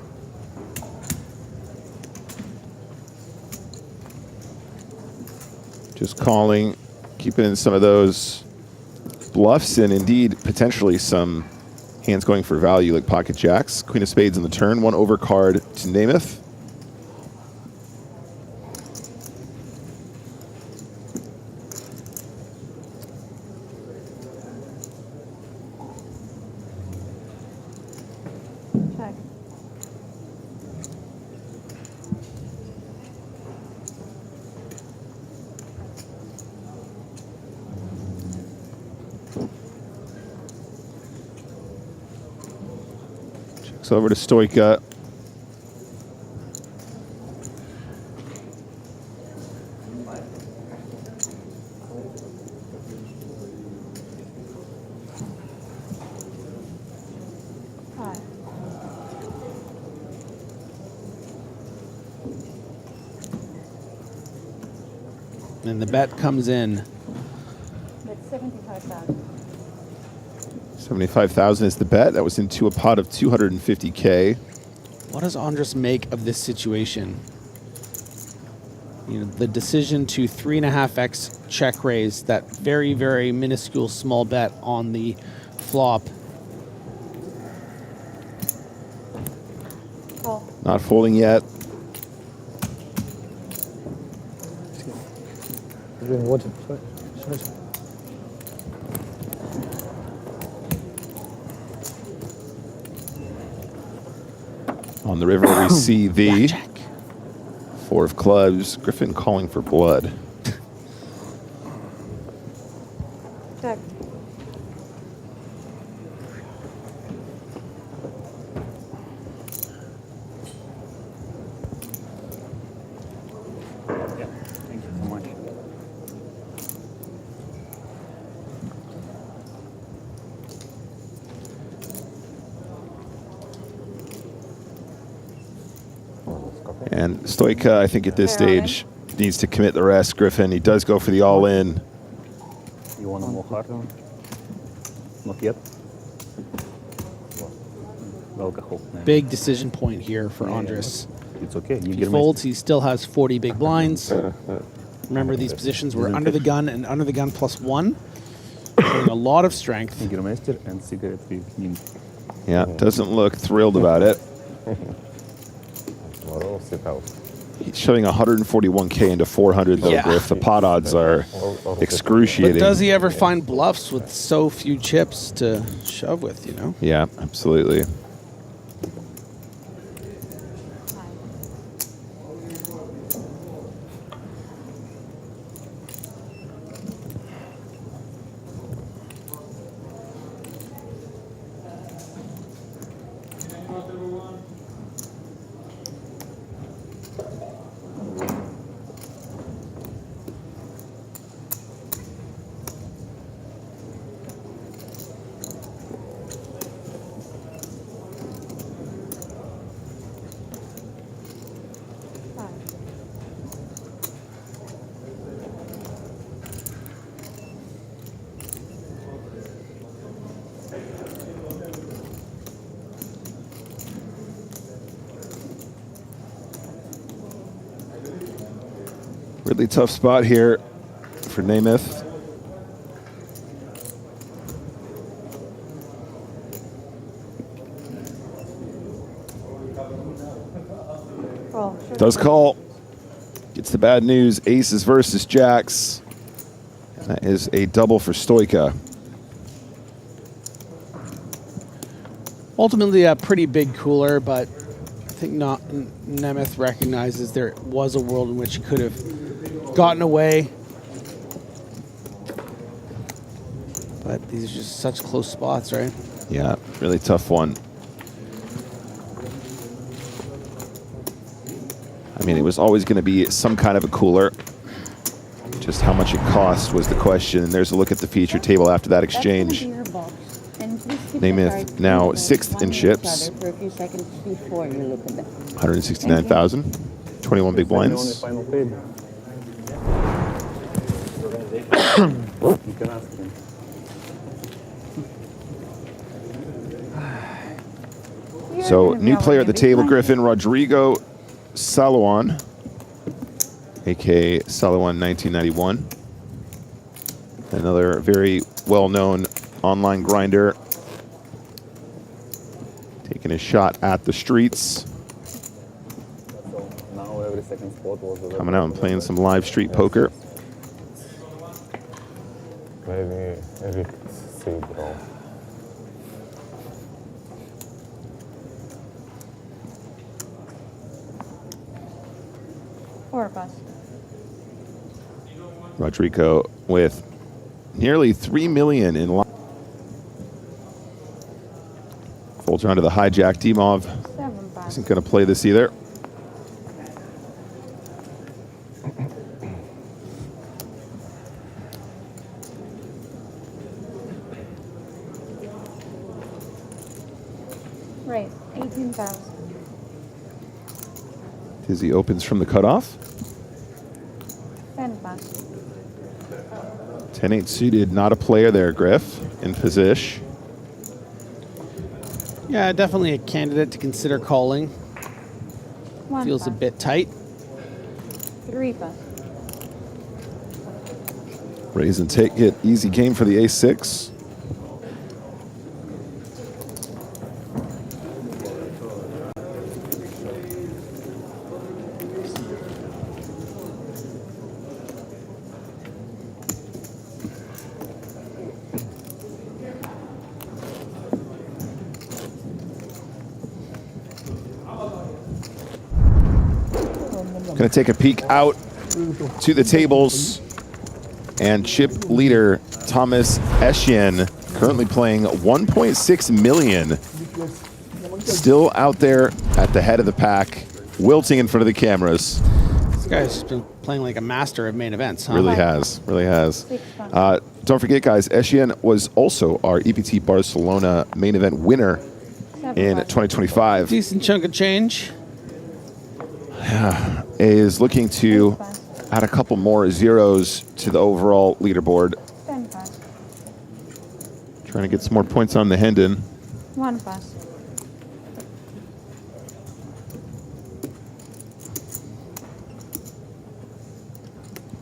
Just calling, keeping in some of those bluffs, and indeed potentially some hands going for value like pocket jacks. Queen of spades on the turn, 1 overcard to Namath. Check. Checks over to Stoica. And the bet comes in. That's 75,000. 75,000 is the bet. That was into a pot of 250K. What does Andres make of this situation? You know, the decision to 3.5x check raise, that very, very minuscule small bet on the flop. Oh. Not folding yet. Drinking water. Sorry. On the river, we see the 4 of clubs. Griffin calling for blood. Check. Yeah, thank you so much. And Stoica, I think at this stage, needs to commit the rest. Griffin, he does go for the all-in. You want to move hard? Not yet. Big decision point here for Andres. It's okay. If he folds, he still has 40 big blinds. Remember, these positions were under the gun and under the gun +1. Showing a lot of strength. Yeah, doesn't look thrilled about it. He's showing 141K into 400 though, Griff. The pot odds are excruciating. But does he ever find bluffs with so few chips to shove with, you know? Yeah, absolutely. Really tough spot here for Namath. Does call. Gets the bad news. Aces versus jacks. That is a double for Stoica. Ultimately a pretty big cooler, but I think Nemeth recognizes there was a world in which he could have gotten away. But these are just such close spots, right? Yeah, really tough one. I mean, it was always going to be some kind of a cooler. Just how much it cost was the question. And there's a look at the feature table after that exchange. Namath now 6th in chips. 169,000. 21 big blinds. You can ask him. So, new player at the table, Griffin, Rodrigo Salawan, a.k.a. Salawan 1991. Another very well-known online grinder. Taking a shot at the streets. Coming out and playing some live street poker. Maybe see, bro. Four of us. Rodrigo with nearly 3 million in live. Folds around to the hijack. Dimov isn't going to play this either. Right, 18,000. Dizzy opens from the cutoff. 10 bucks. 10-8 suited, not a player there, Griff, in position. Yeah, definitely a candidate to consider calling. Feels a bit tight. 3 bucks. Raise and take it. Easy game for the ace-6. Going to take a peek out to the tables. And chip leader Thomas Eschian currently playing 1.6 million. Still out there at the head of the pack, wilting in front of the cameras. This guy's been playing like a master of main events, huh? Really has, really has. Don't forget, guys, Eschian was also our EPT Barcelona main event winner in 2025. Decent chunk of change. is looking to add a couple more zeros to the overall leaderboard. 10 pass. Trying to get some more points on the Hendon. 1 pass.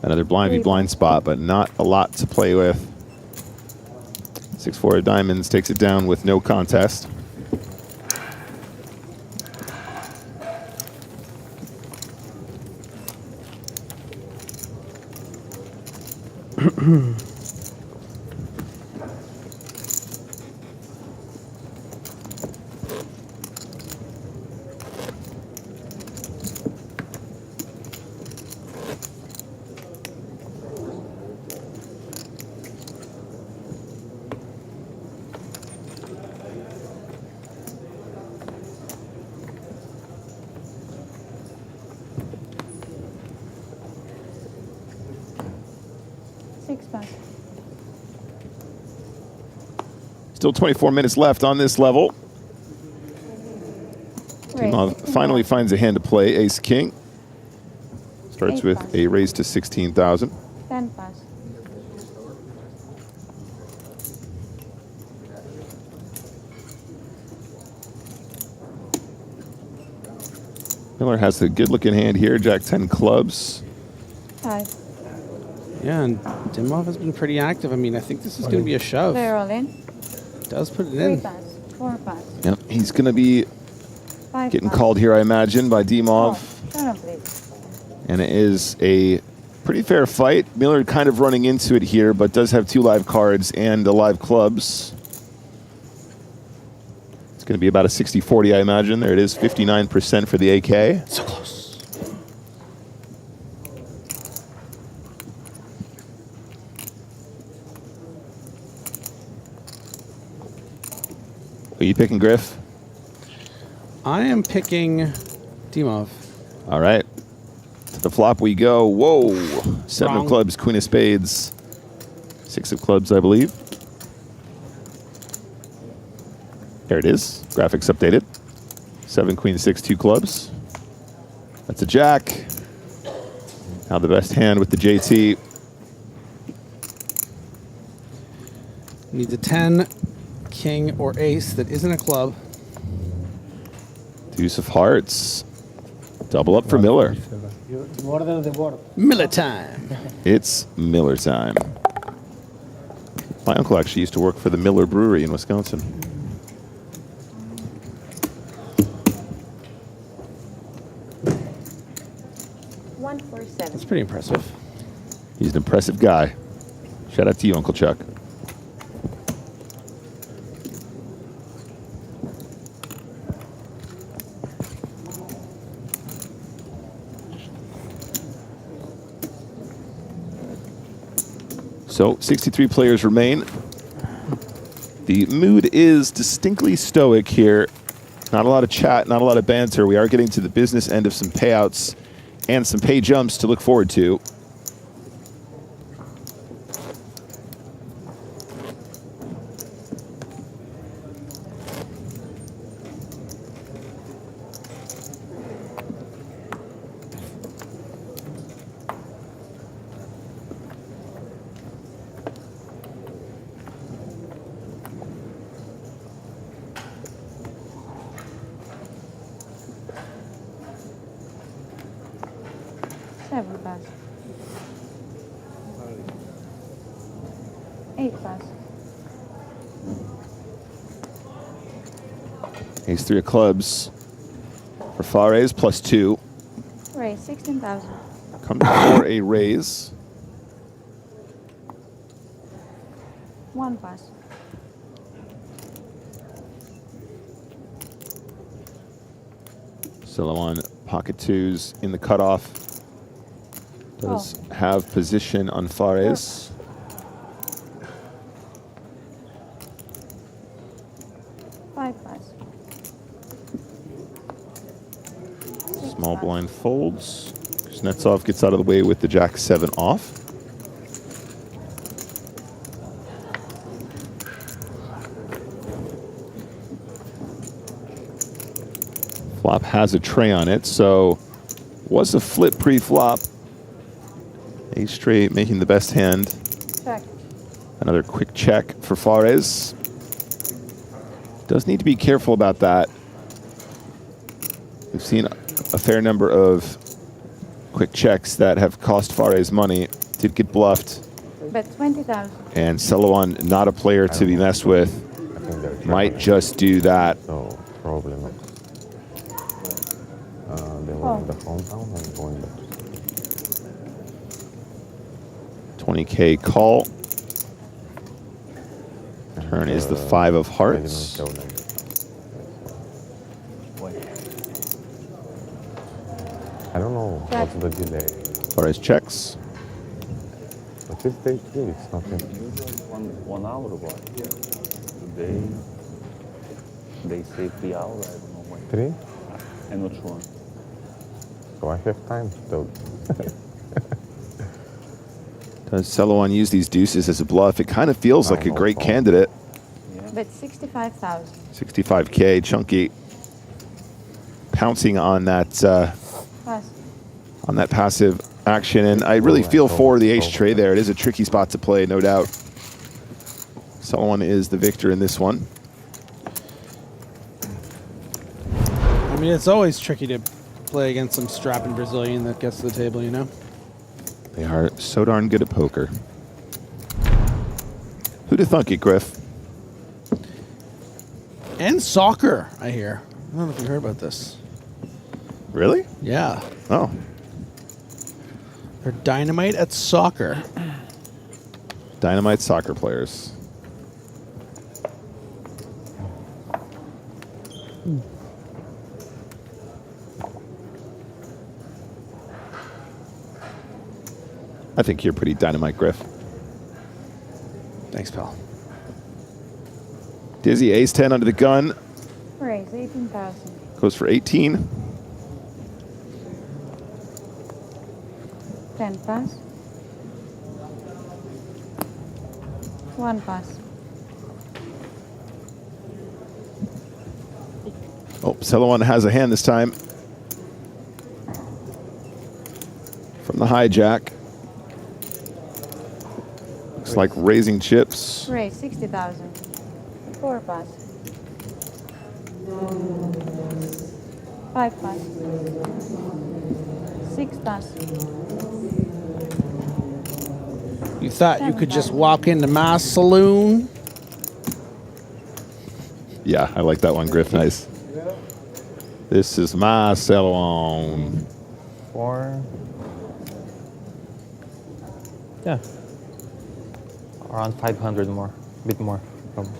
Another blind v blind spot, but not a lot to play with. 6-4 of diamonds takes it down with no contest. Still 24 minutes left on this level. Timov finally finds a hand to play, ace king. Starts with a raise to 16,000. 10 pass. Miller has a good looking hand here, jack 10 clubs. 5. Yeah, and Timov has been pretty active. I mean, I think this is going to be a shove. They're all in. Does put it 3 in. pass. 4 pass. Yep, he's going to be 5 getting pass. called here, I imagine, by Dimov. Turn on, please. And it is a pretty fair fight. Miller kind of running into it here, but does have 2 live cards and live clubs. It's going to be about a 60-40, I imagine. There it is, 59% for the AK. So close. Are you picking Griff? I am picking Dimov. All right. To the flop we go. Whoa. 7 Wrong. of clubs, queen of spades. 6 of clubs, I believe. There it is. Graphics updated. 7, queen, 6, 2 clubs. That's a jack. Now the best hand with the JT. Needs a 10, king, or ace that isn't a club. Deuce of hearts. Double up for Miller. Miller time. It's Miller time. My uncle actually used to work for the Miller Brewery in Wisconsin. That's pretty impressive. He's an impressive guy. Shout out to you, Uncle Chuck. So 63 players remain. The mood is distinctly stoic here. Not a lot of chat, not a lot of banter. We are getting to the business end of some payouts and some pay jumps to look forward to. Pass. 8 pass. Ace 3 of clubs for Fares, +2. Raise 16,000. Comes for a raise. 1 pass. Silouan pocket 2s in the cutoff. Does have position on Fares. Pass. Small blind folds. Kuznetsov gets out of the way with the jack 7 off. Flop has a tray on it, so Was a flip pre-flop. Ace straight making the best hand. Check. Another quick check for Fares. Does need to be careful about that. We've seen a fair number of quick checks that have cost Fares money. Did get bluffed. Bet 20,000. And Celowan, not a player to be messed with. Might just do that. No problem. They were in the hometown and going back. 20K call. Turn is the 5 of hearts. I don't know what's the delay. Fares checks. But if they do, it's nothing. 1 hour or what? They say 3 hours, I don't know when. 3? I'm not sure. So I have time still. Does Celowan use these deuces as a bluff? It kind of feels like a great candidate. Bet 65,000. 65K, chunky. Pouncing on that passive action, and I really feel for the ace tray there. It is a tricky spot to play, no doubt. Celowan is the victor in this one. I mean, it's always tricky to play against some strapping Brazilian that gets to the table, you know? They are so darn good at poker. Who'd have thunk it, Griff? And soccer, I hear. I don't know if you heard about this. Really? Yeah. Oh. They're dynamite at soccer. Dynamite soccer players. I think you're pretty dynamite, Griff. Thanks, pal. Dizzy, ace 10 under the gun. Raise 18,000. Goes for 18. 10 pass. 1 pass. Oh, Celowan has a hand this time. From the hijack. Looks like raising chips. Raise 60,000. 4 pass. 5 pass. 6 pass. You thought you could just walk into my saloon? Yeah, I like that one, Griff. Nice. This is my Celowan. 4. Yeah. Around 500 more, a bit more. Probably.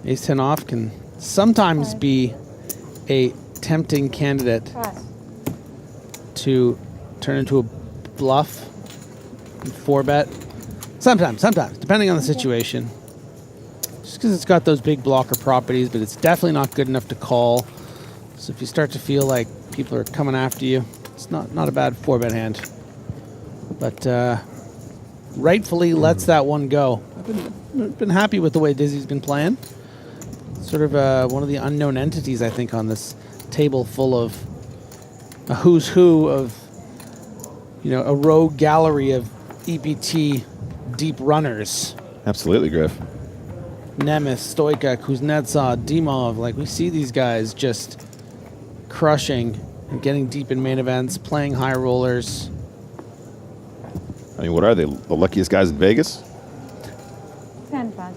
Ace 10 off can sometimes be a tempting candidate to turn into a bluff and 4-bet. Sometimes, depending on the situation. Just because it's got those big blocker properties, but it's definitely not good enough to call. So if you start to feel like people are coming after you, it's not a bad 4-bet hand. But rightfully lets that one go. I've been happy with the way Dizzy's been playing. Sort of one of the unknown entities, I think, on this table full of a who's who of, you know, a rogue gallery of EPT deep runners. Absolutely, Griff. Nemeth, Stoica, Kuznetsov, Dimov. Like, we see these guys just crushing and getting deep in main events, playing high rollers. I mean, what are they? The luckiest guys in Vegas? 10 pass.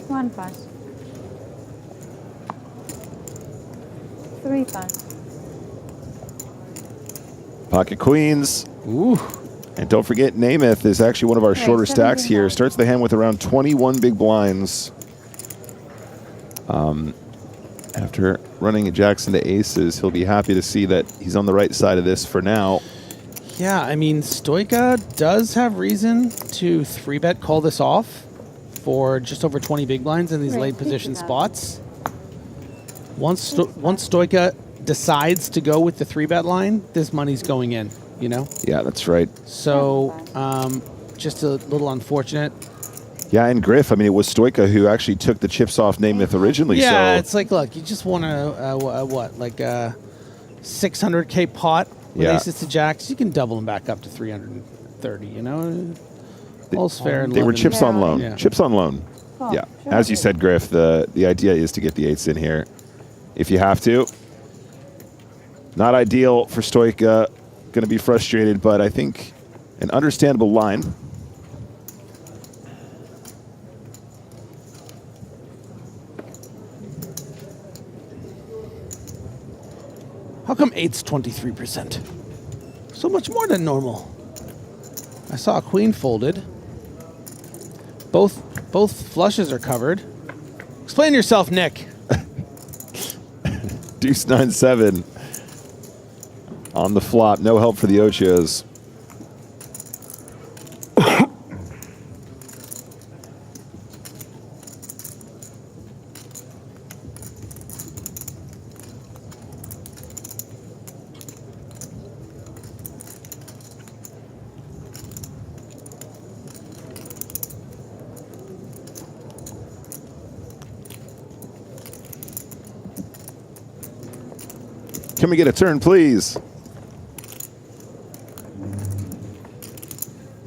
1 pass. 3 pass. Pocket queens. Ooh. And don't forget, Nemeth is actually one of our shorter stacks here. Starts the hand with around 21 big blinds. After running a Jackson to aces, he'll be happy to see that he's on the right side of this for now. Yeah, I mean, Stoica does have reason to 3-bet call this off for just over 20 big blinds in these late position spots. Once Stoica decides to go with the 3-bet line, this money's going in, you know? Yeah, that's right. So just a little unfortunate. Yeah, and Griff, I mean, it was Stoica who actually took the chips off Namath originally. Yeah, so it's like, look, you just want what, like a 600K pot with Yeah. aces to jacks. You can double them back up to 330, you know? All's fair and they were love chips and- on loan. Yeah. Chips on loan. Oh, Yeah. sure. As you said, Griff, the idea is to get the eights in here if you have to. Not ideal for Stoica. Going to be frustrated, but I think an understandable line. How come 8's 23%? So much more than normal. I saw a queen folded. Both flushes are covered. Explain yourself, Nick. Deuce 9-7 on the flop. No help for the Ochos. Can we get a turn, please?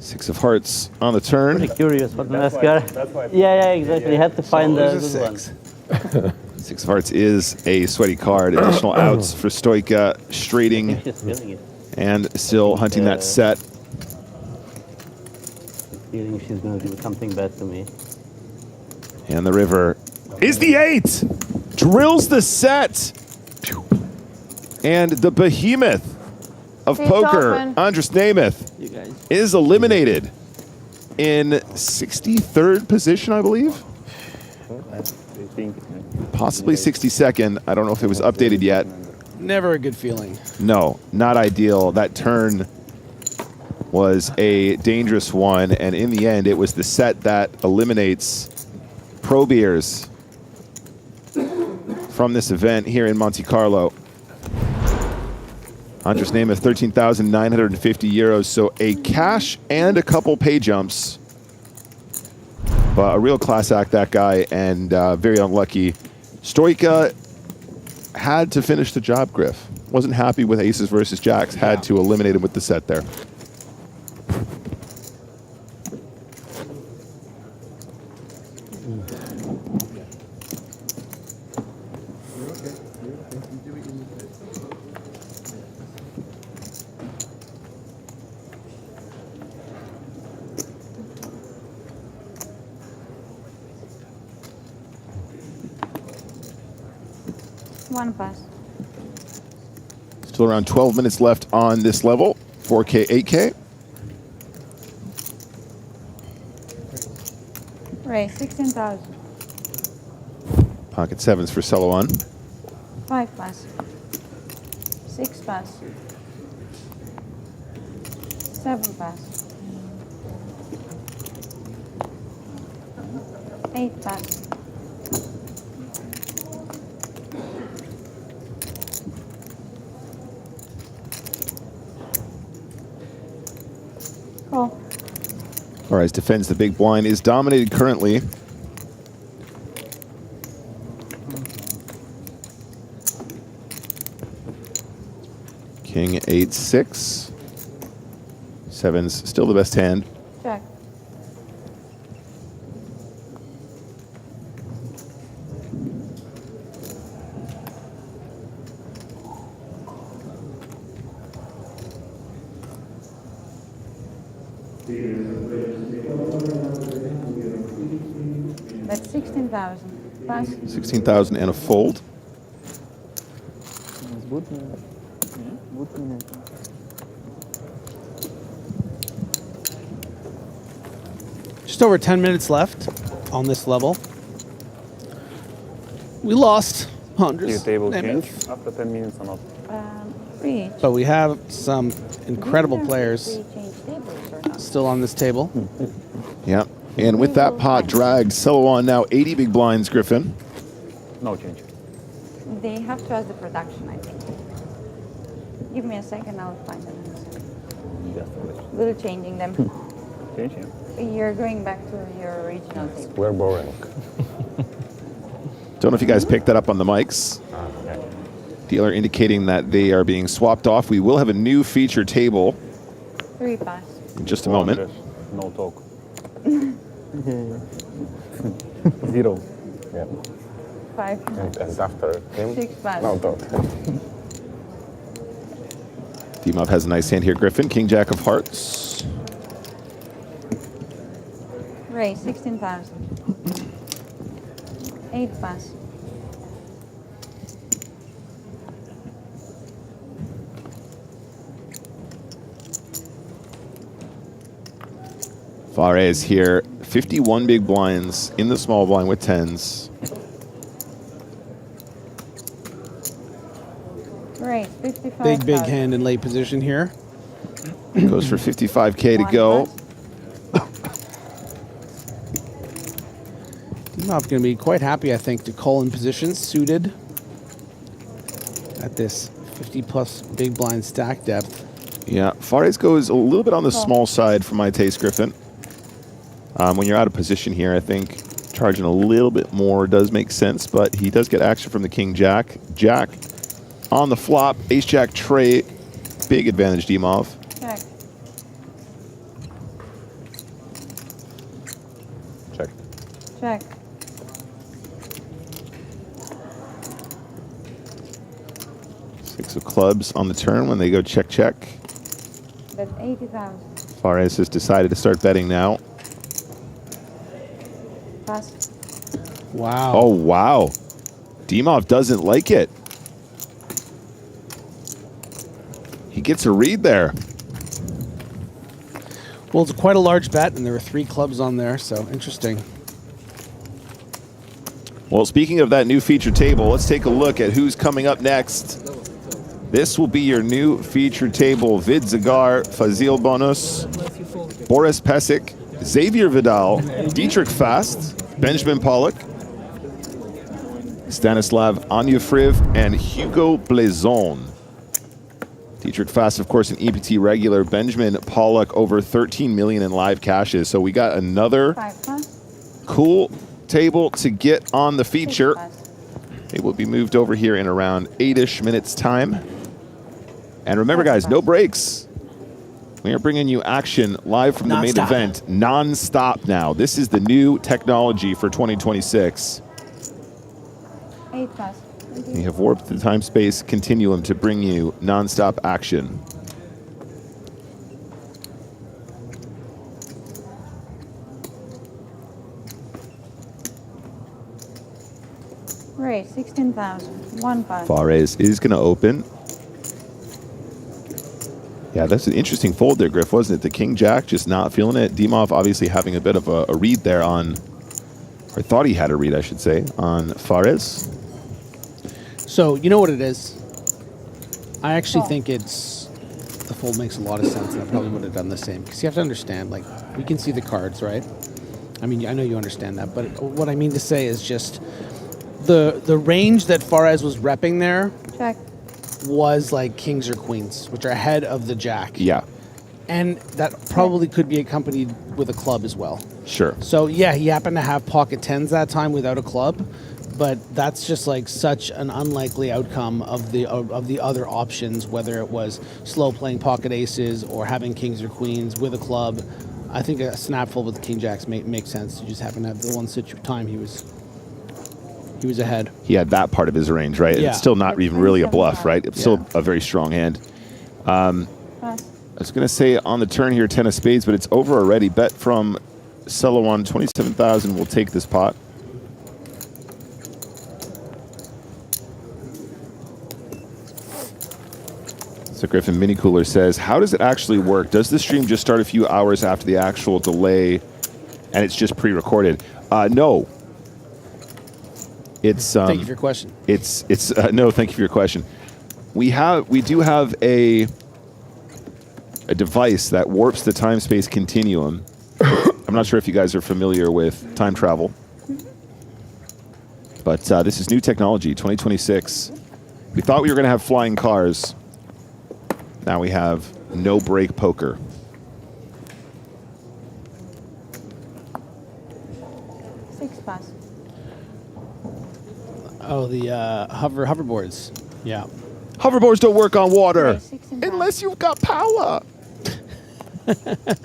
Six of hearts on the turn. Pretty curious what the next guy. Yeah, exactly. You had to find the good one. Six of hearts is a sweaty card. Additional outs for Stoica, straighting, She's feeling it. and still hunting that set. Feeling she's going to do something bad to me. And the river is the 8. Drills the set. And the behemoth of It's poker, open. Andres Namath, is eliminated in 63rd position, I believe. Possibly 62nd. I don't know if it was updated yet. Never a good feeling. No, not ideal. That turn was a dangerous one, and in the end, it was the set that eliminates Pro Beers from this event here in Monte Carlo. Andres Namath, 13,950 euros, so a cash and a couple pay jumps. But a real class act, that guy, and very unlucky. Stoica had to finish the job, Griff. Wasn't happy with aces versus jacks, had to eliminate him with the set there. One pass. Still around 12 minutes left on this level. 4K, 8K. Raise 16,000. Pocket sevens for solo on. 5 pass. 6 pass. 7 pass. 8 pass. Call. All right, defends the big blind, is dominated currently. King 8-6. Sevens still the best hand. Check. That's 16,000. Pass. 16,000 and a fold. Just over 10 minutes left on this level. We lost Andres table Namath, change after 10 minutes or not? Reach. but we have some incredible players We change tables or not? still on this table. Yeah. And with that pot dragged, solo on now 80 big blinds, Griffin. No change. They have to ask the production, I think. Give me a second, I'll find them. Little changing them. You're going back to your original table. We're boring. Don't know if you guys picked that up on the mics. Dealer indicating that they are being swapped off. We will have a new feature table 3 pass. in just a moment. No talk. 0. Yeah. 5. And after him, 6 pass. no talk. Dimov has a nice hand here. Griffin, King Jack of Hearts. Raise 16,000. 8 pass. Fares here, 51 big blinds in the small blind with 10s. Raise 55. Big hand in late position here. Goes for 55K to go. Dimov going to be quite happy, I think, to call in position suited at this 50-plus big blind stack depth. Yeah, Fares goes a little bit on the small side for my taste, Griffin. When you're out of position here, I think charging a little bit more does make sense, but he does get action from the King Jack. Jack on the flop, Ace Jack tray, big advantage Dimov. Check. Check. Check. Six of clubs on the turn when they go check, check. That's 80,000. Fares has decided to start betting now. Pass. Wow. Oh, wow. Dimov doesn't like it. He gets a read there. Well, it's quite a large bet, and there were 3 clubs on there, so interesting. Well, speaking of that new feature table, let's take a look at who's coming up next. This will be your new feature table. Vid Zagar, Fazil Bonus, Boris Pesik, Xavier Vidal, Dietrich Fast, Benjamin Pollock, Stanislav Anyufriv, and Hugo Blazon. Dietrich Fast, of course, an EPT regular. Benjamin Pollock, over 13 million in live cashes. So we got another cool table to get on the feature. It will be moved over here in around 8-ish minutes time. And remember, guys, no breaks. We are bringing you action live from the main event, non-stop now. This is the new technology for 2026. 8 pass. We have warped the time-space continuum to bring you non-stop action. Raise 16,000. 1 pass. Fares is going to open. Yeah, that's an interesting fold there, Griff, wasn't it? The King Jack just not feeling it. Dimov obviously having a bit of a read there on, or thought he had a read, I should say, on Fares. So, you know what it is? I actually think it's, the fold makes a lot of sense, and I probably would have done the same. Because you have to understand, like, we can see the cards, right? I mean, I know you understand that, but what I mean to say is just the range that Fares was repping there Check. was like kings or queens, which are ahead of the jack. Yeah. And that probably could be accompanied with a club as well. Sure. So, yeah, he happened to have pocket 10s that time without a club, but that's just like such an unlikely outcome of the other options, whether it was slow playing pocket aces or having kings or queens with a club. I think a snap fold with king jacks makes sense. You just happen to have the one time he was ahead. He had that part of his range, right? Yeah. It's still not even really a bluff, right? It's still a very strong hand. I was going to say on the turn here, 10 of spades, but it's over already. Bet from Celowan, 27,000 will take this pot. So Griffin Mini Cooler says, how does it actually work? Does the stream just start a few hours after the actual delay and it's just pre-recorded? No. It's Thank you for your question. No, thank you for your question. We do have a device that warps the time-space continuum. I'm not sure if you guys are familiar with time travel, but this is new technology, 2026. We thought we were going to have flying cars. Now we have no break poker. Oh, the hoverboards. Yeah. Hoverboards don't work on water unless you've got power. That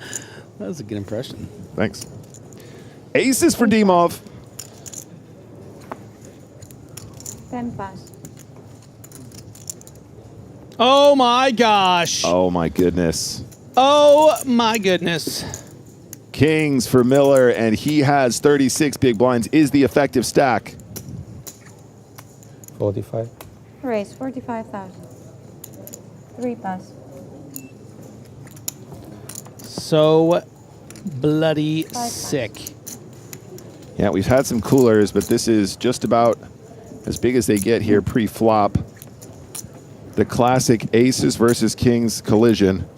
was a good impression. Thanks. Aces for Dimov. 10 pass. Oh my gosh. Oh my goodness. Oh my goodness. Kings for Miller, and he has 36 big blinds. Is the effective stack? 45. Raise 45,000. 3 pass. So bloody sick. Yeah, we've had some coolers, but this is just about as big as they get here pre-flop. The classic aces versus kings collision.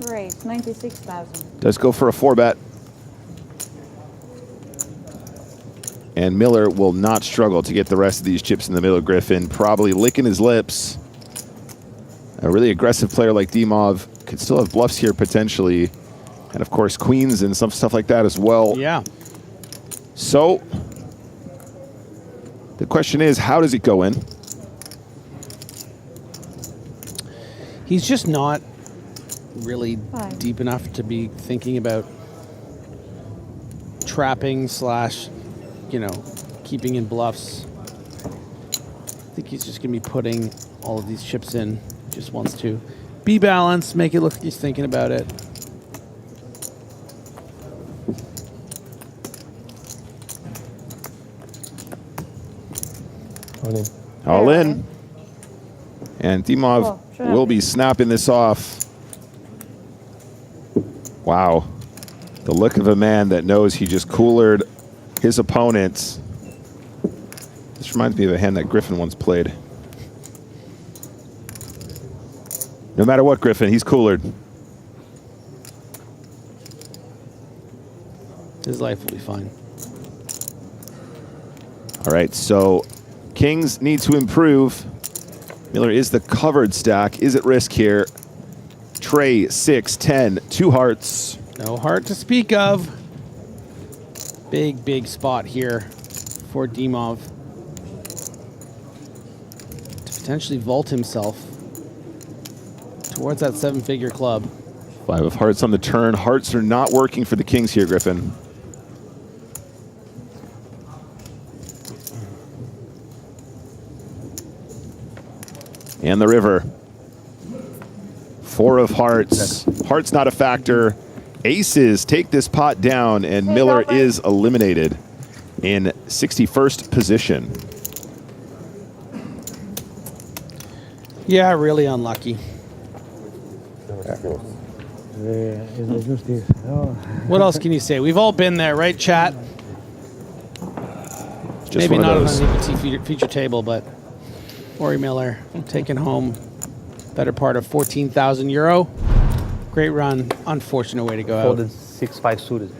Raise 96,000. Does go for a 4-bet. And Miller will not struggle to get the rest of these chips in the middle. Griffin probably licking his lips. A really aggressive player like Dimov could still have bluffs here potentially. And of course, queens and some stuff like that as well. Yeah. So the question is, how does it go in? He's just not really deep enough to be thinking about trapping slash, you know, keeping in bluffs. I think he's just going to be putting all of these chips in. Just wants to be balanced, make it look like he's thinking about it. All in. All in. And Dimov will be snapping this off. Wow. The look of a man that knows he just coolered his opponents. This reminds me of a hand that Griffin once played. No matter what, Griffin, he's coolered. His life will be fine. All right, so kings need to improve. Miller is the covered stack, is at risk here. Trey, 6, 10, 2 hearts. No heart to speak of. Big, big spot here for Dimov to potentially vault himself towards that 7-figure club. 5 of hearts on the turn. Hearts are not working for the kings here, Griffin. And the river. 4 of hearts. Hearts not a factor. Aces take this pot down, and Miller is eliminated in 61st position. Yeah, really unlucky. What else can you say? We've all been there, right, chat? Just maybe one not of on those. an EPT feature table, but Ori Miller taking home better part of 14,000 euro. Great run. Unfortunate way to go out. Folded 6-5 suited.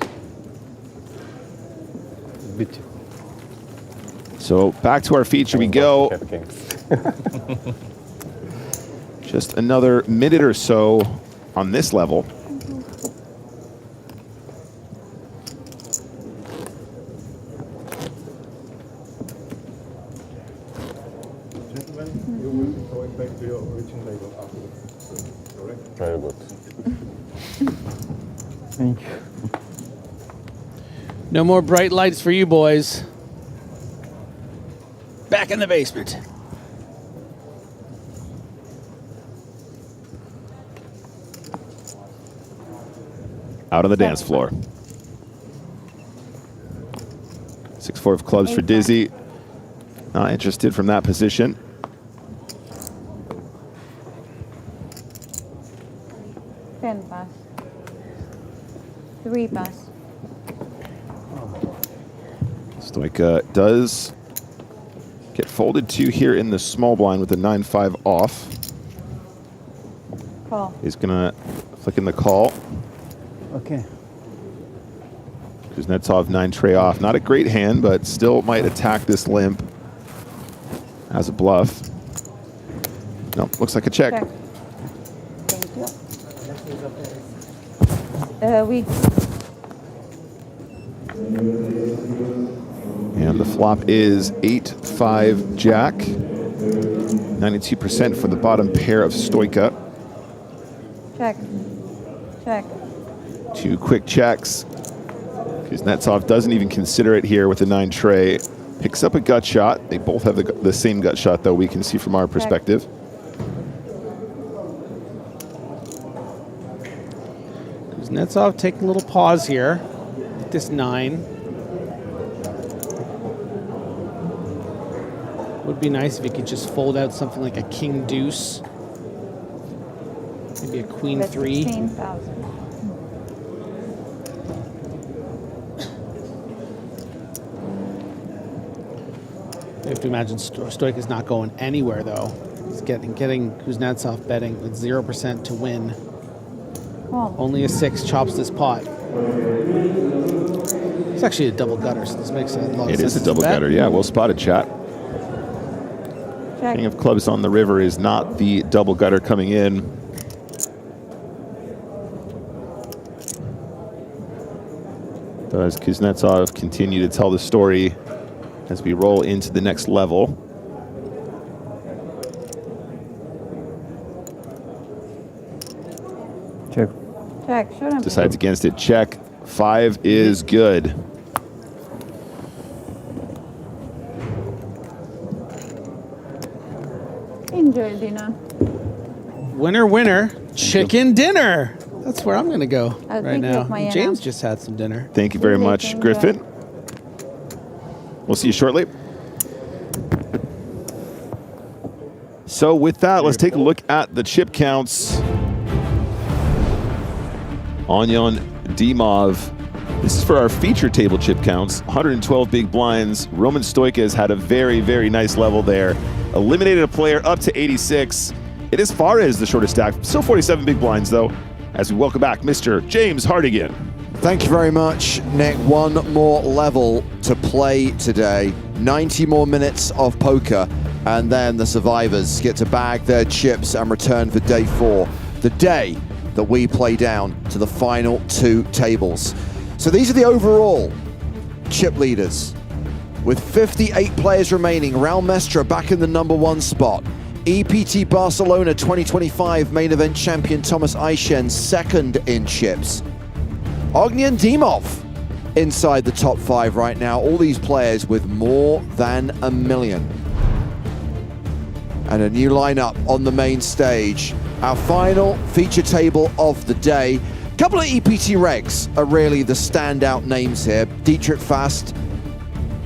So back to our feature we go. Just another minute or so on this level. Gentlemen, you will be going back to your original label after, correct? Very good. Thank you. No more bright lights for you boys. Back in the basement. Out on the dance floor. 6-4 of clubs for Dizzy. Not interested from that position. Ten pass. 3 pass. Stoica does get folded to here in the small blind with a 9-5 off. Call. He's gonna flick in the call. Okay. Kuznetsov 9 tray off. Not a great hand, but still might attack this limp. Has a bluff. No, looks like a check. Check. Thank you. We. And the flop is 8-5 Jack. 92% for the bottom pair of Stoica. Check. Check. 2 quick checks. Kuznetsov doesn't even consider it here with the 9 tray. Picks up a gut shot. They both have the same gut shot, though, we can see from our perspective. Kuznetsov taking a little pause here with this 9. Would be nice if he could just fold out something like a king deuce. Maybe a queen 3. 16,000. You have to imagine Stoica's not going anywhere, though. He's getting Kuznetsov betting with 0% to win. Oh. Only a 6 chops this pot. It's actually a double gutter, so this makes a lot of sense. It is a double gutter, yeah. Well spotted, chat. Check. King of clubs on the river is not the double gutter coming in. Does Kuznetsov continue to tell the story as we roll into the next level? Check. Check. Shouldn't Decides against it. Check. 5 is good. enjoy dinner. Winner, winner, chicken dinner. That's where I'm going to go I'll right pick now. up my James just had some dinner. Thank you very much, Griffin. We'll see you shortly. So with that, let's take a look at the chip counts. Onyon Dimov. This is for our feature table chip counts. 112 big blinds. Roman Stoica has had a very, very nice level there. Eliminated a player up to 86. It is far as the shortest stack. Still 47 big blinds, though, as we welcome back Mr. James Hardigan. Thank you very much, Nick. One more level to play today. 90 more minutes of poker, and then the survivors get to bag their chips and return for day 4, the day that we play down to the final 2 tables. So these are the overall chip leaders. With 58 players remaining, Raul Mestre back in the #1 spot. EPT Barcelona 2025 main event champion Thomas Aishen second in chips. Onyon Dimov inside the top 5 right now. All these players with more than $1 million. And a new lineup on the main stage. Our final feature table of the day. A couple of EPT regs are really the standout names here. Dietrich Fast,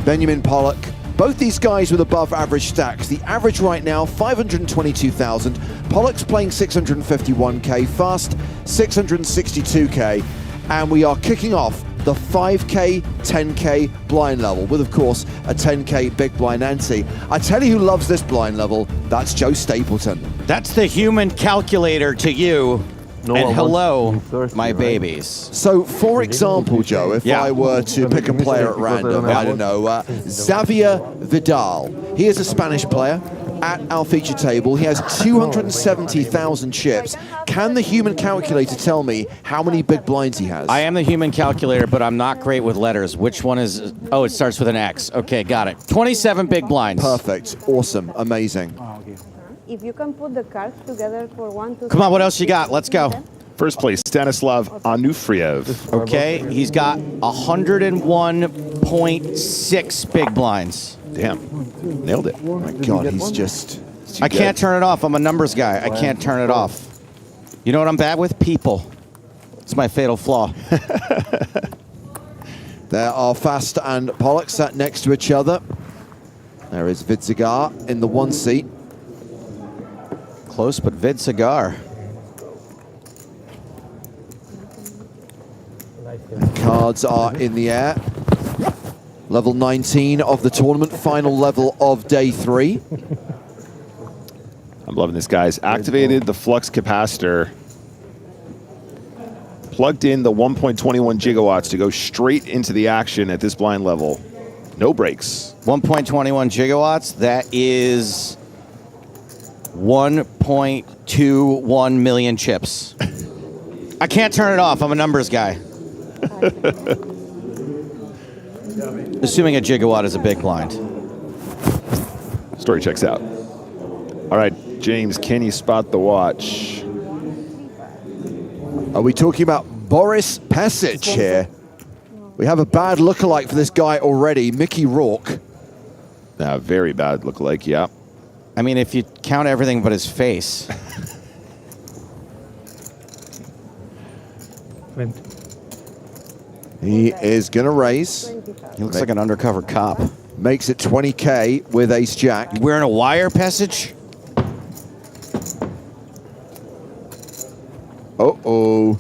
Benjamin Pollock. Both these guys with above average stacks. The average right now, 522,000. Pollock's playing 651K, Fast 662K. And we are kicking off the 5K, 10K blind level with, of course, a 10K big blind ante. I tell you who loves this blind level, that's Joe Stapleton. That's the human calculator to you. No and one hello, wants thirsty, my right? babies. So, for example, Joe, if I were to pick a player at random, I don't know, Xavier Vidal. He is a Spanish player at our feature table. He has 270,000 chips. Can the human calculator tell me how many big blinds he has? I am the human calculator, but I'm not great with letters. Which one is... Oh, it starts with an X. Okay, got it. 27 big blinds. Perfect. Awesome. Amazing. If you can put the cards together for 1, 2, Come on, what else you got? Let's go. First place, Stanislav Anufriev. Okay, he's got 101.6 big blinds. Damn, nailed it. Oh my God, he's just... I can't turn it off. I'm a numbers guy. I can't turn it off. You know what I'm bad with? People. It's my fatal flaw. There are Fast and Pollock sat next to each other. There is Vidzagar in the 1 seat. Close, but Vidzagar. Cards are in the air. Level 19 of the tournament, final level of day 3. I'm loving this, guys. Activated the flux capacitor. Plugged in the 1.21 gigawatts to go straight into the action at this blind level. No breaks. 1.21 gigawatts. That is 1.21 million chips. I can't turn it off. I'm a numbers guy. Assuming a gigawatt is a big blind. Story checks out. All right, James, can you spot the watch? Are we talking about Boris Pesic here? We have a bad lookalike for this guy already, Mickey Rourke. Very bad lookalike, yeah. I mean, if you count everything but his face. He is going to raise. He looks like an undercover cop. Makes it 20K with ace jack. You wearing a wire, Pesic? Uh-oh.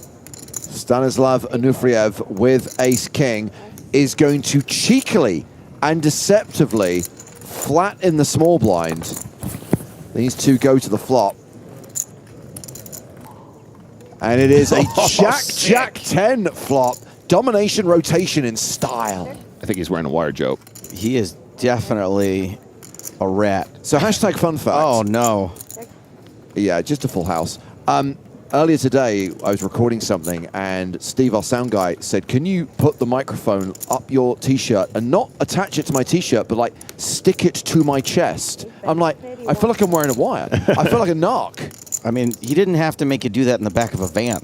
Stanislav Onufriev with ace king is going to cheekily and deceptively flatten the small blind. These two go to the flop. And it is a Jack 10 flop. Domination rotation in style. I think he's wearing a wire, Joe. He is definitely a rat. So hashtag fun fact. Oh, no. Yeah, just a full house. Earlier today, I was recording something, and Steve, our sound guy, said, can you put the microphone up your T-shirt and not attach it to my T-shirt, but, like, stick it to my chest? I'm like, I feel like I'm wearing a wire. I feel like a narc. I mean, he didn't have to make you do that in the back of a van.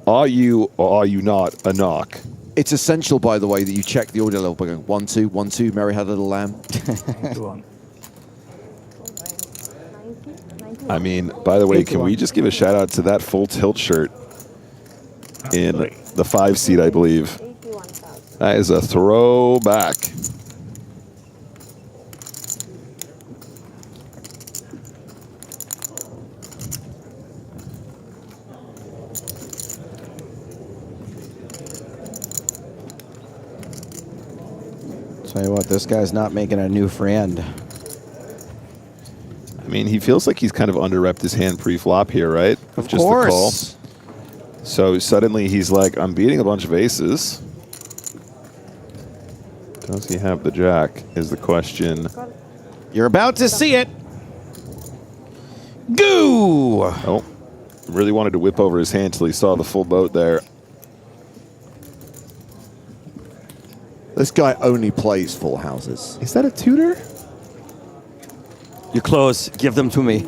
Are you or are you not a knock? It's essential, by the way, that you check the audio level by going 1, 2, 1, 2, Mary had a little lamb. I mean, by the way, can we just give a shout out to that full tilt shirt in the 5 seat, I believe. That is a throwback. Tell you what, this guy's not making a new friend. I mean, he feels like he's kind of under-repped his hand pre-flop here, right? Of just course. The call. So suddenly he's like, I'm beating a bunch of aces. Does he have the jack is the question. You're about to see it. Goo! Oh, really wanted to whip over his hand until he saw the full boat there. This guy only plays full houses. Is that a tutor? You're close. Give them to me.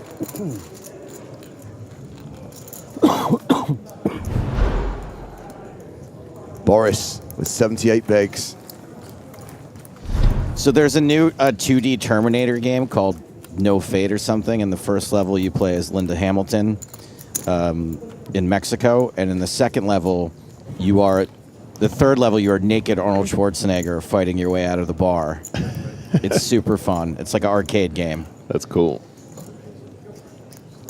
Boris with 78 bigs. So there's a new 2D Terminator game called No Fate or something. In the first level, you play as Linda Hamilton in Mexico. And in the second level, you are... The third level, you are naked Arnold Schwarzenegger fighting your way out of the bar. It's super fun. It's like an arcade game. That's cool.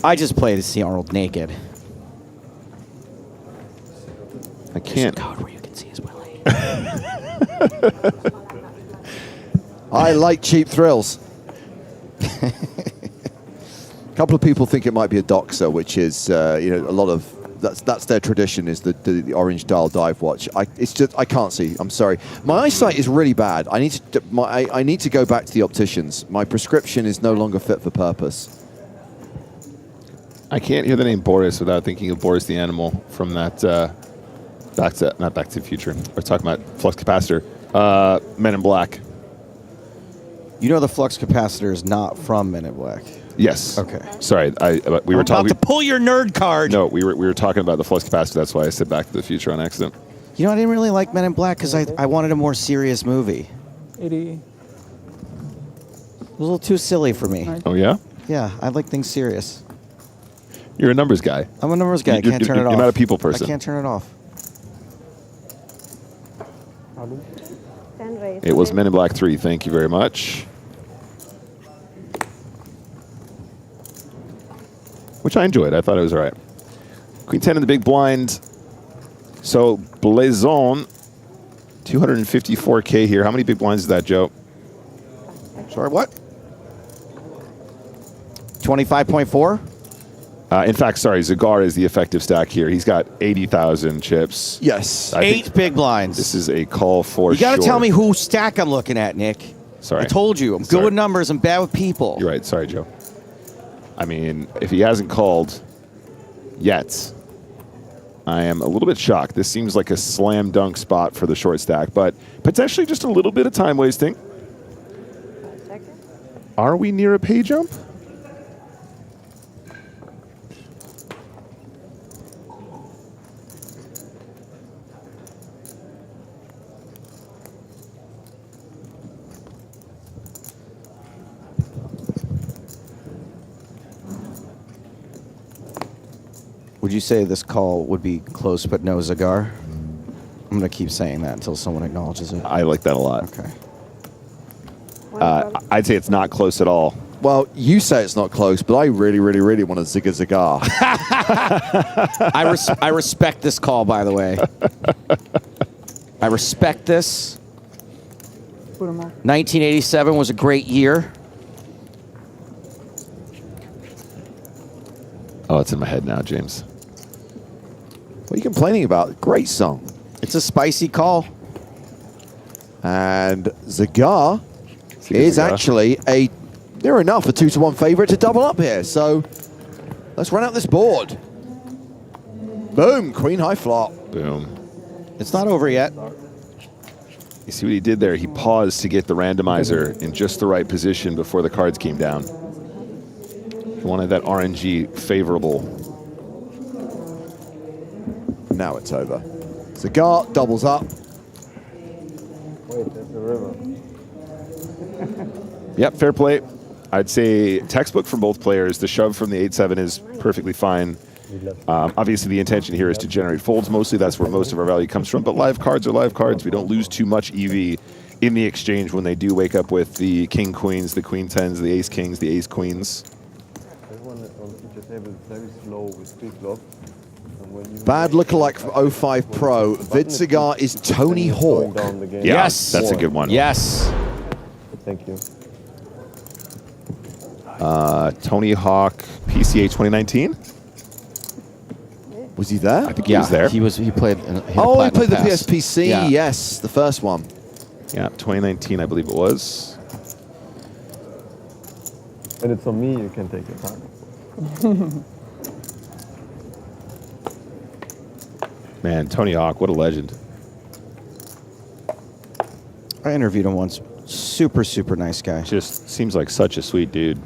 I just play to see Arnold naked. I can't. There's a code where you can see his willy. I like cheap thrills. A couple of people think it might be a doxer, which is, you know, a lot of that's their tradition is the orange dial dive watch. It's just I can't see. I'm sorry. My eyesight is really bad. I need to go back to the opticians. My prescription is no longer fit for purpose. I can't hear the name Boris without thinking of Boris the Animal from that not Back to the Future. We're talking about flux capacitor. Men in Black. You know the flux capacitor is not from Men in Black. Yes. Okay. Sorry, we were talking. About to pull your nerd card. No, we were talking about the flux capacitor. That's why I said Back to the Future on accident. You know, I didn't really like Men in Black because I wanted a more serious movie. 80. It was a little too silly for me. Oh yeah. Yeah, I like things serious. You're a numbers guy. I'm a numbers guy. I can't turn it off. You're not a people person. I can't turn it off. It was Men in Black 3. Thank you very much. Which I enjoyed. I thought it was all right. Queen 10 in the big blind. So Blazon, 254K here. How many big blinds is that, Joe? Sorry, what? 25.4? In fact, sorry, Zagar is the effective stack here. He's got 80,000 chips. Yes. I think 8 big blinds. This is a call for You got to sure. tell me who stack I'm looking at, Nick. Sorry. I told you. I'm good with numbers. I'm bad with people. You're right. Sorry, Joe. I mean, if he hasn't called yet, I am a little bit shocked. This seems like a slam dunk spot for the short stack, but potentially just a little bit of time wasting. Are we near a pay jump? Would you say this call would be close but no Zagar? I'm going to keep saying that until someone acknowledges it. I like that a lot. Okay. I'd say it's not close at all. Well, you say it's not close, but I really, really, really want to zigga zagar. I respect this call, by the way. I respect this. 1987 was a great year. Oh, it's in my head now, James. What are you complaining about? Great song. It's a spicy call. And Zagar is actually a near enough a 2-to-1 favorite to double up here. So let's run out this board. Boom, queen high flop. Boom. It's not over yet. You see what he did there? He paused to get the randomizer in just the right position before the cards came down. He wanted that RNG favorable. Now it's over. Zagar doubles up. Wait, there's the river. Yep, fair play. I'd say textbook from both players. The shove from the 8-7 is perfectly fine. Obviously, the intention here is to generate folds. Mostly that's where most of our value comes from. But live cards are live cards. We don't lose too much EV in the exchange when they do wake up with the king queens, the queen tens, the ace kings, the ace queens. Everyone on each table is very slow with big love. Bad lookalike from 05 Pro. Vidzagar is Tony Hawk. Yeah, yes, that's a good one. Yes. Thank you. Tony Hawk, PCA 2019. Was he there? I think he was there. He played. Oh, he played the PSPC. Yeah. Yes, the first one. Yeah, 2019, I believe it was. And it's on me. You can take your time. Man, Tony Hawk, what a legend. I interviewed him once. Super, super nice guy. Just seems like such a sweet dude.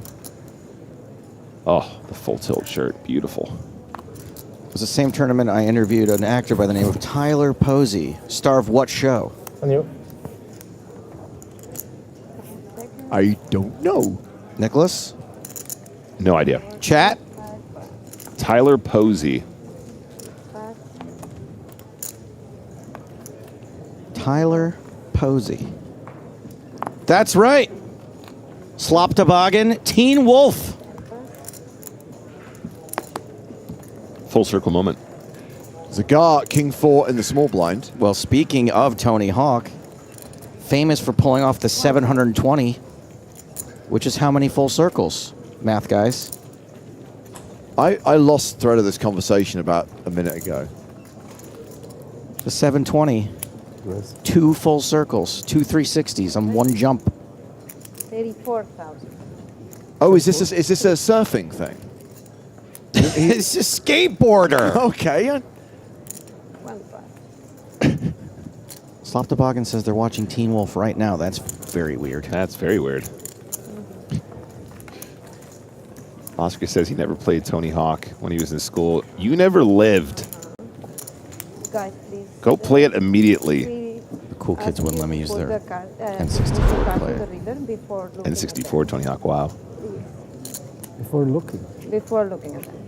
Oh, the full tilt shirt. Beautiful. It was the same tournament I interviewed an actor by the name of Tyler Posey. Star of what show? And you? I don't know. Nicholas? No idea. Chat? Tyler Posey. Tyler Posey. That's right. Slop Toboggan, Teen Wolf. Full circle moment. Zagar, King 4 in the small blind. Well, speaking of Tony Hawk, famous for pulling off the 720, which is how many full circles? Math guys. I lost thread of this conversation about a minute ago. The 720. 2 full circles, 2 360s on one jump. 34,000. Oh, is this a surfing thing? It's a skateboarder. Okay. Slop Toboggan says they're watching Teen Wolf right now. That's very weird. That's very weird. Oscar says he never played Tony Hawk when he was in school. You never lived. Guys, please. Go play it immediately. The cool kids wouldn't let me use their N64 N64 player. N64 Tony Hawk, wow. Before looking. Before looking at them.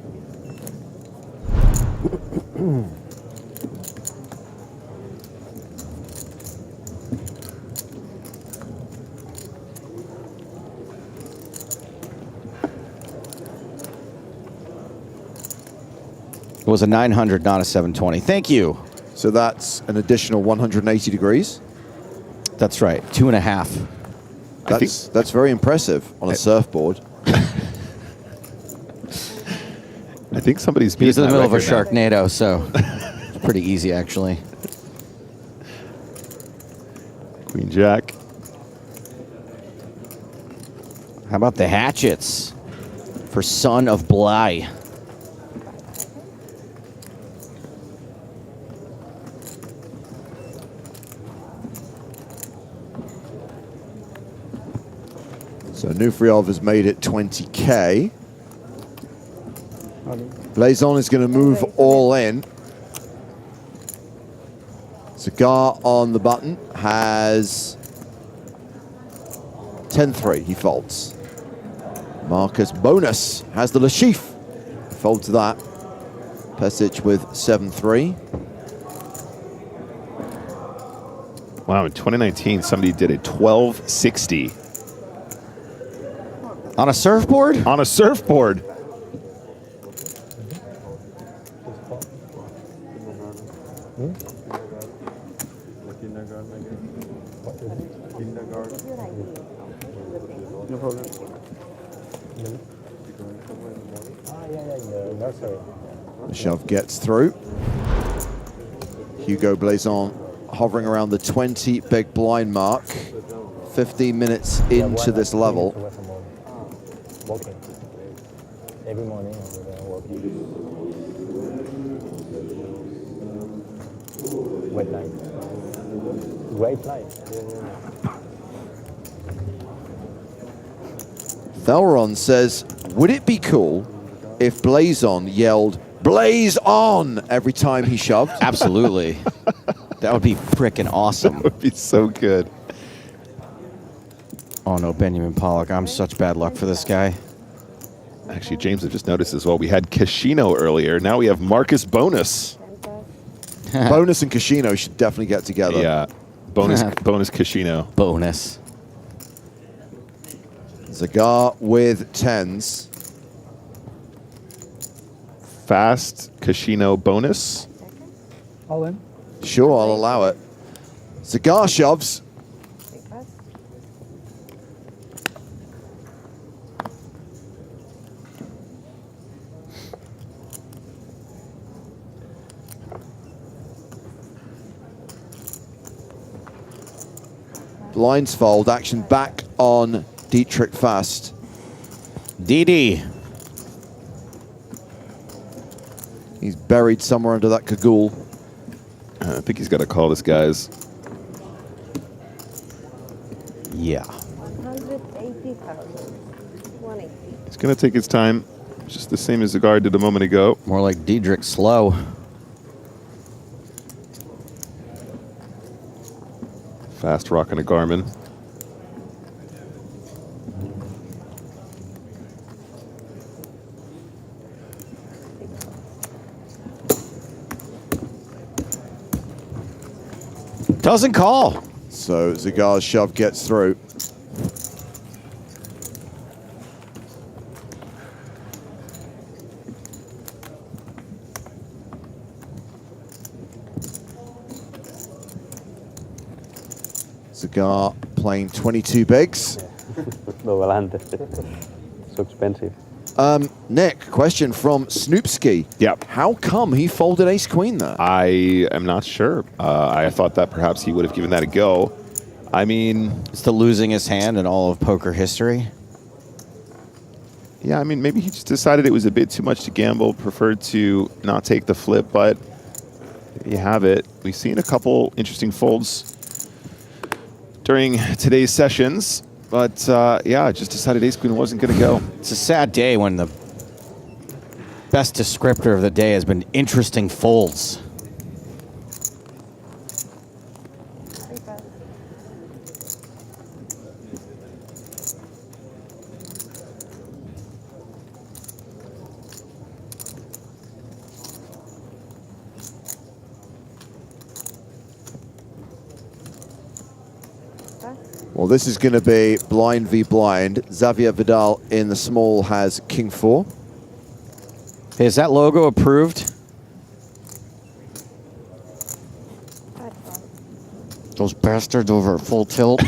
It was a 900, not a 720. Thank you. So that's an additional 180 degrees. That's right, 2.5. That's very impressive on a surfboard. think somebody's He was in the beating middle of a that record now. Sharknado, so it's pretty easy, actually. Queen Jack. How about the hatchets for Son of Bly? So Nufriov has made it 20K. Blazon is going to move all in. Cigar on the button has 10-3. He folds. Marcus Bonus has the Lashif. Folds that. Pesic with 7-3. Wow, in 2019, somebody did a 1260. On a surfboard? On a surfboard. No problem. The shove gets through. Hugo Blazon hovering around the 20 big blind mark. 15 minutes into this level. Walking. Every morning walking. Wet night. Great night. Thelron says, would it be cool if Blazon yelled, "Blaze on!" every time he shoved? Absolutely. That would be freaking awesome. That would be so good. Oh no, Benjamin Pollock. I'm such bad luck for this guy. Actually, James, I've just noticed as well. We had Casino earlier. Now we have Marcus Bonus. Bonus and Casino should definitely get together. Yeah. Bonus Casino. Bonus. Zagar with 10s. Fast Casino Bonus. All in. Sure, I'll allow it. Zagar shoves. Blinds fold, action back on Dietrich Fast. DD. He's buried somewhere under that cagoule. I think he's got to call this, guys. Yeah. 180,000. He's going to take his time, just the same as the guard did a moment ago. More like Diedrich slow. Fast rocking a Garmin. Doesn't call. So Zagar's shove gets through. Zagar playing 22 bigs. No volante. So expensive. Nick, question from Snoopski. Yep. How come he folded ace queen there? I am not sure. I thought that perhaps he would have given that a go. I mean, it's the losingest hand in all of poker history. Yeah, I mean, maybe he just decided it was a bit too much to gamble, preferred to not take the flip, but there you have it. We've seen a couple interesting folds during today's sessions, but yeah, just decided ace queen wasn't going to go. It's a sad day when the best descriptor of the day has been interesting folds. Well, this is going to be blind v blind. Xavier Vidal in the small has king 4. Hey, is that logo approved? Those bastards over at Full Tilt.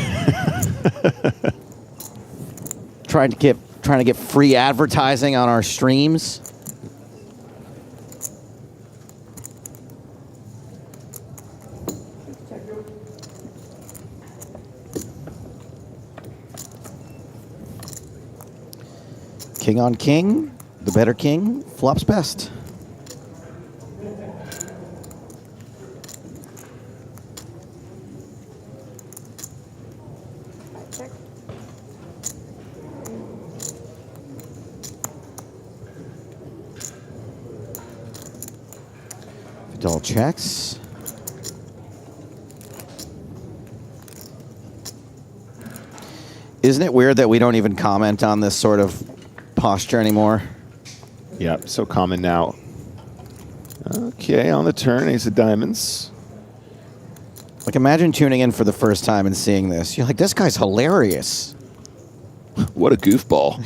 trying to get free advertising on our streams. King on king, the better king flops best. Vidal checks. Isn't it weird that we don't even comment on this sort of posture anymore? Yeah, so common now. Okay, on the turn, ace of diamonds. Like, imagine tuning in for the first time and seeing this. You're like, this guy's hilarious. What a goofball.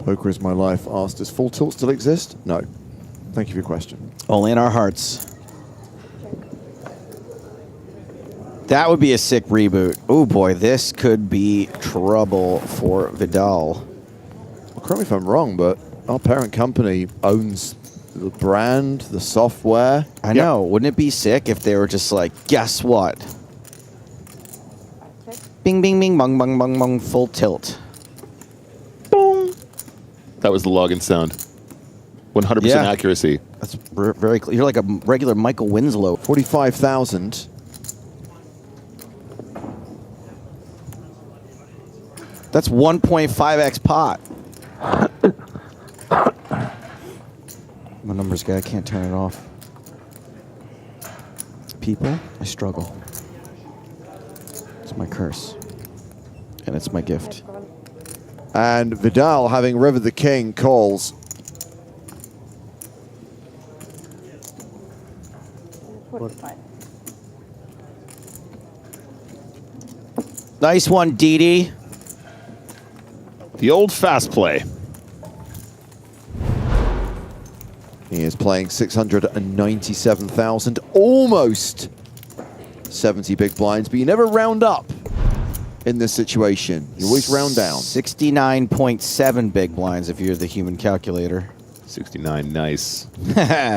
Poker is my life asked, does full tilt still exist? No. Thank you for your question. Only in our hearts. That would be a sick reboot. Oh boy, this could be trouble for Vidal. Well, correct me if I'm wrong, but our parent company owns the brand, the software. I know. Wouldn't it be sick if they were just like, guess what? Bing, bing, bing, bong, bong, bong, bong, full tilt. That was the login sound. 100% accuracy. That's very clear. You're like a regular Michael Winslow. 45,000. That's 1.5x pot. My numbers guy, I can't turn it off. People, I struggle. It's my curse. And it's my gift. And Vidal, having rivered the king, calls. Nice one, Didi. The old fast play. He is playing 697,000, almost 70 big blinds, but you never round up in this situation. You always round down. 69.7 big blinds if you're the human calculator. 69, nice.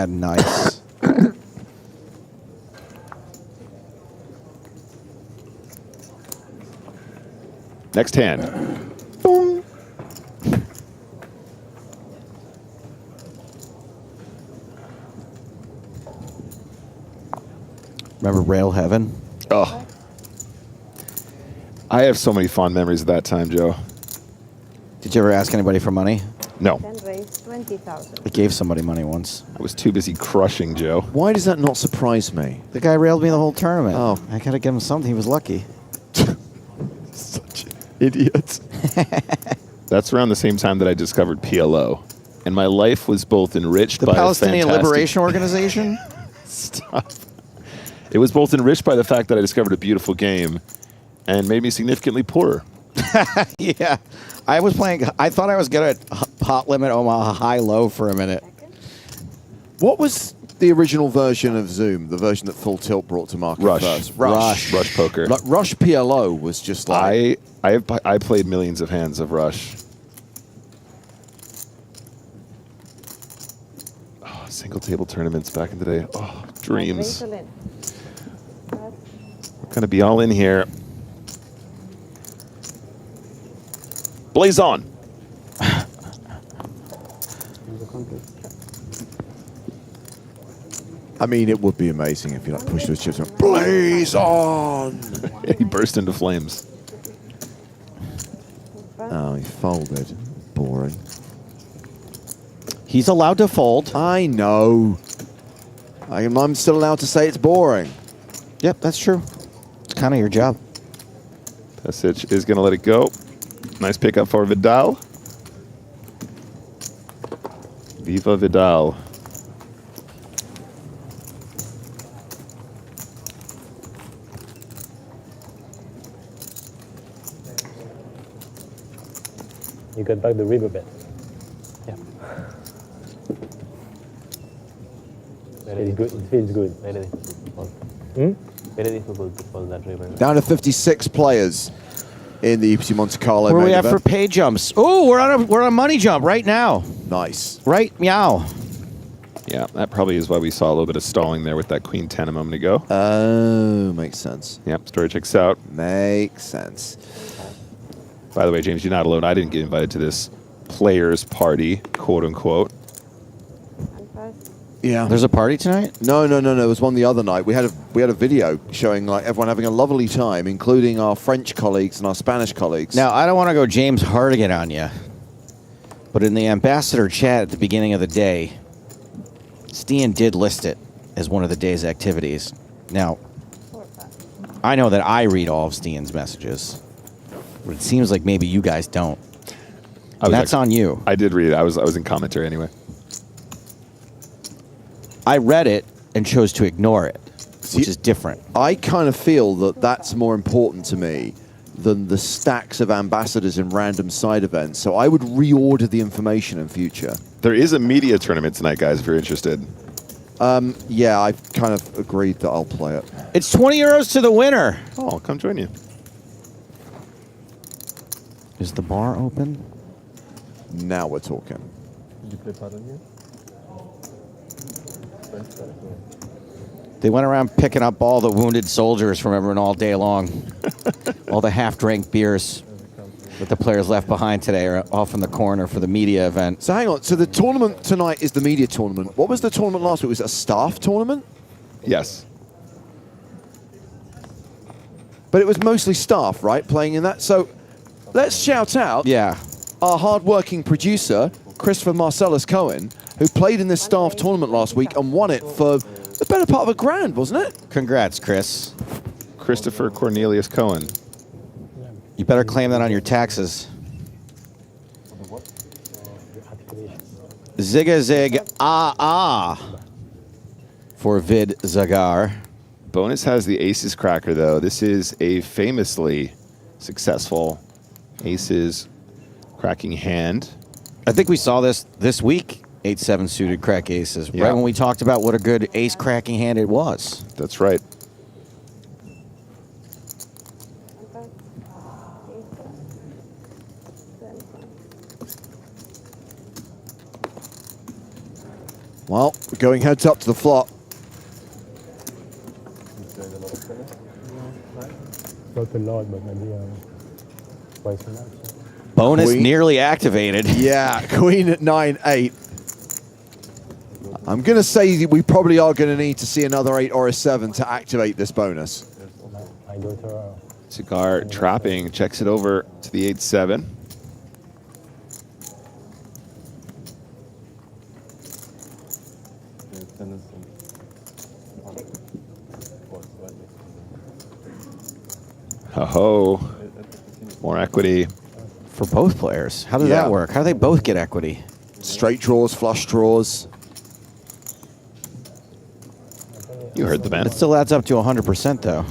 Nice. Next hand. Boom. Remember Rail Heaven? Oh. I have so many fond memories of that time, Joe. Did you ever ask anybody for money? No. Then raise 20,000. I gave somebody money once. I was too busy crushing Joe. Why does that not surprise me? The guy railed me the whole tournament. Oh. I gotta give him something. He was lucky. Such an idiot. That's around the same time that I discovered PLO. And my life was both enriched The by Palestinian a fantastic... Liberation Organization? Stop. It was both enriched by the fact that I discovered a beautiful game and made me significantly poorer. Yeah. I was playing, I thought I was good at pot limit Omaha high-low for a minute. What was the original version of Zoom, the version that Full Tilt brought to market first? Rush poker. Like Rush PLO was just like... I played millions of hands of Rush. Oh, single table tournaments back in the day. Oh, dreams. We're going to be all in here. Blaze on. I mean, it would be amazing if you like push those chips and blaze on. He burst into flames. Oh, he folded. Boring. He's allowed to fold. I know. I'm still allowed to say it's boring. Yep, that's true. It's kind of your job. Passage is going to let it go. Nice pickup for Vidal. Viva Vidal. You got back the river bed. Yeah. Very good. It feels good. Very difficult. Very difficult to fold that river. Down to 56 players in the EPT Monte-Carlo. Where are we main at for event. pay jumps? Oh, we're on a money jump right now. Nice. Right, meow. Yeah, that probably is why we saw a little bit of stalling there with that queen 10 a moment ago. Oh, makes sense. Yep, story checks out. Makes sense. By the way, James, you're not alone. I didn't get invited to this players party, quote unquote. Yeah. There's a party tonight? No. It was one the other night. We had a video showing like everyone having a lovely time, including our French colleagues and our Spanish colleagues. Now, I don't want to go James Hardigan on you, but in the ambassador chat at the beginning of the day, Stian did list it as one of the day's activities. Now, I know that I read all of Stian's messages, but it seems like maybe you guys don't. That's on you. I did read it. I was in commentary anyway. I read it and chose to ignore it, which is different. I kind of feel that that's more important to me than the stacks of ambassadors in random side events. So I would reorder the information in future. There is a media tournament tonight, guys, if you're interested. Yeah, I've kind of agreed that I'll play it. It's 20 euros to the winner. Oh, I'll come join you. Is the bar open? Now we're talking. Did you play paddle here? They went around picking up all the wounded soldiers from everyone all day long. All the half-drank beers that the players left behind today are off in the corner for the media event. So hang on. So the tournament tonight is the media tournament. What was the tournament last week? Was it a staff tournament? Yes. But it was mostly staff, right, playing in that? So let's shout out our hard-working producer, Christopher Marcellus Cohen, who played in this staff tournament last week and won it for the better part of $1,000, wasn't it? Congrats, Chris. Christopher Cornelius Cohen. You better claim that on your taxes. Zigga zig for Vid Zagar. Bonus has the aces cracker, though. This is a famously successful aces cracking hand. I think we saw this week. 8-7 suited crack aces, right when we talked about what a good ace cracking hand it was. That's right. Well, we're going heads up to the flop. Not a lot, but maybe twice a night. Bonus Queen. nearly activated. Yeah, queen at 9-8. I'm going to say we probably are going to need to see another 8 or a 7 to activate this bonus. Cigar trapping, checks it over to the 8-7. Oh, more equity. For both players. How does that work? How do they both get equity? Straight draws, flush draws. You heard the man. It still adds up to 100%, though.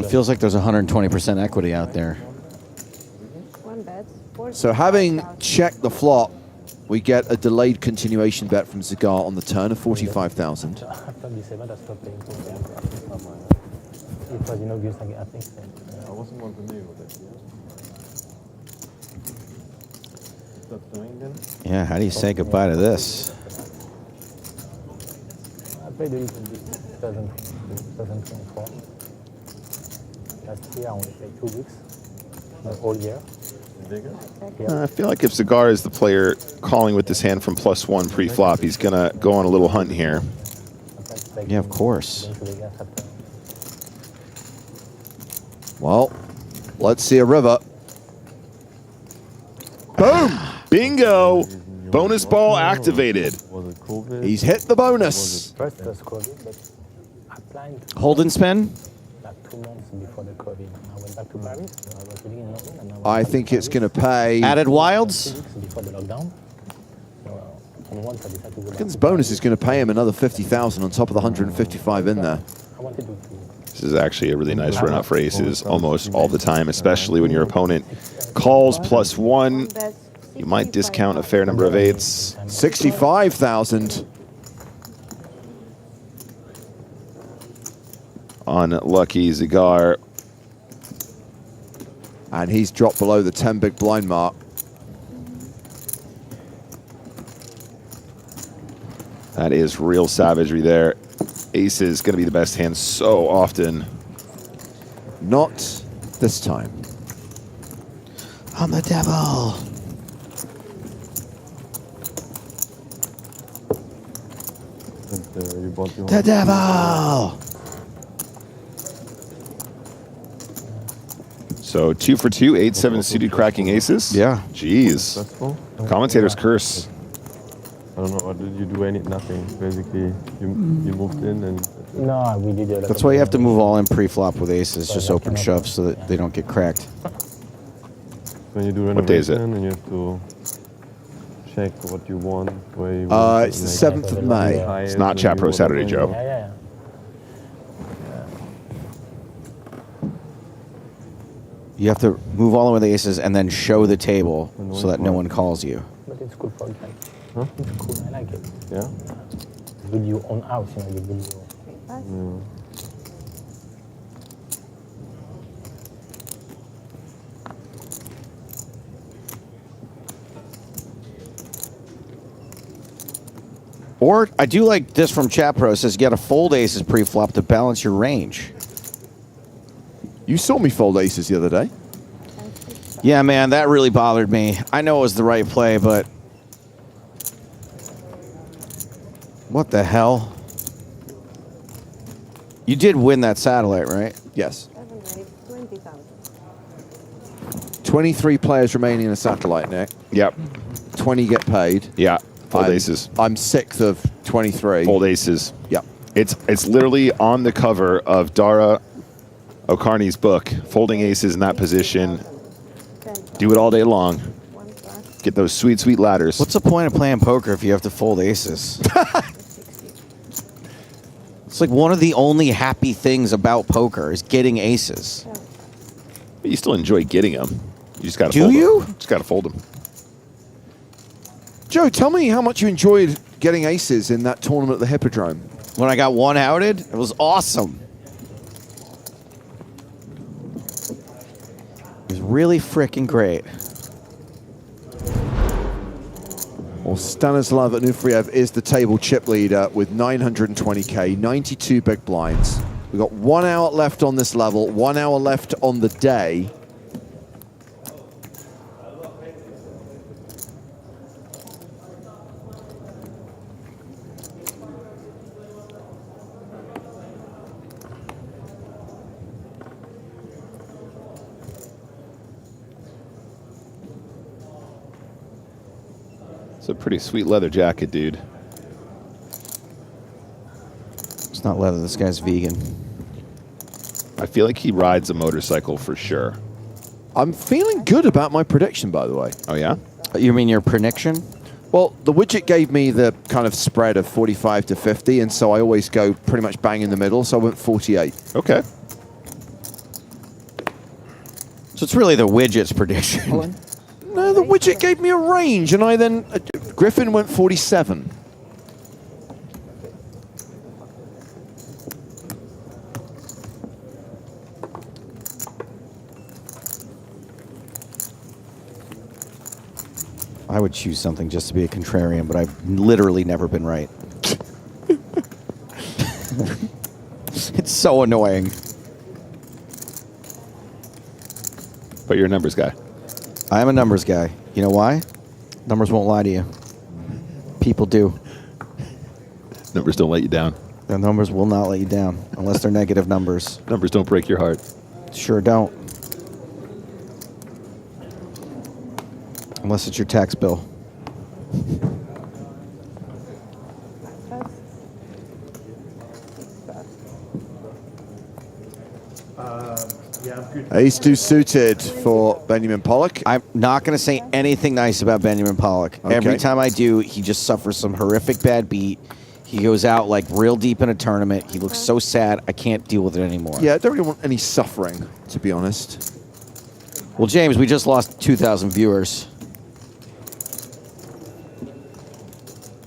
It feels like there's 120% equity out there. So having checked the flop, we get a delayed continuation bet from Zagar on the turn of 45,000. I wasn't one to know that. Stop doing them. Yeah, how do you say goodbye to this? I played a little bit 2024. Last year I only played 2 weeks, not all year. I feel like if Zagar is the player calling with this hand from +1 pre-flop, he's going to go on a little hunt here. Yeah, of course. Well, let's see a river. Boom! Bingo! Bonus ball activated. He's hit the bonus. Hold and spin? Like 2 months before the COVID. I went back to Paris. I was living in London. And I think it's going to pay. Added wilds? 2 weeks before the lockdown. And once I decided to go back This bonus is going to pay him another 50,000 on top of the 155 in there. I wanted to This is actually a really nice run out for aces almost all the time, especially when your opponent calls +1. You might discount a fair number of eights. 65,000. Unlucky Zigar. And he's dropped below the 10 big blind mark. That is real savagery there. Ace is going to be the best hand so often. Not this time. I'm the devil. The devil. So 2 for 2, 8-7 suited cracking aces. Yeah. Jeez. Commentator's curse. I don't know. Or did you do nothing? Basically, you moved in and. No, we did it. That's why you have to move all in pre-flop with aces, just open shove so that they don't get cracked. When you do What day is it? renovation and you have to check what you want, where you want. It's the 7th of May. It's not Chapro Saturday, Joe. Yeah. You have to move all in with aces and then show the table so that no one calls you. But it's good for game. Huh? It's cool. I like it. Yeah. Build your own house, you build your. Or I do like this from Chat Pro. It says you got to fold aces pre-flop to balance your range. You saw me fold aces the other day. Yeah, man, that really bothered me. I know it was the right play, but what the hell? You did win that satellite, right? Yes. 23 players remaining in a satellite, Nick. Yep. 20 get paid. Yeah. Fold aces. I'm 6th of 23. Fold aces. Yep. It's literally on the cover of Dara O'Carney's book, folding aces in that position. Do it all day long. Get those sweet, sweet ladders. What's the point of playing poker if you have to fold aces? It's like one of the only happy things about poker is getting aces. But you still enjoy getting them. You just got to Do fold you? them. Just got to fold them. Joe, tell me how much you enjoyed getting aces in that tournament at the Hippodrome. When I got one outed, it was awesome. It was really freaking great. Well, Stanislav Anuferev is the table chip leader with 920k, 92 big blinds. We've got 1 hour left on this level, 1 hour left on the day. It's a pretty sweet leather jacket, dude. It's not leather. This guy's vegan. I feel like he rides a motorcycle for sure. I'm feeling good about my prediction, by the way. Oh, yeah? You mean your prediction? Well, the widget gave me the kind of spread of 45 to 50, and so I always go pretty much bang in the middle, so I went 48. Okay. So it's really the widget's prediction. No, the widget gave me a range, and I then... Griffin went 47. I would choose something just to be a contrarian, but I've literally never been right. It's so annoying. But you're a numbers guy. I am a numbers guy. You know why? Numbers won't lie to you. People do. Numbers don't let you down. The numbers will not let you down unless they're negative numbers. Numbers don't break your heart. Sure don't. Unless it's your tax bill. Ace-2 suited for Benjamin Pollock. I'm not going to say anything nice about Benjamin Pollock. Okay. Every time I do, he just suffers some horrific bad beat. He goes out like real deep in a tournament. He looks so sad. I can't deal with it anymore. Yeah, I don't really want any suffering, to be honest. Well, James, we just lost 2,000 viewers.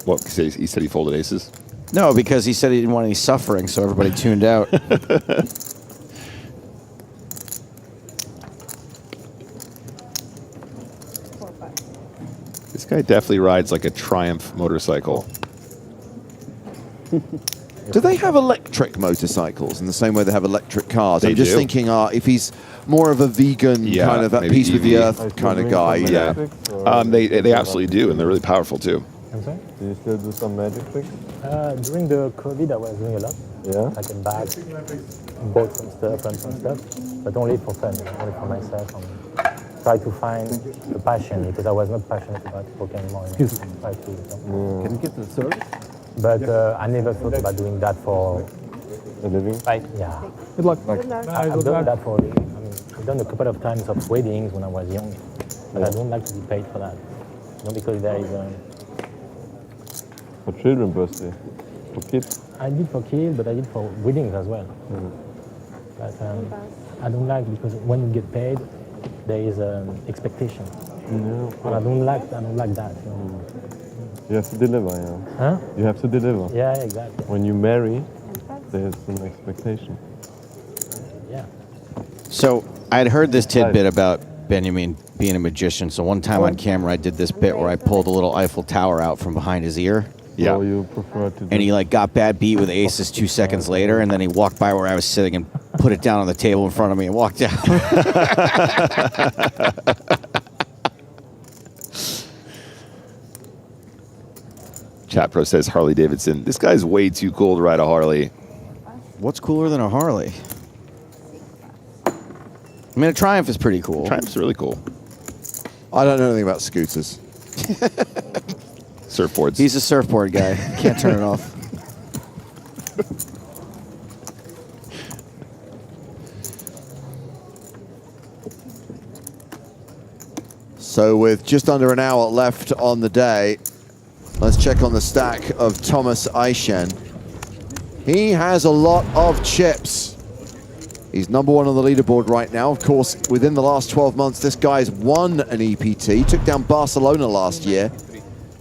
What? Because he said he folded aces? No, because he said he didn't want any suffering, so everybody tuned out. This guy definitely rides like a Triumph motorcycle. Do they have electric motorcycles in the same way they have electric cars? They I'm just do. thinking if he's more of a vegan kind of at maybe peace with the EV. earth kind of guy. Yeah. They absolutely do, and they're really powerful too. I'm sorry? Do you still do some magic tricks? During the COVID, I was doing a lot. Yeah. I came back, bought some stuff, run some stuff, but only for fun, only for myself. And try to find a passion because I was not passionate about poker anymore. Try to, Can you get the service? But I never thought about doing that for a living. Yeah. Good luck. I've done that for. I've done a couple of times of weddings when I was young, but I don't like to be paid for that. Because there is. For children's birthday, for kids. I did for kids, but I did for weddings as well. But I don't like because when you get paid, there is expectation. And I don't like that. You have to deliver, yeah. Huh? You have to deliver. Yeah, exactly. When you marry, there's an expectation. Yeah. So I'd heard this tidbit about Benjamin being a magician. So one time on camera, I did this bit where I pulled a little Eiffel Tower out from behind his ear. Yeah. So you prefer to do And he like got bad beat with aces 2 seconds later, and then he walked by where I was sitting and put it down on the table in front of me and walked out. Chat Pro says Harley Davidson. This guy's way too cool to ride a Harley. What's cooler than a Harley? I mean, a Triumph is pretty cool. Triumph's really cool. I don't know anything about scooters. Surfboards. He's a surfboard guy. Can't turn it off. So with just under an hour left on the day, let's check on the stack of Thomas Aishen. He has a lot of chips. He's number one on the leaderboard right now. Of course, within the last 12 months, this guy's won an EPT. Took down Barcelona last year.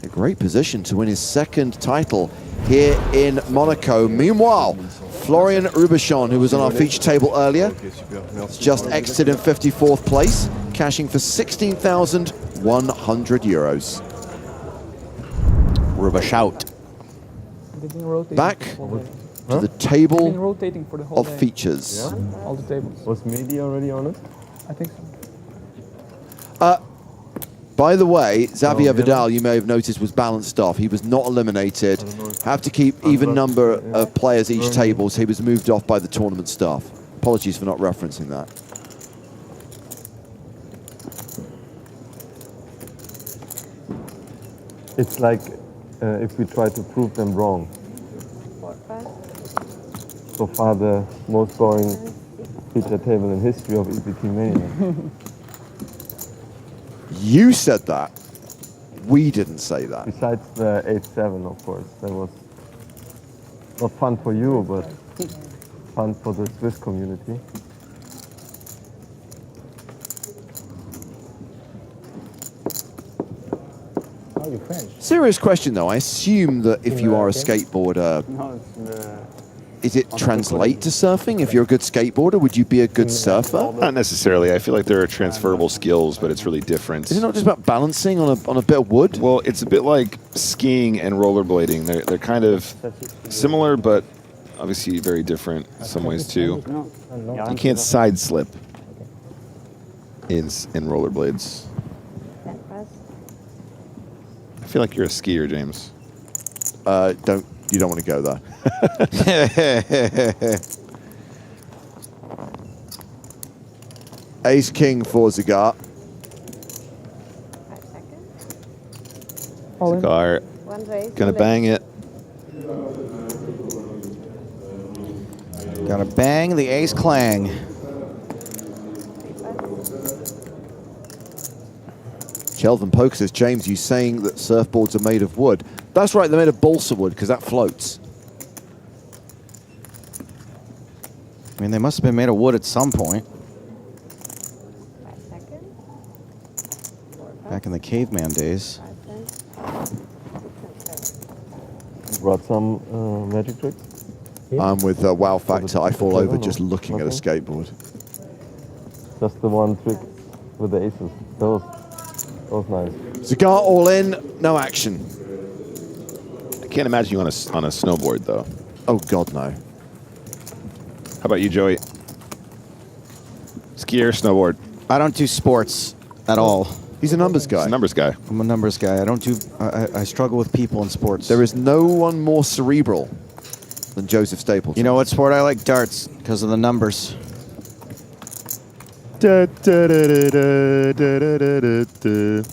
A great position to win his second title here in Monaco. Meanwhile, Florian Rubichon, who was on our feature table earlier, has just exited in 54th place, cashing for 16,100 euros. Rubichout. Back to the table rotating for the whole of day. features. All the tables. Was Mehdi already on it? I think so. By the way, Xavier Vidal, you may have noticed, was balanced off. He was not eliminated. Have to keep even number of players each table, so he was moved off by the tournament staff. Apologies for not referencing that. It's like if we try to prove them wrong. So far, the most boring feature table in history of EPT Mania. You said that. We didn't say that. Besides the 8-7, of course. That was not fun for you, but fun for the Swiss community. Oh, you're French. Serious question, though. I assume that if you are a skateboarder, is it translate to surfing? If you're a good skateboarder, would you be a good surfer? Not necessarily. I feel like there are transferable skills, but it's really different. Is it not just about balancing on a bit of wood? Well, it's a bit like skiing and rollerblading. They're kind of similar, but obviously very different in some ways too. You can't side slip in rollerblades. I feel like you're a skier, James. You don't want to go there. Ace King for Zagar. Zagar gonna bang it. Gotta bang the ace clang. Kelvin Poke says, James, you saying that surfboards are made of wood? That's right, they're made of balsa wood because that floats. I mean, they must have been made of wood at some point. Back in the caveman days. brought some magic tricks? I'm with Wow Factor. I fall over just looking at a skateboard. Just the one trick with the aces. That was nice. Cigar all in, no action. I can't imagine you on a snowboard, though. Oh, God, no. How about you, Joey? Skier, snowboard? I don't do sports at all. He's a numbers guy. He's a numbers guy. I'm a numbers guy. I don't do. I struggle with people in sports. There is no one more cerebral than Joseph Stapleton. You know what sport I like? Darts, because of the numbers. Da, da, da, da, da, da, da, da, da.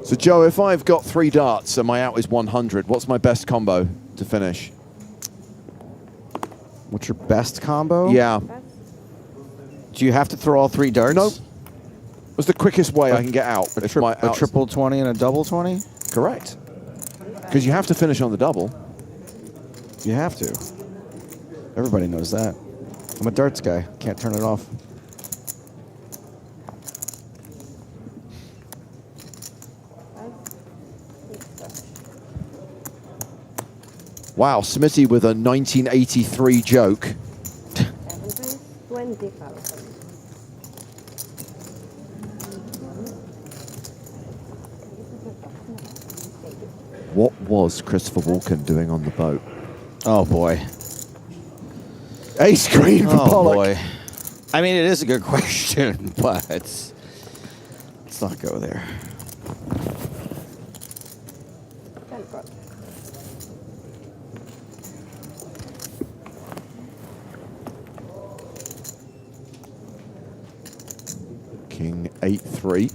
So, Joe, if I've got 3 darts and my out is 100, what's my best combo to finish? What's your best combo? Yeah. Do you have to throw all 3 darts? Nope. What's the quickest way I can get out? A triple 20 and a double 20? Correct. Because you have to finish on the double. You have to. Everybody knows that. I'm a darts guy. Can't turn it off. Wow, Smitty with a 1983 joke. 20,000. What was Christopher Walken doing on the boat? Oh, boy. Ace queen for Pollock. Boy. I mean, it is a good question, but let's not go there. King 8-3.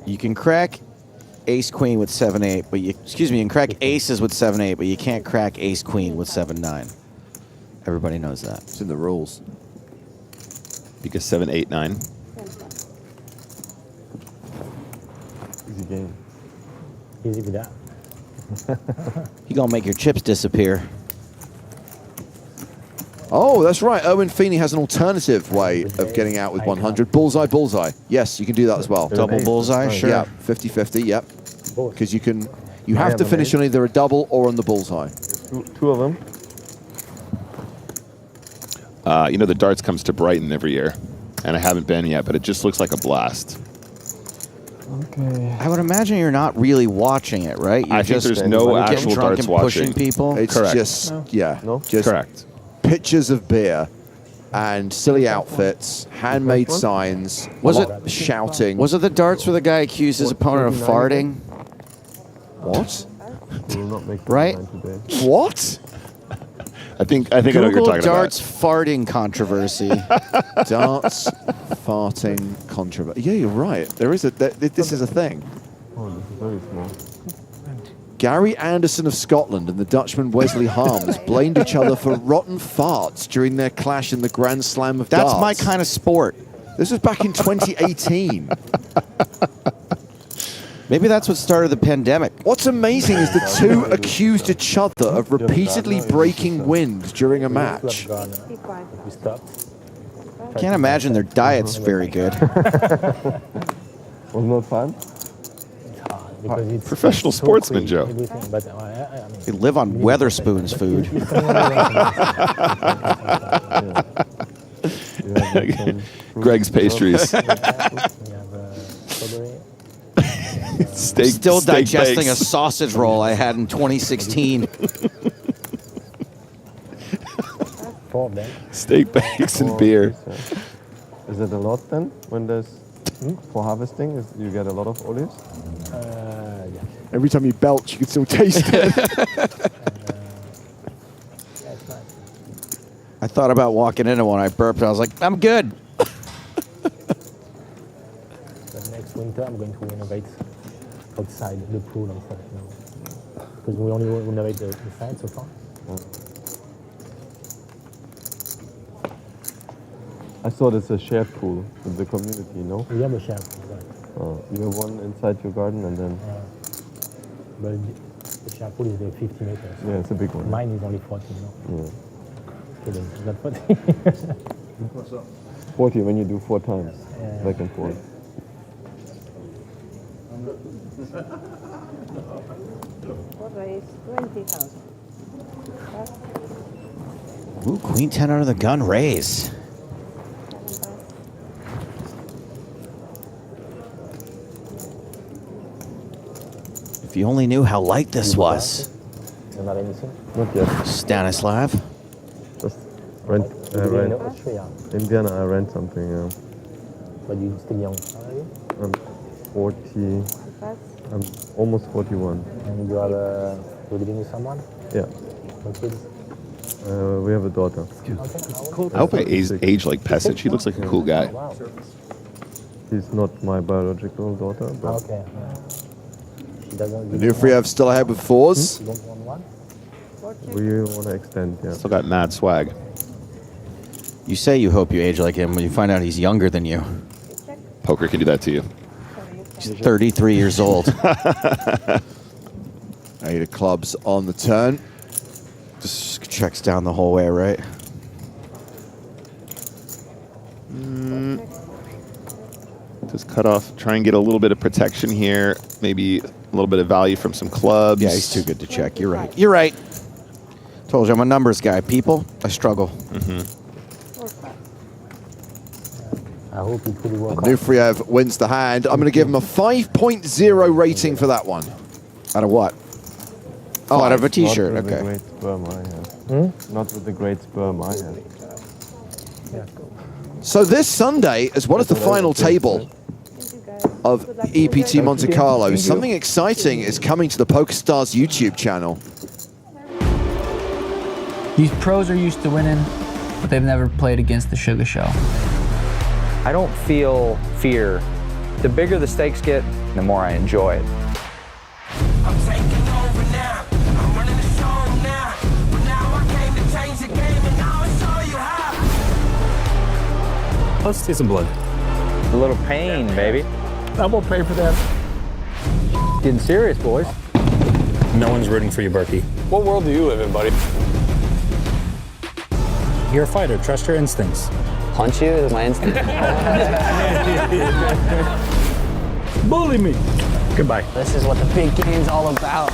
You can crack ace queen with 7-8, but you you can crack aces with 7-8, but you can't crack ace queen with 7-9. Everybody knows that. It's in the rules. Because 7, 8, 9. Easy game. Easy with that. You gonna make your chips disappear. Oh, that's right. Owen Feeney has an alternative way of getting out with 100. Bullseye, bullseye. Yes, you can do that as well. Double bullseye, sure. Yeah, 50-50, yep. Because you have to finish on either a double or on the bullseye. Two of them. You know, the darts comes to Brighton every year, and I haven't been yet, but it just looks like a blast. Okay. I would imagine you're not really watching it, right? You're I think there's no actual drunk darts and pushing watching. people. It's Correct. just, just Correct. pictures of beer and silly outfits, handmade signs, shouting. Was it the darts where the guy accused his opponent of farting? What? Right? What? I think I know what you're Google talking darts farting controversy. Darts farting controversy. Yeah, you're right. There is this is a thing. Oh, this is very small. Gary Anderson of Scotland and the Dutchman Wesley Harms blamed each other for rotten farts during their clash in the Grand Slam of darts. That's my kind of sport. This was back in 2018. Maybe that's what started the pandemic. What's amazing is the two accused each other of repeatedly breaking wind during a match. Can't imagine their diet's very good. Was not fun? Because it's Professional sportsman, Joe. But, They live on Weatherspoon's food. Greg's pastries. Still steak digesting bakes. a sausage roll I had in 2016. Steak bakes and beer. Is it a lot then when there's for harvesting? You get a lot of olives? yeah. Every time you belch, you can still taste it. I thought about walking into one. I burped. And I was like, I'm good. But next winter, I'm going to renovate outside the pool and stuff. Because we only renovate the side so far. I thought it's a shared pool with the community, no? We have a shared pool, right. You have one inside your garden and then... But the shared pool is 50 meters. Yeah, it's a big one. Mine is only 40, Yeah. Kidding. It's not 40. What's up? 40 when you do 4 times, back and forth. What raise? 20,000. Ooh, queen 10 out of the gun raise. If you only knew how light this was. You're not anything? Not yet. Stanislav. Just rent. In Vienna, I rent something. Yeah. But you're still young. How are you? I'm 40. I'm almost 41. And you are you're living with someone? Yeah. No kids? We have a daughter. I hope I age like Pesic. He looks like a cool guy. Wow. She's not my biological daughter, but Okay. She doesn't. Nufriev still ahead with 4s. You don't want one? we want to extend. Yeah. Still got mad swag. You say you hope you age like him when you find out he's younger than you. Poker can do that to you. He's 33 years old. 8 of clubs on the turn. Just checks down the whole way, right? Just cut off, try and get a little bit of protection here. Maybe a little bit of value from some clubs. Yeah, he's too good to check. You're right. You're right. Told you I'm a numbers guy. People, I struggle. I hope it really works. Nufriev wins the hand. I'm going to give him a 5.0 rating for that one. Out of what? Oh, out of a T-shirt. Not with Okay. the great sperm I have. Not with the great sperm I have. So this Sunday, as well as the final table of EPT Monte-Carlo, something exciting is coming to the PokerStars YouTube channel. These pros are used to winning, but they've never played against the Sugar Show. I don't feel fear. The bigger the stakes get, the more I enjoy it. I'm taking over now. I'm running the show now. But now I came to change the game and now I'll show you how. Let's see some blood. A little pain, baby. I will pay for that. Getting serious, boys. No one's rooting for you, Berkey. What world do you live in, buddy? You're a fighter. Trust your instincts. Punch you is my instinct. Bully me. Goodbye. This is what the big game's all about.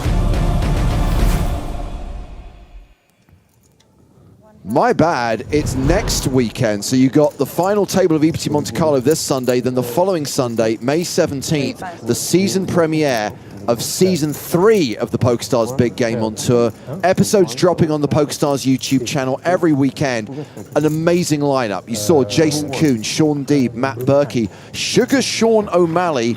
My bad, it's next weekend. So you got the final table of EPT Monte-Carlo this Sunday, then the following Sunday, May 17th, the season premiere of Season 3 of the PokerStars Big Game on Tour. Episodes dropping on the PokerStars YouTube channel every weekend. An amazing lineup. You saw Jason Kuhn, Sean Deeb, Matt Berkey, Sugar Sean O'Malley,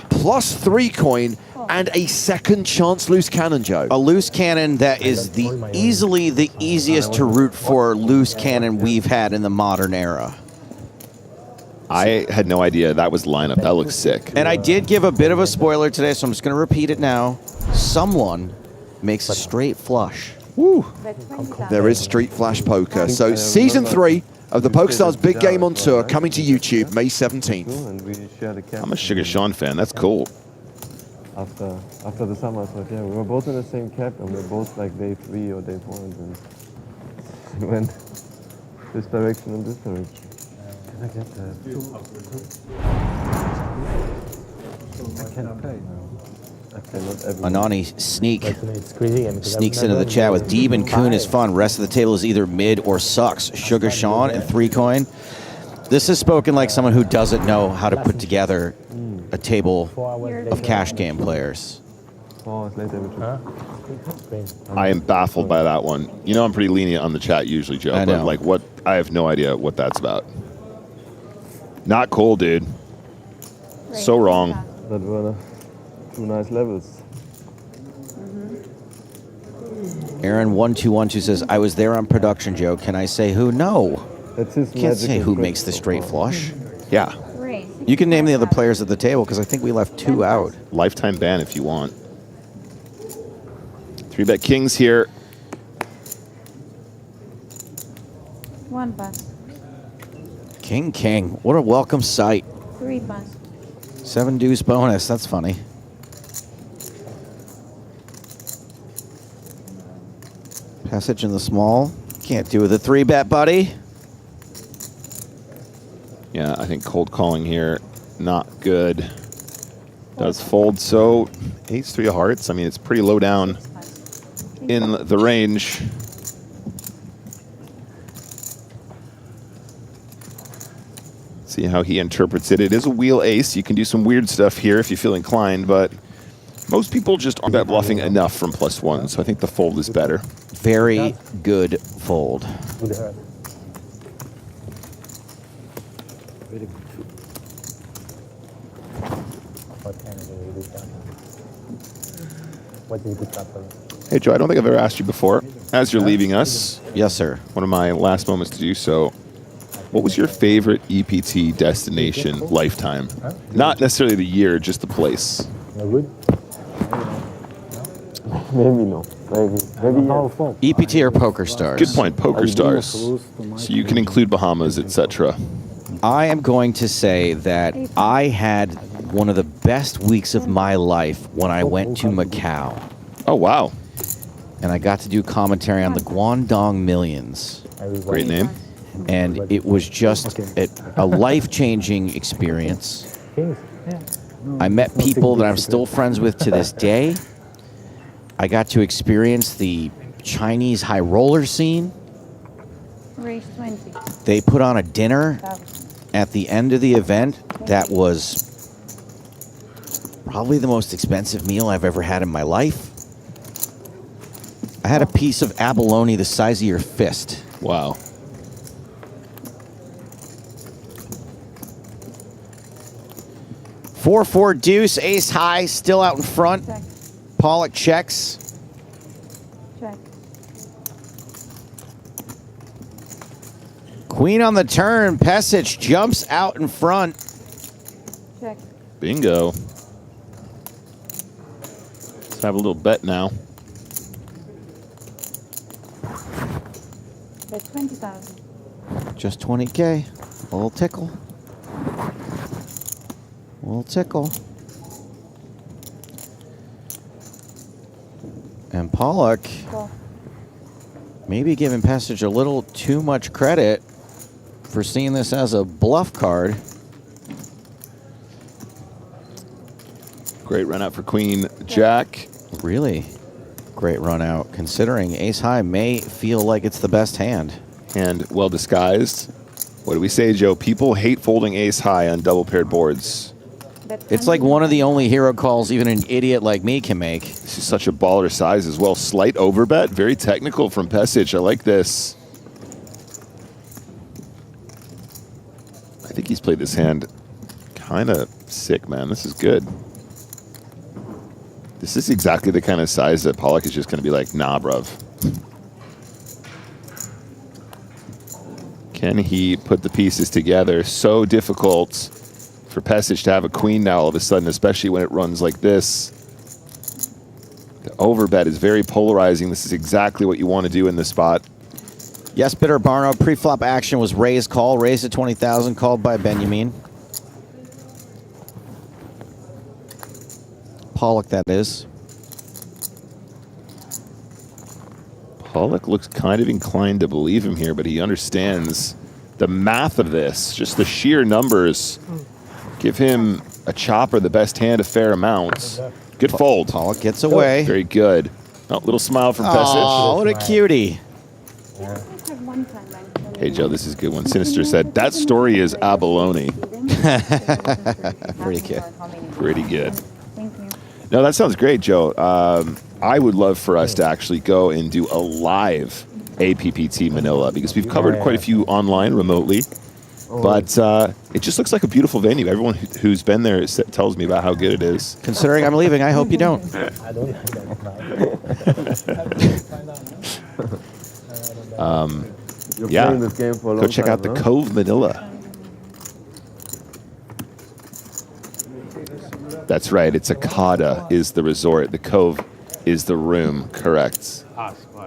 plus 3 coin, and a second chance loose cannon, Joe. A loose cannon that is easily the easiest to root for loose cannon we've had in the modern era. I had no idea that was the lineup. That looks sick. And I did give a bit of a spoiler today, so I'm just going to repeat it now. Someone makes a straight flush. Woo! There is Street Flash Poker. So Season 3 of the PokerStars Big Game on Tour coming to YouTube May 17th. I'm a Sugar Sean fan. That's cool. After the summer, I thought, yeah, we were both in the same cap, and we were both like day 3 or day 4, and then we went this direction and this direction. Can I get the I can't play. Anani sneaks into the chat with Deeb and Kuhn is fun. Rest of the table is either mid or sucks. Sugar Sean and 3 coin. This is spoken like someone who doesn't know how to put together a table of cash game players. I am baffled by that one. You know I'm pretty lenient on the chat usually, Joe, I but know. like what I have no idea what that's about. Not cool, dude. So wrong. That were 2 nice levels. Aaron1212 says, I was there on production, Joe. Can I say who? No. That's his Can't say magical who makes the crystal straight ball. flush. Yeah. You can name the other players at the table because I think we left 2 out. Lifetime ban if you want. 3-bet kings here. 1 pass. King. What a welcome sight. 3 pass. 7 deuce bonus. That's funny. Passage in the small. Can't do with a 3-bet, buddy. Yeah, I think cold calling here, not good. Does fold, so ace-3 of hearts. I mean, it's pretty low down in the range. See how he interprets it. It is a wheel ace. You can do some weird stuff here if you feel inclined, but most people just aren't bet bluffing enough from +1, so I think the fold is better. Very good fold. Hey, Joe, I don't think I've ever asked you before. As you're leaving us, yes, sir. One of my last moments to do so. What was your favorite EPT destination lifetime? Not necessarily the year, just the place. No good? Maybe no. Maybe yes. EPT or PokerStars? Good point, PokerStars. So you can include Bahamas, etc. I am going to say that I had one of the best weeks of my life when I went to Macau. Oh, wow. And I got to do commentary on the Guangdong Millions. Great name. And it was just a life-changing experience. I met people that I'm still friends with to this day. I got to experience the Chinese high roller scene. Raise 20. They put on a dinner at the end of the event that was probably the most expensive meal I've ever had in my life. I had a piece of abalone the size of your fist. Wow. Four deuce, ace high, still out in front. Check. Pollock checks. Check. Queen on the turn. Pesic jumps out in front. Check. Bingo. Let's have a little bet now. Bet 20,000. Just 20K. A little tickle. A little tickle. And Pollock maybe giving Pesic a little too much credit for seeing this as a bluff card. Great run out for Queen Jack. Really great run out, considering ace high may feel like it's the best hand. And well disguised. What do we say, Joe? People hate folding ace high on double paired boards. It's like one of the only hero calls even an idiot like me can make. This is such a baller size as well. Slight overbet. Very technical from Pesic. I like this. I think he's played this hand kind of sick, man. This is good. This is exactly the kind of size that Pollock is just going to be like, nah, bruv. Can he put the pieces together? So difficult for Pesic to have a queen now all of a sudden, especially when it runs like this. The overbet is very polarizing. This is exactly what you want to do in this spot. Yes, Bitter Barno. Pre-flop action was raise call. Raised to 20,000, called by Benjamin. Pollock, that is. Pollock looks kind of inclined to believe him here, but he understands the math of this, just the sheer numbers. Give him a chopper, the best hand, a fair amount. Good fold. Pollock gets away. Very good. Oh, little smile from Pesic. Oh, what a cutie. Hey, Joe, this is a good one. Sinister said, that story is abalone. Pretty good. Pretty good. Thank you. No, that sounds great, Joe. I would love for us to actually go and do a live APPT Manila, because we've covered quite a few online remotely. But it just looks like a beautiful venue. Everyone who's been there tells me about how good it is. Considering I'm leaving, I hope you don't. Yeah, go check out the Cove Manila. That's right. It's Akada is the resort. The Cove is the room. Correct.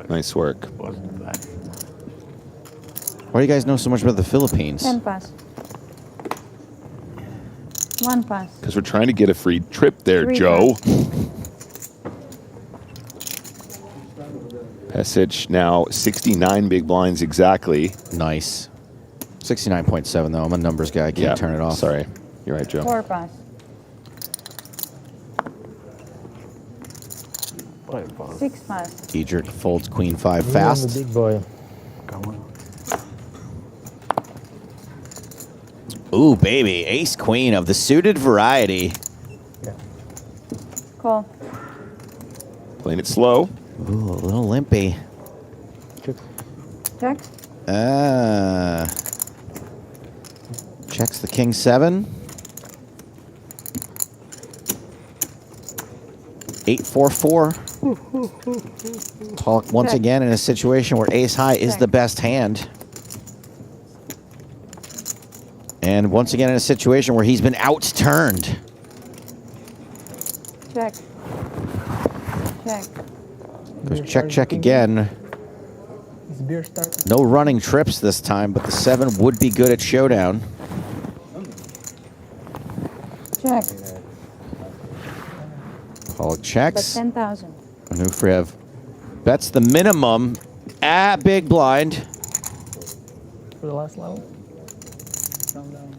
Nice work. Why do you guys know so much about the Philippines? 10 pass. 1 pass. Because we're trying to get a free trip there, 3 Joe. Pesich now 69 big blinds exactly. Nice. 69.7 though. I'm a numbers guy. I can't turn it off. Sorry. You're right, Joe. 4 pass. Six pass. Diedrich folds queen 5 fast. Big boy. Come on. Ooh, baby. Ace queen of the suited variety. Call. Playing it slow. Ooh, a little limpy. Check. Checks the king 7. 8-4-4. Talk once again in a situation where ace high is the best hand. And once again in a situation where he's been outturned. Check. Check. Goes check, check again. No running trips this time, but the 7 would be good at showdown. Check. Pollock checks. But 10,000. Onufriev bets the minimum at big blind. For the last level. Calm down.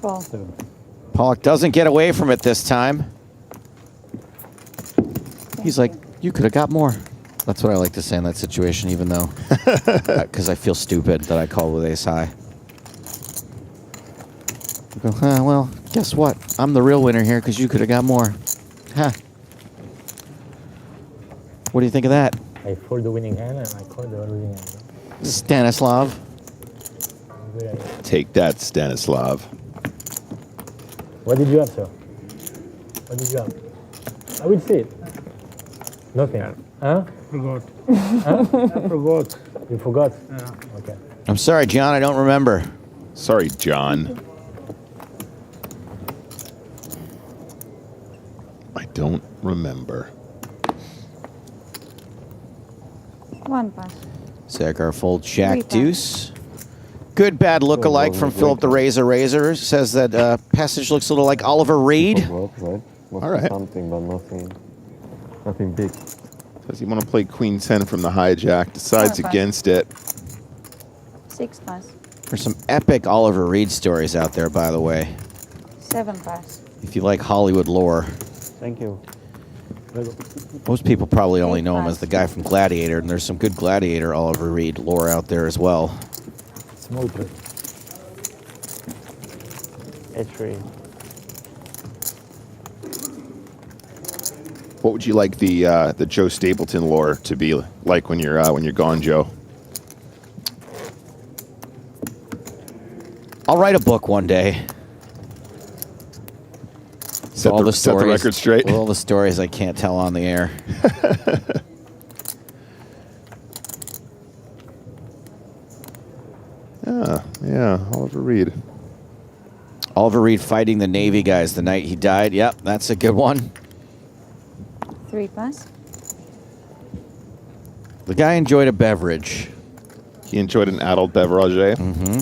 Call. Pollock doesn't get away from it this time. He's like, you could have got more. That's what I like to say in that situation, even though, because I feel stupid that I call with ace high. I go, well, guess what? I'm the real winner here because you could have got more. Huh. What do you think of that? I fold the winning hand and I call the losing hand. Stanislav. Take that, Stanislav. What did you have, sir? What did you have? I will see it. Nothing. Huh? Forgot. Huh? I forgot. You forgot? Yeah. Okay. I'm sorry, John. I don't remember. Sorry, John. I don't remember. 1 pass. Sagar fold jack 3 pass. deuce. Good bad look-alike from Philip the Razor. Says that Passage looks a little like Oliver Reed. All right. Something, but nothing big. Does he want to play queen 10 from the hijack? Decides 4 pass. against it. 6 pass. There's some epic Oliver Reed stories out there, by the way. 7 pass. If you like Hollywood lore. Thank you. Most people probably only know him as the guy from Gladiator, and there's some good Gladiator Oliver Reed lore out there as well. Small play. H3. What would you like the Joe Stapleton lore to be like when you're gone, Joe? I'll write a book one day. Set the record straight. All the stories I can't tell on the air. Yeah, Oliver Reed. Oliver Reed fighting the Navy guys the night he died. Yep, that's a good one. 3 pass. The guy enjoyed a beverage. He enjoyed an adult beverage. Mm-hmm.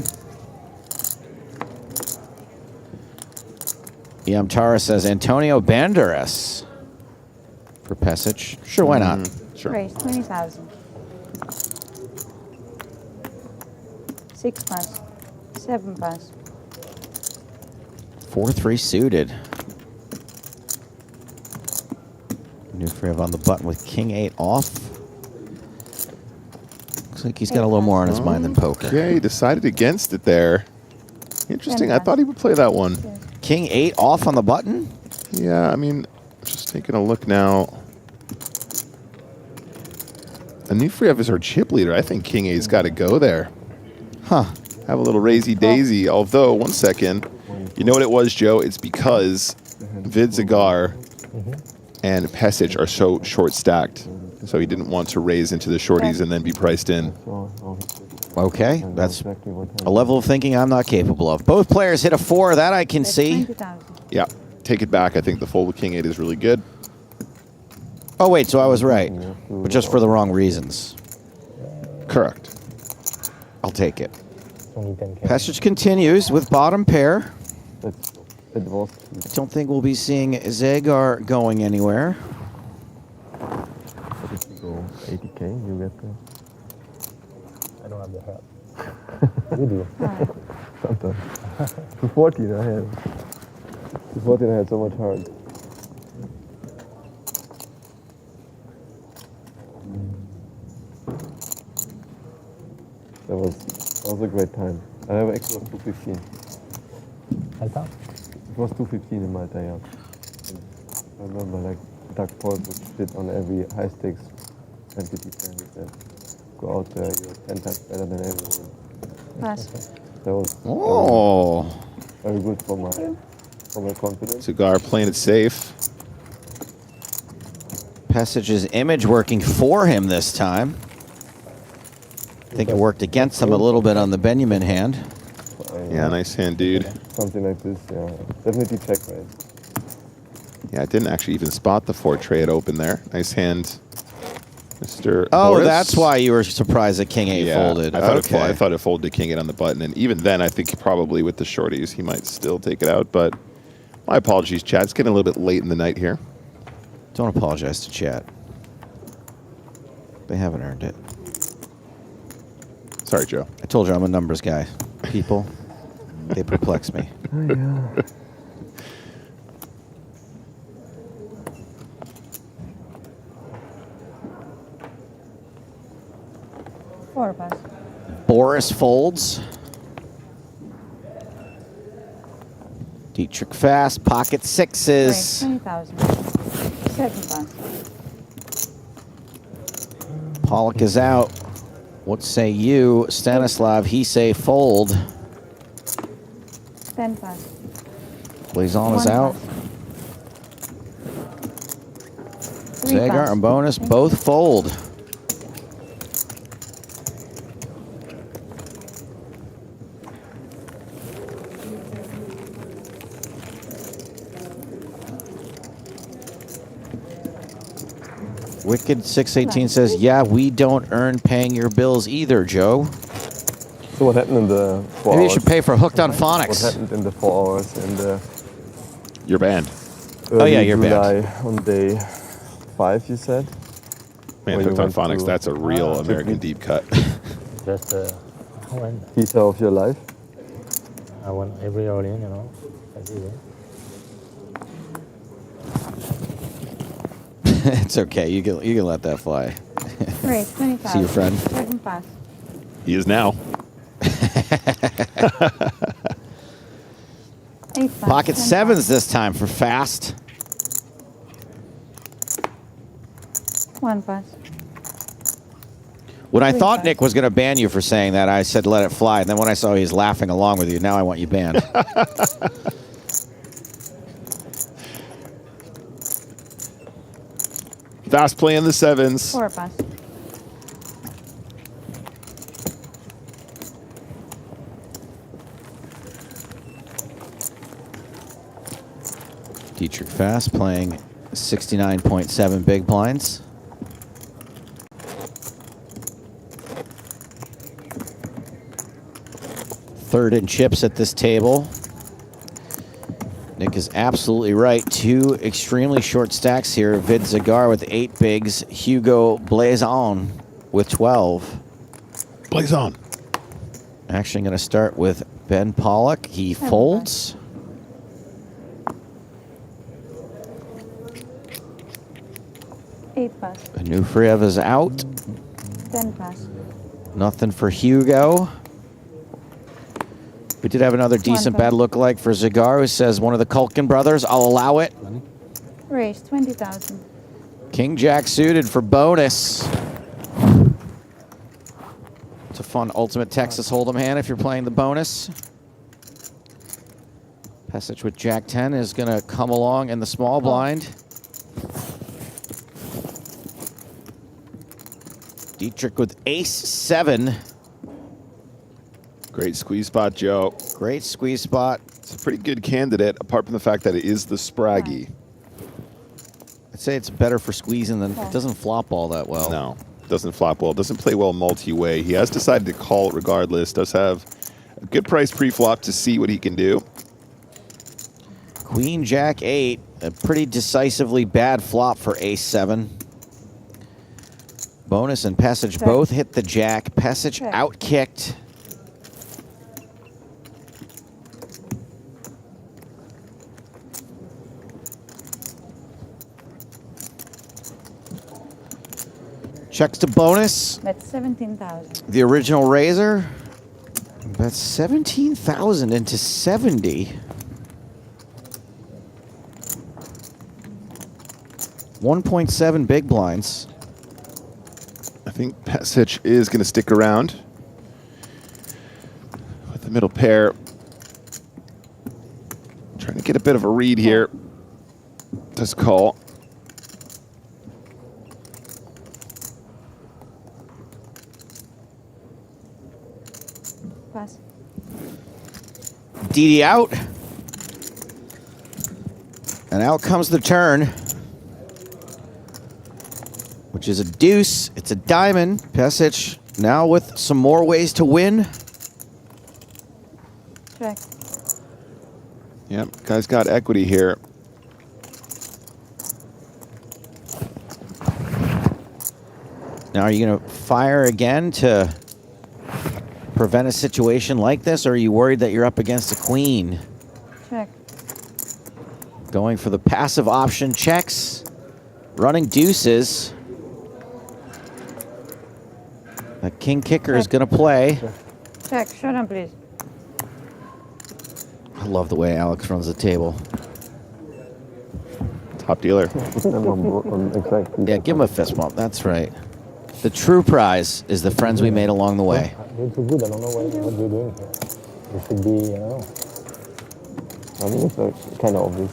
Tara says Antonio Banderas for Pesich. Sure, why not? Sure. Raise 20,000. 6 pass. 7 pass. 4-3 suited. Onufriev on the button with king 8 off. Looks like he's got a little more on his mind than poker. Okay, he decided against it there. Interesting. I thought he would play that one. King 8 off on the button? Yeah, I mean, just taking a look now. Onufriev is our chip leader. I think King 8's got to go there. Huh. Have a little raisy-daisy. Although, one second. You know what it was, Joe? It's because Vidzagar and Pesich are so short-stacked. So he didn't want to raise into the shorties and then be priced in. Okay, that's a level of thinking I'm not capable of. Both players hit a 4, that I can see. 20,000. Yeah, take it back. I think the fold with King 8 is really good. Oh, wait, so I was right. But just for the wrong reasons. Correct. I'll take it. Only 10K. Passage continues with bottom pair. It was. I don't think we'll be seeing Zagar going anywhere. If you go 80K, you get the. I don't have the help. You do. Sometimes. To 14 I had. To 14 I had so much heart. That was a great time. I have actually 215. Alpha? It was 215 in Malta, yeah. And I remember like Doug Paul would sit on every high stakes entity plan. He said, go out there, you're 10 times better than everyone. Pass. That was very good for my confidence. Cigar playing it safe. Passage's image working for him this time. I think it worked against him a little bit on the Benjamin hand. Yeah, nice hand, dude. Something like this, yeah. Definitely check raise. Yeah, I didn't actually even spot the 4 trade open there. Nice hand, Mr. Oh, Boris. that's why you were surprised that King 8 folded. I thought it folded to King 8 on the button, and even then, I think probably with the shorties, he might still take it out. But my apologies, chat. It's getting a little bit late in the night here. Don't apologize to chat. They haven't earned it. Sorry, Joe. I told you I'm a numbers guy. People, they perplex me. Oh, yeah. Four pass. Boris folds. Dietrich fast, pocket sixes. 20,000. Second pass. Pollock is out. What say you, Stanislav? He say fold. 10 pass. Blazon is One out. Three Zagar pass. and Bonus both fold. Wicked 618 says, yeah, we don't earn paying your bills either, Joe. So what happened in the 4 Maybe hours? you should pay for Hooked on Phonics. What happened in the 4 hours in the... You're banned. Oh, yeah, you're July banned. on day 5, you said? Man, Or Hooked you on went Phonics, to- that's a real American deep cut. Just when Visa of your life? I went every all-in, you know. Every day. It's okay. You can let that fly. Great, 20,000. See your friend. Second pass. He is now. 8 pass. Pocket 10 sevens this time for fast. pass. 1 pass. When I Three thought pass. Nick was going to ban you for saying that, I said let it fly. And then when I saw he's laughing along with you, now I want you banned. Fast play in the sevens. 4 pass. Dietrich fast playing 69.7 big blinds. Third in chips at this table. Nick is absolutely right. 2 extremely short stacks here. Vid Zagar with 8 bigs. Hugo Blazon with 12. Blazon. Actually, going to start with Ben Pollock. He folds. Eight pass. Anufriev is out. 10 pass. Nothing for Hugo. We did have another decent One bad lookalike for Zagar, who says one of the Culkin brothers. I'll allow it. Raise 20,000. King Jack suited for bonus. It's a fun ultimate Texas Hold'em hand if you're playing the bonus. Passage with Jack 10 is going to come along in the small blind. Dietrich with ace 7. Great squeeze spot, Joe. Great squeeze spot. It's a pretty good candidate, apart from the fact that it is the Spraggy. I'd say it's better for squeezing than it doesn't flop all that well. No. doesn't flop well. Doesn't play well multi-way. He has decided to call it regardless. Does have a good price pre-flop to see what he can do. Queen, Jack, 8. A pretty decisively bad flop for Ace 7. Bonus and Passage both hit the Jack. Passage outkicked. Checks to bonus. That's 17,000. The original raiser. That's 17,000 into 70. 1.7 big blinds. I think Passage is going to stick around with the middle pair. Trying to get a bit of a read here. Does call. Pass. DD out. And out comes the turn, which is a deuce. It's a diamond. Pesic now with some more ways to win. Check. Yep, guy's got equity here. Now, are you going to fire again to prevent a situation like this, or are you worried that you're up against a queen? Check. Going for the passive option, checks. Running deuces. A king kicker is going to play. Check. Shut down, please. I love the way Alex runs the table. Top dealer. Yeah, give him a fist bump. That's right. The true prize is the friends we made along the way. You're too good. I don't know what you're doing here. You should be, I don't know. I think it's like kind of obvious.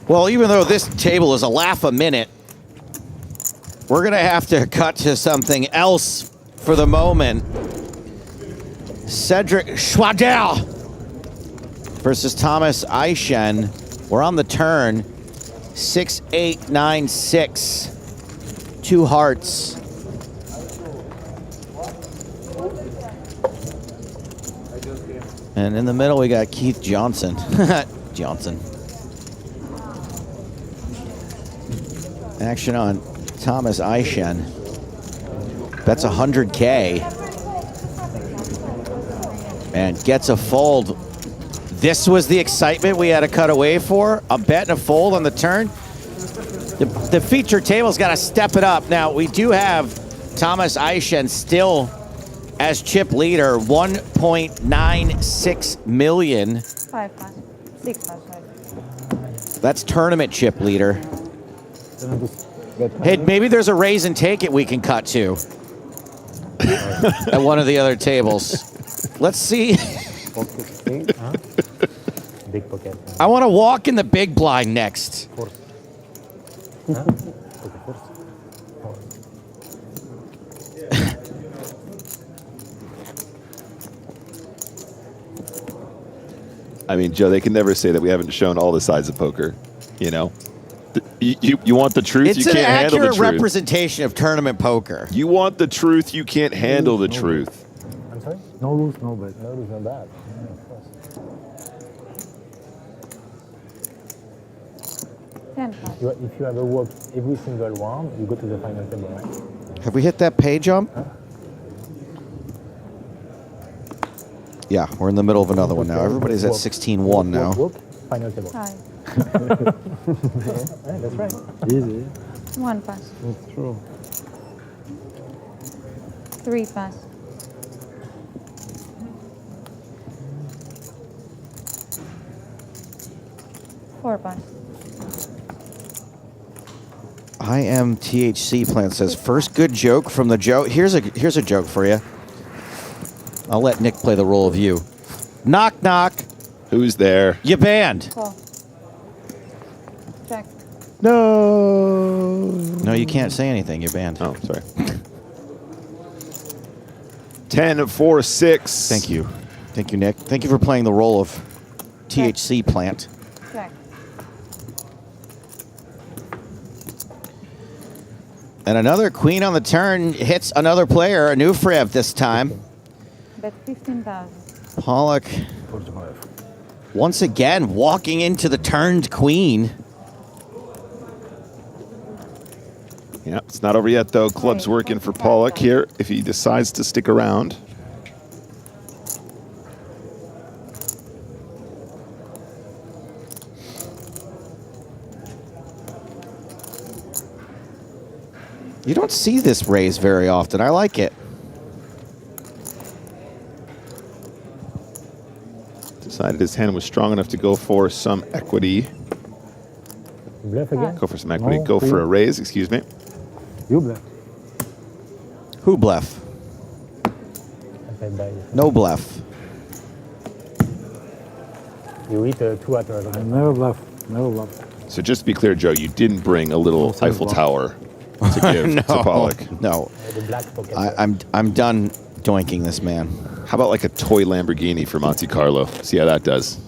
Well, even though this table is a laugh a minute, we're going to have to cut to something else for the moment. Cedric Schwadel versus Thomas Aishen. We're on the turn. 6, 8, 9, 6. 2 hearts. And in the middle, we got Keith Johnson. Johnson. Action on Thomas Aishen. That's 100K. And gets a fold. This was the excitement we had to cut away for. A bet and a fold on the turn. The feature table's got to step it up. Now, we do have Thomas Aishen still as chip leader, 1.96 million. 5 pass. 6 pass. 5. That's tournament chip leader. Hey, maybe there's a raise and take it we can cut to at one of the other tables. Let's see. Big pocket. I want to walk in the big blind next. I mean, Joe, they can never say that we haven't shown all the sides of poker, you know? You want the truth, you can't handle the truth. It's an accurate representation of tournament poker. You want the truth, you can't handle the truth. I'm sorry? No lose, no bet. No lose, no bad. Yeah, of course. 10 pass. If you ever work every single round, you go to the final table, right? Have we hit that pay jump? Huh? Yeah, we're in the middle of another one now. Everybody's at 16-1 now. Final table. Hi. Yeah, that's right. Easy. 1 pass. That's true. 3 pass. 4 pass. I am THC Plant says, first good joke from the Joe. Here's a joke for you. I'll let Nick play the role of you. Knock, knock. Who's there? You banned. Call. Check. No. No, you can't say anything. You're banned. Oh, sorry. 10, 4, 6. Thank you. Thank you, Nick. Thank you for playing the role of THC Plant. Check. And another queen on the turn hits another player, a new Frev this time. Bet 15,000. Pollock once again walking into the turned queen. Yeah, it's not over yet, though. Club's working for Pollock here if he decides to stick around. You don't see this raise very often. I like it. Decided his hand was strong enough to go for some equity. Bluff again? Go for some equity. No, Go for a raise, excuse me. You bluff. Who bluff? No bluff. You eat 2 at a Never bluff. Never bluff. So just to be clear, Joe, you didn't bring a little Eiffel Tower to give No, to Pollock. no. I'm done doinking this man. How about like a toy Lamborghini for Monte-Carlo? See how that does.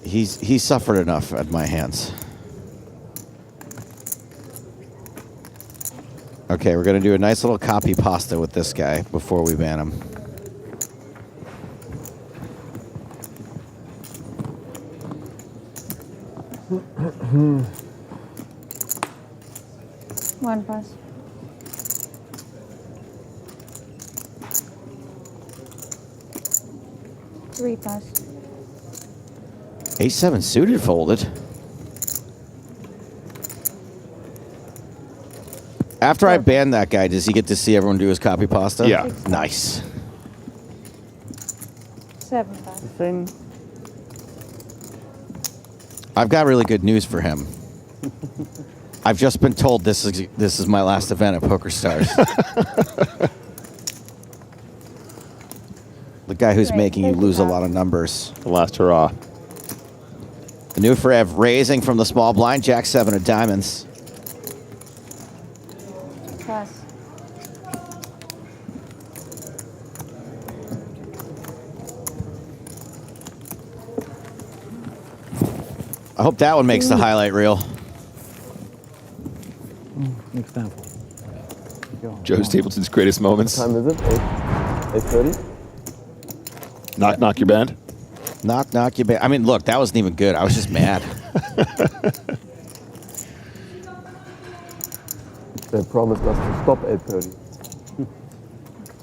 He's suffered enough at my hands. Okay, we're going to do a nice little copy pasta with this guy before we ban him. One pass. Three pass. Ace-7 suited folded. After I ban that guy, does he get to see everyone do his copy pasta? Yeah. Nice. 7 pass. I've got really good news for him. I've just been told this is my last event at PokerStars. The guy who's making you lose a lot of numbers. The last hurrah. The new Frev raising from the small blind, Jack-7 of diamonds. Pass. I hope that one makes the highlight reel. Next time. Joe Stapleton's greatest moments. What time is it? 8:30? Knock your band. Knock your band. I mean, look, that wasn't even good. I was just mad. They promised us to stop 8:30.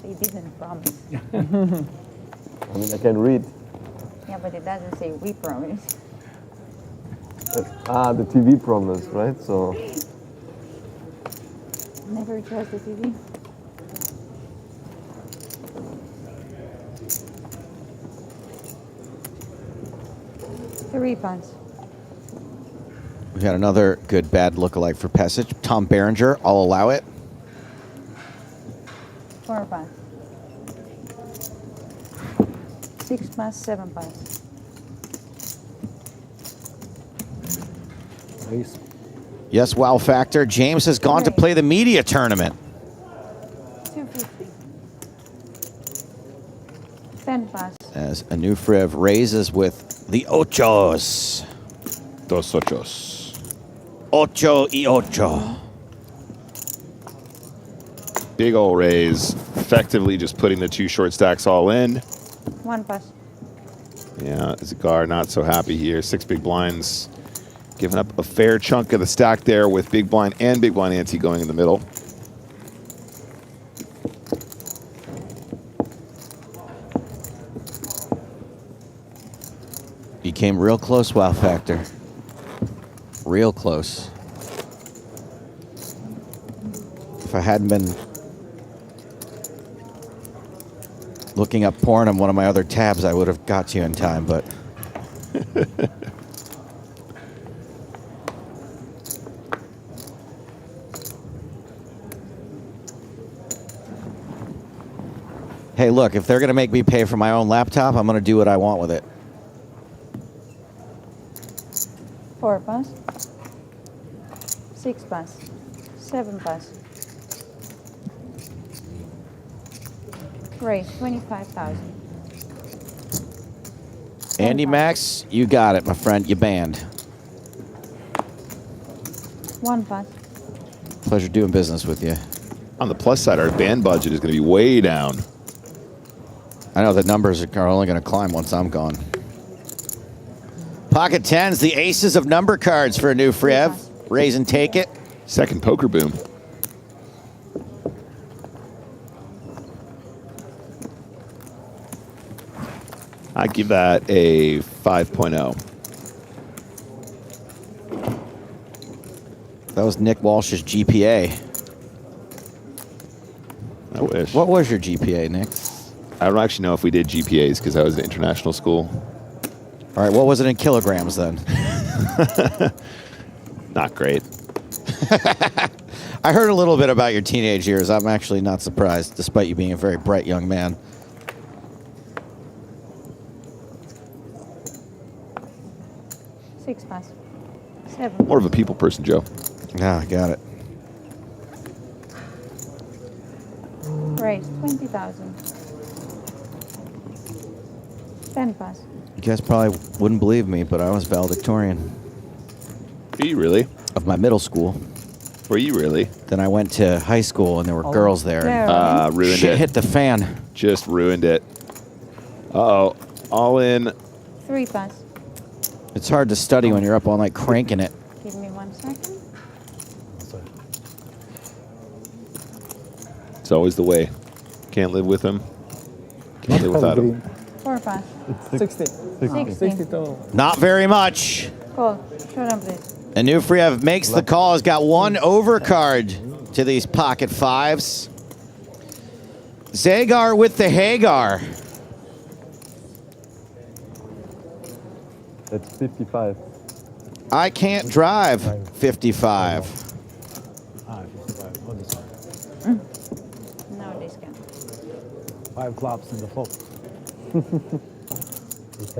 They didn't promise. I mean, I can read. Yeah, but it doesn't say we promise. The TV promise, right? So Never trust the TV. Three pass. We got another good bad lookalike for Pesich. Tom Berenger, I'll allow it. 4 pass. 6 pass, 7 pass. Raise. Yes, wow factor. James has gone to play the media tournament. 250. 10 pass. As a new Frev raises with the ochos. Dos ochos. Ocho y ocho. Big ol' raise. Effectively just putting the 2 short stacks all in. 1 pass. Yeah, Zagar not so happy here. 6 big blinds. Giving up a fair chunk of the stack there with big blind and big blind ante going in the middle. You came real close, wow factor. Real close. If I hadn't been looking up porn on one of my other tabs, I would have got you in time, but... Hey, look, if they're going to make me pay for my own laptop, I'm going to do what I want with it. 4 pass. 6 pass. 7 pass. Raise 25,000. Andy Max, you got it, my friend. You banned. 1 pass. Pleasure doing business with you. On the plus side, our band budget is going to be way down. I know the numbers are only going to climb once I'm gone. Pocket tens, the aces of number cards for a new Friev. Raise and take it. Second poker boom. I give that a 5.0. That was Nick Walsh's GPA. I wish. What was your GPA, Nick? I don't actually know if we did GPAs because I was at international school. All right, what was it in kilograms then? Not great. I heard a little bit about your teenage years. I'm actually not surprised, despite you being a very bright young man. Six pass. 7. More of a people person, Joe. Yeah, got it. Raise 20,000. 10 pass. You guys probably wouldn't believe me, but I was valedictorian. Are you really? Of my middle school. Were you really? Then I went to high school, and there were girls there. And ruined shit it. hit the fan. Just ruined it. Uh-oh. All in. 3 pass. It's hard to study when you're up all night cranking it. Give me 1 second. It's always the way. Can't live with him. Can't live without him. 4 pass. 60. 60. Not very much. Call. Show them, please. And Nufriev makes the call. Has got 1 overcard to these pocket fives. Zagar with the Hagar. That's 55. I can't drive 55. No discount. 5 clubs in the flop.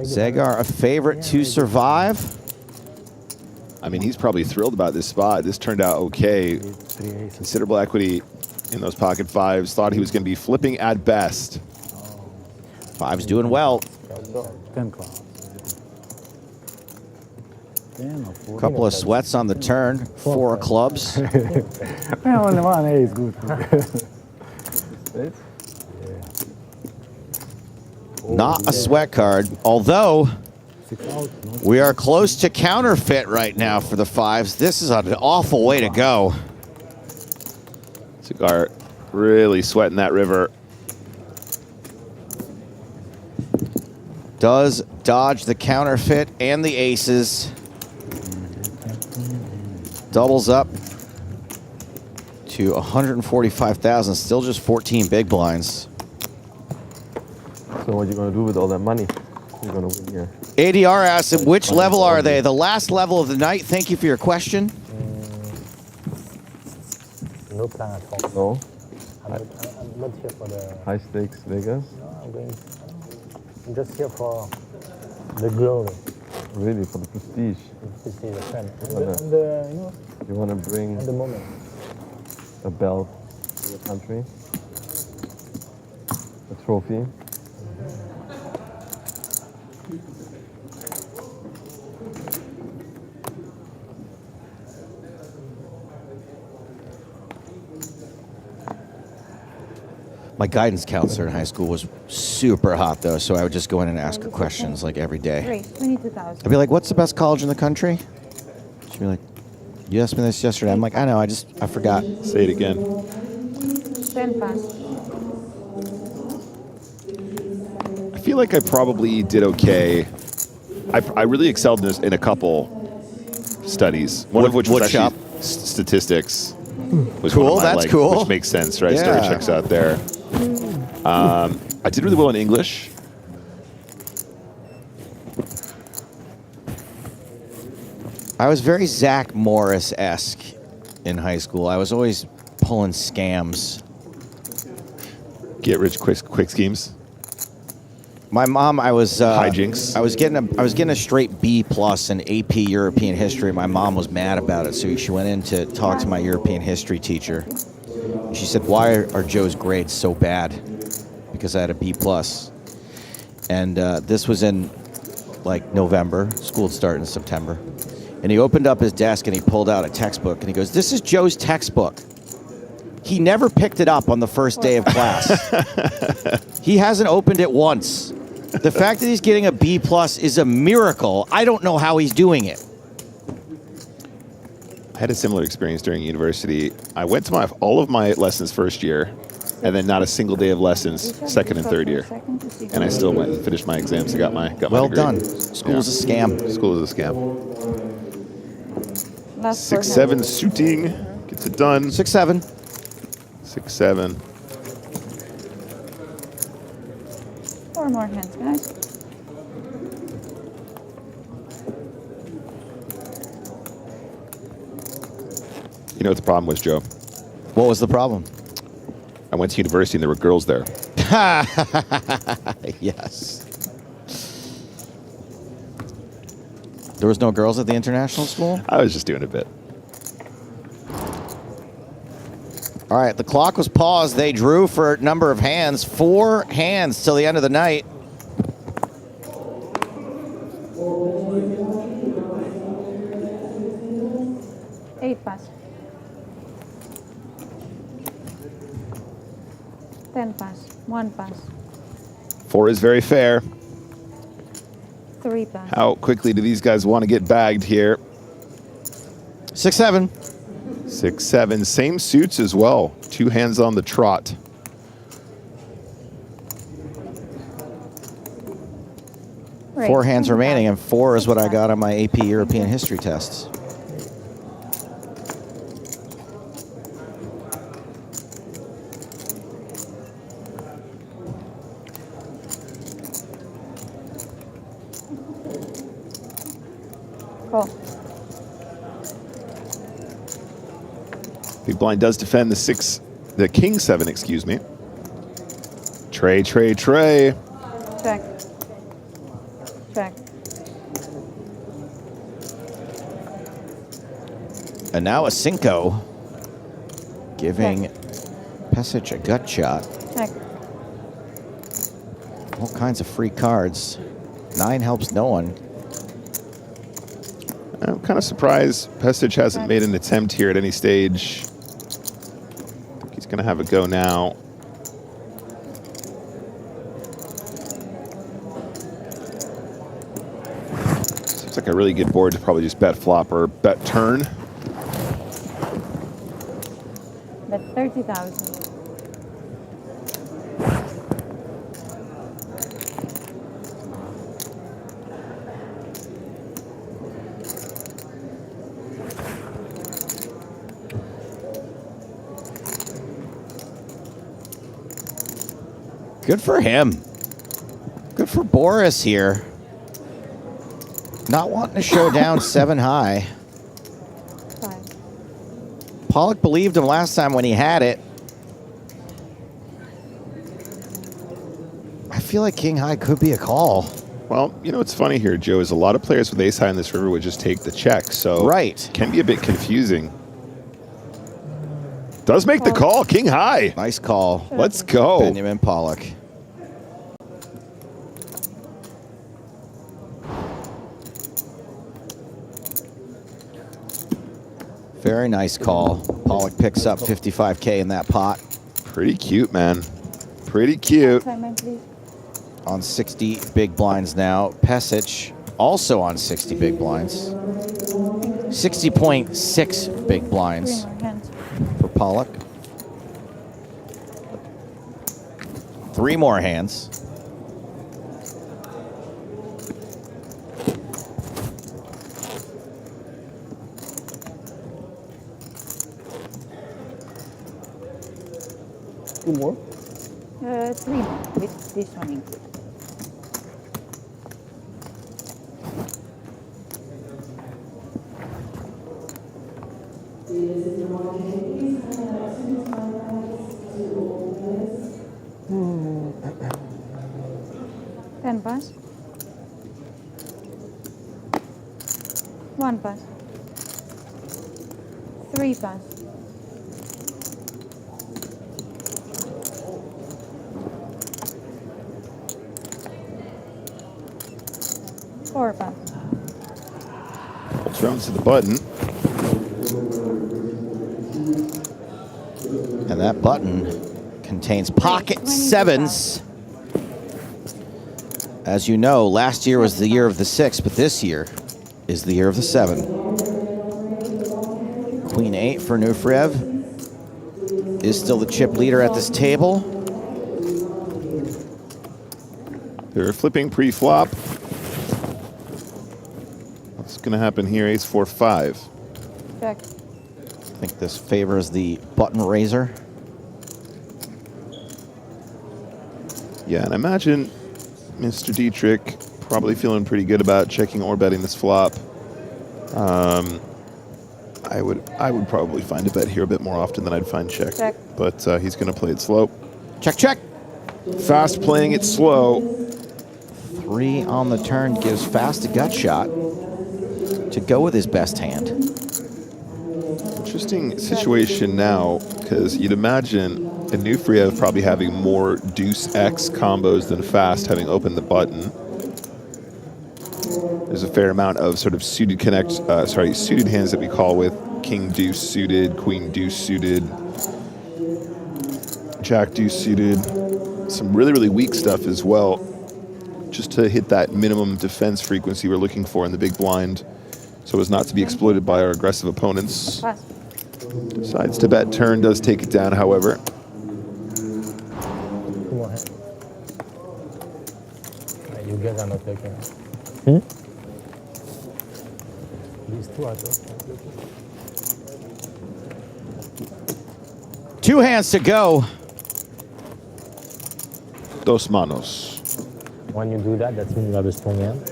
Zagar, a favorite to survive. I mean, he's probably thrilled about this spot. This turned out okay. Considerable equity in those pocket fives. Thought he was going to be flipping at best. Five's doing well. 10 clubs. Couple of sweats on the turn. 4 clubs. Only 1 A is good. Not a sweat card, although we are close to counterfeit right now for the fives. This is an awful way to go. Cigar really sweating that river. Does dodge the counterfeit and the aces. Doubles up to 145,000. Still just 14 big blinds. So what are you going to do with all that money? You're going to win here. ADR asks, which level are they? The last level of the night. Thank you for your question. No plan at all. No? I'm not here for the... High stakes Vegas? No, I'm just here for the glory. Really, for the prestige? Prestige, the friend. You want to bring at the moment. A belt to your country? A trophy? My guidance counselor in high school was super hot, though, so I would just go in and ask her questions like every day. Raise 22,000. I'd be like, what's the best college in the country? She'd be like, you asked me this yesterday. I'm like, I know, I forgot. Say it again. 10 pass. I feel like I probably did okay. I really excelled in a couple studies. One of which was actually statistics. Was Cool, one of my, that's cool. Which makes sense, right? Yeah. Story checks out there. I did really well in English. I was very Zach Morris-esque in high school. I was always pulling scams. Get rich quick schemes. My mom, I was hijinks. I was getting a straight B+ in AP European history. My mom was mad about it, so she went in to talk to my European history teacher. She said, "Why are Joe's grades so bad?" Because I had a B+. And this was in like November. School would start in September. And he opened up his desk and he pulled out a textbook and he goes, "This is Joe's textbook." He never picked it up on the first day of class. He hasn't opened it once. The fact that he's getting a B+ is a miracle. I don't know how he's doing it. I had a similar experience during university. I went to all of my lessons first year, and then not a single day of lessons second and third year. And I still went and finished my exams and got my Well degree. done. School is a scam. School is a scam. 6-7 suiting gets it done. 6-7. 6-7. 4 more hands, guys. You know what the problem was, Joe? What was the problem? I went to university and there were girls there. Yes. There was no girls at the international school? I was just doing a bit. All right, the clock was paused. They drew for a number of hands. 4 hands till the end of the night. Eight pass. 10 pass. 1 pass. 4 is very fair. 3 pass. How quickly do these guys want to get bagged here? 6-7. 6-7. Same suits as well. 2 hands on the trot. Right. 4 hands remaining, and 4 is what I got on my AP European history tests. Cool. Big blind does defend the king 7, excuse me. Tray. Check. Check. And now a Cinco, giving Pesic a gut shot. Check. All kinds of free cards. 9 helps no one. I'm kind of surprised Pesic hasn't made an attempt here at any stage. He's going to have a go now. Seems like a really good board to probably just bet flop or bet turn. Bet 30,000. Good for him. Good for Boris here. Not wanting to show down 7 high. 5. Pollock believed him last time when he had it. I feel like king high could be a call. Well, you know what's funny here, Joe, is a lot of players with ace high in this river would just take the check. So right. Can be a bit confusing. Does make the call, king high. Nice call. Let's go. Benjamin Pollock. Very nice call. Pollock picks up 55K in that pot. Pretty cute, man. Pretty cute. On 60 big blinds now. Pesic also on 60 big blinds. 60.6 big blinds for Pollock. 3 more hands. Two more? 3 more with this one included. Ten pass. 1 pass. 3 pass. 4 pass. comes to the button. And that button contains pocket sevens. As you know, last year was the year of the 6, but this year is the year of the 7. Queen 8 for Nufrev is still the chip leader at this table. They're flipping pre-flop. What's going to happen here? Ace 4 5. Check. I think this favors the button raiser. Yeah, and I imagine Mr. Dietrich probably feeling pretty good about checking or betting this flop. I would probably find a bet here a bit more often than I'd find check. Check. But he's going to play it slow. Check, check. Fast playing it slow. 3 on the turn gives Fast a gut shot to go with his best hand. Interesting situation now, because you'd imagine Nufrev probably having more deuce X combos than Fast having opened the button. There's a fair amount of sort of suited suited hands that we call with king deuce suited, queen deuce suited, jack deuce suited, some really, really weak stuff as well, just to hit that minimum defense frequency we're looking for in the big blind so as not to be exploited by our aggressive opponents. Decides to bet turn, does take it down, however. Come on. You guys are not taking. These two are taking. 2 hands to go. Dos manos. When you do that, that means you have a strong hand.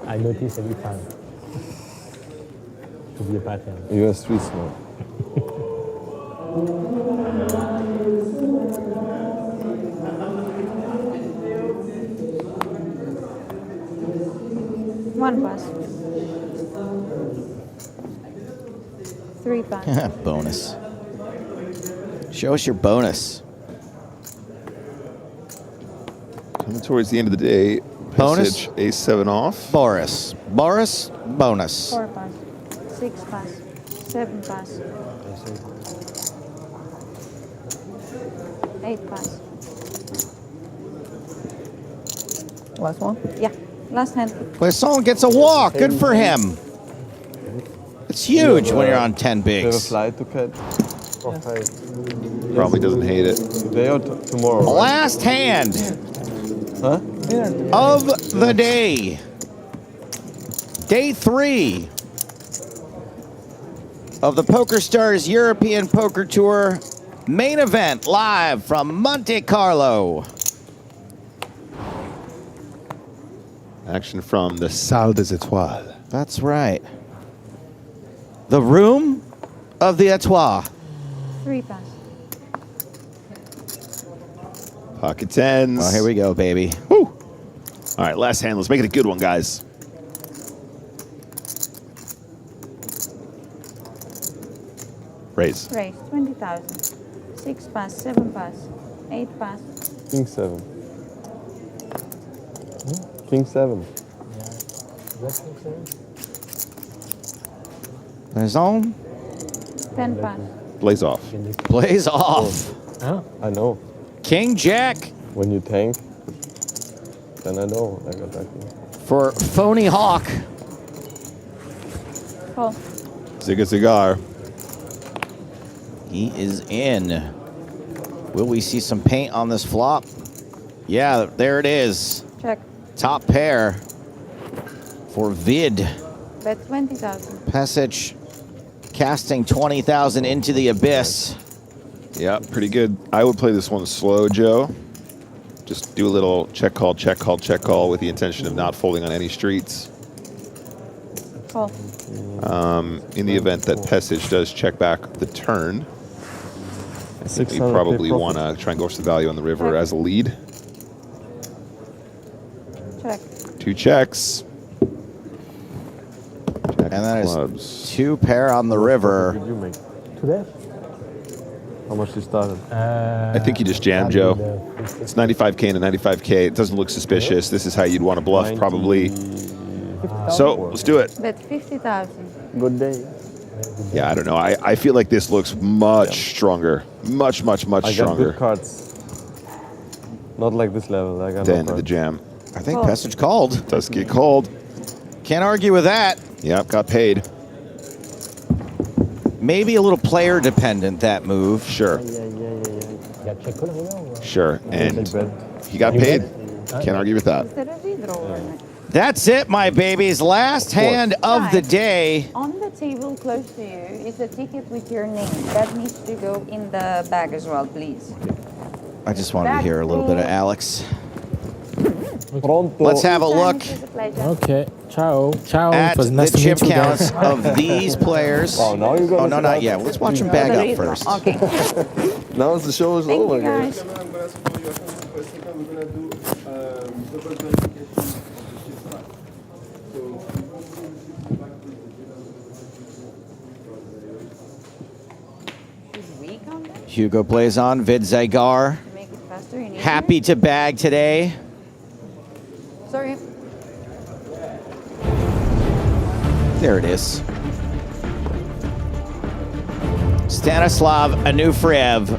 I notice every time. To be a pattern. You are street smart. One pass. 3 pass. Bonus. Show us your bonus. Coming towards the end of the day, Bonus. Passage, ace 7 off. Boris. Boris, bonus. 4 pass. 6 pass. 7 pass. 8 pass. Last one? Yeah, last hand. Poisson gets a walk. Good for him. It's huge when you're on 10 Do you have a bigs. flight to catch? Probably doesn't hate it. Today or tomorrow? right? Last hand Huh? of the day. Day 3 of the PokerStars European Poker Tour main event live from Monte Carlo. Action from the Salle des Étoiles. That's right. The room of the Etoile. 3 pass. Pocket tens. Well, here we go, baby. Woo! All right, last hand. Let's make it a good one, guys. Raise. Raise 20,000. 6 pass. 7 pass. 8 pass. King 7. King 7. Poisson, 10 pass. Blaze off. blaze off. I know. King Jack When you tank, then I know I got lucky. for Phony Hawk. Call. Zigga cigar. He is in. Will we see some paint on this flop? Yeah, there it is. Check. Top pair for Vid. Bet 20,000. Passage casting 20,000 into the abyss. Yeah, pretty good. I would play this one slow, Joe. Just do a little check call, check call, check call with the intention of not folding on any streets. Call. In the event that Passage does check back the turn, I think we 600K probably profit. want to try and go for the value on the river as a lead. Check. 2 checks. Jack And that clubs. is 2 pair on the river. Did you make? Today? How much you started? I think you just jammed, Joe. It's 95K and a 95K. It doesn't look suspicious. This is how you'd want to bluff, probably. So let's do it. Bet 50,000. Good day. Yeah, I don't know. I feel like this looks much stronger. Much I got stronger good cards. Not like this level. I got than no the jam. I think passage called. Does get called. Can't argue with that. Yep, got paid. Maybe a little player dependent, that move. Sure. Sure. And he got paid. Can't argue with that. That's it, my babies. Last hand of the day. On the table close to you is a ticket with your name. That needs to go in the bag as well, please. I just wanted to hear a little bit of Alex. Pronto. Let's have a look Okay. Ciao. Ciao. at It was nice the to chip meet you counts guys. of these players. Oh, now you're gonna no, not yet. Let's watch them bag up first. Okay. Now the show is Thank over, you, guys. Hugo plays on. Vid Zygar. Happy to bag today. Sorry. There it is. Stanislav Anuferev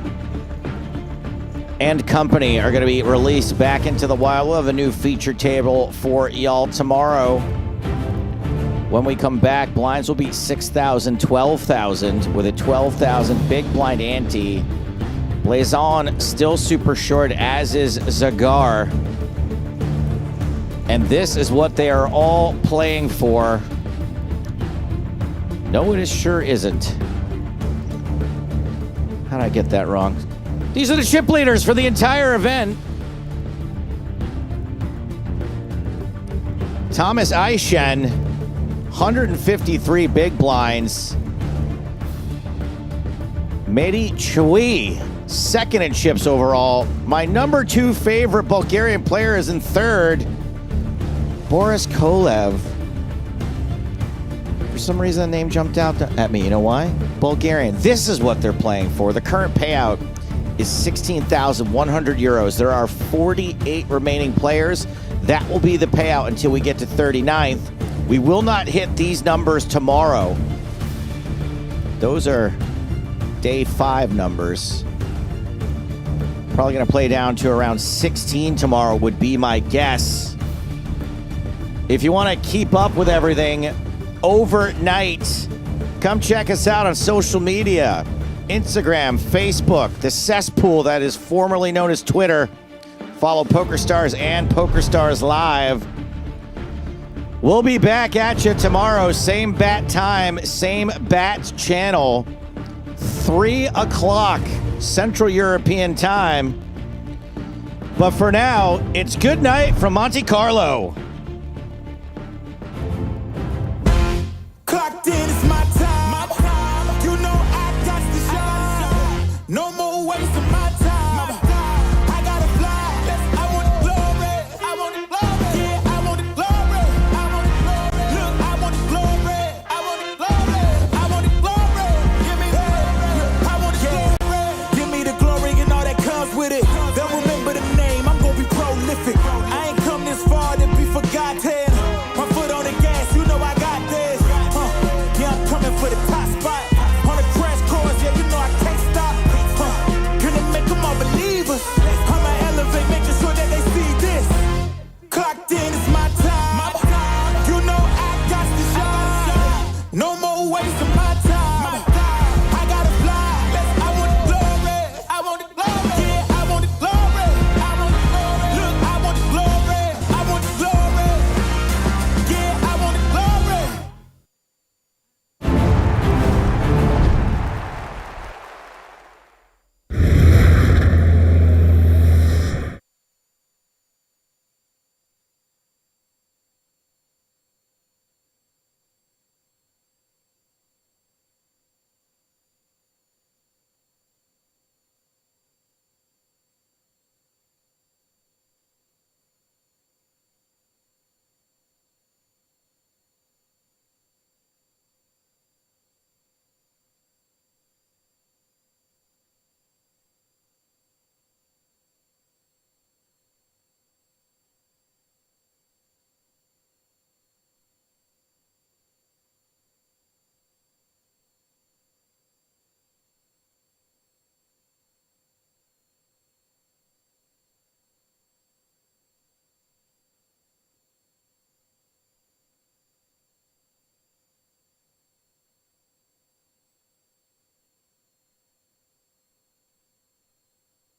and company are going to be released back into the wild. We'll have a new feature table for y'all tomorrow. When we come back, blinds will be 6,000, 12,000 with a 12,000 big blind ante. Blazon still super short, as is Zagar. And this is what they are all playing for. No, it sure isn't. How did I get that wrong? These are the chip leaders for the entire event. Thomas Aishen, 153 big blinds. Mehdi Chui, second in chips overall. My number 2 favorite Bulgarian player is in third. Boris Kolev. For some reason, the name jumped out at me. You know why? Bulgarian. This is what they're playing for. The current payout is 16,100 euros. There are 48 remaining players. That will be the payout until we get to 39th. We will not hit these numbers tomorrow. Those are day 5 numbers. Probably going to play down to around 16 tomorrow would be my guess. If you want to keep up with everything overnight, come check us out on social media. Instagram, Facebook, the cesspool that is formerly known as Twitter. Follow PokerStars and PokerStars Live. We'll be back at you tomorrow. Same bat time, same bat channel. 3 o'clock Central European time. But for now, it's good night from Monte Carlo.